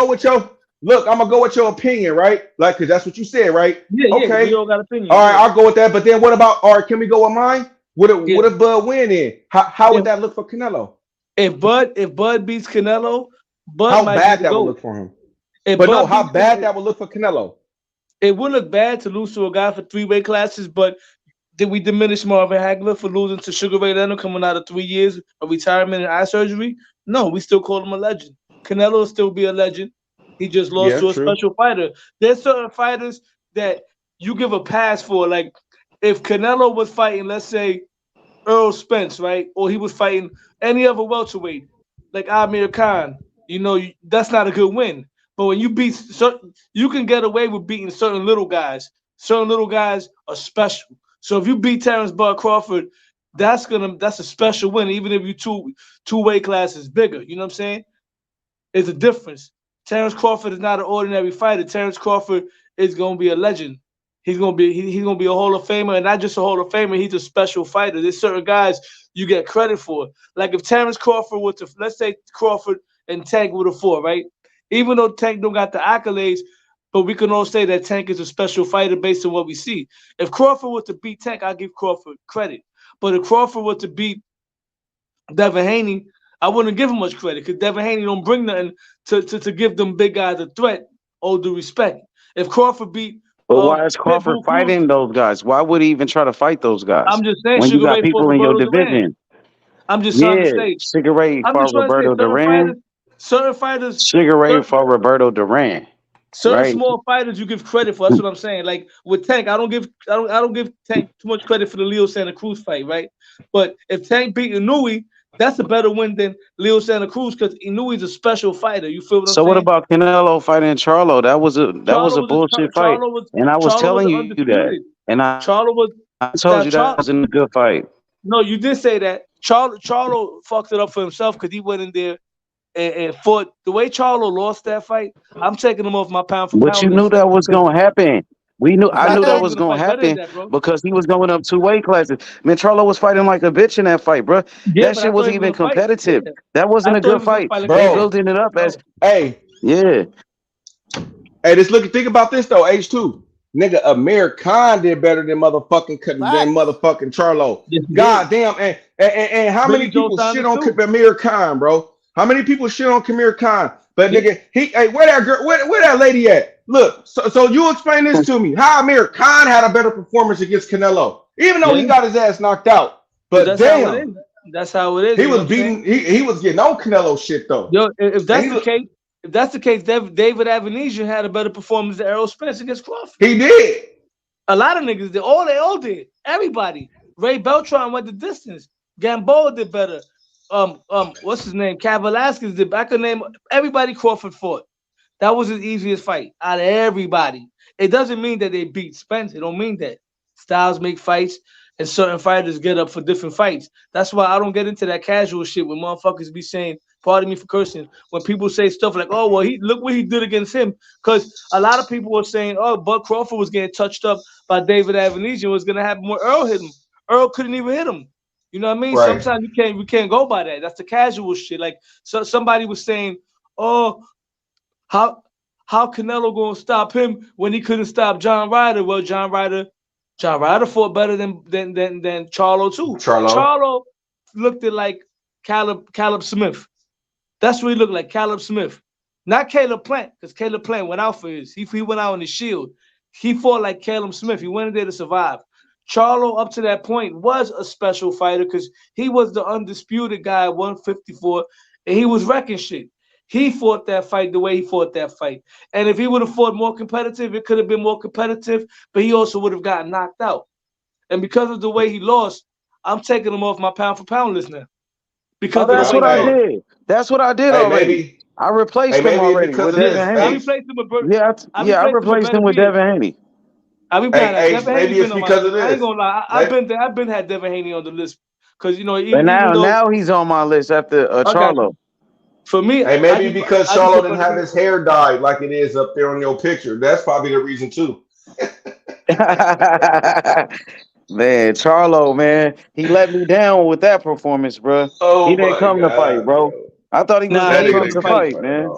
go with your opinion, right? Like, cause that's what you said, right? Yeah. We Okay, all got all opinions. right, Yeah. I'll go with that. But then what about? All right, can we go with mine? Yeah. What if Bud win in? How would If that look for Canelo? if Bud beats Canelo, Bud How might be bad the that would GOAT. look for him? If But no, Bud how beats bad Canelo, that would look for Canelo? it would look bad to lose to a guy for 3 weight classes, but did we diminish Marvin Hagler for losing to Sugar Ray Leonard coming out of 3 years of retirement and eye surgery? No, we still call him a legend. Canelo will still be a legend. He just lost Yeah, to a true. special fighter. There's certain fighters that you give a pass for. Like if Canelo was fighting, let's say, Earl Spence, right? Or he was fighting any other welterweight, like Amir Khan, that's not a good win. But when you beat certain, you can get away with beating certain little guys. Certain little guys are special. So if you beat Terrence Bud Crawford, that's a special win, even if you two weight classes bigger. You know what I'm saying? It's a difference. Terrence Crawford is not an ordinary fighter. Terrence Crawford is gonna be a legend. He's gonna be a Hall of Famer, and not just a Hall of Famer. He's a special fighter. There's certain guys you get credit for. Like if Terrence Crawford were to, let's say Crawford and Tank were the 4, right? Even though Tank don't got the accolades, but we can all say that Tank is a special fighter based on what we see. If Crawford were to beat Tank, I give Crawford credit. But if Crawford were to beat Devin Haney, I wouldn't give him much credit because Devin Haney don't bring nothing to give them big guys a threat. All due respect. If Crawford beat But why is Crawford Pitbull Cruz, fighting those guys? Why would he even try to fight those guys I'm just saying when you Sugar got Ray fought people in your Roberto Duran. division? I'm just trying to Yeah, say. Sugar Ray I'm fought just trying to say Roberto Duran. certain fighters. Sugar Ray fought Roberto Duran. Certain right? small fighters you give credit for. That's what I'm saying. Like with Tank, I don't give Tank too much credit for the Leo Santa Cruz fight, right? But if Tank beat Inouye, that's a better win than Leo Santa Cruz because Inouye's a special fighter. You feel what I'm So what saying? about Canelo fighting Charlo? That was a bullshit fight, and I was Charlo was telling you that, undisputed. and I Charlo was told you that wasn't a good fight. No, you did say that. Charlo fucked it up for himself because he went in there and fought the way Charlo lost that fight. I'm taking him off my pound for But you pound knew list. that was gonna happen. I knew that Charlo was was gonna gonna fight better than happen that, bro. because he was going up 2 weight classes. Man, Charlo was fighting like a bitch in that fight, bro. Yeah, That but shit I thought wasn't he was even gonna fight. competitive. Yeah. That wasn't I a thought he good was gonna fight. fight like They a building it up as Hey, yeah. Hey, think about this though, H2. Nigga, Amir Khan did better than motherfucking Charlo. Yes, he God did. damn, and how Billy many Joe people shit Saunders on too. Amir Khan, bro? How many people shit on Amir Khan? But nigga, where that girl, where that lady at? Look, so you explain this to me. How Amir Khan had a better performance against Canelo, even though he got his ass knocked out. But that's damn, how it is. That's how it is. he You know was what I'm beating. He was getting on Canelo shit though. Yo, if that's the case, David Avenesian had a better performance than Errol Spence against Crawford. He did. A lot of niggas did. They all did. Everybody. Ray Beltran went the distance. Gamboa did better. What's his name? Cat Velasquez did. I could name everybody Crawford fought. That was his easiest fight out of everybody. It doesn't mean that they beat Spence. It don't mean that. Styles make fights, and certain fighters get up for different fights. That's why I don't get into that casual shit when motherfuckers be saying, pardon me for cursing, when people say stuff like, oh, well, look what he did against him. Because a lot of people were saying, oh, Bud Crawford was getting touched up by David Avenesian. What's going to happen when Earl hit him? Earl couldn't even hit him. You know what I mean? Right. Sometimes we can't go by that. That's the casual shit. Like somebody was saying, oh, how Canelo gonna stop him when he couldn't stop John Ryder? Well, John Ryder fought better than Charlo too. Charlo looked at like Caleb Smith. That's what he looked like, Caleb Smith. Not Caleb Plant, because Caleb Plant went out for his. He went out on his shield. He fought like Caleb Smith. He went in there to survive. Charlo, up to that point, was a special fighter because he was the undisputed guy at 154, and he was wrecking shit. He fought that fight the way he fought that fight. And if he would have fought more competitive, it could have been more competitive, but he also would have gotten knocked out. And because of the way he lost, I'm taking him off my pound for pound list now. Because that's what I did. That's what I did already. I replaced him already with Devin Haney. I replaced him with I replaced him with Devin Haney. I be mad at Devin maybe it's because of this. I ain't gonna lie. I've been had Devin Haney on the list because But now he's on my list after Charlo. For me, hey, maybe because Charlo didn't have his hair dyed like it is up there on your picture. That's probably the reason too. Man, Charlo, man, he let me down with that performance, bro. He didn't come to fight, bro. I thought he was going to come to fight, man.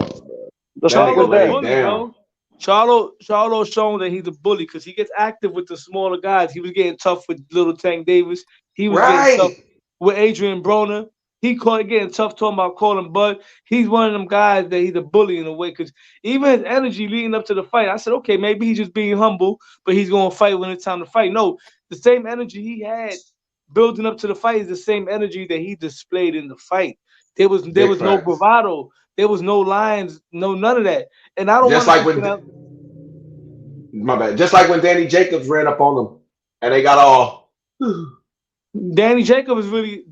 Charlo's shown that he's a bully because he gets active with the smaller guys. He was getting tough with Little Tank Davis. He was getting tough with Adrian Broner. He getting tough talking about calling Bud. He's one of them guys that he's a bully in a way because even his energy leading up to the fight, I said, okay, maybe he's just being humble, but he's going to fight when it's time to fight. No, the same energy he had building up to the fight is the same energy that he displayed in the fight. There was no bravado. There was no lines, none of that. And I don't just like when Danny Jacobs ran up on them and they got all Danny Jacob is really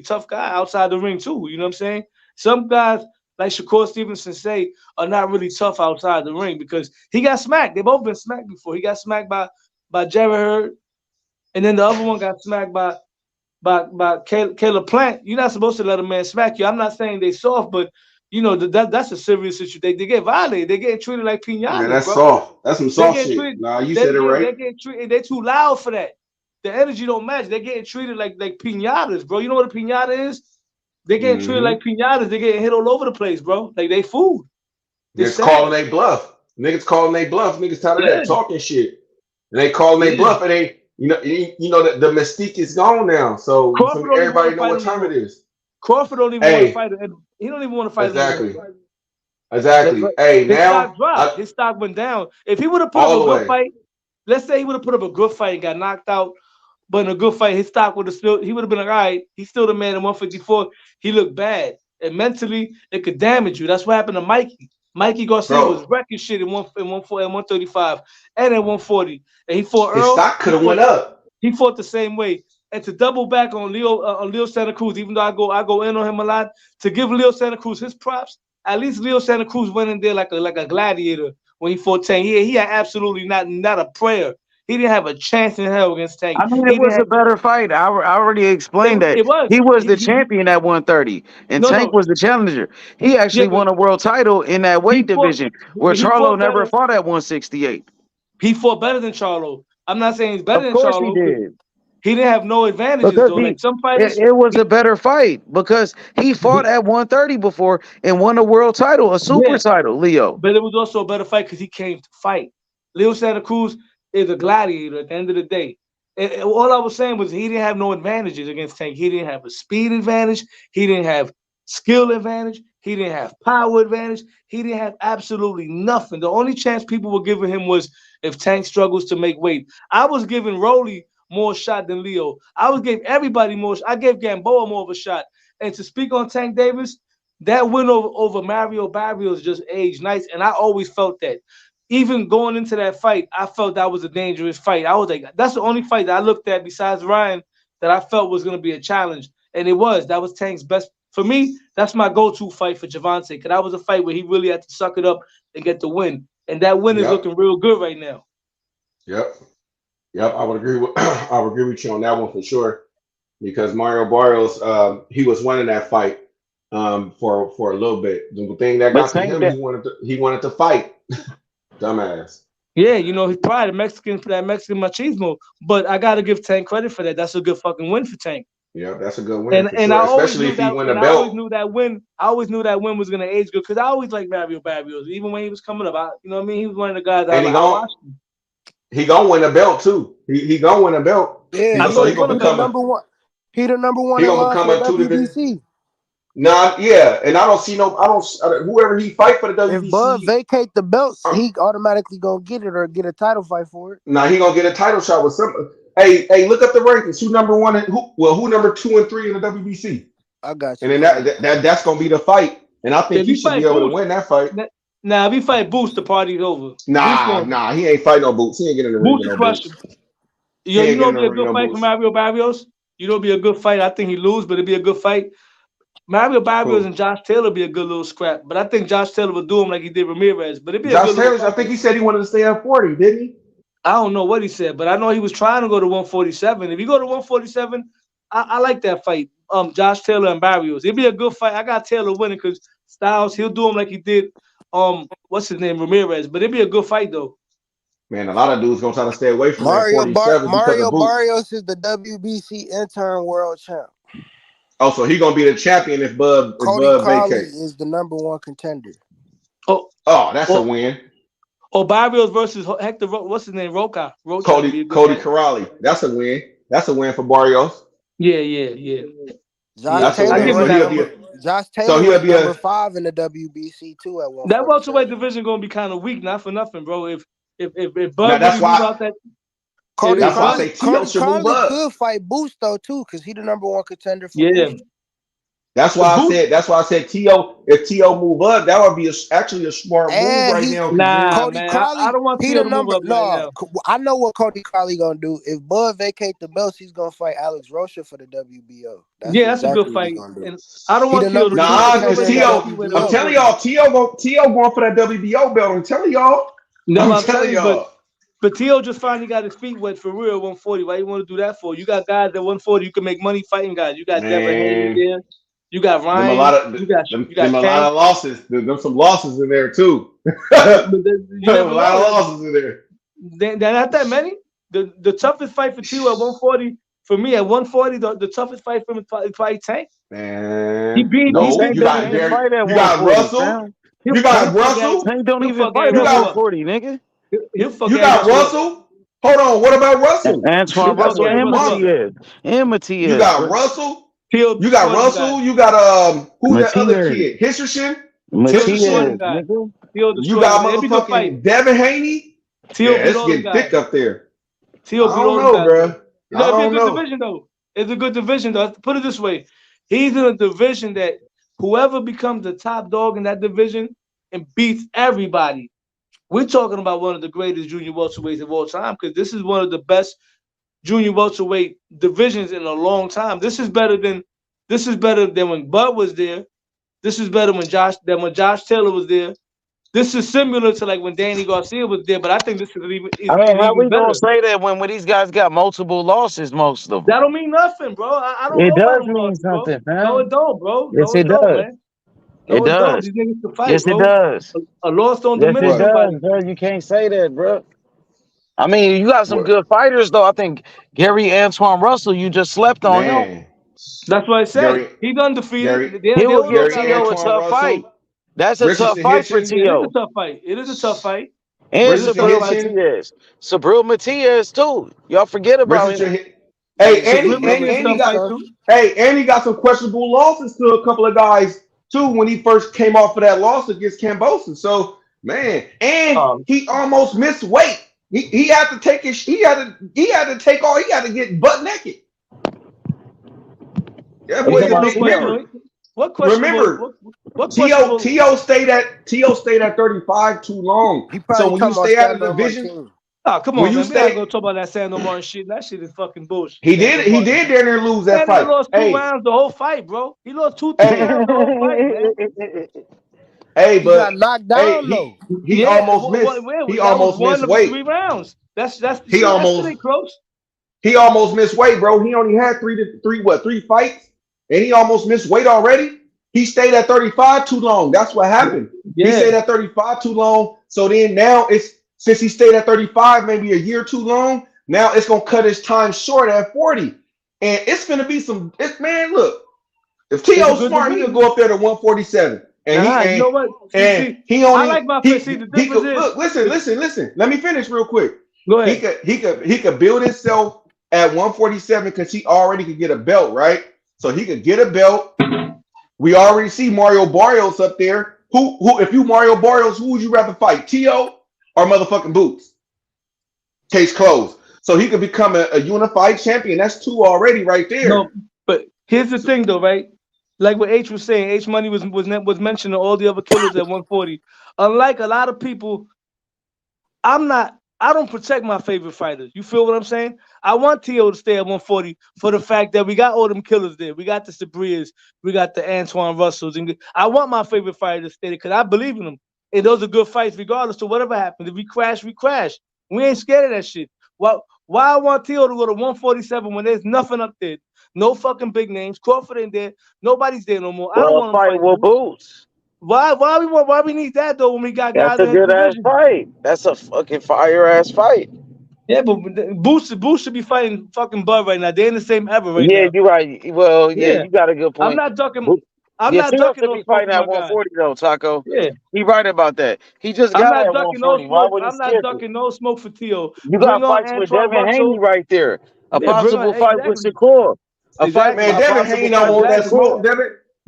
tough guy outside the ring too. You know what I'm saying? Some guys like Shakur Stevenson say are not really tough outside the ring because he got smacked. They both been smacked before. He got smacked by Jerry Hurd, and then the other one got smacked by Caleb Plant. You're not supposed to let a man smack you. I'm not saying they soft, but you know that's a serious issue. They get violated. They getting treated like piñatas. Man, that's bro. soft. That's some soft shit. Nah, you said it right. They getting treated. They too loud for that. The energy don't match. They're getting treated like piñatas, bro. You know what a piñata is? They're getting treated like piñatas. They're getting hit all over the place, bro. Like they food. Niggas calling they bluff. Niggas calling they bluff. Niggas tired of that talking shit. And they calling they bluff, and they, you know that the mystique is gone now. So everybody know what time it is. Crawford don't even want to fight. He don't even want to fight. Exactly. Hey, now his stock went down. If he would have put up a good fight, let's say he would have put up a good fight and got knocked out, but in a good fight, his stock would have still. He would have been like, all right, he's still the man at 154. He looked bad, and mentally, it could damage you. That's what happened to Mikey. Mikey Garcia was wrecking shit in 135 and at 140, and he fought Earl. His stock could have went up. He fought the same way. And to double back on Leo Santa Cruz, even though I go in on him a lot, to give Leo Santa Cruz his props. At least Leo Santa Cruz went in there like a gladiator when he fought Tank. He had absolutely not a prayer. He didn't have a chance in hell against Tank. I mean, it was a better fight. I already explained that. It was. He was the champion at 130, and Tank was the challenger. He actually won a world title in that weight division, where Charlo never fought at 168. He fought better than Charlo. I'm not saying he's better than Charlo. Of Charlo. course he did. He didn't have no advantages though. Like some fighters, it was a better fight because he fought at 130 before and won a world title, a super title, Leo. But it was also a better fight because he came to fight. Leo Santa Cruz is a gladiator at the end of the day. And all I was saying was he didn't have no advantages against Tank. He didn't have a speed advantage. He didn't have skill advantage. He didn't have power advantage. He didn't have absolutely nothing. The only chance people were giving him was if Tank struggles to make weight. I was giving Rolly more shot than Leo. I was giving everybody more. I gave Gamboa more of a shot. And to speak on Tank Davis, that win over Mario Barrios just aged nice. And I always felt that. Even going into that fight, I felt that was a dangerous fight. I was like, that's the only fight that I looked at besides Ryan that I felt was going to be a challenge. And it was. That was Tank's best. For me, that's my go-to fight for Javante, because that was a fight where he really had to suck it up and get the win. And that win is looking real good right now. Yep, I would agree with you on that one for sure, because Mario Barrios, he was winning that fight for a little bit. The thing that got to him, he wanted to fight. Dumbass. Yeah, you know, he's probably the Mexican machismo, but I gotta give Tank credit for that. That's a good fucking win for Tank. Yeah, that's a good win. And sure. I Especially if he win a belt. I always knew that win was gonna age good because I always liked Mario Barrios, even when he was coming up. You know what I mean? He was one of the guys I watched. He gonna win a belt too. He gonna win a belt. Yeah, so he gonna become number one. He the number one. He gonna become a WBC. And I don't see whoever he fight for the WBC. If Bud vacate the belts, he automatically gonna get it or get a title fight for it. He gonna get a title shot with some. Hey, look up the rankings. Who number one and who number 2 and 3 in the WBC? I got you. And then that's gonna be the fight. And I think he should be able to win that fight. Nah, if he fight Boots, the party's over. Nah, he ain't fighting no Boots. He ain't getting in the ring. Boots crush him. Yo, you know, it'd be a good fight for Mario Barrios. You know, it'd be a good fight. I think he lose, but it'd be a good fight. Mario Barrios and Josh Taylor be a good little scrap, but I think Josh Taylor would do him like he did Ramirez. But it'd be Josh Taylor. I think he said he wanted to stay at 40, didn't he? I don't know what he said, but I know he was trying to go to 147. If you go to 147, I like that fight. Josh Taylor and Barrios. It'd be a good fight. I got Taylor winning because Styles, he'll do him like he did. What's his name, Ramirez? But it'd be a good fight though. Man, a lot of dudes gonna try to stay away from Mario 47 Mario Barrios is the WBC interim world champ. Oh, so he gonna be the champion if Bud vacates. Is the number one contender. Oh, that's a win. Barrios versus Hector. What's his name? Roca. Cody Corrali. That's a win. That's a win for Barrios. Yeah. Josh Taylor so he'll be number 5 in the WBC too at one. That welterweight division gonna be kind of weak, not for nothing, bro. If Bud that's why out that. Cody Conley could fight Boots though too, because he the number one contender for Boots. That's why I said T.O. If T.O. move up, that would be actually a smart move right now. Nah, Cody man, Crowley, I don't want T.O. to move up right now. I know what Cody Crowley gonna do. If Bud vacate the belts, he's gonna fight Alex Rocha for the WBO. That's a good fight. And I don't want T.O. because T.O. I'm telling y'all, T.O. going for that WBO belt. I'm telling y'all. I'm telling y'all. But T.O. just finally got his feet wet for real at 140. Why you want to do that for? You got guys at 140. You can make money fighting guys. You got Devin Haney there. You got Ryan. A lot of losses. There's some losses in there too. A lot of losses in there. They're not that many. The toughest fight for T.O. at 140 for me at 140. The toughest fight for him is probably Tank. Man, he beat. You got Russell. You got Russell. Tank don't even fight at 140, nigga. You got Russell. Hold on. What about Russell? Antoine Russell and Matias. You got Russell. You got Russell. You got who's that other kid? Hischerson. You got motherfucking Devin Haney. It's getting thick up there. I don't know, bro. It'll be a good division though. It's a good division though. Put it this way: he's in a division that whoever becomes the top dog in that division and beats everybody. We're talking about one of the greatest junior welterweights of all time because this is one of the best junior welterweight divisions in a long time. This is better than when Bud was there. This is better when Josh Taylor was there. This is similar to like when Danny Garcia was there, but I think this is even. How we better. gonna say that when these guys got multiple losses, most of them? That don't mean nothing, bro. I don't It go by does them mean losses, bro. something, man. No, it don't, bro. Yes, No, it it don't, does. man. No, it don't. These niggas can fight, Yes, bro. it does. A loss don't Yes, diminish it does, somebody. bro. You can't say that, bro. I mean, you got some good fighters, though. I think Gary Antoine Russell, you just slept on him. That's what I said. He's undefeated. He will give T.O. a tough fight. That's a tough fight for T.O. It is a tough fight. It is a tough fight. And Sabril Matias. Sabril Matias, too. Y'all forget about him. And he got some questionable losses to a couple of guys too when he first came off of that loss against Cambosa. So man, and he almost missed weight. He had to take his. He had to take all. He had to get butt naked. Yeah, what question? Remember, T.O. stayed at 35 too long. So when you stay out of the division. Oh, come on, man. We gotta go talk about that Sandor Martin shit. That shit is fucking bullshit. He did down there lose that fight. He lost 2 rounds the whole fight, bro. He lost 2 rounds the whole fight, man. Hey, but got knocked down though. He almost missed. He almost missed weight. 3 rounds. That's he almost close. He almost missed weight, bro. He only had three fights, and he almost missed weight already. He stayed at 35 too long. That's what happened. Yeah. He stayed at 35 too long. So then now since he stayed at 35, maybe a year too long, now it's gonna cut his time short at 40. And it's gonna be man, look, if T.O.'s smart, he can go up there to 147. And you know what? He only I like my the difference is look, listen. Let me finish real quick. Go ahead. He could build himself at 147 because he already could get a belt, right? So he could get a belt. We already see Mario Barrios up there. Who if you Mario Barrios, who would you rather fight? T.O. or motherfucking Boots? Case closed. So he could become a unified champion. That's 2 already right there. No, but here's the thing though, right? Like what H was saying, H Money was mentioning all the other killers at 140. Unlike a lot of people, I don't protect my favorite fighters. You feel what I'm saying? I want T.O. to stay at 140 for the fact that we got all them killers there. We got the Sabrias, we got the Antoine Russells, and I want my favorite fighter to stay there because I believe in them. And those are good fights regardless of whatever happens. If we crash, we crash. We ain't scared of that shit. Why I want T.O. to go to 147 when there's nothing up there? No fucking big names. Crawford ain't there. Nobody's there no more. I don't want to fight with Boots. Why we need that though when we got guys? That's a good ass fight. That's a fucking fire ass fight. Yeah, but Boots should be fighting fucking Bud right now. They're in the same era right now. Yeah, you're right. Well, yeah, you got a good point. I'm not ducking. Should be fighting at 140 though, Taco. Yeah, he right about that. He just got at 140. Why would he I'm not ducking no smoke for T.O. You got fights with Devin Haney right there. A possible fight with Shakur. A fight, man. Devin Haney don't want that smoke.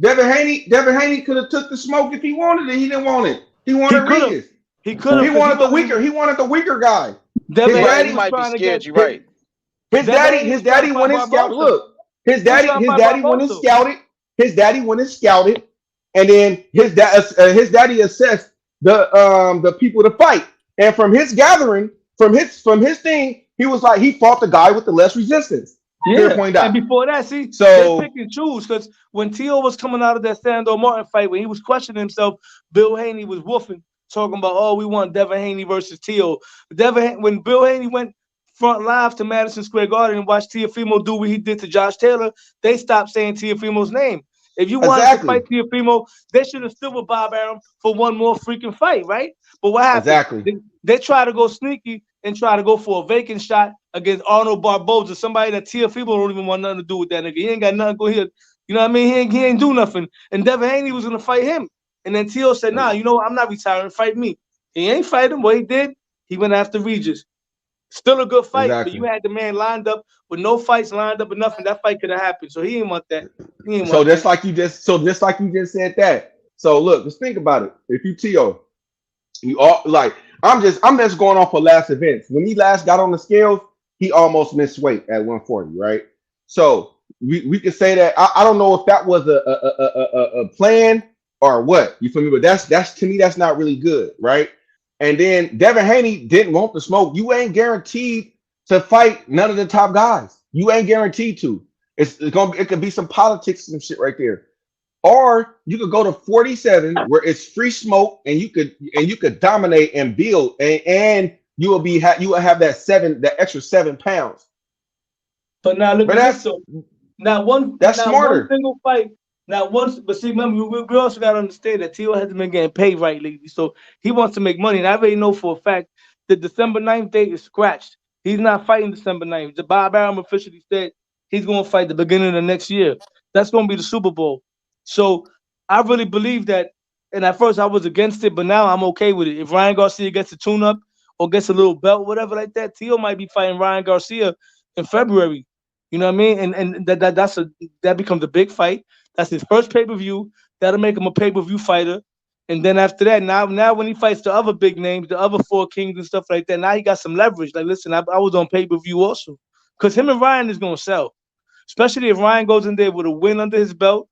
Devin Haney could have took the smoke if he wanted it. He didn't want it. He wanted Reyes. He could. He wanted the weaker. He wanted the weaker guy. Devin his daddy might be scared. You right. His daddy went and scouted. Look, his daddy went and scouted. His daddy went and scouted, and then his daddy assessed the people to fight. And from his gathering, from his thing, he was like he fought the guy with the less resistance. Yeah, and before that, see, they pick and choose because when T.O. was coming out of that Sandor Martin fight, when he was questioning himself, Bill Haney was woofing, talking about, oh, we want Devin Haney versus T.O. When Bill Haney went front live to Madison Square Garden and watched Teofimo do what he did to Josh Taylor, they stopped saying Teofimo's name. If you wanted to fight Teofimo, they should have stood with Bob Arum for one more freaking fight, right? But what happened? Exactly. They try to go sneaky and try to go for a vacant shot against Arnold Barboza, somebody that Teofimo don't even want nothing to do with that nigga. He ain't got nothing to go here. You know what I mean? He ain't do nothing. And Devin Haney was gonna fight him. And then T.O. said, nah, you know what? I'm not retiring. Fight me. He ain't fighting. What he did, he went after Regis. Still a good fight, but you had the man lined up with no fights lined up or nothing. That fight could have happened. So he didn't want that. Just like you just said that. So look, just think about it. If you T.O., you all like I'm just going off of last events. When he last got on the scales, he almost missed weight at 140, right? So we could say that I don't know if that was a plan or what? You feel me? But that's to me, that's not really good, right? And then Devin Haney didn't want the smoke. You ain't guaranteed to fight none of the top guys. You ain't guaranteed to. It could be some politics and some shit right there. Or you could go to 47 where it's free smoke and you could dominate and build and you will have that extra 7 pounds. But now look at this. So not one smarter. One single fight. Not once, but see, remember, we also got to understand that T.O. hasn't been getting paid right lately. So he wants to make money. And I already know for a fact that December 9th date is scratched. He's not fighting December 9th. The Bob Arum officially said he's going to fight the beginning of the next year. That's going to be the Super Bowl. So I really believe that. And at first I was against it, but now I'm okay with it. If Ryan Garcia gets a tune-up or gets a little belt, whatever like that, T.O. might be fighting Ryan Garcia in February. You know what I mean? And that becomes a big fight. That's his first pay-per-view. That'll make him a pay-per-view fighter. And then after that, now when he fights the other big names, the other 4 kings and stuff like that, now he got some leverage. Like, listen, I was on pay-per-view also. Because him and Ryan is going to sell. Especially if Ryan goes in there with a win under his belt.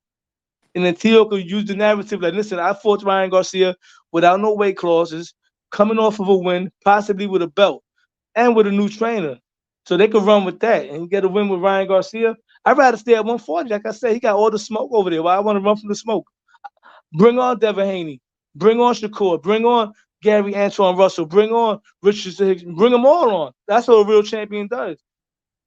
And then T.O. could use the narrative like, listen, I fought Ryan Garcia without no weight clauses, coming off of a win, possibly with a belt, and with a new trainer. So they could run with that and get a win with Ryan Garcia. I'd rather stay at 140. Like I said, he got all the smoke over there. Why I want to run from the smoke? Bring on Devin Haney. Bring on Shakur. Bring on Gary Antoine Russell. Bring on Richard Hicks. Bring them all on. That's what a real champion does.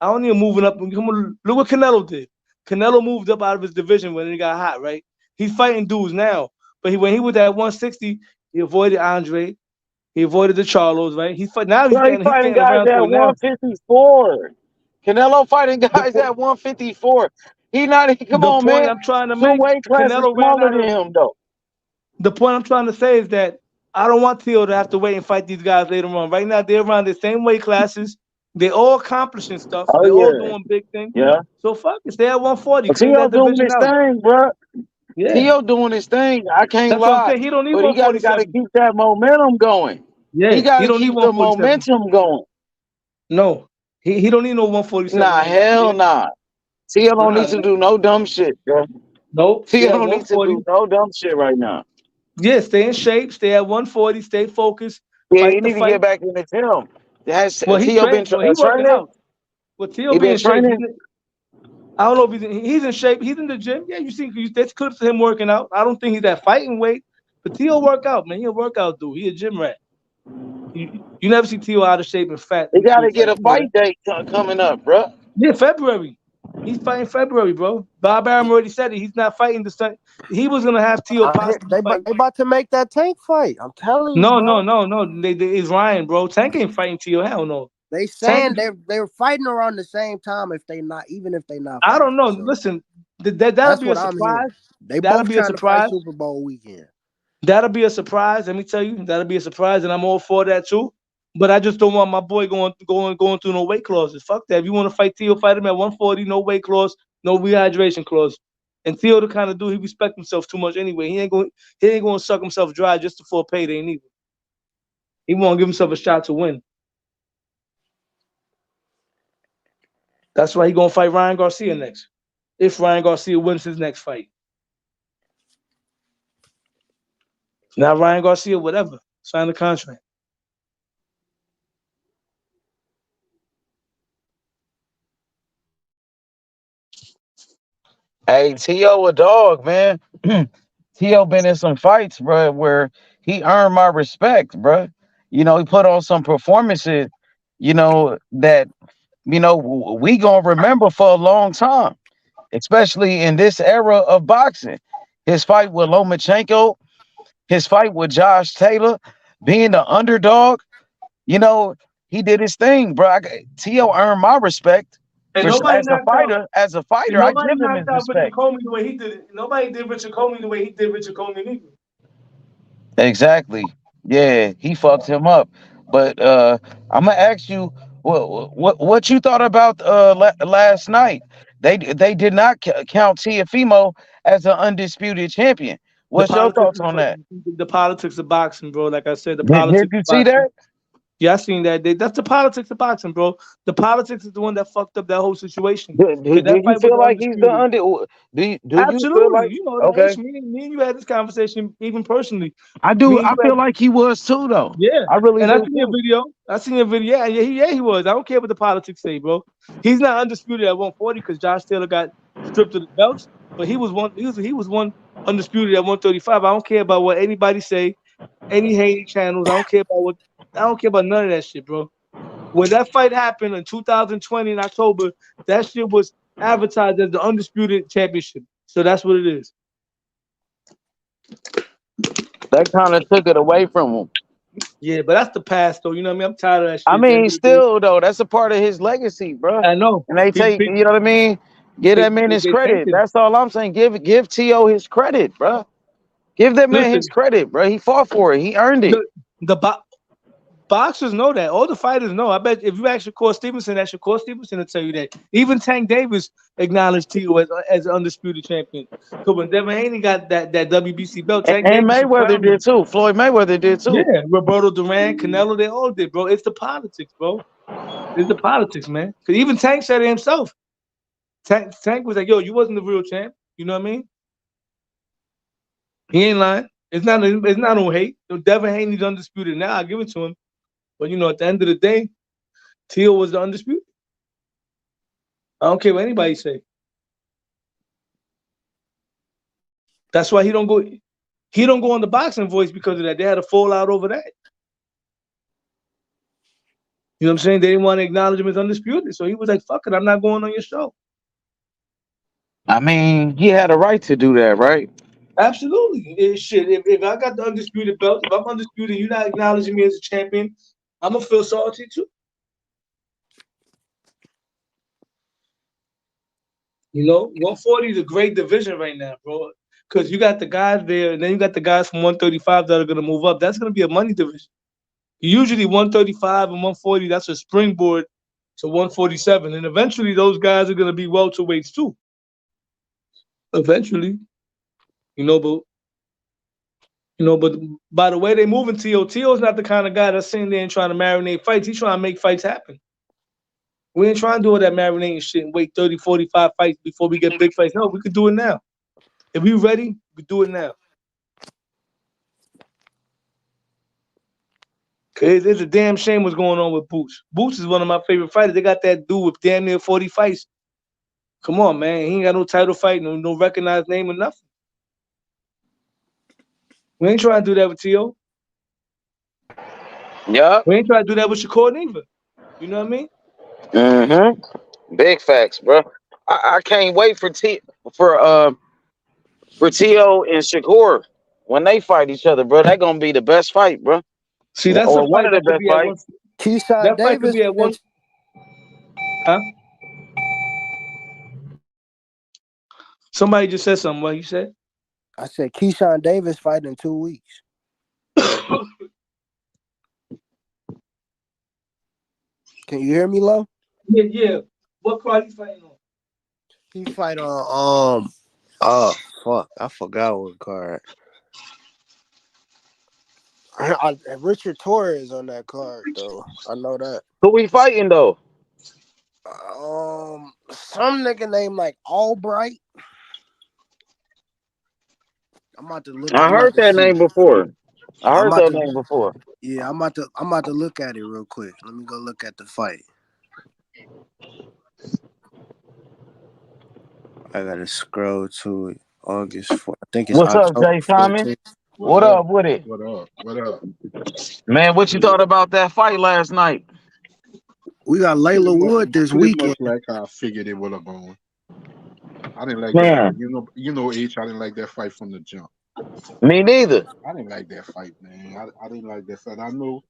I don't need him moving up. Look what Canelo did. Canelo moved up out of his division when he got hot, right? He's fighting dudes now. But when he was at 160, he avoided Andre. He avoided the Charlos, right? He's fighting guys at 154. Canelo fighting guys at 154. He not. Come on, man. I'm trying to 2 make, weight classes Canelo smaller than him, though. The point I'm trying to say is that I don't want T.O. to have to wait and fight these guys later on. Right now, they're around the same weight classes. They're all accomplishing stuff. They're all doing big things. Yeah. So fuck it. Stay at 140. T.O. doing his thing, bro. Yeah. T.O. doing his thing. I can't That's lie. what I'm saying. He don't need but he got to keep that momentum going. Yeah. He got to keep the momentum going. No. He don't need no 147. Nah, hell nah. T.O. don't need to do no dumb shit, bro. Nope. T.O. don't need to do no dumb shit right now. Yeah, stay in shape. Stay at 140. Stay focused. Yeah, he need to get back in the gym. T.O. been training. Well, T.O. been training. I don't know if he's in shape. He's in the gym. Yeah, you see, there's clips of him working out. I don't think he's at fighting weight, but T.O. work out, man. He a workout dude. He a gym rat. You never see T.O. out of shape and fat. He got to get a fight date coming up, bro. Yeah, February. He's fighting February, bro. Bob Arum already said it. He's not fighting the sun. He was gonna have T.O. They about to make that Tank fight. I'm telling you. No. It's Ryan, bro. Tank ain't fighting T.O. Hell no. They saying they're fighting around the same time if they not. I don't know. So. Listen, that'll be a surprise. That'll be a surprise. Super Bowl weekend. That'll be a surprise. Let me tell you, that'll be a surprise, and I'm all for that too. But I just don't want my boy going through no weight clauses. Fuck that. If you want to fight T.O., fight him at 140, no weight clause, no rehydration clause. And T.O. the kind of dude, he respects himself too much anyway. He ain't going to suck himself dry just for a payday neither. He won't give himself a shot to win. That's why he gonna fight Ryan Garcia next. If Ryan Garcia wins his next fight. Now Ryan Garcia, whatever. Sign the contract. Hey, T.O. a dog, man. T.O. been in some fights, bro, where he earned my respect, bro. You know, he put on some performances, you know, that, you know, we gonna remember for a long time, especially in this era of boxing. His fight with Lomachenko, his fight with Josh Taylor, being the underdog, you know, he did his thing, bro. T.O. earned my respect. And as a fighter, I give him his respect. Comey the way he did it. Nobody did Richard Comey the way he did Richard Comey either. Exactly. Yeah, he fucked him up. But I'm gonna ask you, what you thought about last night? They did not count Teofimo as an undisputed champion. What's your thoughts on that? The politics of boxing, bro. Like I said, Did you see that? Yeah, I seen that. That's the politics of boxing, bro. The politics is the one that fucked up that whole situation. Do Because that you fight was feel like he's the undisputed. under? Do you feel Absolutely. like You know that. okay? Me and you had this conversation even personally. I Me do. and I you feel had, like he was too, though. yeah. I really And I do seen your too. video. I seen your video. Yeah, he was. I don't care what the politics say, bro. He's not undisputed at 140 because Josh Taylor got stripped of the belts, but he was one. He was one undisputed at 135. I don't care about what anybody say, any hating channels. I don't care about what. I don't care about none of that shit, bro. When that fight happened in 2020 in October, that shit was advertised as the undisputed championship. So that's what it is. That kind of took it away from him. Yeah, but that's the past, though. You know what I mean? I'm tired of that shit. I At the end mean, of the day, still though, that's a part of his legacy, bro. I know. And they take, you know what I mean? Give that man his They credit. tainted. That's all I'm saying. Give T.O. his credit, bro. Give that man his Listen, credit, bro. He fought for it. He earned it. Boxers know that. All the fighters know. I bet if you ask Shakur Stevenson, Shakur Stevenson will tell you that. Even Tank Davis acknowledged T.O. as an undisputed champion. Because when Devin Haney got that WBC belt, Tank And Davis Mayweather did too. Floyd Mayweather did too. Yeah, Roberto Duran, Canelo, they all did, bro. It's the politics, bro. It's the politics, man. Because even Tank said it himself. Tank was like, yo, you wasn't the real champ. You know what I mean? He ain't lying. It's not on hate. Devin Haney's undisputed now. I give it to him. But you know, at the end of the day, Teal was the undisputed. I don't care what anybody say. That's why he don't go. He don't go on the Boxing Voice because of that. They had a fallout over that. You know what I'm saying? They didn't want to acknowledge him as undisputed, so he was like, "Fuck it, I'm not going on your show." I mean, he had a right to do that, right? Absolutely. Shit, if I got the undisputed belt, if I'm undisputed, you're not acknowledging me as a champion, I'm gonna feel salty too. You know, 140 is a great division right now, bro. Because you got the guys there, and then you got the guys from 135 that are gonna move up. That's gonna be a money division. Usually 135 and 140, that's a springboard to 147. And eventually those guys are gonna be welterweights too. Eventually. But by the way they moving T.O.'s not the kind of guy that's sitting there and trying to marinate fights. He's trying to make fights happen. We ain't trying to do all that marinating shit and wait 30, 45 fights before we get big fights. No, we could do it now. If we ready, we do it now. Cause it's a damn shame what's going on with Boots. Boots is one of my favorite fighters. They got that dude with damn near 40 fights. Come on, man. He ain't got no title fight, no recognized name or nothing. We ain't trying to do that with T.O. Yeah. We ain't trying to do that with Shakur neither. You know what I mean? Mm-hmm. Big facts, bro. I can't wait for T.O. and Shakur when they fight each other, bro. That's gonna be the best fight, bro. See, that's or a one fight of the that could best be at one. fights. Keyshawn That fight could Davis be at one. Huh? Somebody just said something. What you said? I said Keyshawn Davis fight in 2 weeks. Can you hear me, Lo? Yeah. What card he fighting on? He fight on fuck, I forgot what card. Richard Torres on that card though. I know that. Who we fighting though? Some nigga named like Albright. I'm about to look. I heard that name before. Yeah, I'm about to look at it real quick. Let me go look at the fight. I gotta scroll to it. August 4th. I think it's What's up, October Jay Simon? 14th. What up with it? What up? What up? Man, what you thought about that fight last night? We got Layla Wood this pretty weekend. much like I figured it would have gone. I didn't like Man. that. You know, H. I didn't like that fight from the jump. Me neither. I didn't like that fight, man. I didn't like that fight. I know.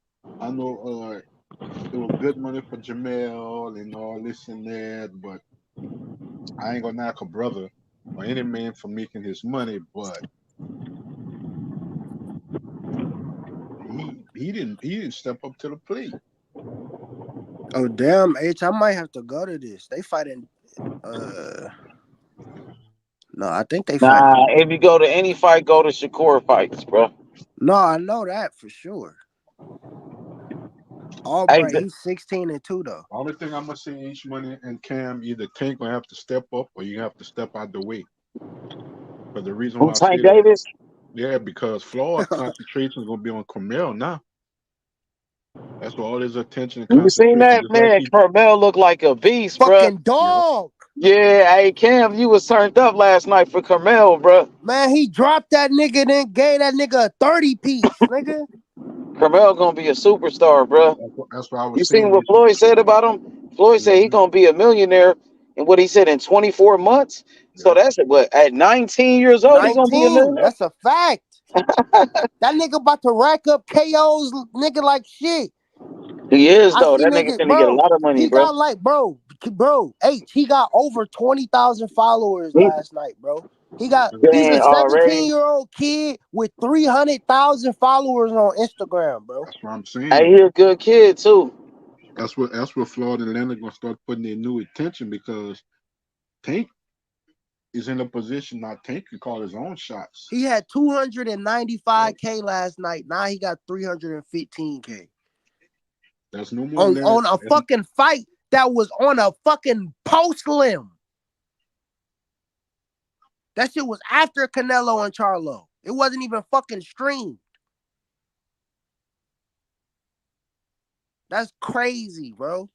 It was good money for Jermell and all this and that, but I ain't gonna knock a brother or any man for making his money, but he didn't step up to the plate. Oh damn, H, I might have to go to this. They fighting no, I think they fight. Nah, if you go to any fight, go to Shakur fights, bro. No, I know that for sure. Albright, he's 16-2 though. Only thing I'm gonna say, H Money and Cam, either Tank gonna have to step up or you have to step out the way. But the reason why I say Tank Davis? that, because Floyd concentration is gonna be on Carmel now. That's where all his attention and You seen concentration. that, man? Carmel looked like a beast, fucking bruh. dog. Yeah, hey Cam, you was turned up last night for Carmel, bruh. Man, he dropped that nigga, then gave that nigga a 30 piece, nigga. Carmel gonna be a superstar, bruh. That's what I was You saying. seen what Floyd said about him? Floyd said he gonna be a millionaire, and what he said in 24 months. So that's what at 19 years old he gonna be a 19. millionaire. That's a fact. That nigga about to rack up KOs, nigga, like shit. He is I though. see That nigga niggas, finna get a bro. lot of money, He bro. got like, bro, H. He got over 20,000 followers last night, bro. He's a Dang, already. 17-year-old kid with 300,000 followers on Instagram, bro. That's what I'm saying. Hey, he a good kid too. That's what Florida and Atlanta gonna start putting their new attention because Tank is in a position now. Tank can call his own shots. He had 295K last night. Now he got 315K. That's no more on a fucking fight that was on a fucking post limb. That shit was after Canelo and Charlo. It wasn't even fucking streamed. That's crazy, bro.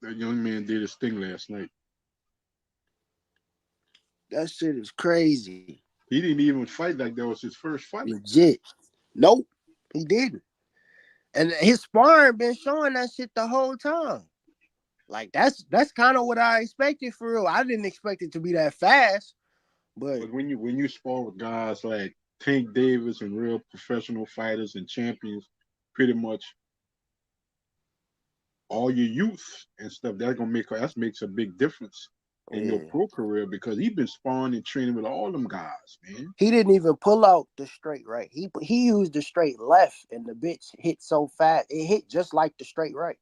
That young man did his thing last night. That shit is crazy. He didn't even fight like that was his first fight. Legit. Nope, he didn't. And his sparring been showing that shit the whole time. Like that's kind of what I expected for real. I didn't expect it to be that fast, but when you spar with guys like Tank Davis and real professional fighters and champions, pretty much all your youth and stuff, that makes a big difference in your pro career because he's been sparring and training with all them guys, man. He didn't even pull out the straight right. He used the straight left, and the bitch hit so fast it hit just like the straight right.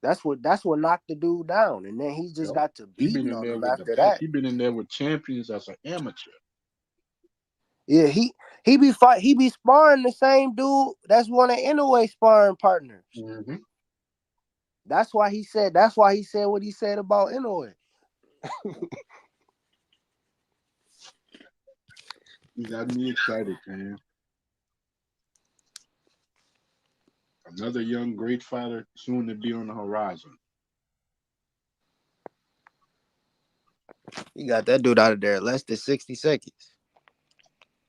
That's what knocked the dude down, and then he just got to beating on him after that. He been in there with champions as an amateur. Yeah, he be sparring the same dude that's one of Inoue sparring partners. Mm-hmm. That's why he said what he said about Inoue. You got me excited, man. Another young, great fighter soon to be on the horizon. You got that dude out of there less than 60 seconds.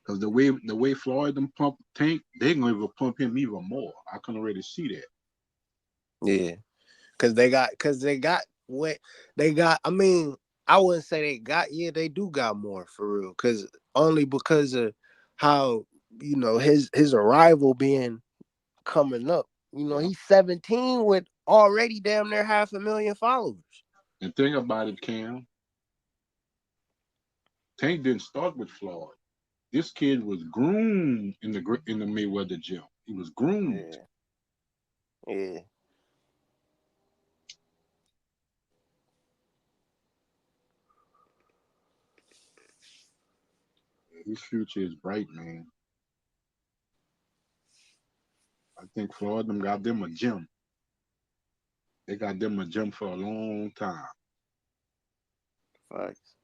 Because the way Floyd them pump Tank, they're gonna even pump him even more. I can already see that. Yeah, because they got what they got. I mean, I wouldn't say they got. Yeah, they do got more for real. Because of how his arrival being coming up. He's 17 with already damn near 500,000 followers. And think about it, Cam. Tank didn't start with Floyd. This kid was groomed in the Mayweather gym. He was groomed. Yeah. His future is bright, man. I think Floyd them got them a gym. They got them a gym for a long time. Facts.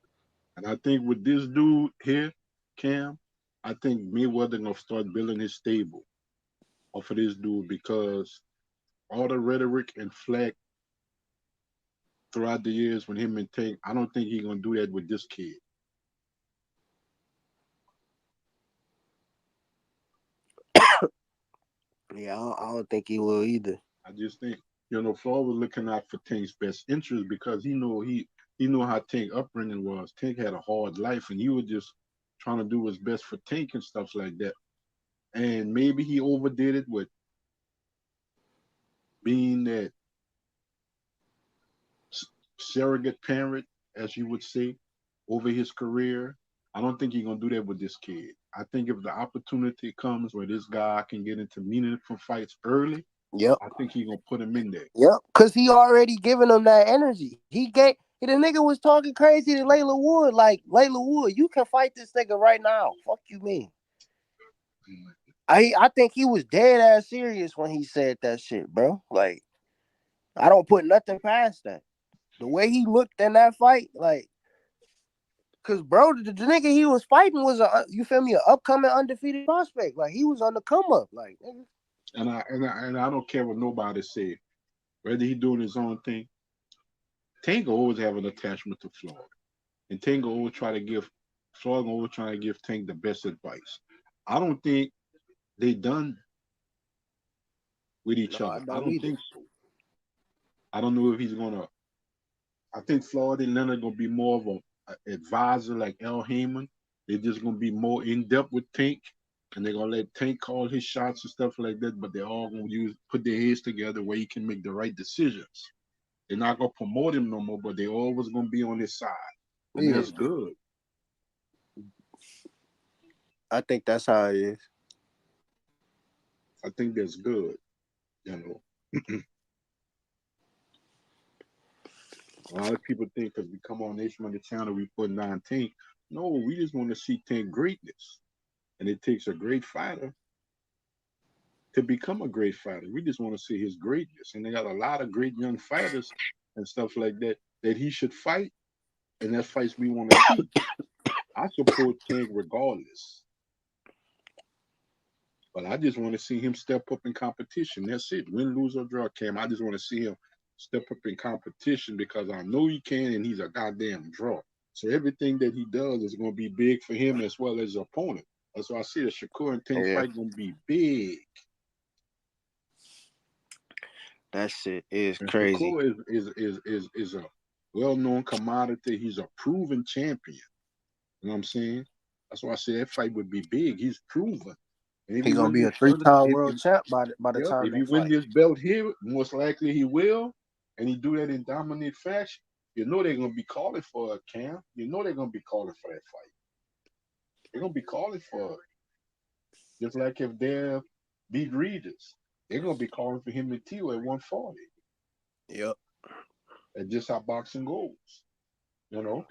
And I think with this dude here, Cam, I think Mayweather gonna start building his stable off of this dude because all the rhetoric and flack throughout the years when him and Tank, I don't think he's gonna do that with this kid. Yeah, I don't think he will either. I just think, Floyd was looking out for Tank's best interest because he knew how Tank upbringing was. Tank had a hard life and he was just trying to do his best for Tank and stuff like that. And maybe he overdid it with being that surrogate parent, as you would say, over his career. I don't think he's going to do that with this kid. I think if the opportunity comes where this guy can get into meaningful fights early, yep, I think he's going to put him in there. Yep, because he already given him that energy. He The nigga was talking crazy to Layla Wood. Like, Layla Wood, you can fight this nigga right now. Fuck you mean? I think he was dead ass serious when he said that shit, bro. Like, I don't put nothing past that. The way he looked in that fight, like, cause bro, the nigga he was fighting was you feel me, an upcoming undefeated prospect. Like, he was on the come up, like. And I don't care what nobody say. Whether he doing his own thing, Tank always have an attachment to Floyd, and Tank always try to give Floyd always trying to give Tank the best advice. I don't think they done with each other. I don't think so. I don't know if he's gonna. I think Floyd and Leonard gonna be more of a advisor like Al Heyman. They're just gonna be more in depth with Tank, and they're gonna let Tank call his shots and stuff like that. But they're all gonna put their heads together where he can make the right decisions. They're not gonna promote him no more, but they're always gonna be on his side, and that's good. I think that's how it is. I think that's good. You know, a lot of people think because we come on Nation Money Channel, we put down Tank. No, we just want to see Tank greatness, and it takes a great fighter to become a great fighter. We just want to see his greatness, and they got a lot of great young fighters and stuff like that he should fight, and that's fights we want to see. I support Tank regardless, but I just want to see him step up in competition. That's it. Win, lose, or draw, Cam. I just want to see him step up in competition because I know he can, and he's a goddamn draw. So everything that he does is going to be big for him as well as his opponent. That's why I see the Shakur and Tank fight going to be big. That shit is crazy. Shakur is a well-known commodity. He's a proven champion. You know what I'm saying? That's why I say that fight would be big. He's proven. He's gonna be a 3-time world champ by the time. If he wins this belt here, most likely he will, and he do that in dominant fashion. You know they're gonna be calling for a Cam. You know they're gonna be calling for that fight. They're gonna be calling for it. Just like if they're beat Regis, they're gonna be calling for him and Tio at 140. Yep. That's just how boxing goes. You know?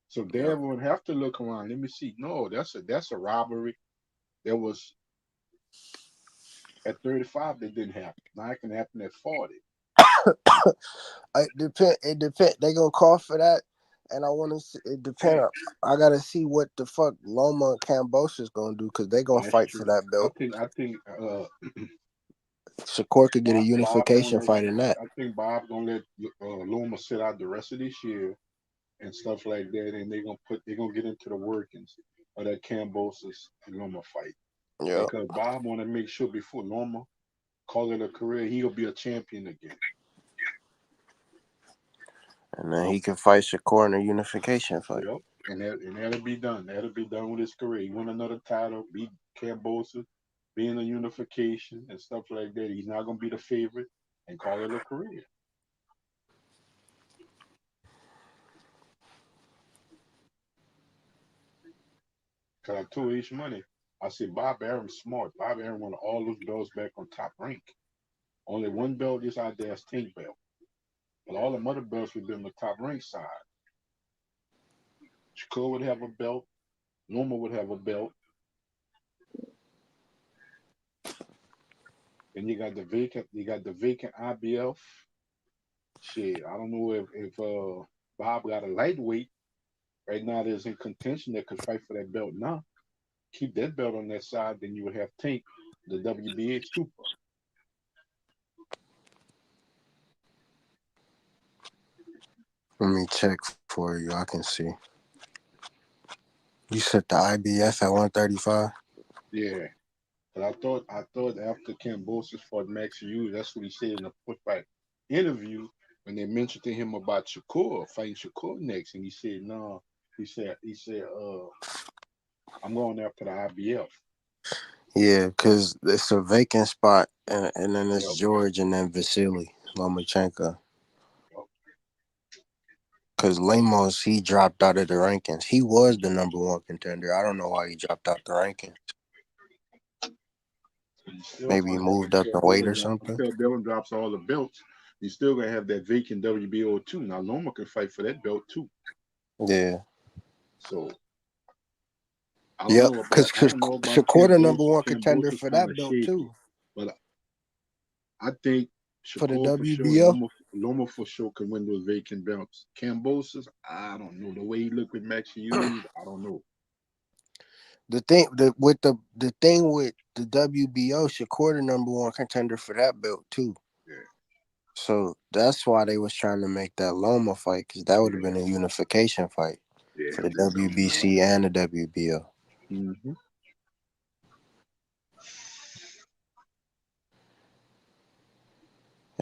So they would have to look around. Let me see. No, that's a robbery. There was at 35 that didn't happen. Now it can happen at 40. It depend. They gonna call for that, and I want to see. It depend. I gotta see what the fuck Loma and Cambosa's gonna do because they gonna fight for that belt. I think Shakur could get a unification fight in that. I think Bob's gonna let Loma sit out the rest of this year and stuff like that, and they're gonna get into the workings of that Cambosa's and Loma fight. Yeah. Because Bob want to make sure before Loma call it a career, he'll be a champion again. And then he can fight Shakur in a unification fight. Yep. And that'll be done. That'll be done with his career. He won another title, beat Cambosa, be in a unification and stuff like that. He's not gonna be the favorite and call it a career. Cause I told H Money, I said Bob Aaron's smart. Bob Aaron wanted all those belts back on Top Rank. Only one belt is out there, Tank belt. But all the other belts would be on the Top Rank side. Shakur would have a belt. Loma would have a belt. And you got the vacant IBF. Shit, I don't know if Bob got a lightweight right now that's in contention that could fight for that belt now. Keep that belt on that side, then you would have Tank, the WBA super. Let me check for you. I can see. You said the IBF at 135? Yeah. But I thought after Cambosis fought Max Hughes, that's what he said in the put-fight interview when they mentioned to him about Shakur, fighting Shakur next. And he said, no. He said, I'm going after the IBF. Yeah, because it's a vacant spot, and then it's George and then Vasily Lomachenko. Because Lemos, he dropped out of the rankings. He was the #1 contender. I don't know why he dropped out the rankings. Maybe he moved up in weight or something. Until Dylan drops all the belts, you still gonna have that vacant WBO too. Now Loma can fight for that belt too. Yeah. So I don't Yep. know about Because Shakur the number one contender for that belt too. But I think For the Shakur for sure, WBO. Loma for sure can win those vacant belts. Cambosis, I don't know. The way he looked with Max Hughes, I don't know. The thing with the WBO, Shakur the number one contender for that belt too. Yeah. So that's why they was trying to make that Loma fight, because that would have been a unification fight for the WBC and the WBO. Mm-hmm.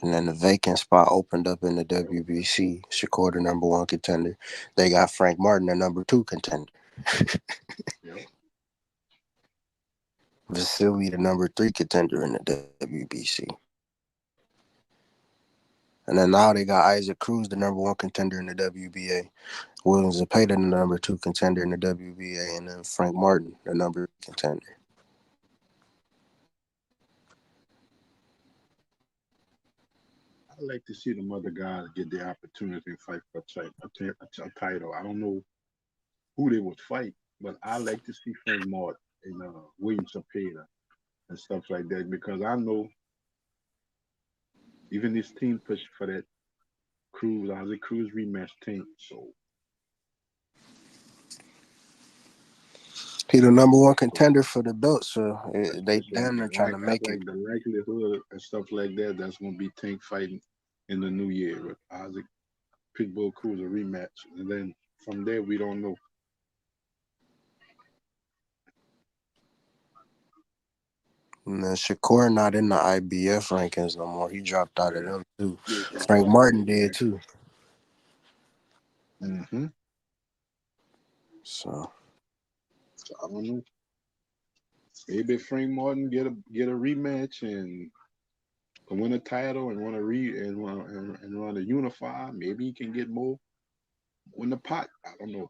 And then the vacant spot opened up in the WBC. Shakur the number one contender. They got Frank Martin the number two contender. Yep. Vasily the number three contender in the WBC. And then now they got Isaac Cruz, the number one contender in the WBA. William Zepeda, the number two contender in the WBA. And then Frank Martin, the number contender. I like to see them other guys get the opportunity to fight for a title. I don't know who they would fight, but I like to see Frank Martin and William Zepeda and stuff like that, because I know even this team pushed for that Isaac Cruz rematch team. So He the number one contender for the belt, so they damn near trying to make it. The likelihood and stuff like that, that's going to be Tank fighting in the new year with Isaac Pitbull Cruz a rematch, and then from there we don't know. And then Shakur not in the IBF rankings no more. He dropped out of them too. Frank Martin did too. Mm-hmm. So I don't know. Maybe Frank Martin get a rematch and win a title and want to unify. Maybe he can get more in the pot. I don't know.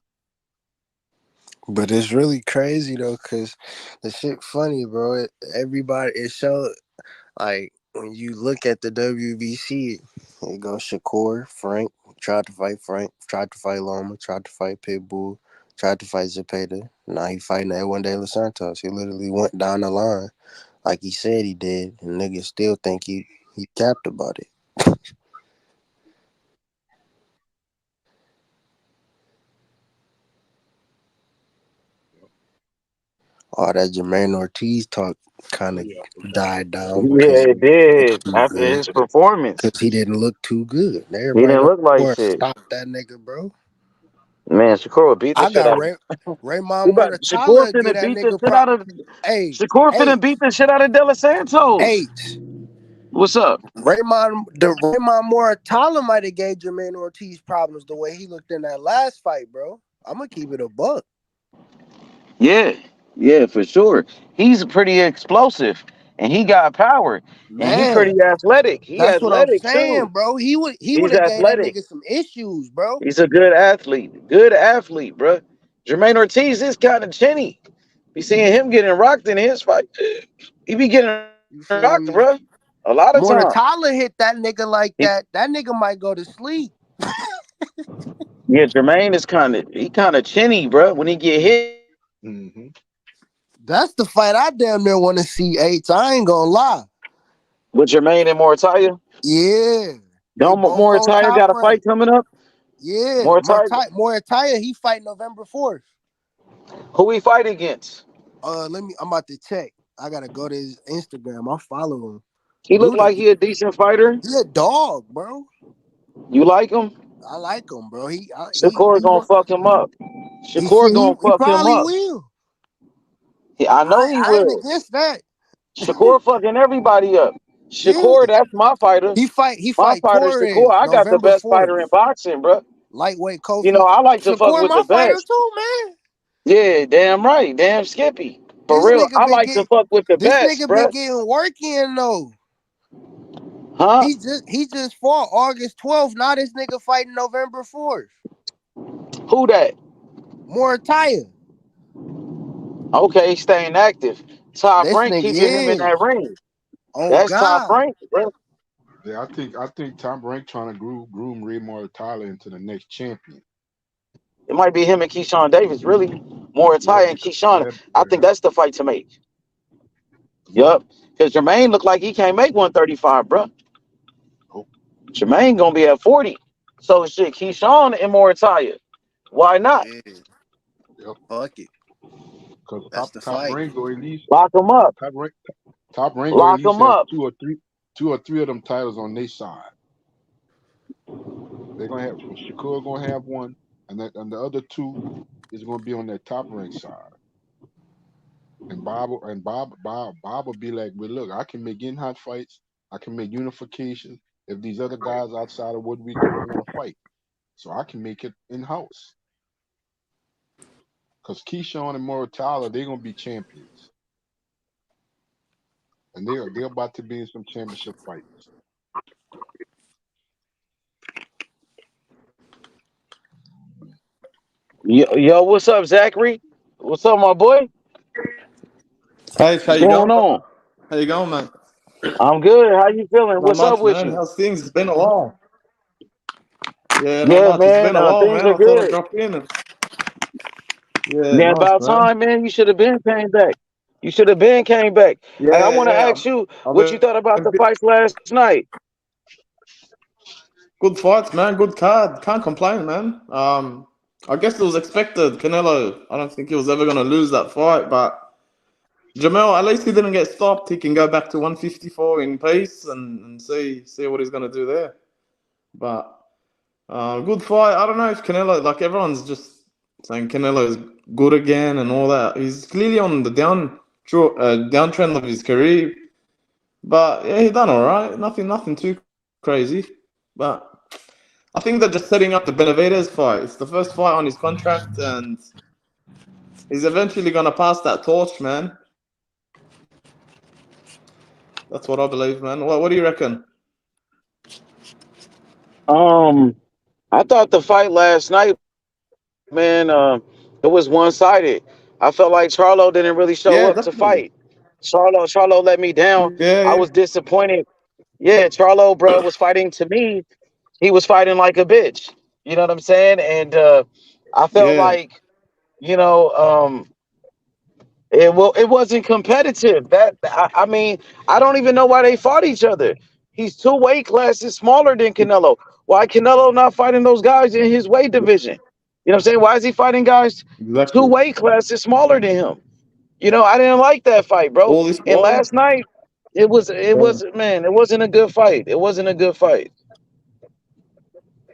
But it's really crazy though, cause the shit funny, bro. It showed, like, when you look at the WBC, it goes Shakur, Frank, tried to fight Loma, tried to fight Pitbull, tried to fight Zepeda. Now he fighting Edwin De Los Santos. He literally went down the line like he said he did, and niggas still think he capped about it. All that Jermaine Ortiz talk kind of died down because Yeah, it did after his performance. Because he didn't look too good. He Everybody didn't look like shit. Stop that nigga, bro. Man, Shakur would beat the shit out of Raymond Mortala get that beat the nigga shit out of Shakur finna beat the shit out of De Los Santos. What's up? Raymond Mortala might have gave Jermaine Ortiz problems the way he looked in that last fight, bro. I'm gonna keep it a buck. Yeah, for sure. He's pretty explosive and he got power. Man, and he pretty athletic. That's what I'm saying, too. bro. He would have gave that nigga some issues, bro. He's a good athlete. Bro. Jermaine Ortiz is kind of chinny. Be seeing him getting rocked in his fight. He be getting rocked, bro. A lot of times. Mortala hit that nigga like that. That nigga might go to sleep. Yeah, Jermaine is kind of chinny, bro. When he get hit. Mm-hmm. That's the fight I damn near want to see, H. I ain't gonna lie. With Jermaine and Mortaya? Yeah. Don't Mortaya got a fight coming up? Yeah. Mortaya, he fight November 4th. Who he fight against? I'm about to check. I gotta go to his Instagram. I follow him. He look like he a decent fighter. He a dog, bro. You like him? I like him, bro. Shakur gonna fuck him up. Shakur gonna fuck him up. Will. I know he will. I ain't against that. Shakur fucking everybody up. Shakur, that's my fighter. He fight fighter, Torres, Shakur. I got the best 4th. fighter in boxing, bro. Lightweight Kofi. You know, I like to fuck with the fighter best. too, man. Yeah, damn right. Damn Skippy. For real, I like to fuck with the best, This nigga bro. been getting work in, though. Huh? He just fought August 12th. Now this nigga fighting November 4th. Who that? Mortaya. Okay, staying active. Top This rank nigga keeping him in that ring. Oh, That's God. top rank, bro. Yeah, I think Top Rank trying to groom Ray Tyler into the next champion. It might be him and Keyshawn Davis, really. Moritai and Keyshawn. I think that's the fight to make. Yup. Because Jermaine looked like he can't make 135, bro. Jermaine gonna be at 40. So shit, Keyshawn and Moritai. Why not? Yep. Fuck it. Because top rank go at least lock them up. Top rank go at Lock least them have up. two or three of them titles on their side. They're gonna have Shakur gonna have one, and the other two is gonna be on that Top Rank side. And Bob will be like, well, look, I can make in-house fights, I can make unification if these other guys outside of what we do don't want to fight. So I can make it in-house. Because Keyshawn and Moritai, they're gonna be champions. And they're about to be in some championship fights. Yo, what's up, Zachary? What's up, my boy? Hey, how What's you going going? on? How you going, man? I'm good. How you feeling? Not What's up much, with man. you? How's things? It's been a while. Yeah, not Yeah, much. It's man. been a while, Things man. are I thought I'd good. drop in. Yeah, Yeah, nice, about man. time, man. You should have been came back. You should have been came back. Hey, I want to Yeah. ask you I've what you thought about the been fights last night. good fights, man. Good card. Can't complain, man. I guess it was expected. Canelo, I don't think he was ever gonna lose that fight, but Jermell, at least he didn't get stopped. He can go back to 154 in pace and see what he's gonna do there. But good fight. I don't know if Canelo, like everyone's just saying Canelo is good again and all that. He's clearly on the downtrend of his career. But yeah, he done all right. Nothing too crazy. But I think they're just setting up the Benavidez fight. It's the first fight on his contract, and he's eventually gonna pass that torch, man. That's what I believe, man. What do you reckon? I thought the fight last night, man, it was one-sided. I felt like Charlo didn't really show Yeah, up to definitely. fight. Charlo let me down. I Yeah. was disappointed. Yeah, Charlo, bro, was fighting to me. He was fighting like a bitch. You know what I'm saying? And I felt Yeah. like, you know, it wasn't competitive. I mean, I don't even know why they fought each other. He's 2 weight classes smaller than Canelo. Why Canelo not fighting those guys in his weight division? You know what I'm saying? Why is he fighting guys 2 weight classes smaller than him? You know, I didn't like that fight, bro. All this And while. last night, it wasn't a good fight. It wasn't a good fight.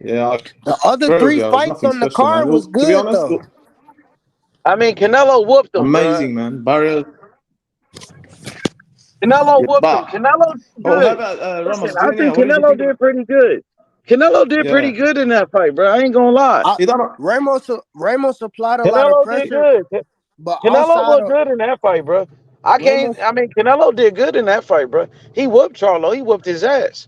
Yeah, I The other agree with three you. It was fights nothing on the special, man. card It was was, to be good honest, though. I mean, Canelo whooped him, bro. amazing, man. Barrier. Canelo Yeah, whooped him. but Canelo did how good. about Listen, Ramos I Jr.? think What did you Canelo think of? did pretty good. Canelo did pretty Yeah, good in that fight, bro. I ain't gonna lie. he done. Ramos applied a lot of Canelo did pressure, good. but Canelo outside looked of good in that fight, bro. Ramos, I mean, Canelo did good in that fight, bro. He whooped Charlo. He whooped his ass.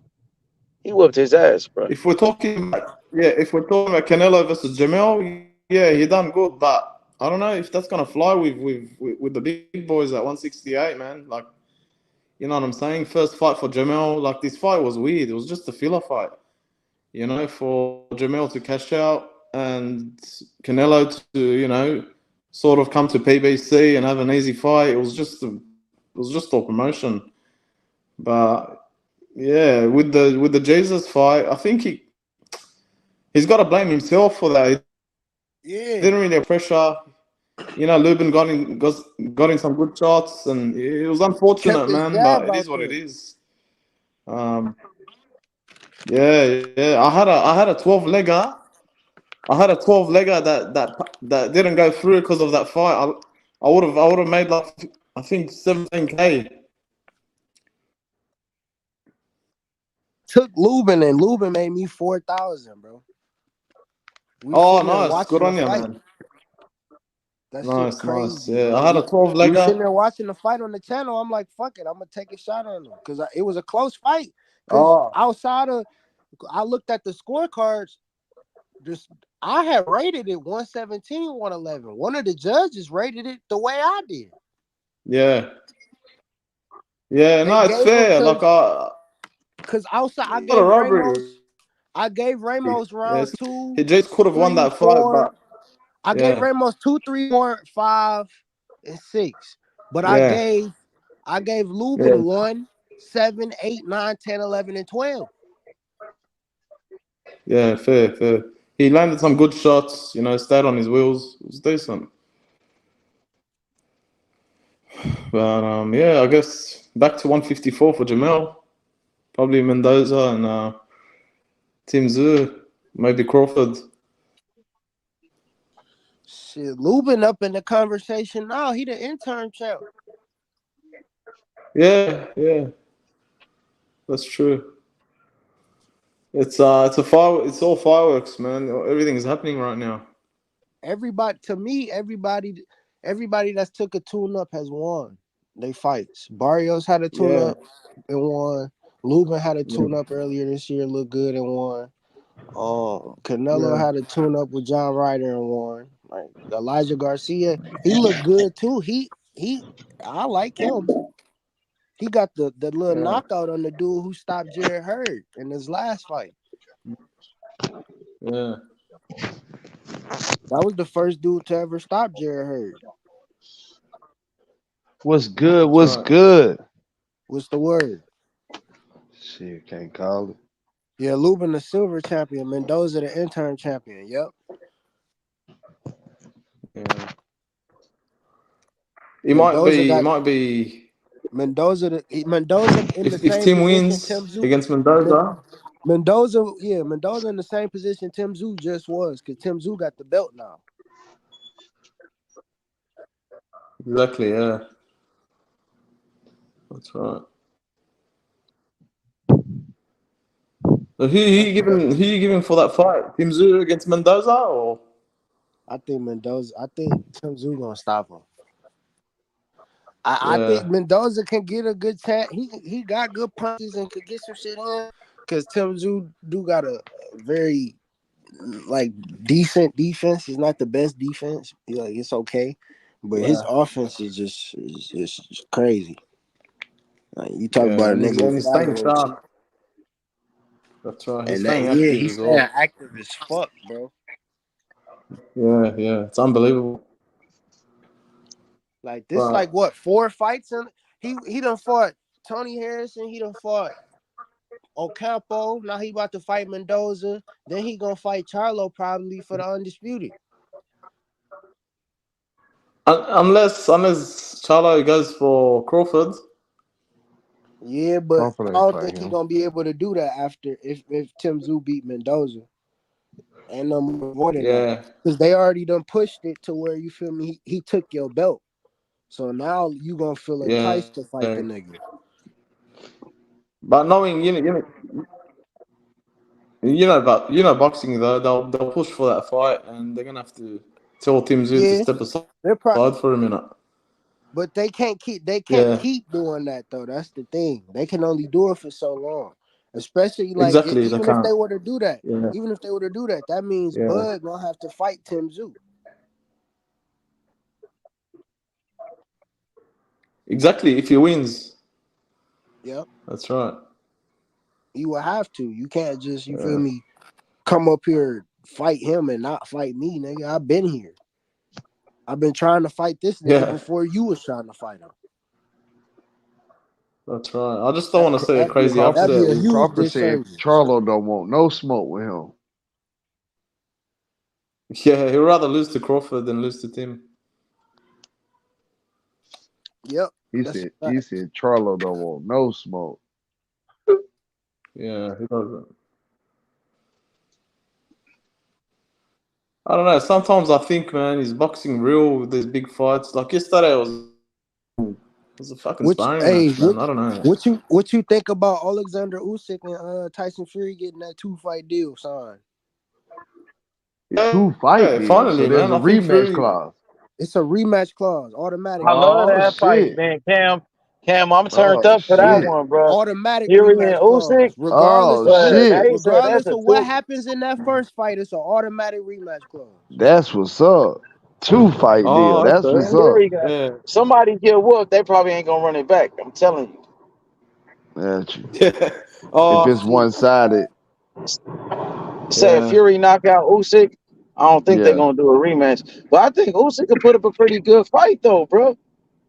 He whooped his ass, bro. If we're talking about Canelo versus Jermell, yeah, he done good, but I don't know if that's gonna fly with the big boys at 168, man. Like, you know what I'm saying? First fight for Jermell, like this fight was weird. It was just a filler fight, you know, for Jermell to cash out and Canelo to, sort of come to PBC and have an easy fight. It was just all promotion. But yeah, with the Jesus fight, I think he's got to blame himself for that. He didn't really have pressure. You know, Lubin got in some good shots, and it was unfortunate, kept his man. But jab it out is what it there. is. Yeah. I had a 12-legger. I had a 12-legger that didn't go through because of that fight. I would have made like, I think, 17K. Took Lubin and Lubin made me 4,000, bro. Oh, nice. Good on you, man. That shit Nice. crazy, Yeah, bro. I had a We were sitting 12-legger. there watching the fight on the channel. I'm like, fuck it, I'm gonna take a shot on him because it was a close fight. Because I looked at the scorecards. I had rated it 117, 111. One of the judges rated it the way I did. Yeah, They no, it's gave him fair. to because outside I Not a gave robbery. Ramos round Yes, 2, he just could have won 3, that fight, 4. but I gave Ramos 2, 3, 4, 5, and 6. But I yeah, gave Lubin 1, 7, 8, 9, 10, 11, and 12. yeah, fair. He landed some good shots, stayed on his wheels. It was decent. But yeah, I guess back to 154 for Jermell. Probably Mendoza and Tim Tszyu, maybe Crawford. Shit, Lubin up in the conversation now. He the intern champ. Yeah, that's true. It's all fireworks, man. Everything's happening right now. Everybody that's took a tune-up has won. They fights. Barrios had a tune-up and won. Lubin had a tune-up earlier this year, looked good and won. Canelo had a tune-up with John Ryder and won. Like Elijah Garcia, he looked good too. I like him. He got the little knockout on the dude who stopped Jared Hurd in his last fight. Yeah. That was the first dude to ever stop Jared Hurd. What's good? What's good? What's the word? Shit, can't call it. Yeah, Lubin the silver champion, Mendoza the intern champion. Yep. Yeah. He might be. Mendoza in the If same Tim position wins Tim Tszyu against Mendoza. Mendoza in the same position Tim Tszyu just was, because Tim Tszyu got the belt now. Exactly, yeah. That's right. So who you giving for that fight? Tim Tszyu against Mendoza, or? I think Tim Tszyu gonna stop him. I think Mendoza can get a good chance. He got good punches and could get some shit in, because Tim Tszyu do got a very decent defense. It's not the best defense. It's okay, but his offense is just crazy. Like, you talk about a nigga and he's staying with sharp. That's right. He's and staying active he's as staying well. active as fuck, bro. Yeah, it's unbelievable. Like this, what 4 fights, and he done fought Tony Harrison. He done fought Ocampo. Now he about to fight Mendoza. Then he gonna fight Charlo probably for the undisputed. Unless Charlo goes for Crawford. Yeah, but I don't think he's gonna be able to do that after if Tim Tszyu beat Mendoza. And no more than that, because they already done pushed it to where, you feel me, he took your belt. So now you gonna feel enticed to fight the nigga. But knowing boxing though, they'll push for that fight, and they're gonna have to tell Tim Tszyu to step aside for a minute. But they can't keep doing that though. That's the thing. They can only do it for so long. Especially even if they were to do that. Even if they were to do that, that means Bud gonna have to fight Tim Tszyu. Exactly, if he wins. Yep. That's right. You will have to. You can't just, you feel me, come up here, fight him and not fight me, nigga. I've been here. I've been trying to fight this nigga before you was trying to fight him. That's right. I just don't want to say a crazy upset. Crawford said Charlo don't want no smoke with him. Yeah, he'd rather lose to Crawford than lose to Tim. Yep. He said Charlo don't want no smoke. Yeah, he doesn't. I don't know. Sometimes I think, man, he's boxing real with these big fights. Like yesterday, it was a fucking sparring match, man. I don't know. What you think about Alexander Usyk and Tyson Fury getting that 2-fight deal signed? 2-fight deal. Finally, so there's man. a rematch clause. It's a rematch clause, automatic. I love that fight, man. Cam, I'm turned up for that one, bro. Automatic Fury rematch and clause. Usyk. Regardless of what happens in that first fight, it's an automatic rematch clause. That's what's up. 2-fight deal. That's what's up. Somebody get whooped, they probably ain't gonna run it back. I'm telling you. That's you. If it's one sided, Say if Fury knock out Usyk, I don't think they're yeah, gonna do a rematch. But I think Usyk could put up a pretty good fight though, bro.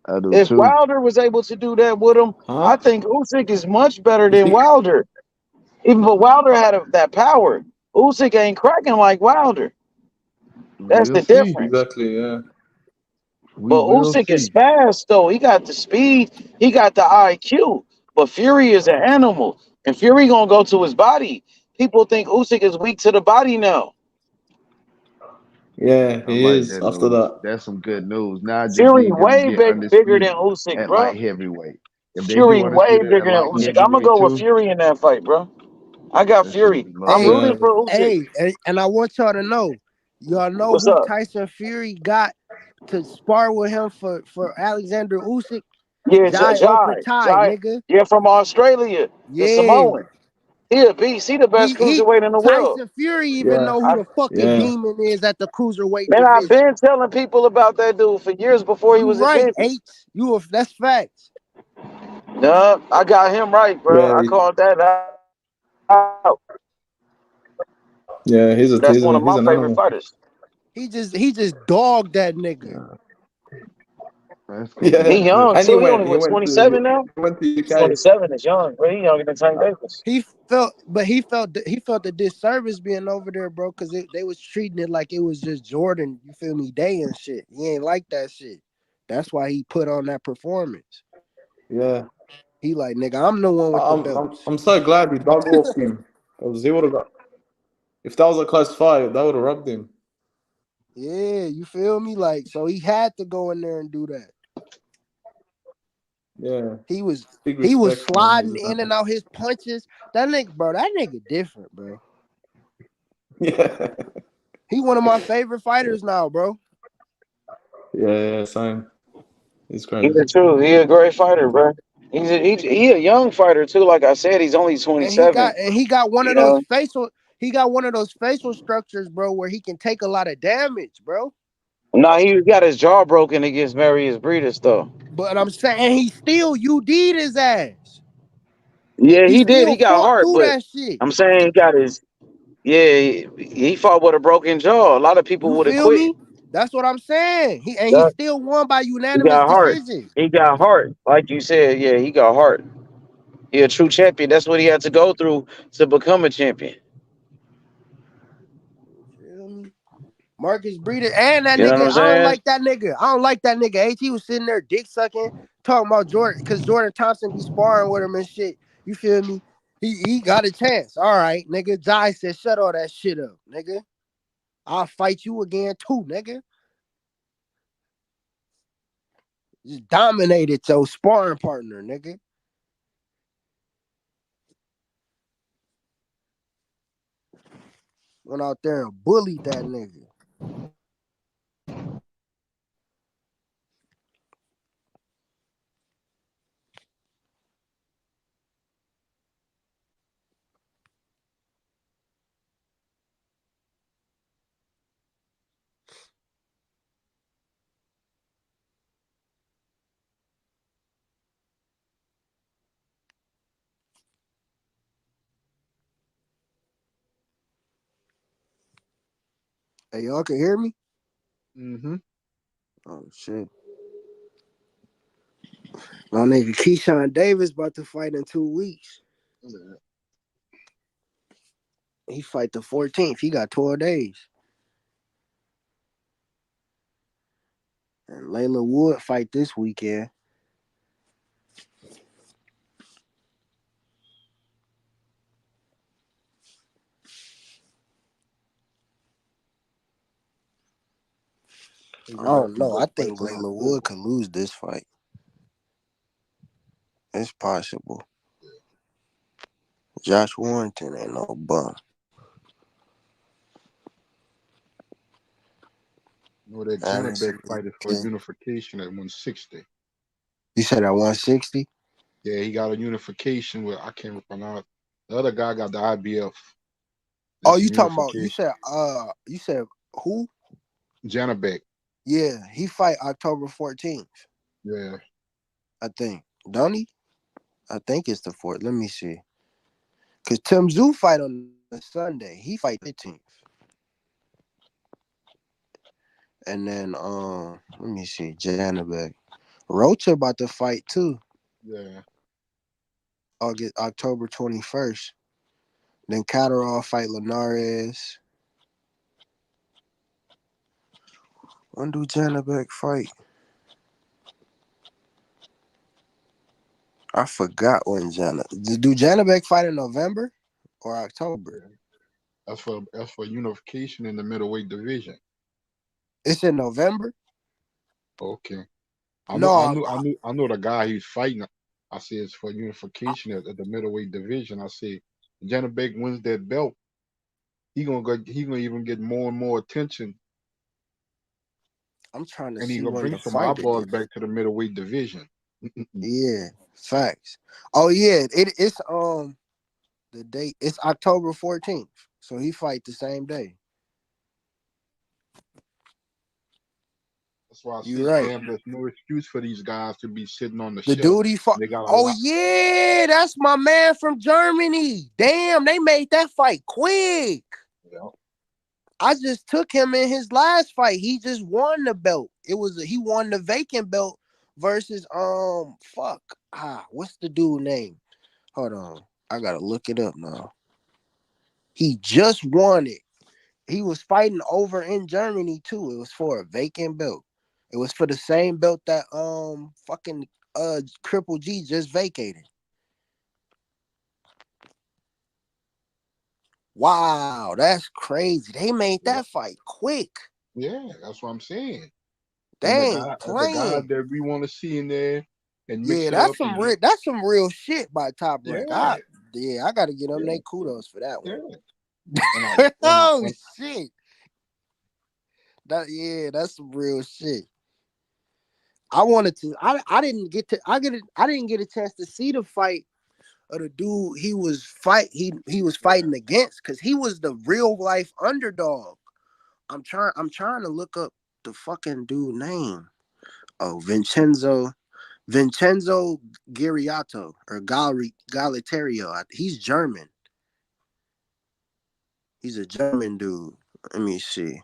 I do If too. Wilder was able to do that with him, I Huh? think Usyk is much better than Wilder. Even but Wilder had that power. Usyk ain't cracking like Wilder. That's We'll the see. difference. Exactly. Yeah. We But will Usyk is see. fast though. He got the speed. He got the IQ. But Fury is an animal, and Fury gonna go to his body. People think Usyk is weak to the body now. Yeah, I he like is. that After news. that. That's some good news. Now I just Fury need them to way get bigger than undisputed Usyk, at bro. light heavyweight. If they Fury do way undisputed at bigger than light Usyk. I'm gonna heavyweight go with too, Fury in that fight, bro. I got that should Fury. be I'm loaded. Hey, rooting Yeah. for Usyk. and I want y'all to know, y'all know What's who up? Tyson Fury got to spar with him for Alexander Usyk? Yeah, Jai Operatai, Jai. nigga. Yeah, from Australia, the Yeah. Samoan. He a beast. He the best He cruiserweight in the world. Tyson Fury even Yeah. know who the fucking Yeah. demon is at the cruiserweight Man, I've division. been telling people about that dude for years before he You was right, invented. H. That's facts. Nah, I got him right, bro. Yeah. I called that out. Yeah. That's one of He's my an favorite animal. fighters. He just dogged that nigga. Yeah, that's gonna be He a Yeah. good. young And too. He only what 27 now? he went to UK. 27 is young, bro. He younger than Tank Davis. He felt the disservice being over there, bro, because they was treating it like it was just Jordan, you feel me, day and shit. He ain't like that shit. That's why he put on that performance. Yeah. He like, nigga, I'm the one with the belts. I'm so glad we dog walked him. Because he would have got, if that was a close fight, that would have rubbed him. Yeah, you feel me? Like, so he had to go in there and do that. Yeah. He was Big respect, man. sliding He's in and out his punches. That nigga different, bro. Yeah. He one of my favorite fighters now, bro. Yeah, same. He's He's crazy. true. He a great fighter, bro. He a young fighter too. Like I said, he's only 27. And he got one You of those know. facial structures, bro, where he can take a lot of damage, bro. Nah, he got his jaw broken against Marius Breedis though. But I'm saying he still UD'd his ass. Yeah, He he did. He still got fought hard, through but that shit. I'm saying he got his. Yeah, he fought with a broken jaw. A lot of people You would have feel quit. me? That's what I'm saying. He Yeah, still won by he unanimous got hard. decision. He got hard, like you said. Yeah, he got hard. He a true champion. That's what he had to go through to become a champion. Feel me? Marcus Breeder and that You know what nigga. I'm I don't saying? like that nigga. I don't like that nigga. H. He was sitting there dick sucking, talking about Jordan, because Jordan Thompson be sparring with him and shit. You feel me? He got a chance. All right, nigga. Jai said, shut all that shit up, nigga. I'll fight you again too, nigga. Just dominated your sparring partner, nigga. Went out there and bullied that nigga. Hey, y'all can hear me? Mm-hmm. Oh shit. My nigga Keyshawn Davis about to fight in 2 weeks. He fight the 14th. He got 12 days. And Layla Wood fight this weekend. I don't know. I think Layla Wood could lose this fight. It's possible. Josh Warrington ain't no bum. No, that Janabek fight is for unification at 160. You said at 160? Yeah, he got a unification with I can't pronounce. The other guy got the IBF. Oh, you talking about? You said who? Janabek. Yeah, he fight October 14th. Yeah, I think. Don't he? I think it's the 4th. Let me see. Cause Tim Tszyu fight on a Sunday. He fight 15th. And then let me see, Janabek. Rocha about to fight too. Yeah. October 21st. Then Catterall fight Linares. When do Janabek fight? I forgot when Do Janabek fight in November or October? Yeah. That's for unification in the middleweight division. It's in November. Okay. I know the guy he's fighting. I said it's for unification at the middleweight division. I said Janabek wins that belt. He gonna even get more and more attention. I'm trying to And he's see gonna when bring the some fight eyeballs is. back to the middleweight division. Yeah, facts. Oh yeah, it's the date. It's October 14th. So he fight the same day. That's why I You're said, right. Cam, there's no excuse for these guys to be sitting on the The shelf. dude he fought. They got a Oh lot. yeah, that's my man from Germany. Damn, they made that fight quick. Yeah. I just took him in his last fight. He just won the belt. He won the vacant belt versus what's the dude name? Hold on, I gotta look it up now. He just won it. He was fighting over in Germany too. It was for a vacant belt. It was for the same belt that Triple G just vacated. Wow, that's crazy. They made that fight quick. Yeah, that's what I'm saying. They And ain't the guy playing. that we want to see in there and mix Yeah, it up. that's some real shit by Top Rank. Yeah. I gotta give them their kudos for that one. Yeah. Oh shit. That's some real shit. I didn't get a chance to see the fight of the dude he was fighting against, because he was the real life underdog. I'm trying to look up the fucking dude name. Oh, Vincenzo Giriato or Galatario. He's German. He's a German dude. Let me see.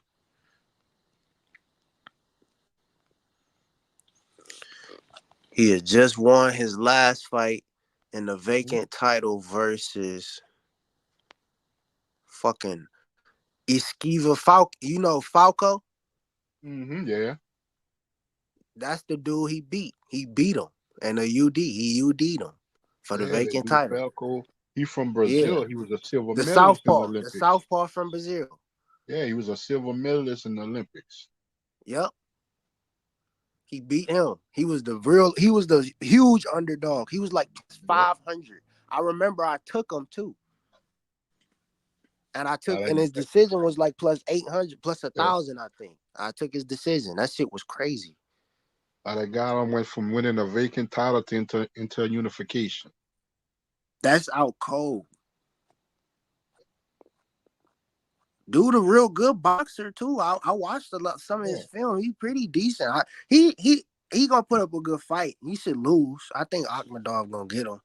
He had just won his last fight in the vacant title versus fucking Esquiva Falco. You know Falco? Yeah. That's the dude he beat. He beat him. And a UD. He UD'd him for the vacant title. Falco. He's from Brazil. Yeah. He was a silver The medalist in the Southpaw. Olympics. The Southpaw from Brazil. Yeah, he was a silver medalist in the Olympics. Yep. He beat him. He was the huge underdog. He was like 500. I remember I took him too. And his decision was like plus 800, plus 1,000, I think. I took his decision. That shit was crazy. That guy went from winning a vacant title to into unification. That's out cold. Dude, a real good boxer too. I watched some of his film. He's pretty decent. He gonna put up a good fight. He should lose. I think Akhmadov gonna get him,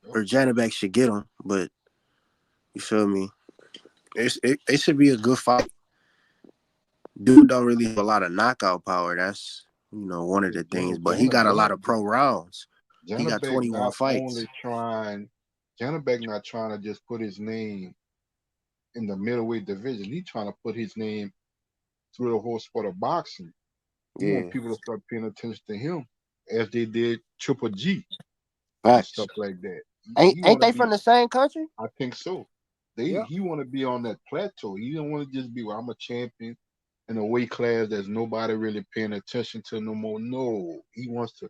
or Janabek should get him. But you feel me? It should be a good fight. Dude don't really have a lot of knockout power. That's one of the things. But he got a lot of pro rounds. He got 21 fights. Janabek not trying to just put his name in the middleweight division. He's trying to put his name through the whole sport of boxing. He want people to start paying attention to him as they did Triple G and stuff like that. Ain't they from the same country? I think so. He want to be on that plateau. He don't want to just be, well, I'm a champion in a weight class that's nobody really paying attention to no more. No, he wants to.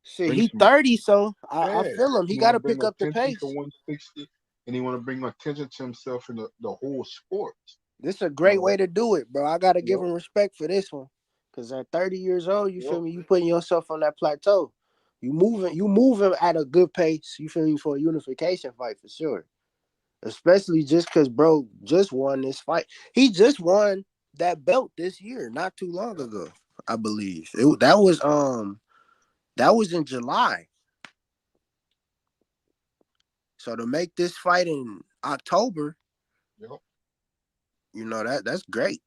Shit, he 30, so I feel him. He got to pick up the pace. To 160, and he want to bring attention to himself in the whole sport. This is a great way to do it, bro. I got to give him respect for this one, because at 30 years old, you feel me? You putting yourself on that plateau. You moving at a good pace. You feel me, for a unification fight for sure. Especially just because bro just won this fight. He just won that belt this year, not too long ago, I believe. That was in July. So to make this fight in October, Yep. you know that's great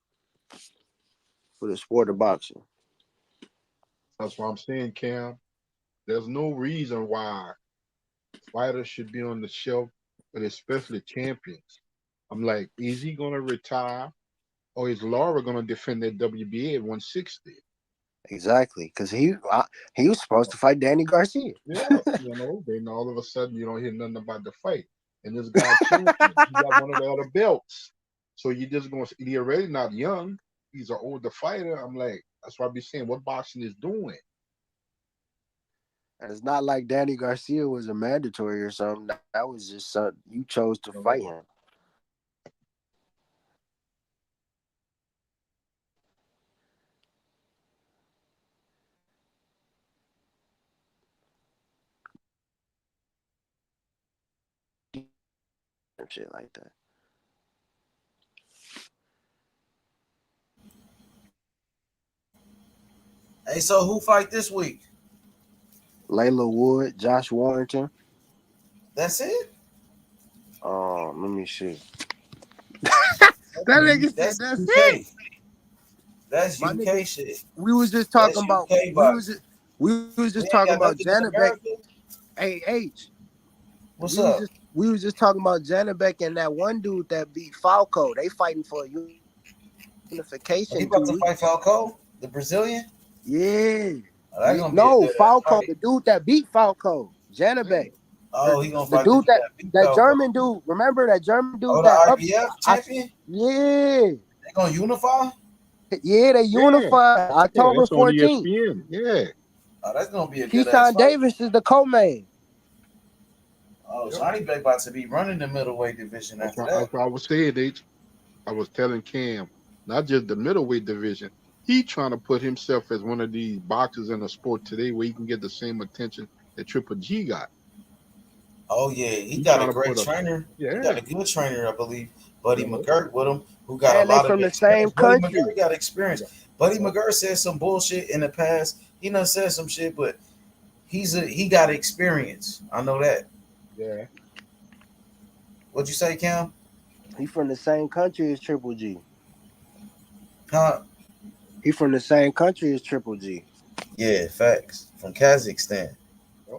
for the sport of boxing. That's what I'm saying, Cam. There's no reason why fighters should be on the shelf, but especially champions. I'm like, is he gonna retire, or is Laura gonna defend that WBA at 160? Exactly, because he was supposed to fight Danny Garcia. Yeah, then all of a sudden you don't hear nothing about the fight, and this guy champion, he got one of the other belts. So you just gonna, he already not young. He's an older fighter. I'm like, that's what I be saying. What boxing is doing? And it's not like Danny Garcia was a mandatory or something. That was just something you chose to fight him. And shit like that. Hey, so who fight this week? Layla Wood, Josh Warrington. That's it? Let me see. That nigga said that's that's UK. it. That's My UK nigga, shit. We was just talking That's about UK boxing. we was just We ain't talking got about nothing in Janabek. America. Hey H. What's up? We was just talking about Janabek and that one dude that beat Falco. They fighting for unification. He about to fight Falco, the Brazilian? Yeah. That's gonna be No, a good Falco, fight. the dude that beat Falco, Janabek. Oh, he gonna The fight the dude dude that beat that Falco. German dude. Remember that German dude Oh, that the up? IBF champion? Yeah. They gonna unify? Yeah, they unified October that's on 14th. ESPN. Yeah. Oh, that's gonna be a good ass Keyshawn fight. Davis is the co-main. Oh, Johnny Beck about to be running the middleweight division That's after that. what I was saying, H. I was telling Cam, not just the middleweight division. He trying to put himself as one of these boxers in the sport today where he can get the same attention that Triple G got. Oh yeah, he He's got a trying to great put a trainer. yeah. He got a good trainer, I believe. Buddy You know? McGirt with him, who got And a they lot of from the same experience. Buddy country. McGirt got experience. Buddy McGirt said some bullshit in the past. He done said some shit, but he got experience. I know that. Yeah. What'd you say, Cam? He from the same country as Triple G. Huh? He from the same country as Triple G. Yeah, facts. From Kazakhstan.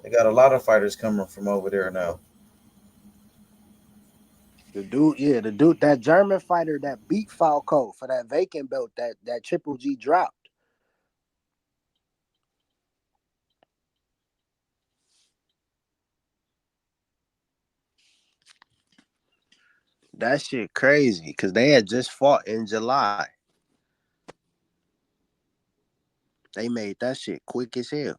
They got a lot of fighters coming from over there now. The dude, that German fighter that beat Falco for that vacant belt that Triple G dropped. That shit crazy because they had just fought in July. They made that shit quick as hell.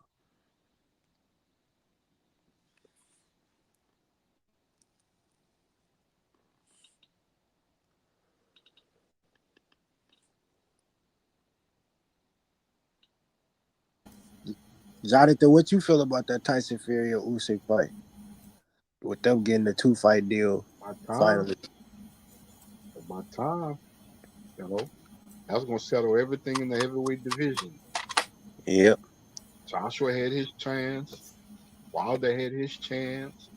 Jonathan, what you feel about that Tyson Fury or Usyk fight? With them getting the 2-fight deal finally. By time, that's gonna settle everything in the heavyweight division. Yep. Joshua had his chance. Wilder had his chance.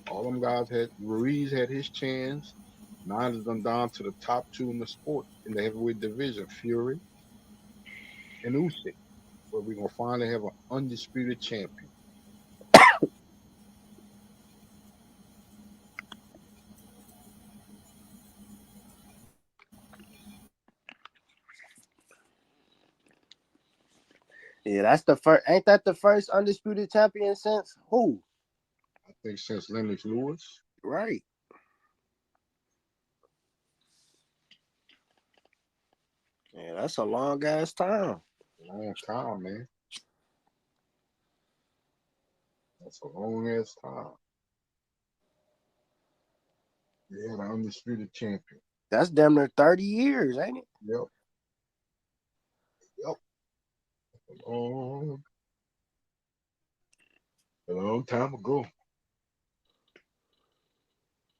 All them guys Ruiz had his chance. Now it's done down to the top two in the sport in the heavyweight division, Fury and Usyk, where we're gonna finally have an undisputed champion. Yeah, that's the first. Ain't that the first undisputed champion since who? I think since Lennox Lewis. Right. Yeah, that's a long ass time. Long time, man. That's a long ass time. Yeah, the undisputed champion. That's damn near 30 years, ain't it? Yep. A long time ago.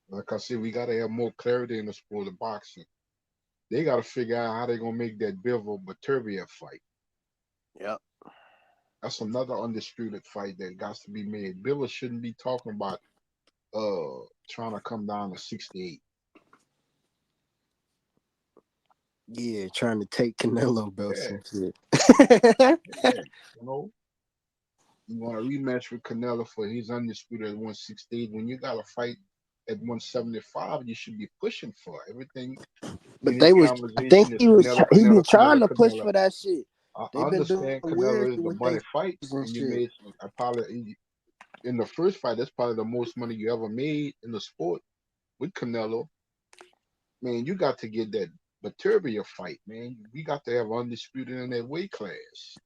Like I said, we got to have more clarity in the sport of boxing. They got to figure out how they're going to make that Bivol Beterbiev fight. Yep. That's another undisputed fight that got to be made. Bivol shouldn't be talking about trying to come down to 68. Yeah, trying to take Canelo belts and shit. You know, you want a rematch with Canelo for his undisputed at 168. When you got a fight at 175, you should be pushing for everything. But they was, I think he been trying to push for that shit. I They been doing understand weird Canelo is the with money they fight, and and you shit. made probably in the first fight. That's probably the most money you ever made in the sport with Canelo. Man, you got to get that Baturbia fight, man. We got to have undisputed in that weight class.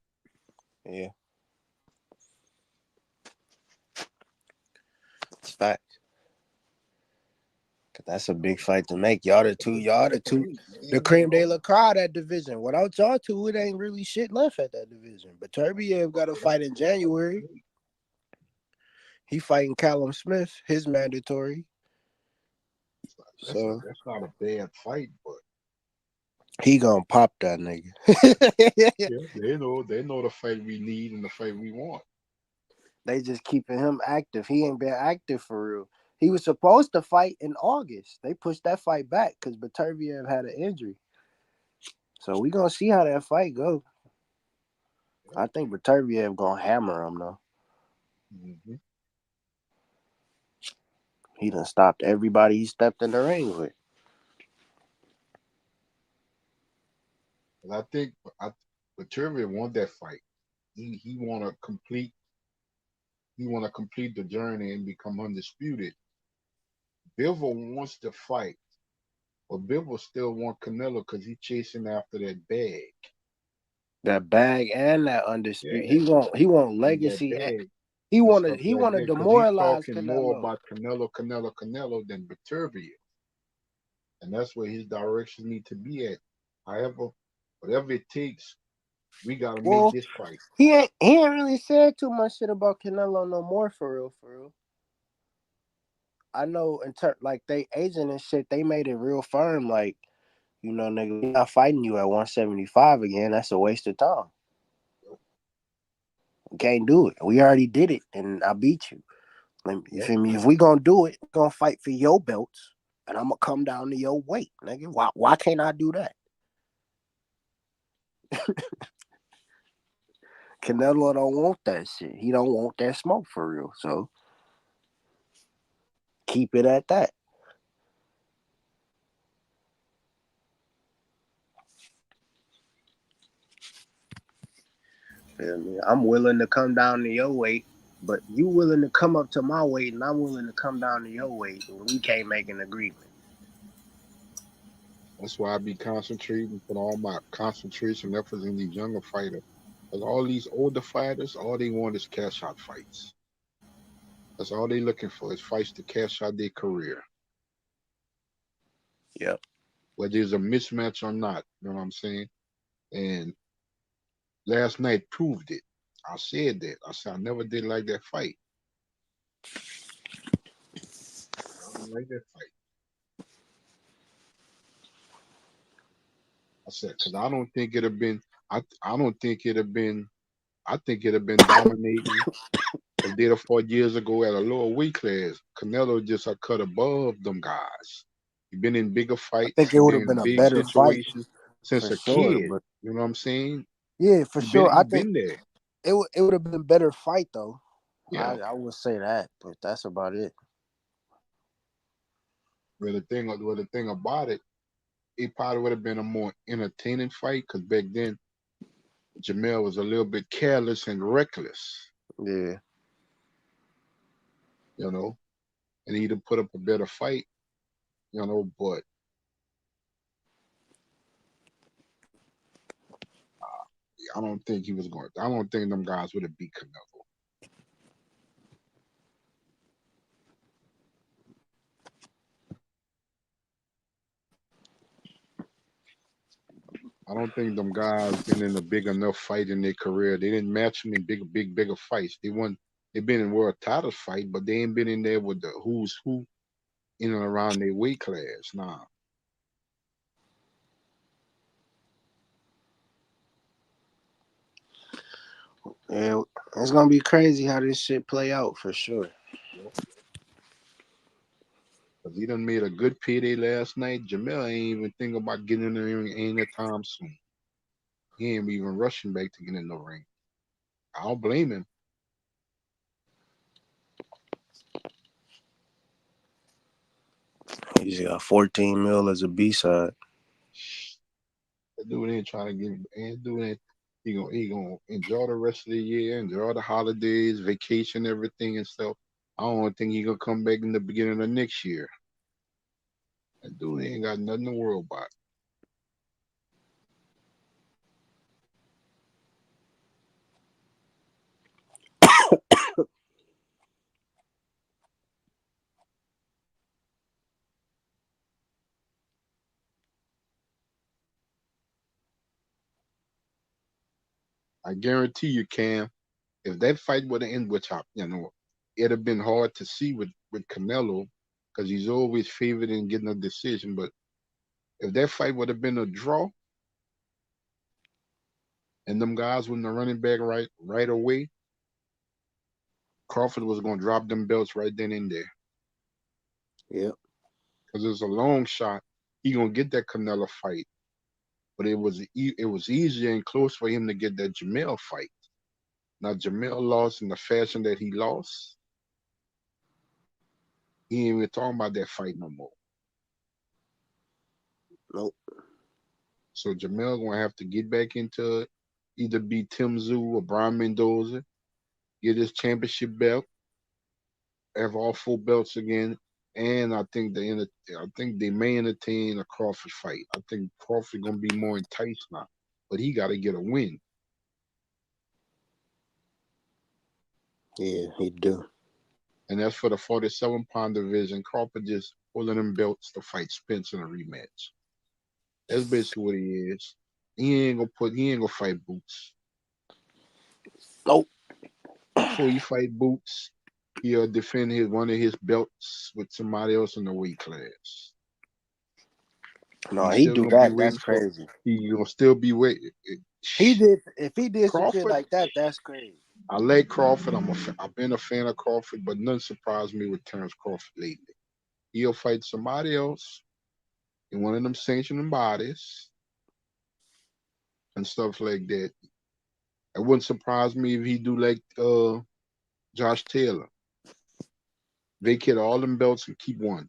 Yeah, it's fact. That's a big fight to make. Y'all the two. The cream de la crowd that division. Without y'all two, it ain't really shit left at that division. But Turbiev got a fight in January. He fighting Callum Smith, his mandatory. So that's not a bad fight, but he gonna pop that nigga. yeah, they know the fight we need and the fight we want. They just keeping him active. He ain't been active for real. He was supposed to fight in August. They pushed that fight back because Baturbiev had an injury. So we gonna see how that fight go. I think Baturbiev gonna hammer him though. Mm-hmm. He done stopped everybody he stepped in the ring with. And I think Baturbiev won that fight. He want to complete. He want to complete the journey and become undisputed. Bivol wants to fight, but Bivol still want Canelo because he's chasing after that bag. That bag and that undisputed. Yeah. He want legacy. He wanted to demoralize he's talking Canelo. more about Canelo than Baturbiev. And that's where his directions need to be at. However, whatever it takes, we gotta make this fight. He ain't really said too much shit about Canelo no more for real. I know like they agent and shit, they made it real firm. Like, you know, nigga, we're not fighting you at 175 again. That's a waste of time. We can't do it. We already did it, and I beat you. You feel me? If we gonna do it, we're gonna fight for your belts, and I'm gonna come down to your weight, nigga. Why can't I do that? Canelo don't want that shit. He don't want that smoke for real. So keep it at that. Feel me? I'm willing to come down to your weight, but you willing to come up to my weight, and I'm willing to come down to your weight, and we can't make an agreement. That's why I be concentrating, put all my concentration efforts in these younger fighters. Because all these older fighters, all they want is cash out fights. That's all they looking for is fights to cash out their career. Yep. Whether there's a mismatch or not, you know what I'm saying? And last night proved it. I said that. I said I never did like that fight. I didn't like that fight. I said, because I don't think it'd have been. I don't think it'd have been. I think it'd have been dominating. If they'd have fought years ago at a lower weight class, Canelo just a cut above them guys. He been in bigger fights. I think it would have been a better fight since a kid. But, you know what I'm saying? Yeah, for sure. I think been there. It would have been a better fight though. Yeah. I would say that, but that's about it. Well, the thing about it, it probably would have been a more entertaining fight because back then, Jermell was a little bit careless and reckless. Yeah. You know, and he'd have put up a better fight, you know, but I don't think he was going. I don't think them guys would have beat Canelo. I don't think them guys been in a big enough fight in their career. They didn't match them in bigger fights. They've been in world title fight, but they ain't been in there with the who's who in and around their weight class. Nah. Yeah, it's gonna be crazy how this shit play out for sure. He done made a good payday last night. Jermell ain't even thinking about getting in the ring anytime soon. He ain't even rushing back to get in the ring. I don't blame him. He's got 14 mil as a B-side. That dude ain't trying to get. Ain't doing it. He gonna enjoy the rest of the year, enjoy the holidays, vacation, everything and stuff. I don't think he gonna come back in the beginning of next year. That dude ain't got nothing to worry about. I guarantee you, Cam, if that fight would have ended, which it'd have been hard to see with Canelo because he's always favored in getting a decision. But if that fight would have been a draw, and them guys wouldn't have running back right away, Crawford was gonna drop them belts right then and there. Yep. Because it's a long shot. He gonna get that Canelo fight, but it was easier and close for him to get that Jermell fight. Now Jermell lost in the fashion that he lost. He ain't even talking about that fight no more. Nope. So Jermell gonna have to get back into it, either beat Tim Tszyu or Brian Mendoza, get his championship belt, have all 4 belts again, and I think they may entertain a Crawford fight. I think Crawford gonna be more enticed now, but he got to get a win. Yeah, he do. And that's for the 47-pound division. Crawford just pulling them belts to fight Spence in a rematch. That's basically what he is. He ain't gonna fight Boots. Nope. Before he fight Boots, he'll defend one of his belts with somebody else in the weight class. No, he do that. That's crazy. He gonna still be waiting. If he did some shit like that, that's crazy. I like Crawford. I've been a fan of Crawford, but nothing surprised me with Terrence Crawford lately. He'll fight somebody else in one of them sanctioning bodies and stuff like that. It wouldn't surprise me if he do like Josh Taylor. Vacate all them belts and keep one.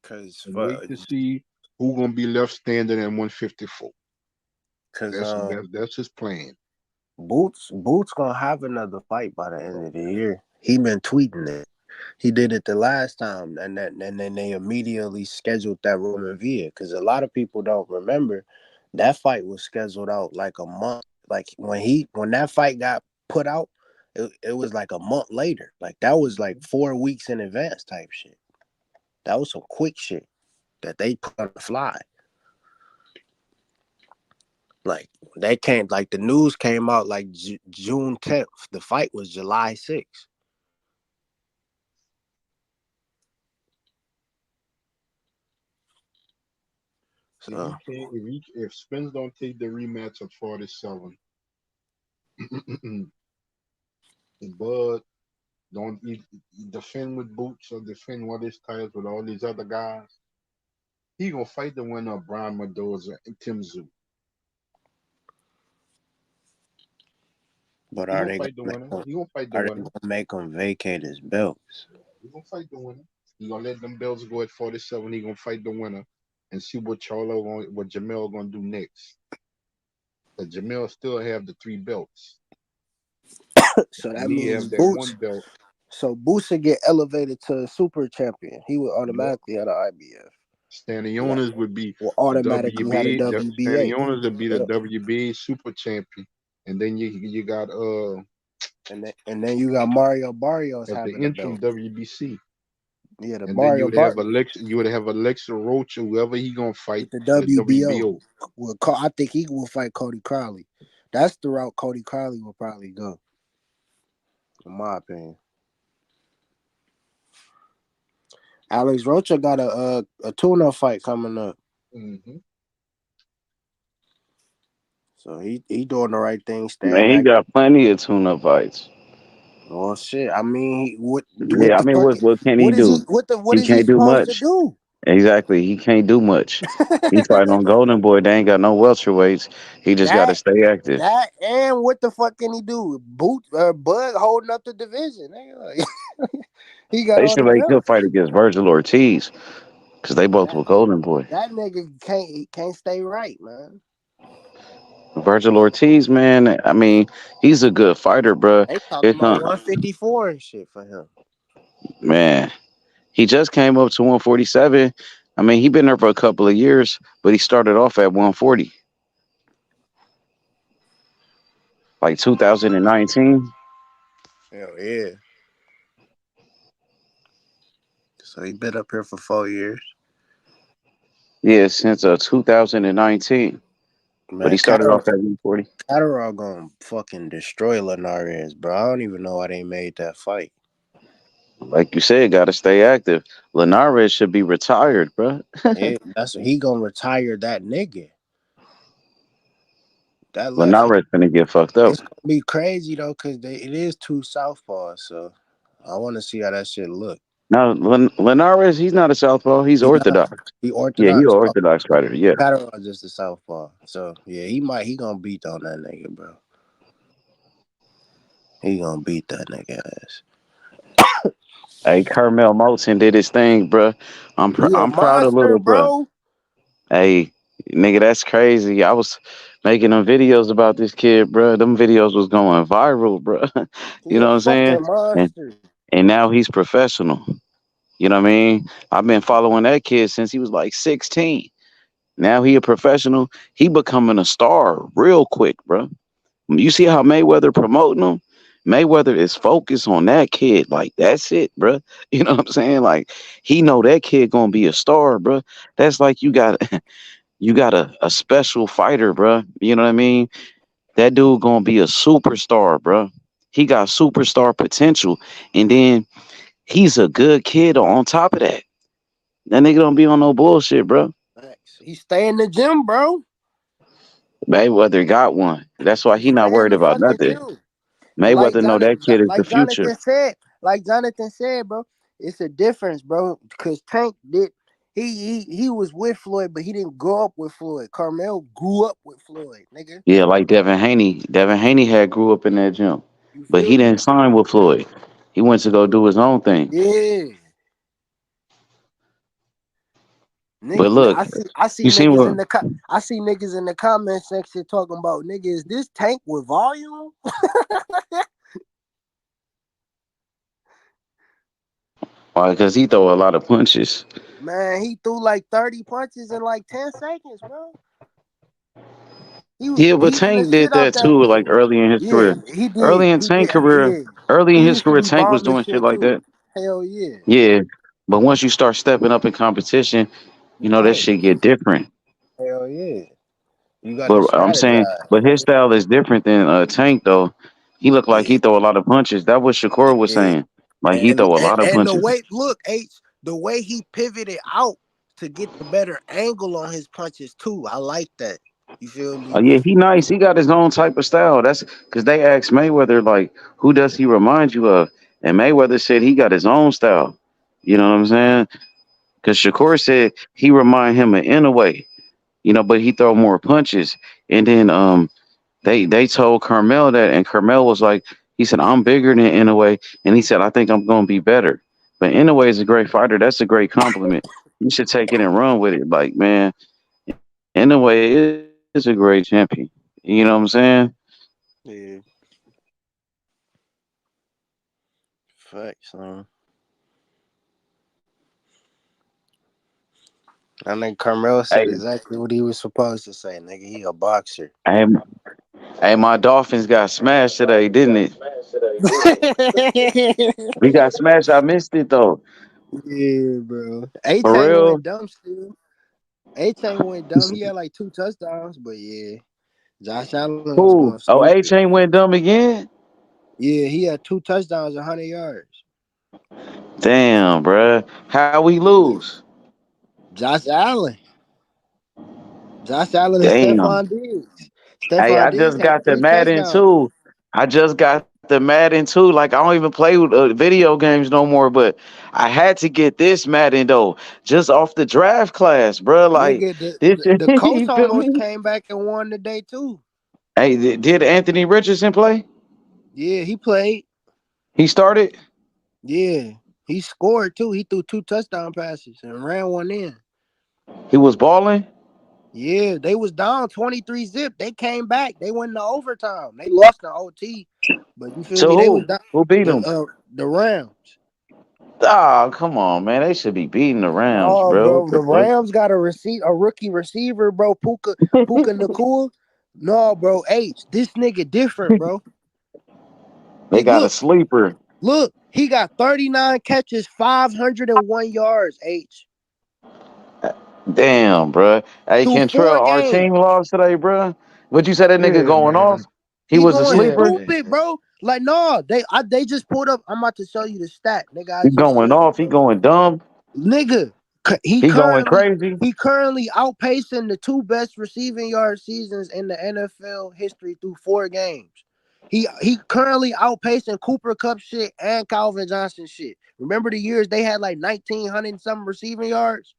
Cause wait to see who gonna be left standing at 154. Cause that's his plan. Boots gonna have another fight by the end of the year. He been tweeting it. He did it the last time, and then they immediately scheduled that Roman Villa. Because a lot of people don't remember that fight was scheduled out like a month. Like when that fight got put out, it was like a month later. Like that was like 4 weeks in advance type shit. That was some quick shit that they put on the fly. Like they came, like the news came out like June 10th. The fight was July 6th. So if Spence don't take the rematch of 47, Bud don't defend with Boots or defend one of his titles with all these other guys, he gonna fight the winner of Brian Mendoza and Tim Tszyu. But are they gonna make him vacate his belts? He gonna fight the winner. He gonna let them belts go at 47. He gonna fight the winner and see what Jermell gonna do next. But Jermell still have the 3 belts. So that means Boots. So Boots would get elevated to a super champion. He would automatically have the IBF. Stanionis would be automatically have the WBA. Stanionis would be the WBA super champion, and then you got and then you got Mario Barrios as having the interim WBC. Yeah, and Mario then you would have Alexa Roach, whoever he gonna fight the WBO. I think he will fight Cody Crowley. That's the route Cody Crowley will probably go, in my opinion. Alex Rocha got a tune-up fight coming up. Mm-hmm. So he doing the right thing. Man, he got plenty of tune-up fights. Well, shit. I mean, what Yeah, I the mean, fuck? what can he What is do? he? What He is he can't do supposed to much. do? Exactly, he can't do much. He fighting on Golden Boy. They ain't got no welterweights. He just got to That stay active. that and what the fuck can he do? Bud holding up the division. Nigga. Like, he got They all the should make him belts. fight against Virgil Ortiz because they both That were Golden Boy. that nigga can't stay right, man. Virgil Ortiz, man. I mean, he's a good fighter, bro. They talking It's about not, 154 and shit for him. man. He just came up to 147. I mean, he been there for a couple of years, but he started off at 140, like 2019. Hell yeah. So he been up here for 4 years. Yeah, since 2019. But he Man, started off at 140. Catterall gonna fucking destroy Linares, bro. I don't even know why they made that fight. Like you said, got to stay active. Linares should be retired, bro. Yeah, that's he gonna retire that nigga. That left hand. Linares gonna get fucked up. It's gonna be crazy though, cause it is two southpaws. So I want to see how that shit look. Now, Linares, he's not a southpaw. He's He not. orthodox. He Yeah, he's an orthodox. Oh, orthodox fighter. Yeah. Catterall just a southpaw. So yeah, he gonna beat on that nigga, bro. He gonna beat that nigga ass. Hey, Carmel Moulton did his thing, bro. He a I'm proud of monster, little bro. bro. Hey, nigga, that's crazy. I was making them videos about this kid, bro. Them videos was going viral, bro. He You a know what I'm saying? fucking And monster. and now he's professional. You know what I mean? I've been following that kid since he was like 16. Now he a professional. He becoming a star real quick, bro. You see how Mayweather promoting him? Mayweather is focused on that kid. Like, that's it, bro. You know what I'm saying? Like, he know that kid gonna be a star, bro. That's like you got you got a special fighter, bro. You know what I mean? That dude gonna be a superstar, bro. He got superstar potential, and then he's a good kid on top of that. That nigga don't be on no bullshit, bro. He stay in the gym, bro. Mayweather got one. That's why he not Stay in worried the about fucking nothing. gym. And Mayweather know that kid is the future. like Jonathan said, bro, it's a difference, bro. Because Tank did he was with Floyd, but he didn't grow up with Floyd. Carmel grew up with Floyd, nigga. Yeah, like Devin Haney. Devin Haney had grew up in that gym, You but feel he me? didn't sign with Floyd. He went to go do his own thing. Yeah. But look, I see you seen niggas what? in the I see niggas in the comment section talking about, nigga, is this Tank with volume? Why? Because he throw a lot of punches. Man, he threw like 30 punches in like 10 seconds, bro. He was Yeah, but beating the Tank shit did out that that too, nigga. like early in his Yeah, career. he did. Early in He did. Tank career, Yeah. early in He his used to career, be Tank was bombing doing shit shit like too. that. Hell yeah. Yeah, but once you start stepping up in competition, You that can't. shit get different. Hell yeah. You gotta But I'm saying, strategize. but his style is different than Tank though. He looked like he Yeah. throw a lot of punches. That was Shakur was Yeah. saying. Like he And throw a lot of and the punches. way look, H, the way he pivoted out to get the better angle on his punches too. I like that. You feel Oh me? yeah, he nice. He got his own type of style. That's because they asked Mayweather like, who does he remind you of? And Mayweather said he got his own style. You know what I'm saying? Because Shakur said he remind him of Inouye, but he throw more punches. And then they told Carmel that, and Carmel was like, he said I'm bigger than Inouye, and he said I think I'm gonna be better. But Inouye is a great fighter. That's a great compliment. You should take it and run with it. Like man, Inouye is a great champion. You know what I'm saying? Yeah. Facts, man. I think Carmel said Hey, exactly what he was supposed to say, nigga. He a boxer. hey, hey, my Dolphins got smashed today, didn't it? We got smashed. I missed it though. Yeah, bro. A-Chain For went real. dumb still. A-Chain went dumb. He had like 2 touchdowns, but yeah. Josh Allen was going Who? Oh, stupid. A Chain went dumb again. Yeah, he had 2 touchdowns, 100 yards. Damn, bruh. How we Yeah. lose? Josh Allen. Josh Allen and Damn. Stephon Diggs. Hey, Stephon I Diggs just had got the 3 Madden touchdowns. too. I just got the the Madden too. Like I don't even play with video games no more, but I had to get this Madden though, just off the draft class, bro. Like Nigga, this, the Colts you feel almost me? came back and won today too. Hey, did Anthony Richardson play? Yeah, he played. He started. Yeah, he scored too. He threw 2 touchdown passes and ran one in. He was balling. Yeah, they was down 23-0. They came back. They went into overtime. They lost the OT, but you feel So me? They was down. who beat him? The Rams. Oh, come on, man. They should be beating the Rams, No, bro. bro. The Rams got a rookie receiver, bro. Puka Nakua. No, bro. This nigga different, bro. They got a sleeper. Look, he got 39 catches, 501 yards. Damn, bro. Hey, Through Cantrell, 4 our games. team lost today, bro. What you said that nigga Yeah, going man. off? He He was a going sleeper. stupid, bro. Like, no, they just pulled up. I'm about to show you the stat, nigga. I He just going seen it, off. He going dumb. nigga. He going currently crazy. outpacing the 2 best receiving yard seasons in the NFL history through 4 games. He currently outpacing Cooper Kupp shit and Calvin Johnson shit. Remember the years they had like 1,900 something receiving yards?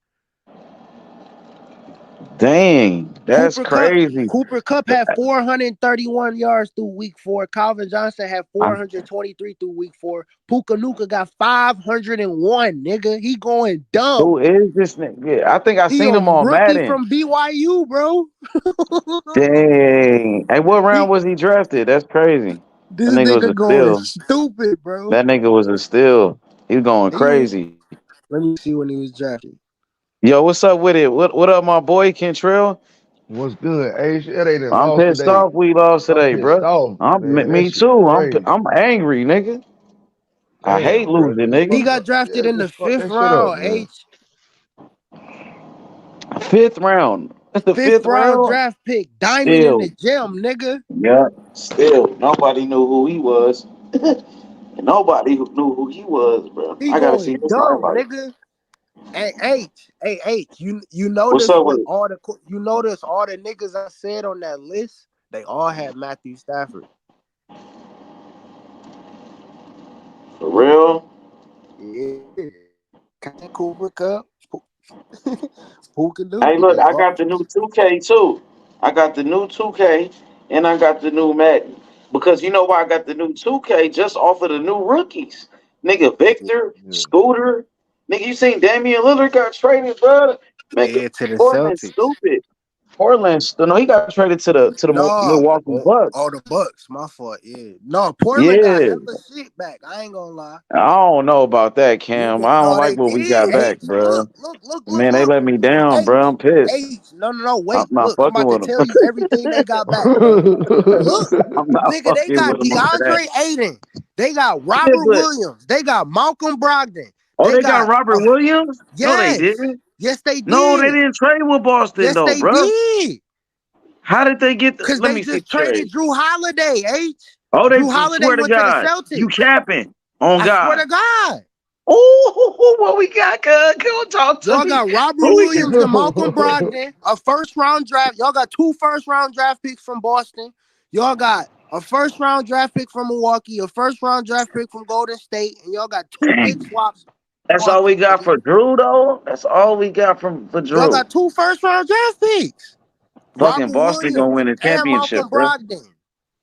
Dang, that's crazy. Cooper Kupp had 431 yards through week 4. Calvin Johnson had 423 through week 4. Puka Nuka got 501, nigga. He going dumb. Who is this nigga? Yeah, I think I He seen a him on rookie Madden. from BYU, bro. Dang. Hey, what round was he drafted? That's crazy. This That nigga was nigga a going steal. stupid, bro. That nigga was a steal. He was going crazy. Let me see when he was drafted. Yo, what's up with it? What up, my boy Cantrell? What's good? Hey, they done I'm lost pissed today. off we lost today, pissed bro. off, man. Me That shit too. crazy. I'm angry, nigga. I hate Damn, bro. losing, Just nigga. He fuck got up. drafted Yeah, in the just fuck 5th that shit up, round, man. 5th round. The 5th 5th round round. draft pick. Diamond in Still. the gym, nigga. Yeah. Still. Nobody knew who he was. Nobody knew who he was, bro. He I gotta see going this dumb, highlight. nigga. Hey, you What's notice up what with it? all the niggas I said on that list, they all had Matthew Stafford. For real? Yeah. Cooper Kupp. Puka Nuka. Hey, look, I got the new 2K too. I got the new 2K and I got the new Madden. Because you know why I got the new 2K? Just off of the new rookies. Nigga, Victor, Scooter. Nigga, you seen Damian Lillard got traded, bro? Yeah, to the Portland Celtics. stupid. Portland, no, he got traded to the Milwaukee Bucks. Oh, the Bucks. My fault. Yeah. No, Portland got hella shit back. I ain't gonna lie. I don't know about that, Cam. I don't like what we got back, bro. Man, they let me down, bro. I'm pissed. No. Wait. I'm not Look, I'm fucking about to with tell them. you everything they got back, bro. Look, I'm not nigga, they fucking got with them over that. DeAndre Ayton. They got Robert Williams. They got Malcolm Brogdon. Oh, they got Robert Williams? Yes. No, they didn't. Yes, they did. No, they didn't trade with Boston, yes, though, they bro. did. How did they get Because Let they me see just the trade. traded Drew Holiday, Oh, they Drew Holiday swear to went to the God. Celtics. You capping on I God. swear to God. Oh, what we got, cuz? Come on, talk to Y'all me. got Robert Williams and Malcolm Brogdon, a 1st-round draft. Y'all got 2 1st-round draft picks from Boston. Y'all got a 1st-round draft pick from Milwaukee, a 1st-round draft pick from Golden State, and y'all got 2 pick swaps. That's all we got for Drew, though? That's all we got for Drew. Y'all got 2 1st-round draft picks. Fucking Robert Boston Williams gonna win a and championship, Malcolm bro. Brogdon.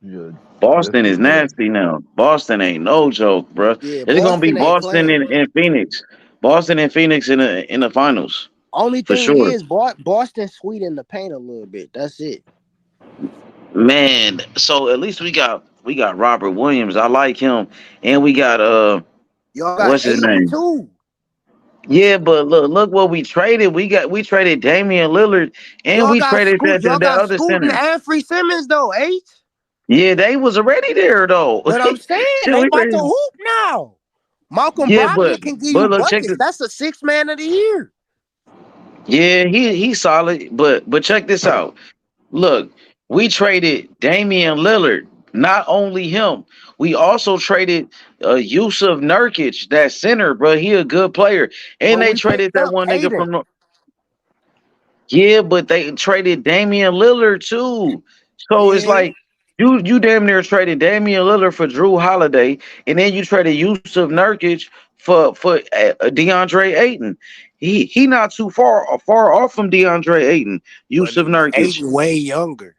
Yeah, Boston is nasty now. Boston ain't no joke, bro. Yeah, It's gonna be Boston ain't Boston playing. and Phoenix. Boston and Phoenix in the finals. Only for thing sure. is, Boston sweet in the paint a little bit. That's it. Man, so at least we got Robert Williams. I like him, and we got Y'all got what's his Aiden name? too. Yeah, but look what we traded. We traded Damian Lillard, and Y'all we got traded Y'all that got other Scootin' center. and Free Simmons though, H. Yeah, they was already there though. But I'm saying Shit, they we about to traded- hoop now. Malcolm Yeah, Brogdon can give you look, check buckets. this. That's a 6th man of the year. Yeah, he's solid, but check this out. Look, we traded Damian Lillard. Not only him, we also traded Yusuf Nurkic, that center, bro. He a good player, and But they we traded picked that up one nigga Aiden. from. Yeah, but they traded Damian Lillard too. So it's Yeah. like You damn near traded Damian Lillard for Drew Holiday, and then you traded Yusuf Nurkic for DeAndre Ayton. He not too far off from DeAndre Ayton. Yusuf Nurkic. Ayton way younger.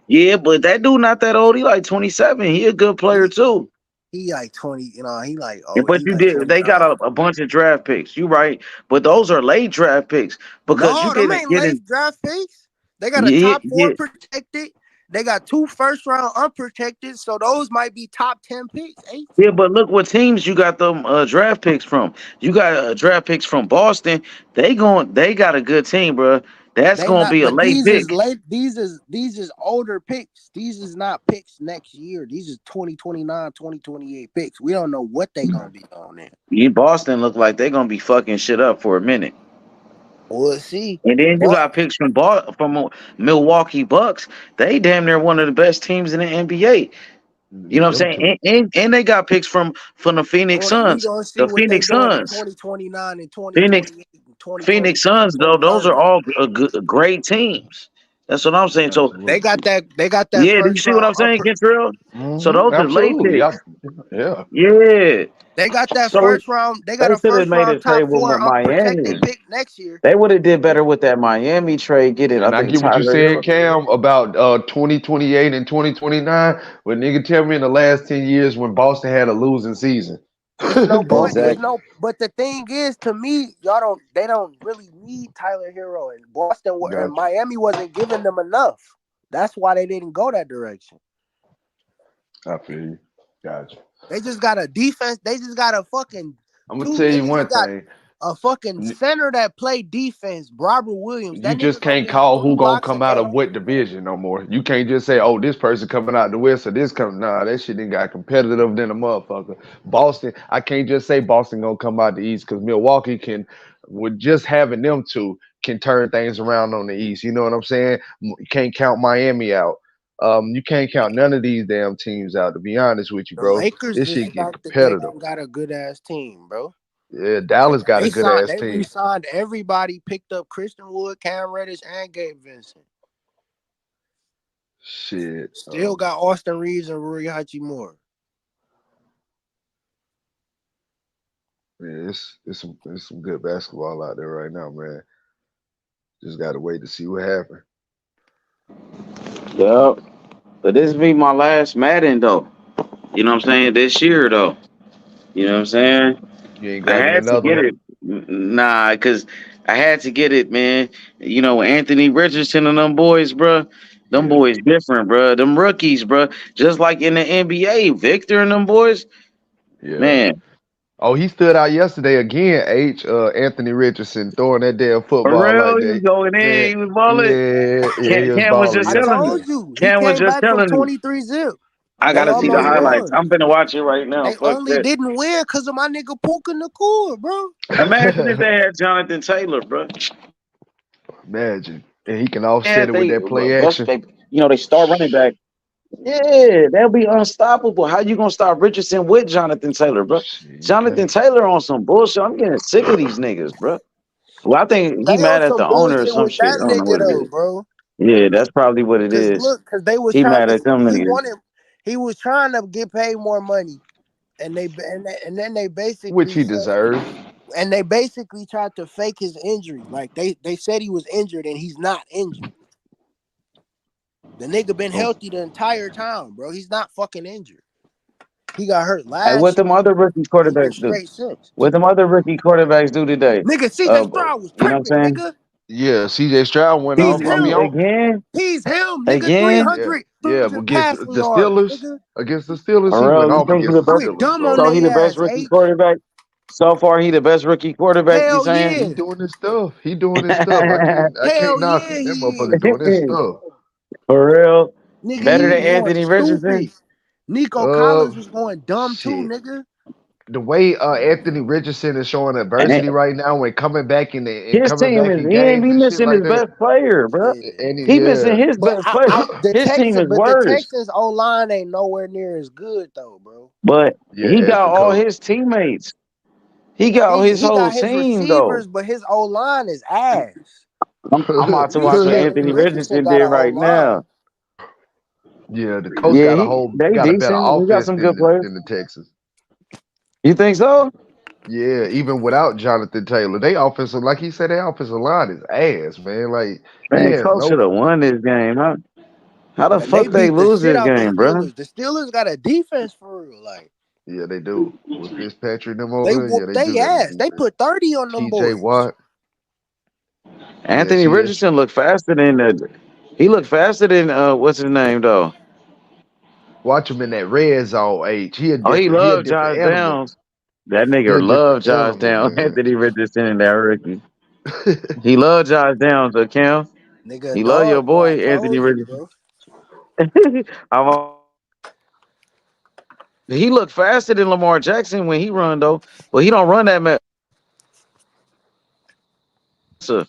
Yeah, but that dude not that old. He like 27. He a good player too. He like 20. You know, he like But he you like did. They 29. got a bunch of draft picks. You right, but those are late draft picks because No, you them didn't ain't get late in. draft picks. They got a Yeah, top 4 yeah. protected. They got 2 first-round unprotected. So those might be top 10 picks. Yeah, but look what teams you got them draft picks from. You got draft picks from Boston. They got a good team, bro. That's They gonna not, be a but late these is pick. late. These is older picks. These is not picks next year. These is 2029, 2028 picks. We don't know what they gonna be on there. Boston look like they're gonna be fucking shit up for a minute. We'll see. And then you got picks from Milwaukee Bucks. They damn near one of the best teams in the NBA. You know what I'm saying? And they got picks from the Phoenix We Suns. gonna see The what they Phoenix doing in Suns. 2029 and Phoenix 2028 and 2029, Phoenix Suns, though, those are all great teams. That's what I'm saying. So They got that. They got that yeah, do you first see what round. I'm saying, Kentrell? So those are late Absolutely. picks. Yeah. Yeah. They got that So first round. They got they a should have first made a round trade top with 4 unprotected Miami. pick next year. They would have did better with that Miami trade. Get it? And I I think get what you Tyler said, Hero. Cam, about 2028 and 2029. But nigga, tell me in the last 10 years when Boston had a losing season. It's no point. Exactly. It's no. But the thing is, to me, they don't really need Tyler Hero, and Boston and Miami wasn't giving them enough. That's why they didn't go that direction. I feel you. Gotcha. They just got a defense. They just got a fucking. I'm gonna tell you one thing. A fucking center that play defense, Robert Williams. You just can't call who gonna come out of what division no more. You can't just say, "Oh, this person coming out the West or this coming." Nah, that shit ain't got competitive than a motherfucker. Boston, I can't just say Boston gonna come out the East because Milwaukee can, with just having them two, can turn things around on the East. You know what I'm saying? You can't count Miami out. You can't count none of these damn teams out. To be honest with you, bro, Lakers this just shit get fact that they competitive. don't got a good ass team, bro. Yeah, Dallas got a good ass They team. re-signed everybody, picked up Christian Wood, Cam Reddish, and Gabe Vincent. Shit. Still got Austin Reeves and Rui Hachimura. Yeah, it's some good basketball out there right now, man. Just gotta wait to see what happens. Yep. But this be my last Madden though. You know what I'm saying? This year though. You know what I'm saying? You ain't I grabbing had to another get one? it. Nah, because I had to get it, man. You know, Anthony Richardson and them boys, bro. Them boys different, bro. Them rookies, bro. Just like in the NBA, Victor and them boys. Yeah. Man. Oh, he stood out yesterday again, Anthony Richardson throwing that damn For football real, like he that. was going in. Man, He was balling. he was Cam was just I balling telling told me. yesterday. you, he Cam was came just back from telling me. 23 zip. I They gotta see the almost highlights. won. I'm finna watch it right now. They Fuck only that. didn't win because of my nigga Puka Nakua, bro. Imagine if they had Jonathan Taylor, bro. Imagine. And he can offset it with that play action. They start running back. Yeah, they'll be unstoppable. How you gonna stop Richardson with Jonathan Taylor, bro? Jonathan Taylor on some bullshit. I'm getting sick of these niggas, bro. Well, I think They he mad on at some the owner or bullshit some with shit. that I don't know nigga what it though, is. bro. Yeah, that's probably what it Cause is. look, cause they was He trying mad to. at them niggas. He was trying to get paid more money, and then they basically Which he said, deserved. and they basically tried to fake his injury. Like they said he was injured, and he's not injured. The nigga been healthy the entire time, bro. He's not fucking injured. He got hurt Hey, last what them year. other rookie He's been quarterbacks do? straight since. What them other rookie quarterbacks do today? Nigga, CJ Stroud was You know what tripping, I'm saying? nigga. Yeah, CJ Stroud went He's off. I mean, him. Again? He's him, nigga. Again? yeah, but against passing the yards, Steelers, nigga. he For went real, you off think he against the the best? Quit Steelers, dumb on bro. So he the their best ass, rookie H. quarterback? So far, he the best rookie quarterback, you Hell saying? He yeah. doing his stuff. He doing his stuff. I can't Hell knock yeah, it. That he motherfucker is. doing his stuff. For real? Nigga, he Better was than going Anthony Richardson? stupid. Nico Collins was going dumb too, Shit. nigga. The way Anthony Richardson is showing adversity right now and coming back in His team is in in. games He and shit missing like his that. best player, bro. And He missing his But best player. His team is the worse. Texans O-line ain't nowhere near as good though, bro. But he as got the all coach. his teammates. He got his He whole got his team, though. receivers, but his O-line is ass. I'm about to watch what Anthony Anthony Richardson Richardson got did an right O-line. now. Yeah, the Colts Yeah, they got a better decent. We got offense some good players. than the Texans. You think so? Yeah, even without Jonathan Taylor, they offensive, like he said, their offensive line is ass, man. Like he Man, has Colts should no. have won this game, huh? How the Man, they fuck they beat the lose shit this out the game, bro? Steelers. The Steelers got a defense for real. Like Yeah, they do. With Fitzpatrick them they over there, yeah, whooped they do they got a ass. They defense. put 30 on them T.J. boys. Watt. Anthony Richardson looked faster than he looked faster than what's his name though? Watch him in that red zone. H. He a Oh, he different. He a loved different Josh animal. Downs. That He nigga a different loved Josh animal, Downs. man. Anthony Richardson and that rookie. He loved Josh Downs, Cam. Nigga, He loved your dog, bro. I boy Anthony told you, Richardson. bro. He looked faster than Lamar Jackson when he run though, but he don't run that much. So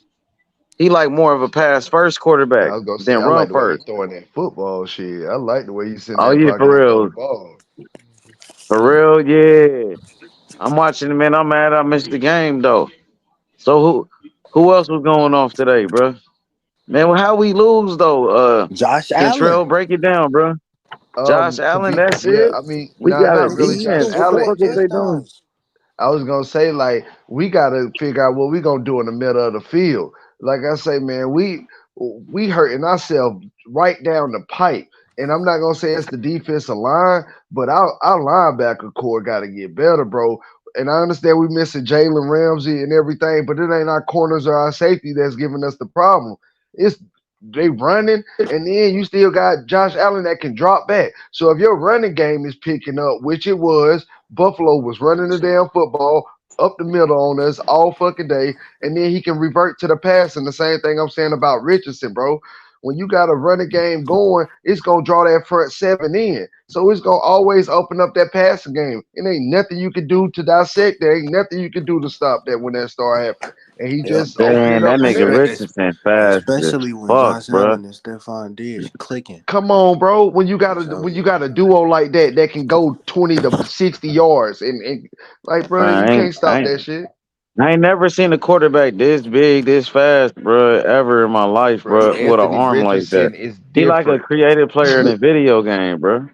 he like more of a pass first quarterback I was gonna say, than I run like the way he first. throwing that football shit. I like the way he's in Oh that yeah, pocket for and throw the real, ball. for real, yeah. I'm watching it, man. I'm mad I missed the game though. So who else was going off today, bro? Man, well, how we lose though? Josh Cantrell, Allen. break it down, bro. Josh To Allen, be, that's yeah, it. I mean, We got a not really He Josh defense. threw What the Allen. four fuck is they doing? touchdowns. I was gonna say, like, we gotta figure out what we gonna do in the middle of the field. Like I say, man, we hurting ourselves right down the pipe. And I'm not gonna say it's the defensive line, but our linebacker core gotta get better, bro. And I understand we missing Jalen Ramsey and everything, but it ain't our corners or our safety that's giving us the problem. It's they running, and then you still got Josh Allen that can drop back. So if your running game is picking up, which it was, Buffalo was running the damn football up the middle on us all fucking day, and then he can revert to the pass. And the same thing I'm saying about Richardson, bro. When you got a running game going, it's gonna draw that front seven in. So it's gonna always open up that passing game. It ain't nothing you can do to dissect. There ain't nothing you can do to stop that when that start happening. And he Yep. just opened it Man, up that from nigga there. Richardson fast as Especially when fuck, Josh bro. Allen and Stephon Diggs clicking. Come on, bro. When you got I'm telling you. a duo like that can go 20 to 60 yards and like, bro, you I ain't, can't I stop ain't, that shit, I ain't never seen a quarterback this big, this fast, bro, ever in my life, bro. bro, with an Anthony arm like that. Richardson is He like a different. creative player in a video game, bro.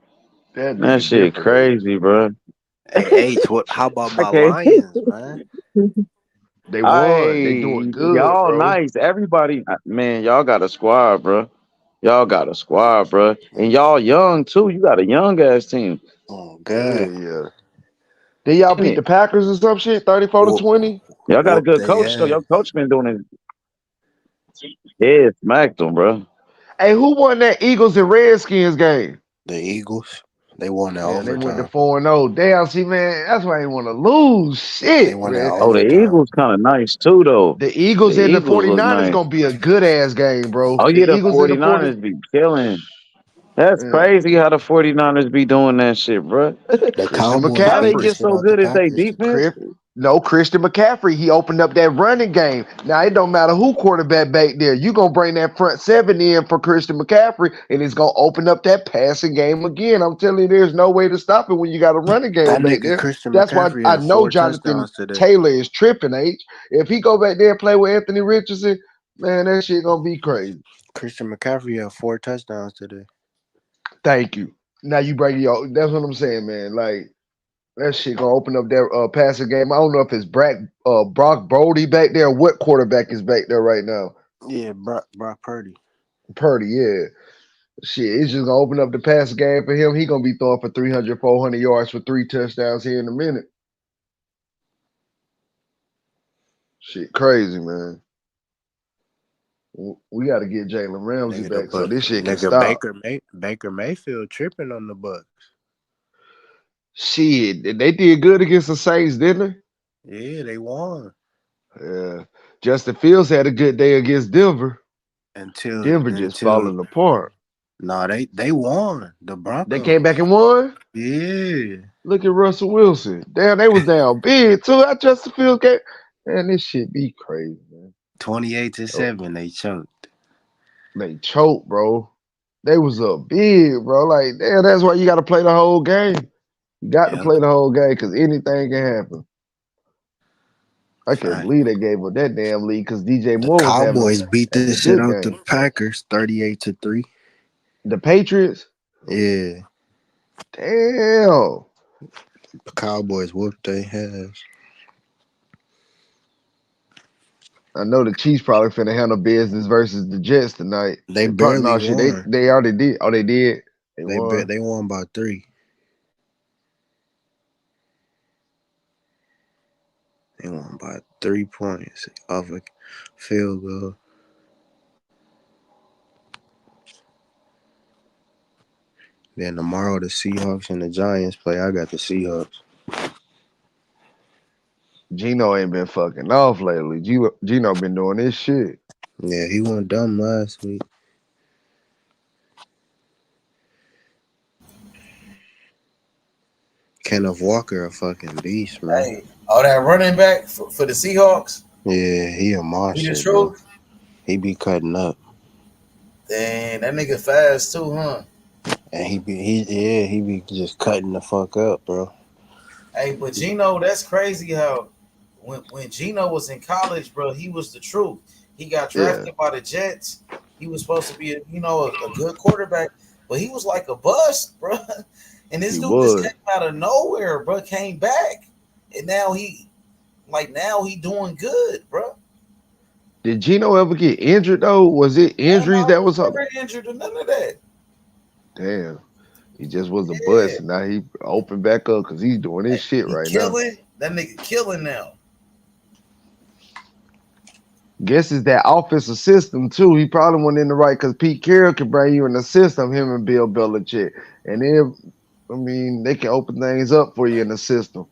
That That nigga shit different, H. crazy, bro. Hey, H, how about my Okay. Lions, man? They won. They doing Hey, good, y'all bro. nice. Everybody, man, y'all got a squad, bro. Y'all got a squad, bro. And y'all young, too. You got a young ass team. Oh, Yeah, God. yeah. Did y'all beat the Packers or some shit? 34-20? Y'all got a Whoop good they coach, though. ass. Your coach been doing his head smacked them, bro. Hey, who won that Eagles and Redskins game? The Eagles, they won that Damn, they went to overtime. 4-0. Damn, see, man, that's why I ain't want to lose. They Shit, won that man. Oh, the overtime. Eagles kind of nice, too, though. The The Eagles and the Eagles look 49ers nice. gonna be a good ass game, bro. Oh, The yeah, the Eagles and the 40. 49ers be killing. That's Yeah. crazy how the 49ers be doing that shit, bro. The Christian Cowboys How they beat the McCaffrey. get shit so out the good? Is they Packers today. defense? Christian McCaffrey. He opened up that running game. Now it don't matter who quarterback back there. You gonna bring that front seven in for Christian McCaffrey, and it's gonna open up that passing game again. I'm telling you, there's no way to stop it when you got a running game That back nigga there. Christian That's why McCaffrey I had know 4 Jonathan touchdowns today. Taylor is tripping. H. If he go back there and play with Anthony Richardson, man, that shit gonna be crazy. Christian McCaffrey had 4 touchdowns today. Thank you. Now you bring your. That's what I'm saying, man. Like. That shit gonna open up their passing game. I don't know if it's Brock Brody back there. What quarterback is back there right now? Yeah, Brock Purdy. Purdy, yeah. Shit, it's just gonna open up the passing game for him. He gonna be throwing for 300, 400 yards for 3 touchdowns here in a minute. Shit, crazy, man. We got to get Jalen Ramsey back so this shit can stop. Baker Mayfield tripping on the Bucks. Shit, they did good against the Saints, didn't they? Yeah, they won. Yeah. Justin Fields had a good day against Denver. Denver just falling apart. No, they won. The Broncos. They came back and won? Yeah. Look at Russell Wilson. Damn, they was down big too. I Justin Fields game. Man, this shit be crazy, man. 28-7, they choked. They choked, bro. They was up big, bro. Like, damn, that's why you got to play the whole game. You got to play the whole game because anything can happen. I can't believe they gave up that damn lead because DJ Moore was having Cowboys beat the shit out the Packers 38-3. The Patriots? Yeah. Damn. The Cowboys whooped their ass. I know the Chiefs probably finna handle business versus the Jets tonight. They probably barely shit. won. They already did. Oh, they did. They won. They won by 3. They won by 3 points off a field goal. Then tomorrow the Seahawks and the Giants play. I got the Seahawks. Gino ain't been fucking off lately. Gino been doing this shit. Yeah, he went dumb last week. Kenneth Walker a fucking beast, man. Hey, that running back for the Seahawks. Yeah, he a monster. He the truth. He be cutting up. Damn, that nigga fast too, huh? And he be just cutting the fuck up, bro. Hey, but Gino, that's crazy how when Gino was in college, bro, he was the truth. He got drafted by the Jets. He was supposed to be a good quarterback, but he was like a bust, bro. And this dude just came out of nowhere, bro. Came back, and now he doing good, bro. Did Gino ever get injured though? Was it injuries that was up? Never injured or none of that. Damn, he just was a bust, and now he opened back up because he's doing his shit right now. That nigga killing now. Guess it's that offensive system too. He probably went in the right because Pete Carroll can bring you in the system. Him and Bill Belichick, and then they can open things up for you in the system.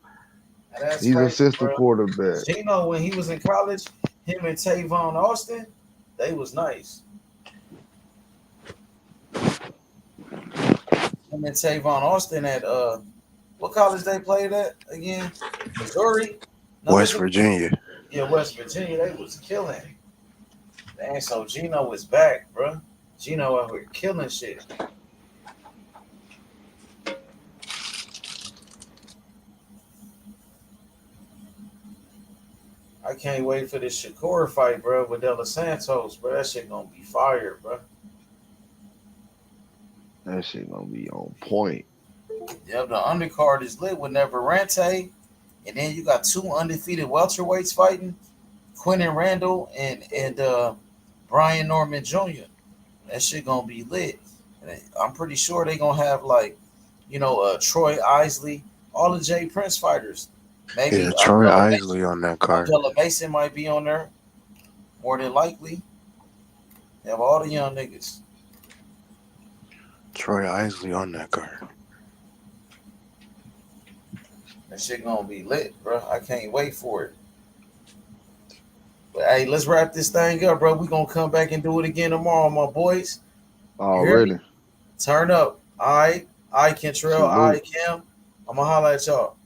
He's a system quarterback. Gino, when he was in college, him and Tavon Austin, they was nice. Him and Tavon Austin at what college they played at again? Missouri? West Virginia. Yeah, West Virginia. They was killing. Dang, so Gino is back, bro. Gino out here killing shit. I can't wait for this Shakur fight, bro, with De Los Santos, bro. That shit gonna be fire, bro. That shit gonna be on point. Yep, the undercard is lit with Neverante, and then you got 2 undefeated welterweights fighting, Quentin Randall and Brian Norman Jr. That shit gonna be lit. And I'm pretty sure they gonna have Troy Isley, all the Jay Prince fighters. Maybe Troy Isley on that card. Abdullah Mason might be on there, more than likely. They have all the young niggas. Troy Isley on that card. That shit gonna be lit, bro. I can't wait for it. But hey, let's wrap this thing up, bro. We gonna come back and do it again tomorrow, my boys. Already. Turn up. All right. All right, Kentrell. All right, Cam. I'm gonna holler at y'all.